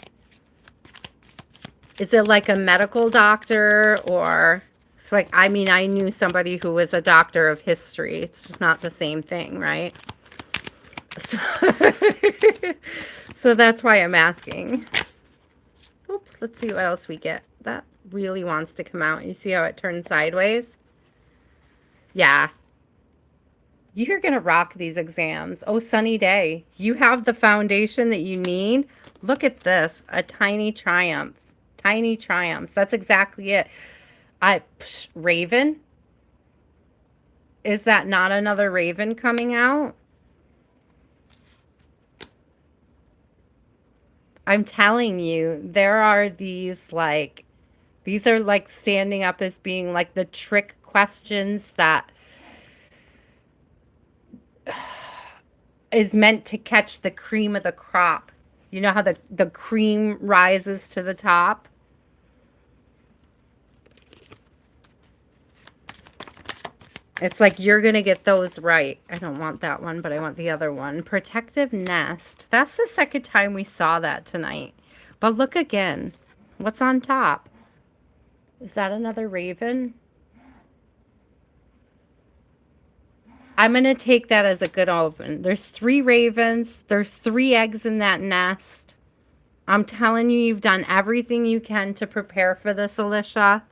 Is it like a medical doctor, or it's like, I mean, I knew somebody who was a doctor of history. It's just not the same thing, right? So, so that's why I'm asking. Oops, let's see what else we get. That really wants to come out. You see how it turns sideways? Yeah. You're going to rock these exams. Oh, sunny day. You have the foundation that you need. Look at this. A tiny triumph. Tiny triumphs. That's exactly it. Raven? Is that not another raven coming out? I'm telling you, there are these are like standing up as being like the trick questions that is meant to catch the cream of the crop. You know how the cream rises to the top? It's like you're going to get those right. I don't want that one, but I want the other one. Protective nest. That's the second time we saw that tonight. But look again. What's on top? Is that another raven? I'm going to take that as a good omen. There's 3 ravens. There's 3 eggs in that nest. I'm telling you, you've done everything you can to prepare for this, Alicia.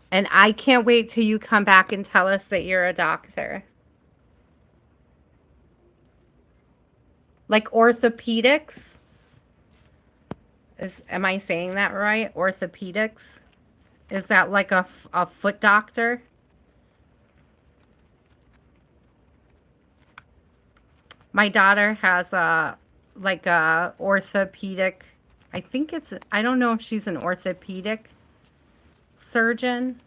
And I can't wait till you come back and tell us that you're a doctor. Like orthopedics? Am I saying that right? Orthopedics? Is that like a foot doctor? My daughter has a orthopedic, I don't know if she's an orthopedic surgeon,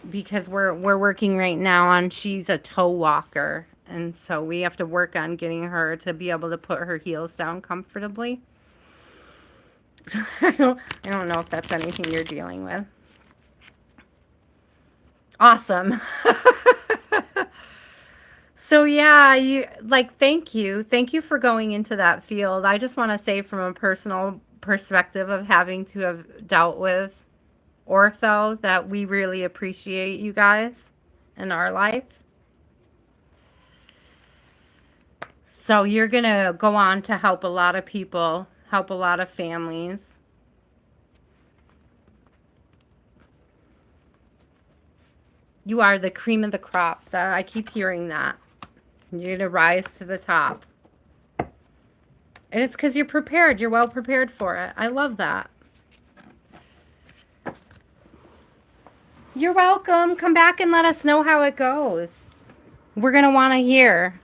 because we're working right now on, she's a toe walker, and so we have to work on getting her to be able to put her heels down comfortably. I don't know if that's anything you're dealing with. Awesome. So yeah, thank you. Thank you for going into that field. I just want to say, from a personal perspective of having to have dealt with ortho, that we really appreciate you guys in our life. So you're going to go on to help a lot of people help a lot of families. You are the cream of the crop. I keep hearing that. You're going to rise to the top. And it's because you're prepared. You're well prepared for it. I love that. You're welcome. Come back and let us know how it goes. We're going to want to hear.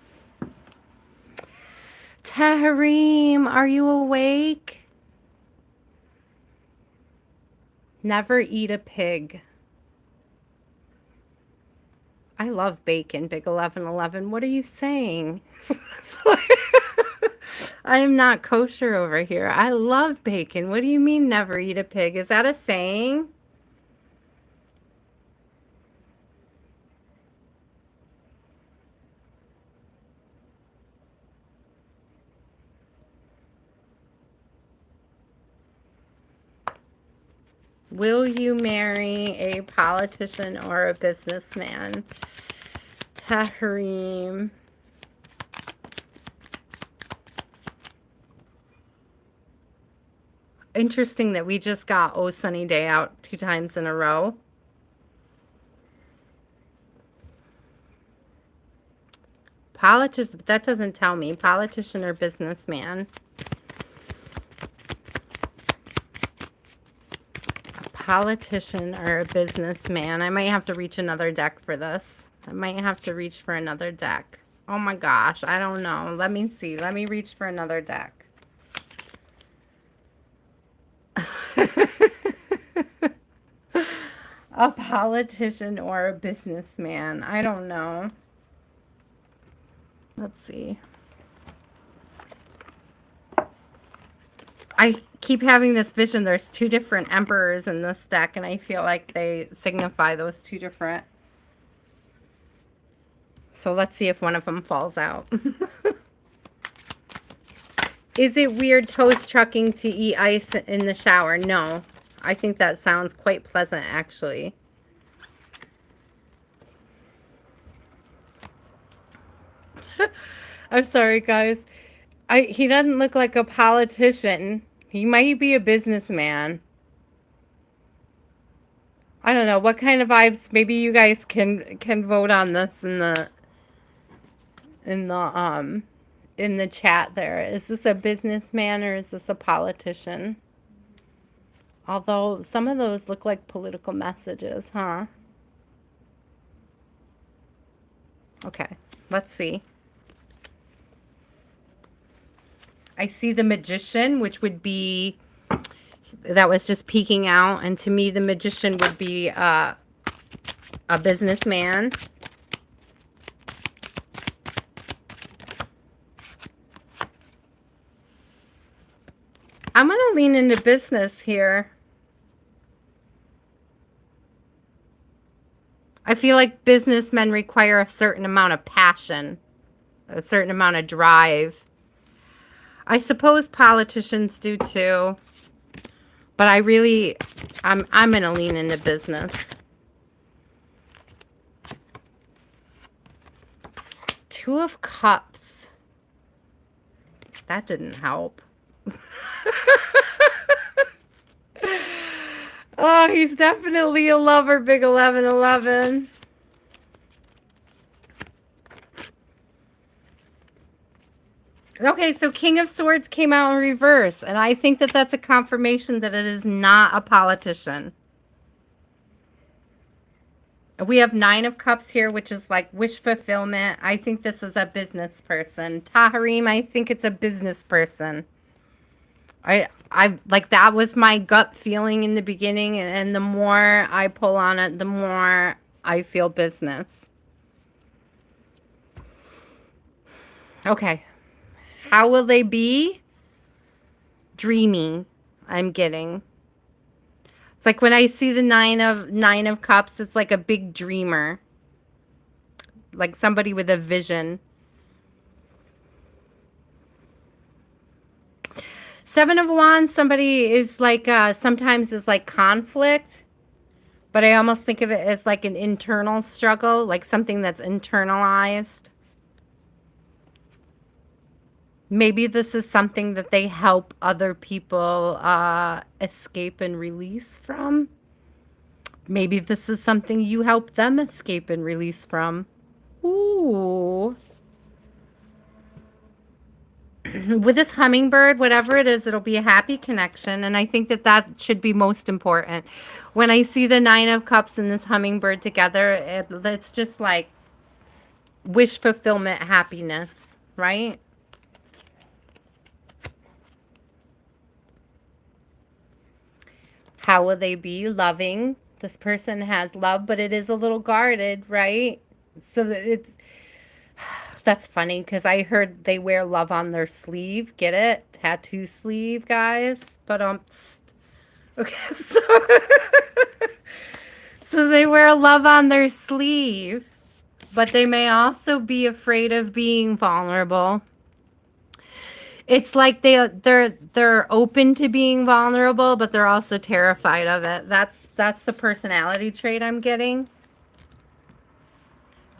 Taharim, are you awake? Never eat a pig. I love bacon, Big 1111. What are you saying? I am not kosher over here. I love bacon. What do you mean never eat a pig? Is that a saying? Will you marry a politician or a businessman? Taharim. Interesting that we just got Oh Sunny Day out 2 times in a row. Politician, that doesn't tell me. Politician or businessman. A politician or a businessman. I might have to reach another deck for this. I might have to reach for another deck. Oh my gosh, I don't know. Let me see. Let me reach for another deck. A politician or a businessman. I don't know. Let's see. I keep having this vision. There's 2 different emperors in this deck, and I feel like they signify those 2 different. So let's see if one of them falls out. Is it weird toast trucking to eat ice in the shower? No. I think that sounds quite pleasant, actually. I'm sorry, guys. He doesn't look like a politician. He might be a businessman. I don't know. What kind of vibes? Maybe you guys can vote on this in the chat there. Is this a businessman or is this a politician? Although some of those look like political messages, huh? Okay, let's see. I see the magician, which would be, that was just peeking out. And to me, the magician would be a businessman. I'm going to lean into business here. I feel like businessmen require a certain amount of passion, a certain amount of drive. I suppose politicians do too, but I'm going to lean into business. 2 of Cups. That didn't help. Oh, he's definitely a lover, Big 1111. Okay, so King of Swords came out in reverse, and I think that that's a confirmation that it is not a politician. We have 9 of Cups here, which is like wish fulfillment. I think this is a business person. Taharim, I think it's a business person. I like, that was my gut feeling in the beginning, and the more I pull on it, the more I feel business. Okay. How will they be? Dreamy, I'm getting. It's like when I see the 9 of Cups, it's like a big dreamer. Like somebody with a vision. 7 of Wands, somebody is like, sometimes is like conflict. But I almost think of it as like an internal struggle, like something that's internalized. Maybe this is something that they help other people escape and release from. Maybe this is something you help them escape and release from. Ooh. With this hummingbird, whatever it is, it'll be a happy connection. And I think that that should be most important. When I see the Nine of Cups and this hummingbird together, it's just like wish fulfillment, happiness, right? How will they be? Loving. This person has love, but it is a little guarded, right? So that's funny because I heard they wear love on their sleeve. Get it? Tattoo sleeve, guys. But okay, so they wear love on their sleeve, but they may also be afraid of being vulnerable. It's like they're open to being vulnerable, but they're also terrified of it. That's the personality trait I'm getting.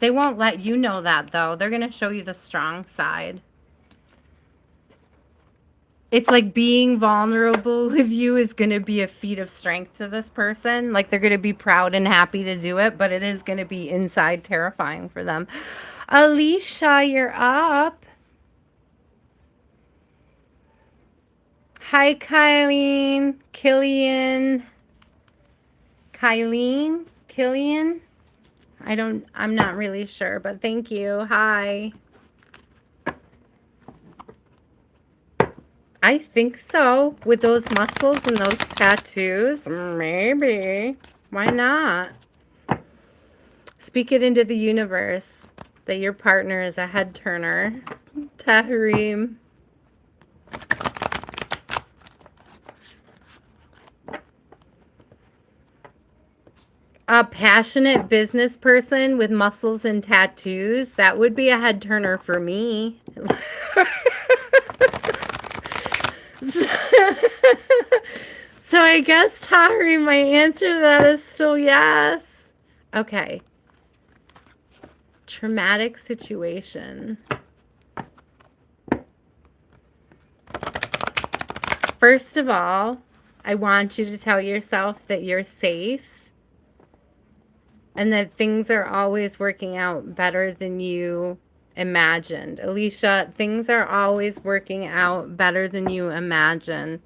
They won't let you know that, though. They're going to show you the strong side. It's like being vulnerable with you is going to be a feat of strength to this person. Like they're going to be proud and happy to do it, but it is going to be inside terrifying for them. Alicia, you're up. Hi, Kylie, Killian. Killian? I'm not really sure, but thank you. Hi. I think so. With those muscles and those tattoos, maybe. Why not? Speak it into the universe that your partner is a head turner. Taharim. A passionate business person with muscles and tattoos. That would be a head turner for me. So I guess, Taharim, my answer to that is still yes. Okay. Traumatic situation. First of all, I want you to tell yourself that you're safe and that things are always working out better than you imagined. Alicia, things are always working out better than you imagined.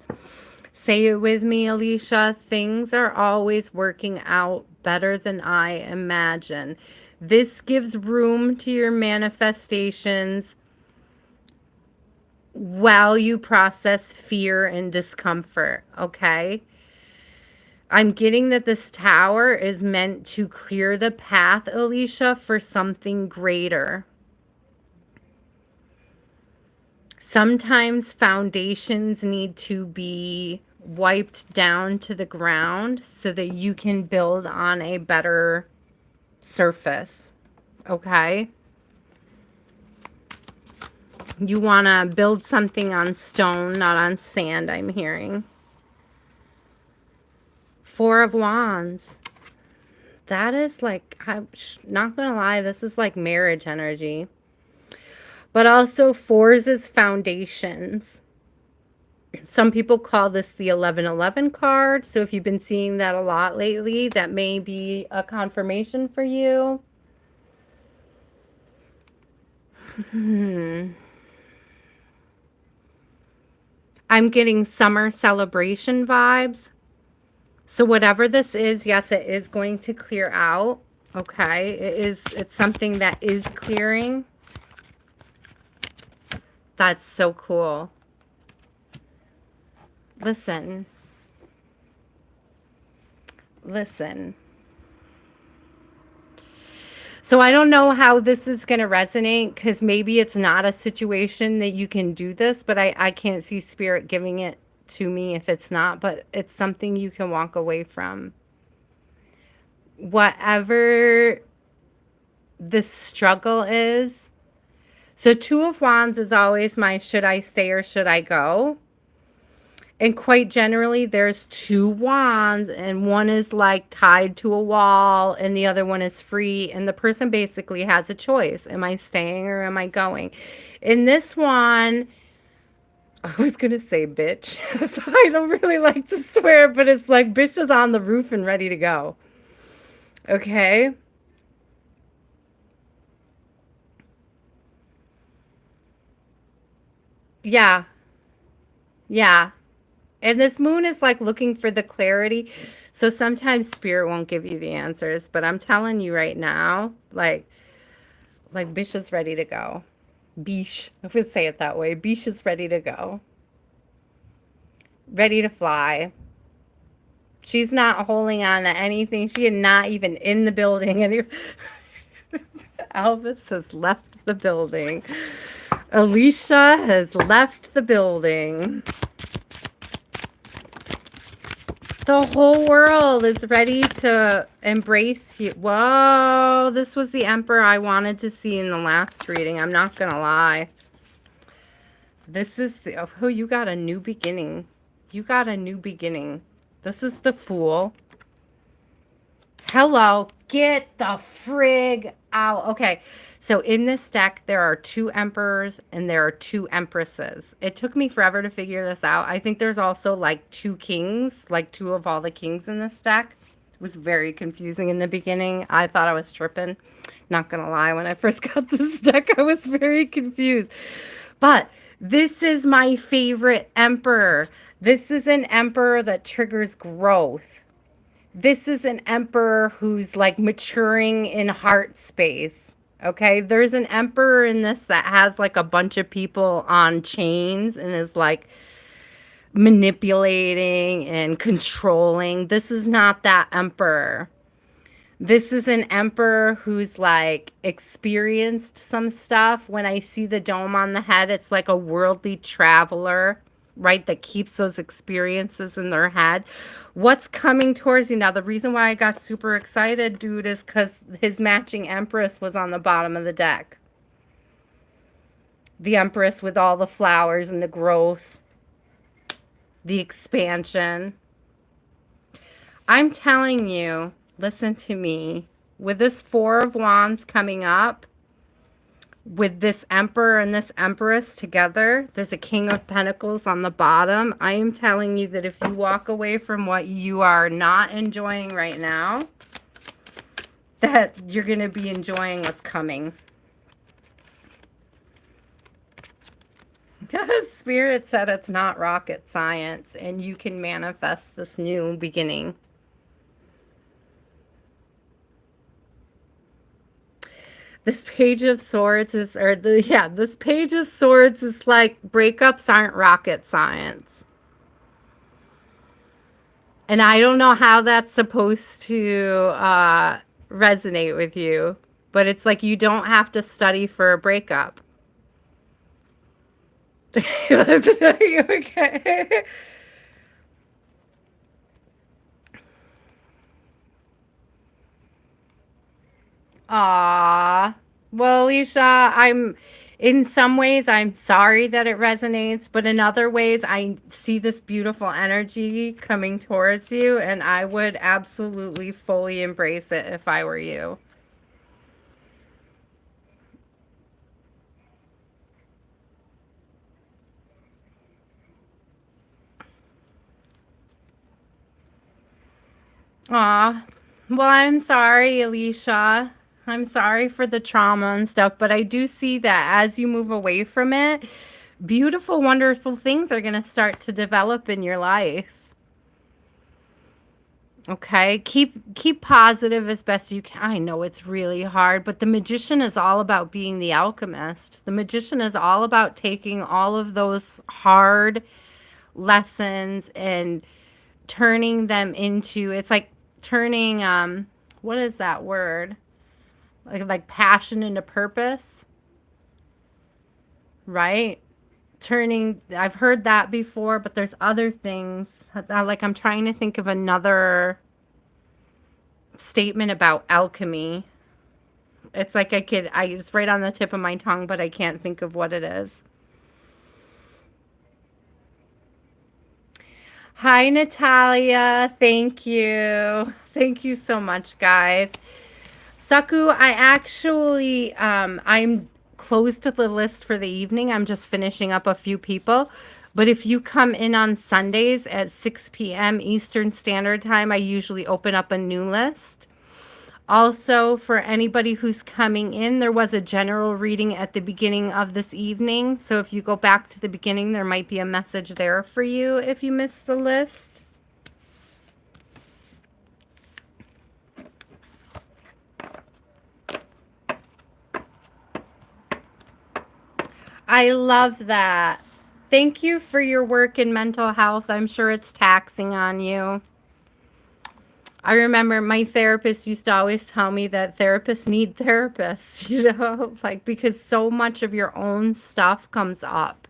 Say it with me, Alicia. Things are always working out better than I imagine. This gives room to your manifestations while you process fear and discomfort, okay? I'm getting that this tower is meant to clear the path, Alicia, for something greater. Sometimes foundations need to be wiped down to the ground so that you can build on a better surface, okay? You want to build something on stone, not on sand, I'm hearing. Four of Wands. That is like, I'm not going to lie, this is like marriage energy. But also fours is foundations. Some people call this the 1111 card. So if you've been seeing that a lot lately, that may be a confirmation for you. I'm getting summer celebration vibes. So whatever this is, yes, it is going to clear out. Okay, it's something that is clearing. That's so cool. Listen. So I don't know how this is going to resonate because maybe it's not a situation that you can do this, but I can't see Spirit giving it to me if it's not, but it's something you can walk away from. Whatever the struggle is. So Two of Wands is always my should I stay or should I go? And quite generally, there's two wands, and one is like tied to a wall, and the other one is free. And the person basically has a choice. Am I staying or am I going? In this one, I was gonna say bitch. So I don't really like to swear, but it's like bitch is on the roof and ready to go. Okay. Yeah. Yeah. And this moon is like looking for the clarity. So sometimes spirit won't give you the answers, but I'm telling you right now, like Bish is ready to go. Bish, I would say it that way. Bish is ready to go. Ready to fly. She's not holding on to anything. She is not even in the building. Elvis has left the building. Alicia has left the building. The whole world is ready to embrace you. Whoa, this was the emperor I wanted to see in the last reading. I'm not going to lie. This is the, oh, you got a new beginning. You got a new beginning. This is the Fool. Hello, get the frig out. Okay, so in this deck, there are 2 emperors and there are 2 empresses. It took me forever to figure this out. I think there's also like 2 kings, like 2 of all the kings in this deck. It was very confusing in the beginning. I thought I was tripping. Not gonna lie, when I first got this deck, I was very confused. But this is my favorite emperor. This is an emperor that triggers growth. This is an emperor who's like maturing in heart space. Okay, there's an emperor in this that has like a bunch of people on chains and is like manipulating and controlling. This is not that emperor. This is an emperor who's like experienced some stuff. When I see the dome on the head, it's like a worldly traveler, right? That keeps those experiences in their head. What's coming towards you now? The reason why I got super excited, dude, is because his matching empress was on the bottom of the deck. The empress with all the flowers and the growth, the expansion. I'm telling you, listen to me. With this 4 of Wands coming up, with this emperor and this empress together, there's a King of Pentacles on the bottom. I am telling you that if you walk away from what you are not enjoying right now, that you're going to be enjoying what's coming. Because Spirit said it's not rocket science and you can manifest this new beginning. This Page of Swords is, or the, yeah, this Page of Swords is like breakups aren't rocket science. And I don't know how that's supposed to resonate with you, but it's like you don't have to study for a breakup. Okay. Aw. Well, Alicia, in some ways, I'm sorry that it resonates, but in other ways, I see this beautiful energy coming towards you, and I would absolutely fully embrace it if I were you. Aw. Well, I'm sorry, Alicia. I'm sorry for the trauma and stuff, but I do see that as you move away from it, beautiful, wonderful things are going to start to develop in your life. Okay, keep positive as best you can. I know it's really hard, but the magician is all about being the alchemist. The magician is all about taking all of those hard lessons and turning them into, it's like turning what is that word? Like passion into purpose, right? Turning, I've heard that before, but there's other things. Like I'm trying to think of another statement about alchemy. It's like it's right on the tip of my tongue, but I can't think of what it is. Hi, Natalia. Thank you. Thank you so much, guys. Saku, I actually, I'm close to the list for the evening. I'm just finishing up a few people. But if you come in on Sundays at 6 p.m. Eastern Standard Time, I usually open up a new list. Also, for anybody who's coming in, there was a general reading at the beginning of this evening. So if you go back to the beginning, there might be a message there for you if you missed the list. I love that. Thank you for your work in mental health. I'm sure it's taxing on you. I remember my therapist used to always tell me that therapists need therapists, you know, like because so much of your own stuff comes up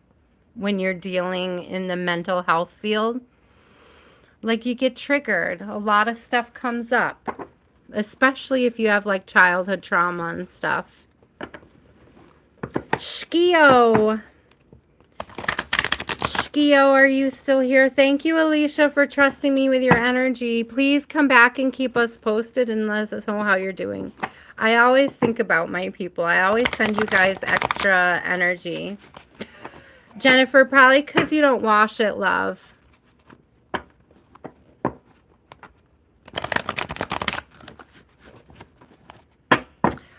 when you're dealing in the mental health field. Like you get triggered. A lot of stuff comes up, especially if you have like childhood trauma and stuff. Shkio. Shkio, are you still here? Thank you, Alicia, for trusting me with your energy. Please come back and keep us posted and let us know how you're doing. I always think about my people. I always send you guys extra energy. Jennifer, probably because you don't wash it, love.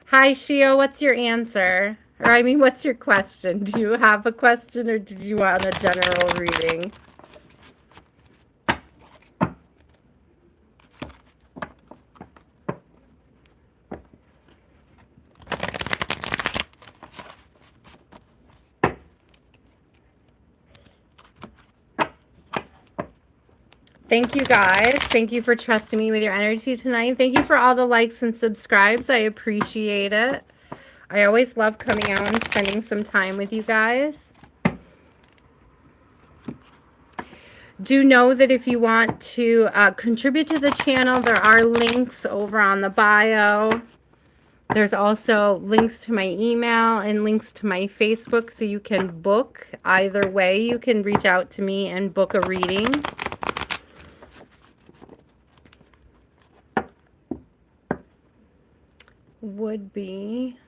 Hi, Shio. What's your answer? Or, I mean, what's your question? Do you have a question or did you want a general reading? Thank you, guys. Thank you for trusting me with your energy tonight. Thank you for all the likes and subscribes. I appreciate it. I always love coming out and spending some time with you guys. Do know that if you want to contribute to the channel, there are links over on the bio. There's also links to my email and links to my Facebook, so you can book. Either way, you can reach out to me and book a reading. Would be,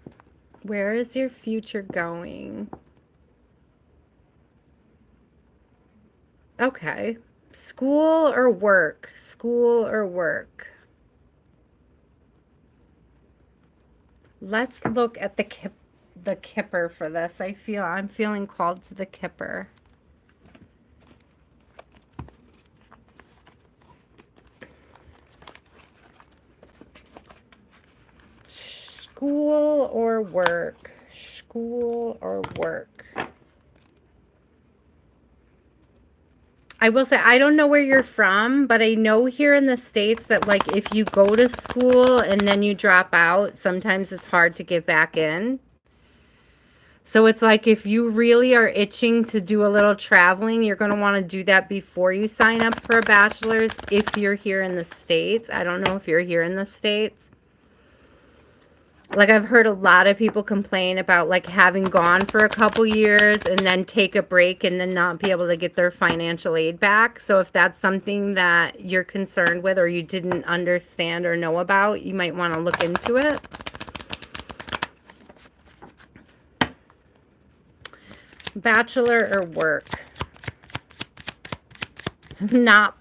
where is your future going? Okay. School or work? School or work? Let's look at the kipper for this. I'm feeling called to the kipper. School or work? School or work? I will say, I don't know where you're from, but I know here in the States that, like, if you go to school and then you drop out, sometimes it's hard to get back in. So it's like if you really are itching to do a little traveling, you're going to want to do that before you sign up for a bachelor's if you're here in the States. I don't know if you're here in the States. Like, I've heard a lot of people complain about, like, having gone for a couple years and then take a break and then not be able to get their financial aid back. So if that's something that you're concerned with or you didn't understand or know about, you might want to look into it. Bachelor or work? Not.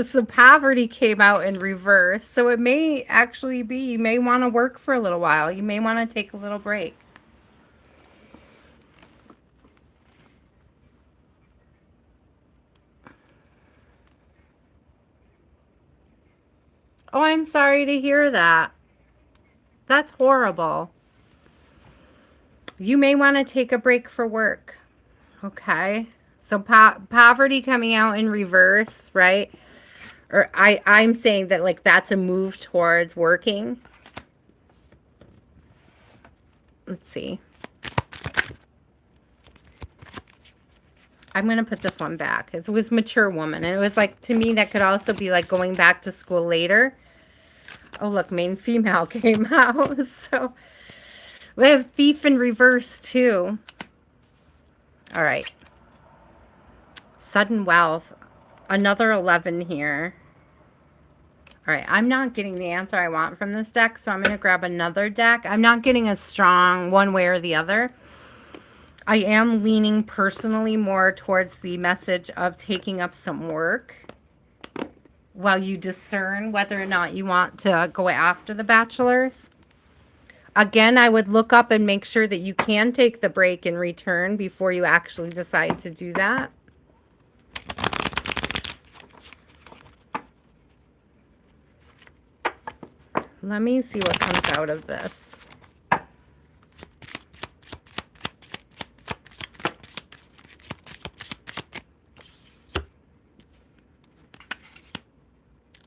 So poverty came out in reverse. So it may actually be, you may want to work for a little while. You may want to take a little break. Oh, I'm sorry to hear that. That's horrible. You may want to take a break for work. Okay. So poverty coming out in reverse, right? Or I'm saying that, like, that's a move towards working. Let's see. I'm going to put this one back. It was mature woman. And it was like, to me, that could also be like going back to school later. Oh, look, main female came out. So we have thief in reverse too. All right. Sudden wealth. Another 11 here. All right, I'm not getting the answer I want from this deck, so I'm going to grab another deck. I'm not getting a strong one way or the other. I am leaning personally more towards the message of taking up some work while you discern whether or not you want to go after the bachelors. Again, I would look up and make sure that you can take the break and return before you actually decide to do that. Let me see what comes out of this.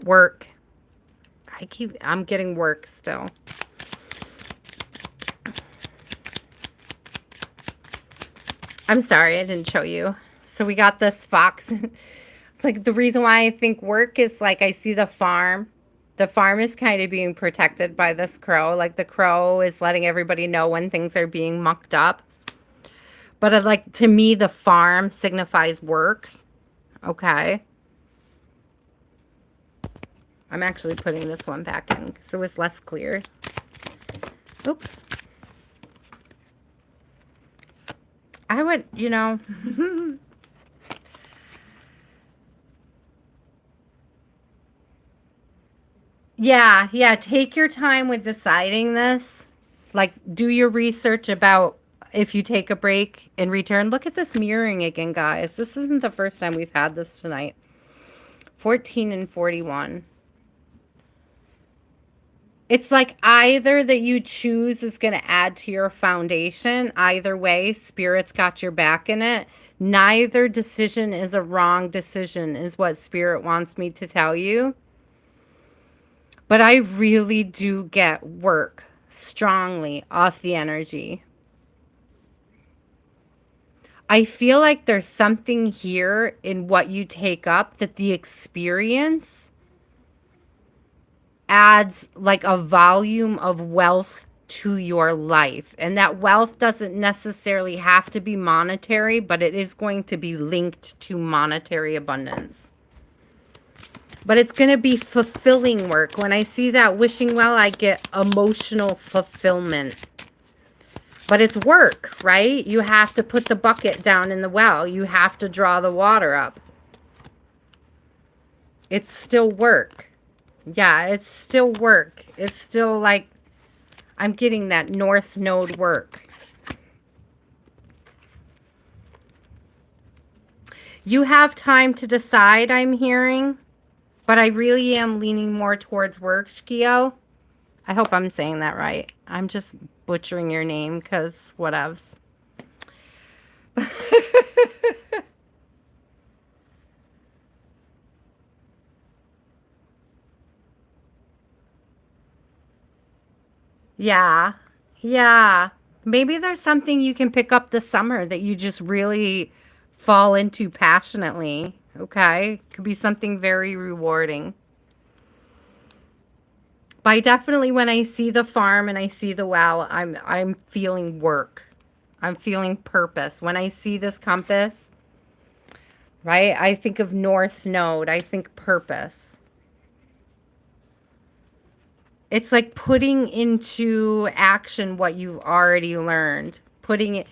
Work. I'm getting work still. I'm sorry, I didn't show you. So we got this fox. It's like the reason why I think work is like I see the farm. The farm is kind of being protected by this crow. Like the crow is letting everybody know when things are being mucked up. But like to me, the farm signifies work. Okay. I'm actually putting this one back in because it was less clear. Oops. I would, you know. Yeah, take your time with deciding this. Like, do your research about if you take a break and return. Look at this mirroring again, guys. This isn't the first time we've had this tonight. 14 and 41. It's like either that you choose is going to add to your foundation. Either way, Spirit's got your back in it. Neither decision is a wrong decision is what Spirit wants me to tell you. But I really do get work strongly off the energy. I feel like there's something here in what you take up that the experience adds like a volume of wealth to your life. And that wealth doesn't necessarily have to be monetary, but it is going to be linked to monetary abundance. But it's going to be fulfilling work. When I see that wishing well, I get emotional fulfillment. But it's work, right? You have to put the bucket down in the well. You have to draw the water up. It's still work. Yeah, it's still work. It's still like I'm getting that north node work. You have time to decide, I'm hearing. But I really am leaning more towards work, Shkio. I hope I'm saying that right. I'm just butchering your name because whatevs. Yeah. Yeah. Maybe there's something you can pick up this summer that you just really fall into passionately. Okay? Could be something very rewarding. But I definitely, when I see the farm and I see the well, I'm feeling work. I'm feeling purpose. When I see this compass, right? I think of North Node. I think purpose. It's like putting into action what you've already learned. Putting it,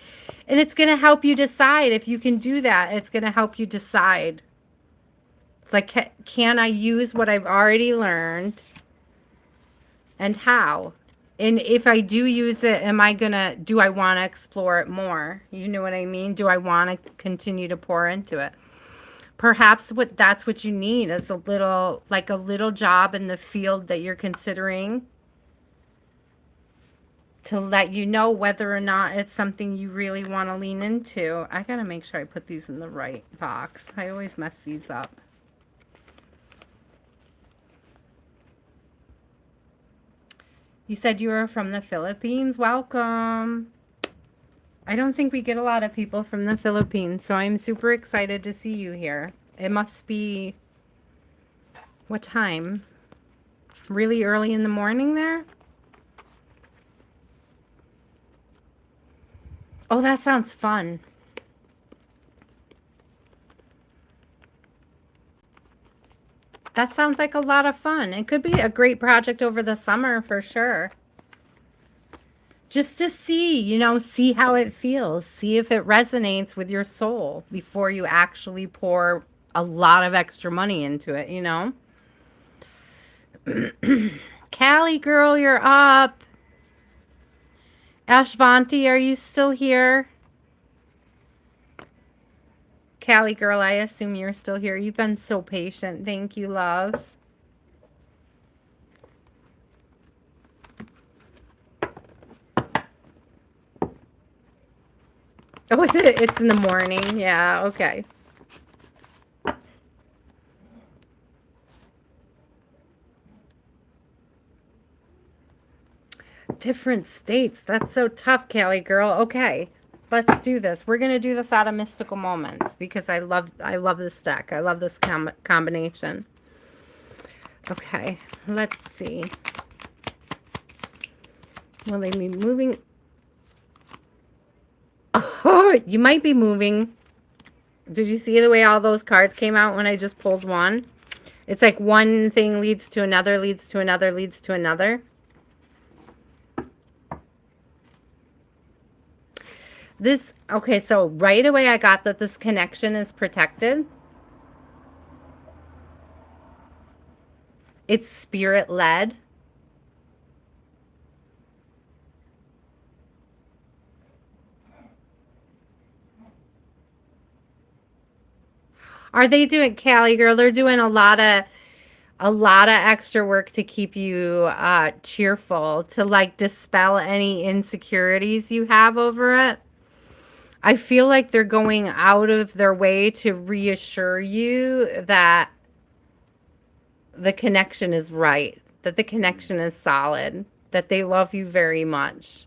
and it's going to help you decide if you can do that. It's going to help you decide. It's like, can I use what I've already learned? And how? And if I do use it, do I want to explore it more? You know what I mean? Do I want to continue to pour into it? Perhaps that's what you need is a little job in the field that you're considering to let you know whether or not it's something you really want to lean into. I got to make sure I put these in the right box. I always mess these up. You said you were from the Philippines. Welcome. I don't think we get a lot of people from the Philippines, so I'm super excited to see you here. It must be, what time? Really early in the morning there? Oh, that sounds fun. That sounds like a lot of fun. It could be a great project over the summer for sure. Just to see, you know, see how it feels. See if it resonates with your soul before you actually pour a lot of extra money into it, you know? Callie, girl, you're up. Ashvanti, are you still here? Callie, girl, I assume you're still here. You've been so patient. Thank you, love. Oh, it's in the morning. Yeah, okay. Different states. That's so tough, Callie girl. Okay, let's do this. We're gonna do this out of mystical moments because I love this deck. I love this combination. Okay, let's see. Will they be moving? Oh, you might be moving. Did you see the way all those cards came out when I just pulled one? It's like one thing leads to another, leads to another, leads to another. This, okay, so right away I got that this connection is protected. It's spirit-led. Are they doing, Callie girl? They're doing a lot of extra work to keep you cheerful, to like dispel any insecurities you have over it. I feel like they're going out of their way to reassure you that the connection is right, that the connection is solid, that they love you very much,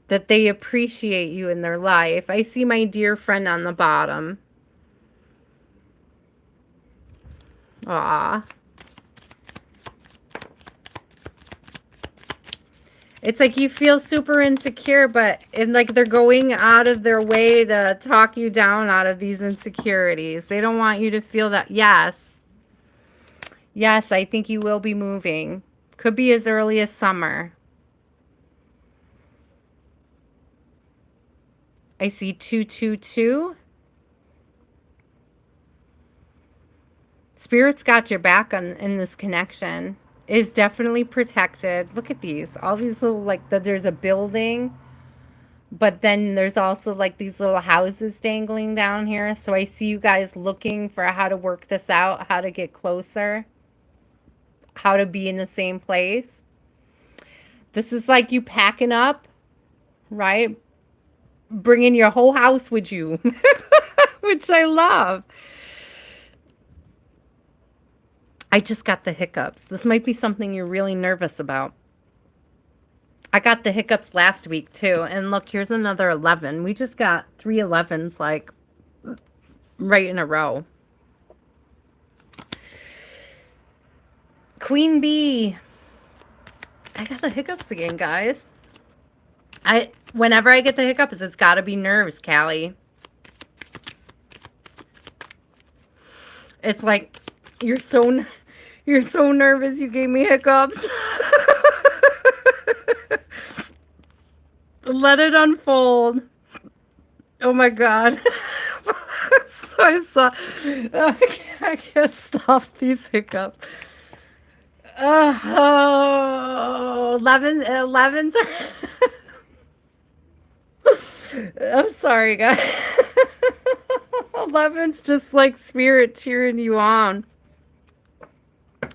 that they appreciate you in their life. I see my dear friend on the bottom. Aw. It's like you feel super insecure, but like they're going out of their way to talk you down out of these insecurities. They don't want you to feel that. Yes. Yes, I think you will be moving. Could be as early as summer. I see 222. Spirit's got your back in this connection. It is definitely protected. Look at these. All these little, like, there's a building, but then there's also, like, these little houses dangling down here. So I see you guys looking for how to work this out, how to get closer, how to be in the same place. This is like you packing up, right? Bringing your whole house with you, which I love. I just got the hiccups. This might be something you're really nervous about. I got the hiccups last week too. And look, here's another 11. We just got 3 11s like right in a row. Queen Bee. I got the hiccups again, guys. Whenever I get the hiccups, it's got to be nerves, Callie. It's like you're so nervous you gave me hiccups. Let it unfold. Oh my God. So I saw. I can't stop these hiccups. 11s are. I'm sorry, guys. 11's just like spirit cheering you on.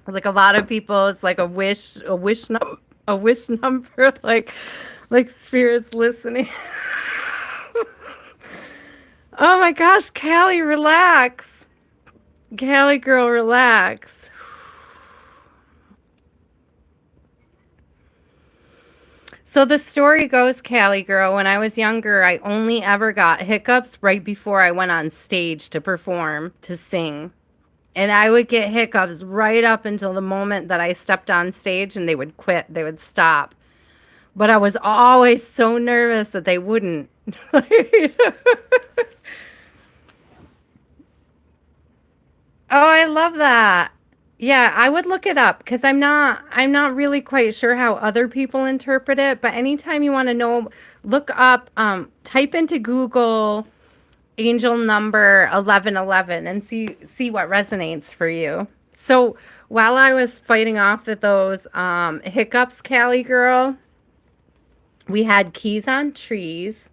Like a lot of people, it's like a wish number, like spirits listening. Oh my gosh, Callie, relax. Callie girl, relax. So the story goes, Callie girl, when I was younger, I only ever got hiccups right before I went on stage to perform, to sing. And I would get hiccups right up until the moment that I stepped on stage and they would quit. They would stop. But I was always so nervous that they wouldn't. Oh, I love that. Yeah, I would look it up because I'm not really quite sure how other people interpret it, but anytime you want to know, look up type into Google angel number 1111 and see what resonates for you. So, while I was fighting off with those hiccups, Callie girl, we had keys on trees.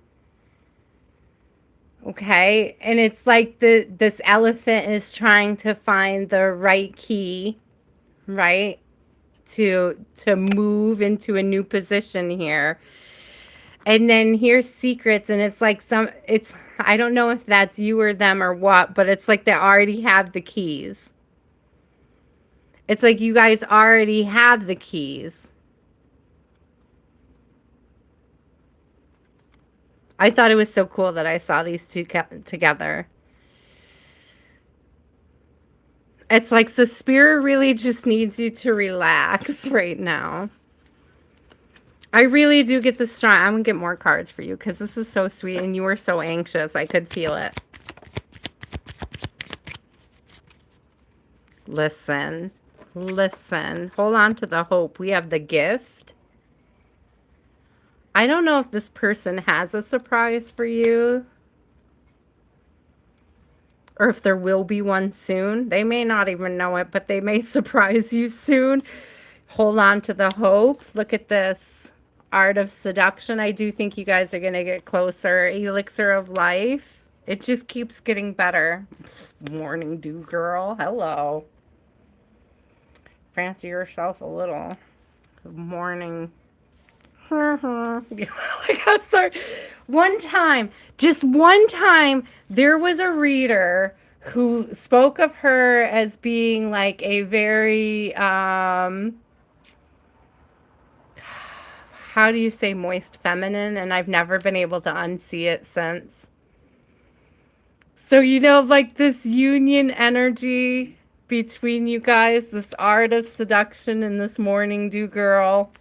Okay, and it's like this elephant is trying to find the right key, right? To move into a new position here. And then here's secrets, and it's like it's I don't know if that's you or them or what, but it's like they already have the keys. It's like you guys already have the keys. I thought it was so cool that I saw these two together. It's like the spirit really just needs you to relax right now. I really do get the strong. I'm going to get more cards for you because this is so sweet and you were so anxious. I could feel it. Listen. Listen. Hold on to the hope. We have the gift. I don't know if this person has a surprise for you. Or if there will be one soon. They may not even know it, but they may surprise you soon. Hold on to the hope. Look at this. Art of seduction. I do think you guys are going to get closer. Elixir of life. It just keeps getting better. Morning dew girl. Hello. Fancy yourself a little. Good morning. Like I'm sorry. One time, just one time, there was a reader who spoke of her as being like a very how do you say moist feminine, and I've never been able to unsee it since. So like this union energy between you guys, this art of seduction and this morning dew girl.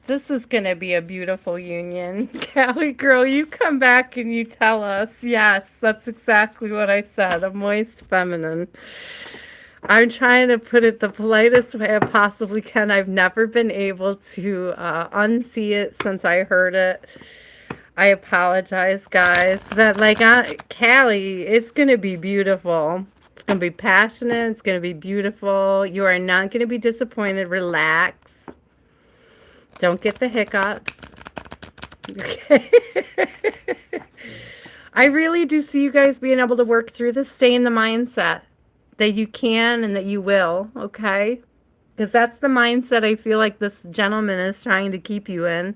This is going to be a beautiful union. Callie girl, you come back and you tell us. Yes, that's exactly what I said. A moist feminine. I'm trying to put it the politest way I possibly can. I've never been able to unsee it since I heard it. I apologize, guys. That Callie, it's going to be beautiful. It's going to be passionate. It's going to be beautiful. You are not going to be disappointed. Relax. Don't get the hiccups. Okay. I really do see you guys being able to work through this. Stay in the mindset that you can and that you will, okay? Because that's the mindset I feel like this gentleman is trying to keep you in.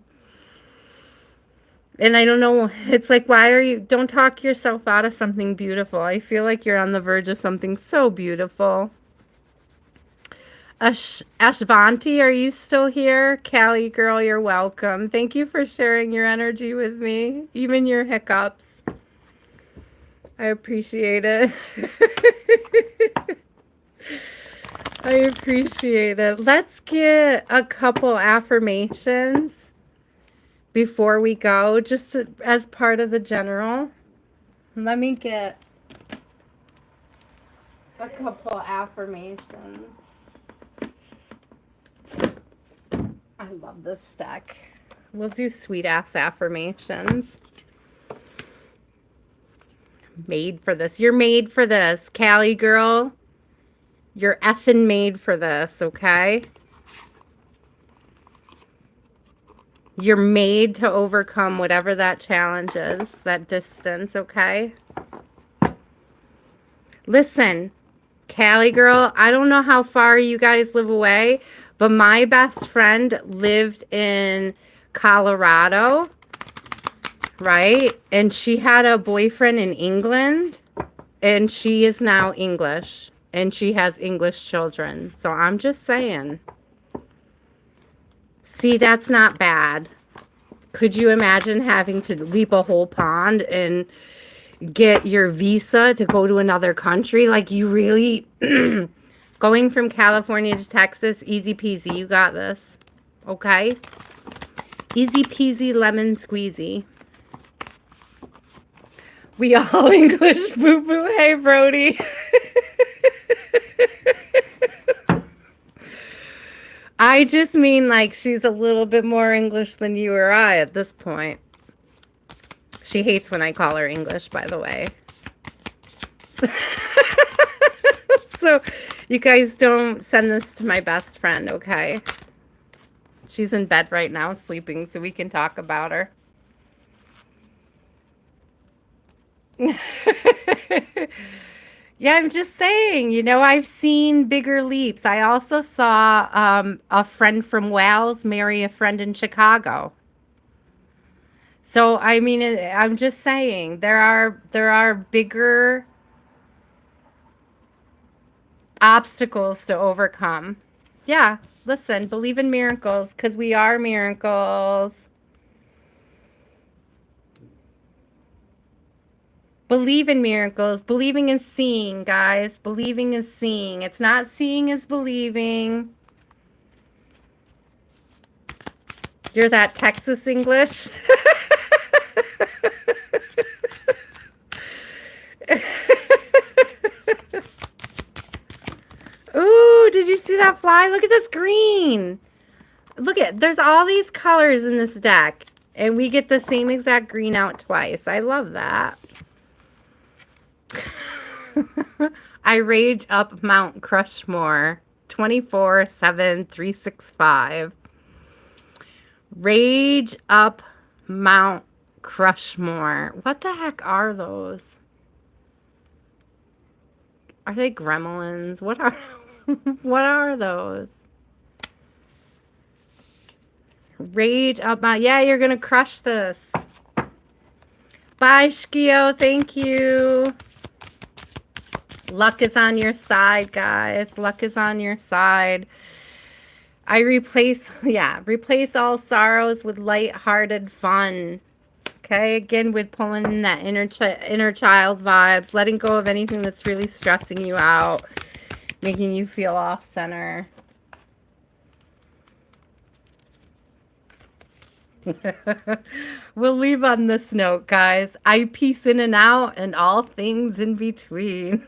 And I don't know, it's like, don't talk yourself out of something beautiful. I feel like you're on the verge of something so beautiful. Ashvanti, are you still here? Callie girl, you're welcome. Thank you for sharing your energy with me, even your hiccups. I appreciate it. I appreciate it. Let's get a couple affirmations before we go, just as part of the general. Let me get a couple affirmations. I love this deck. We'll do sweet ass affirmations. Made for this. You're made for this, Callie girl. You're effing made for this, okay? You're made to overcome whatever that challenge is, that distance, okay? Listen, Callie girl, I don't know how far you guys live away, but my best friend lived in Colorado, right? And she had a boyfriend in England, and she is now English, and she has English children. So I'm just saying. See, that's not bad. Could you imagine having to leap a whole pond and get your visa to go to another country? Like, you really... Going from California to Texas, easy peasy. You got this. Okay? Easy peasy lemon squeezy. We all English boo boo. Hey, Brody. I just mean like she's a little bit more English than you or I at this point. She hates when I call her English, by the way. So you guys don't send this to my best friend, okay? She's in bed right now sleeping, so we can talk about her. Yeah, I'm just saying, you know, I've seen bigger leaps. I also saw a friend from Wales marry a friend in Chicago. So, I mean, I'm just saying there are bigger obstacles to overcome. Yeah, listen, believe in miracles because we are miracles. Believe in miracles. Believing is seeing, guys. Believing is seeing. It's not seeing is believing. You're that Texas English. Ooh, did you see that fly? Look at this green. Look at, there's all these colors in this deck. And we get the same exact green out twice. I love that. I rage up Mount Crushmore. 24/7/365. Rage up Mount Crushmore. What the heck are those? Are they gremlins? What are what are those? Rage up Mount. Yeah, you're gonna crush this. Bye, Shkio. Thank you. Luck is on your side, guys. Luck is on your side. I replace all sorrows with light-hearted fun. Okay, again, with pulling in that inner child vibes, letting go of anything that's really stressing you out, making you feel off-center. We'll leave on this note, guys. I peace in and out and all things in between.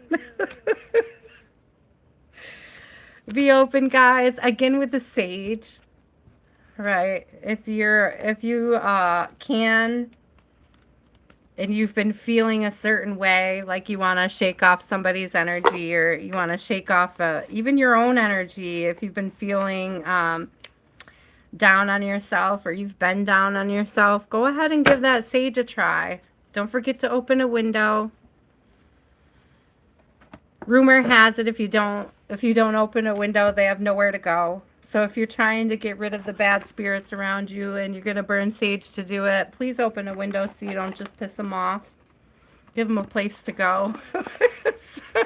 Be open, guys. Again with the sage. Right. If you can and you've been feeling a certain way, like you want to shake off somebody's energy or you want to shake off even your own energy, if you've been feeling down on yourself or you've been down on yourself, go ahead and give that sage a try. Don't forget to open a window. Rumor has it if you don't open a window, they have nowhere to go. So if you're trying to get rid of the bad spirits around you and you're going to burn sage to do it, please open a window so you don't just piss them off. Give them a place to go. So,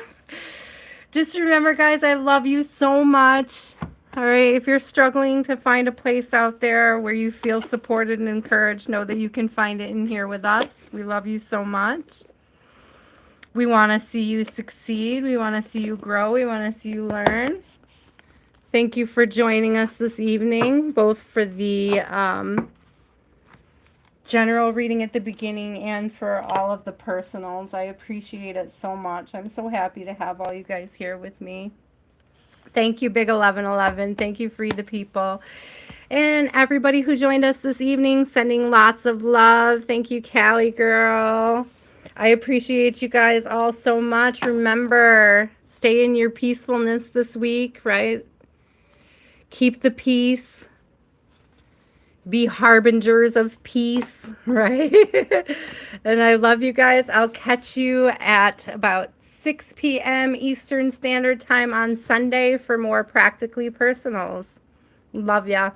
just remember, guys, I love you so much. All right, if you're struggling to find a place out there where you feel supported and encouraged, know that you can find it in here with us. We love you so much. We want to see you succeed. We want to see you grow. We want to see you learn. Thank you for joining us this evening, both for the general reading at the beginning and for all of the personals. I appreciate it so much. I'm so happy to have all you guys here with me. Thank you, Big 1111. Thank you, Free the People. And everybody who joined us this evening, sending lots of love. Thank you, Callie girl. I appreciate you guys all so much. Remember, stay in your peacefulness this week, right? Keep the peace. Be harbingers of peace, right? And I love you guys. I'll catch you at about 6 p.m. Eastern Standard Time on Sunday for more Practically Personals. Love ya.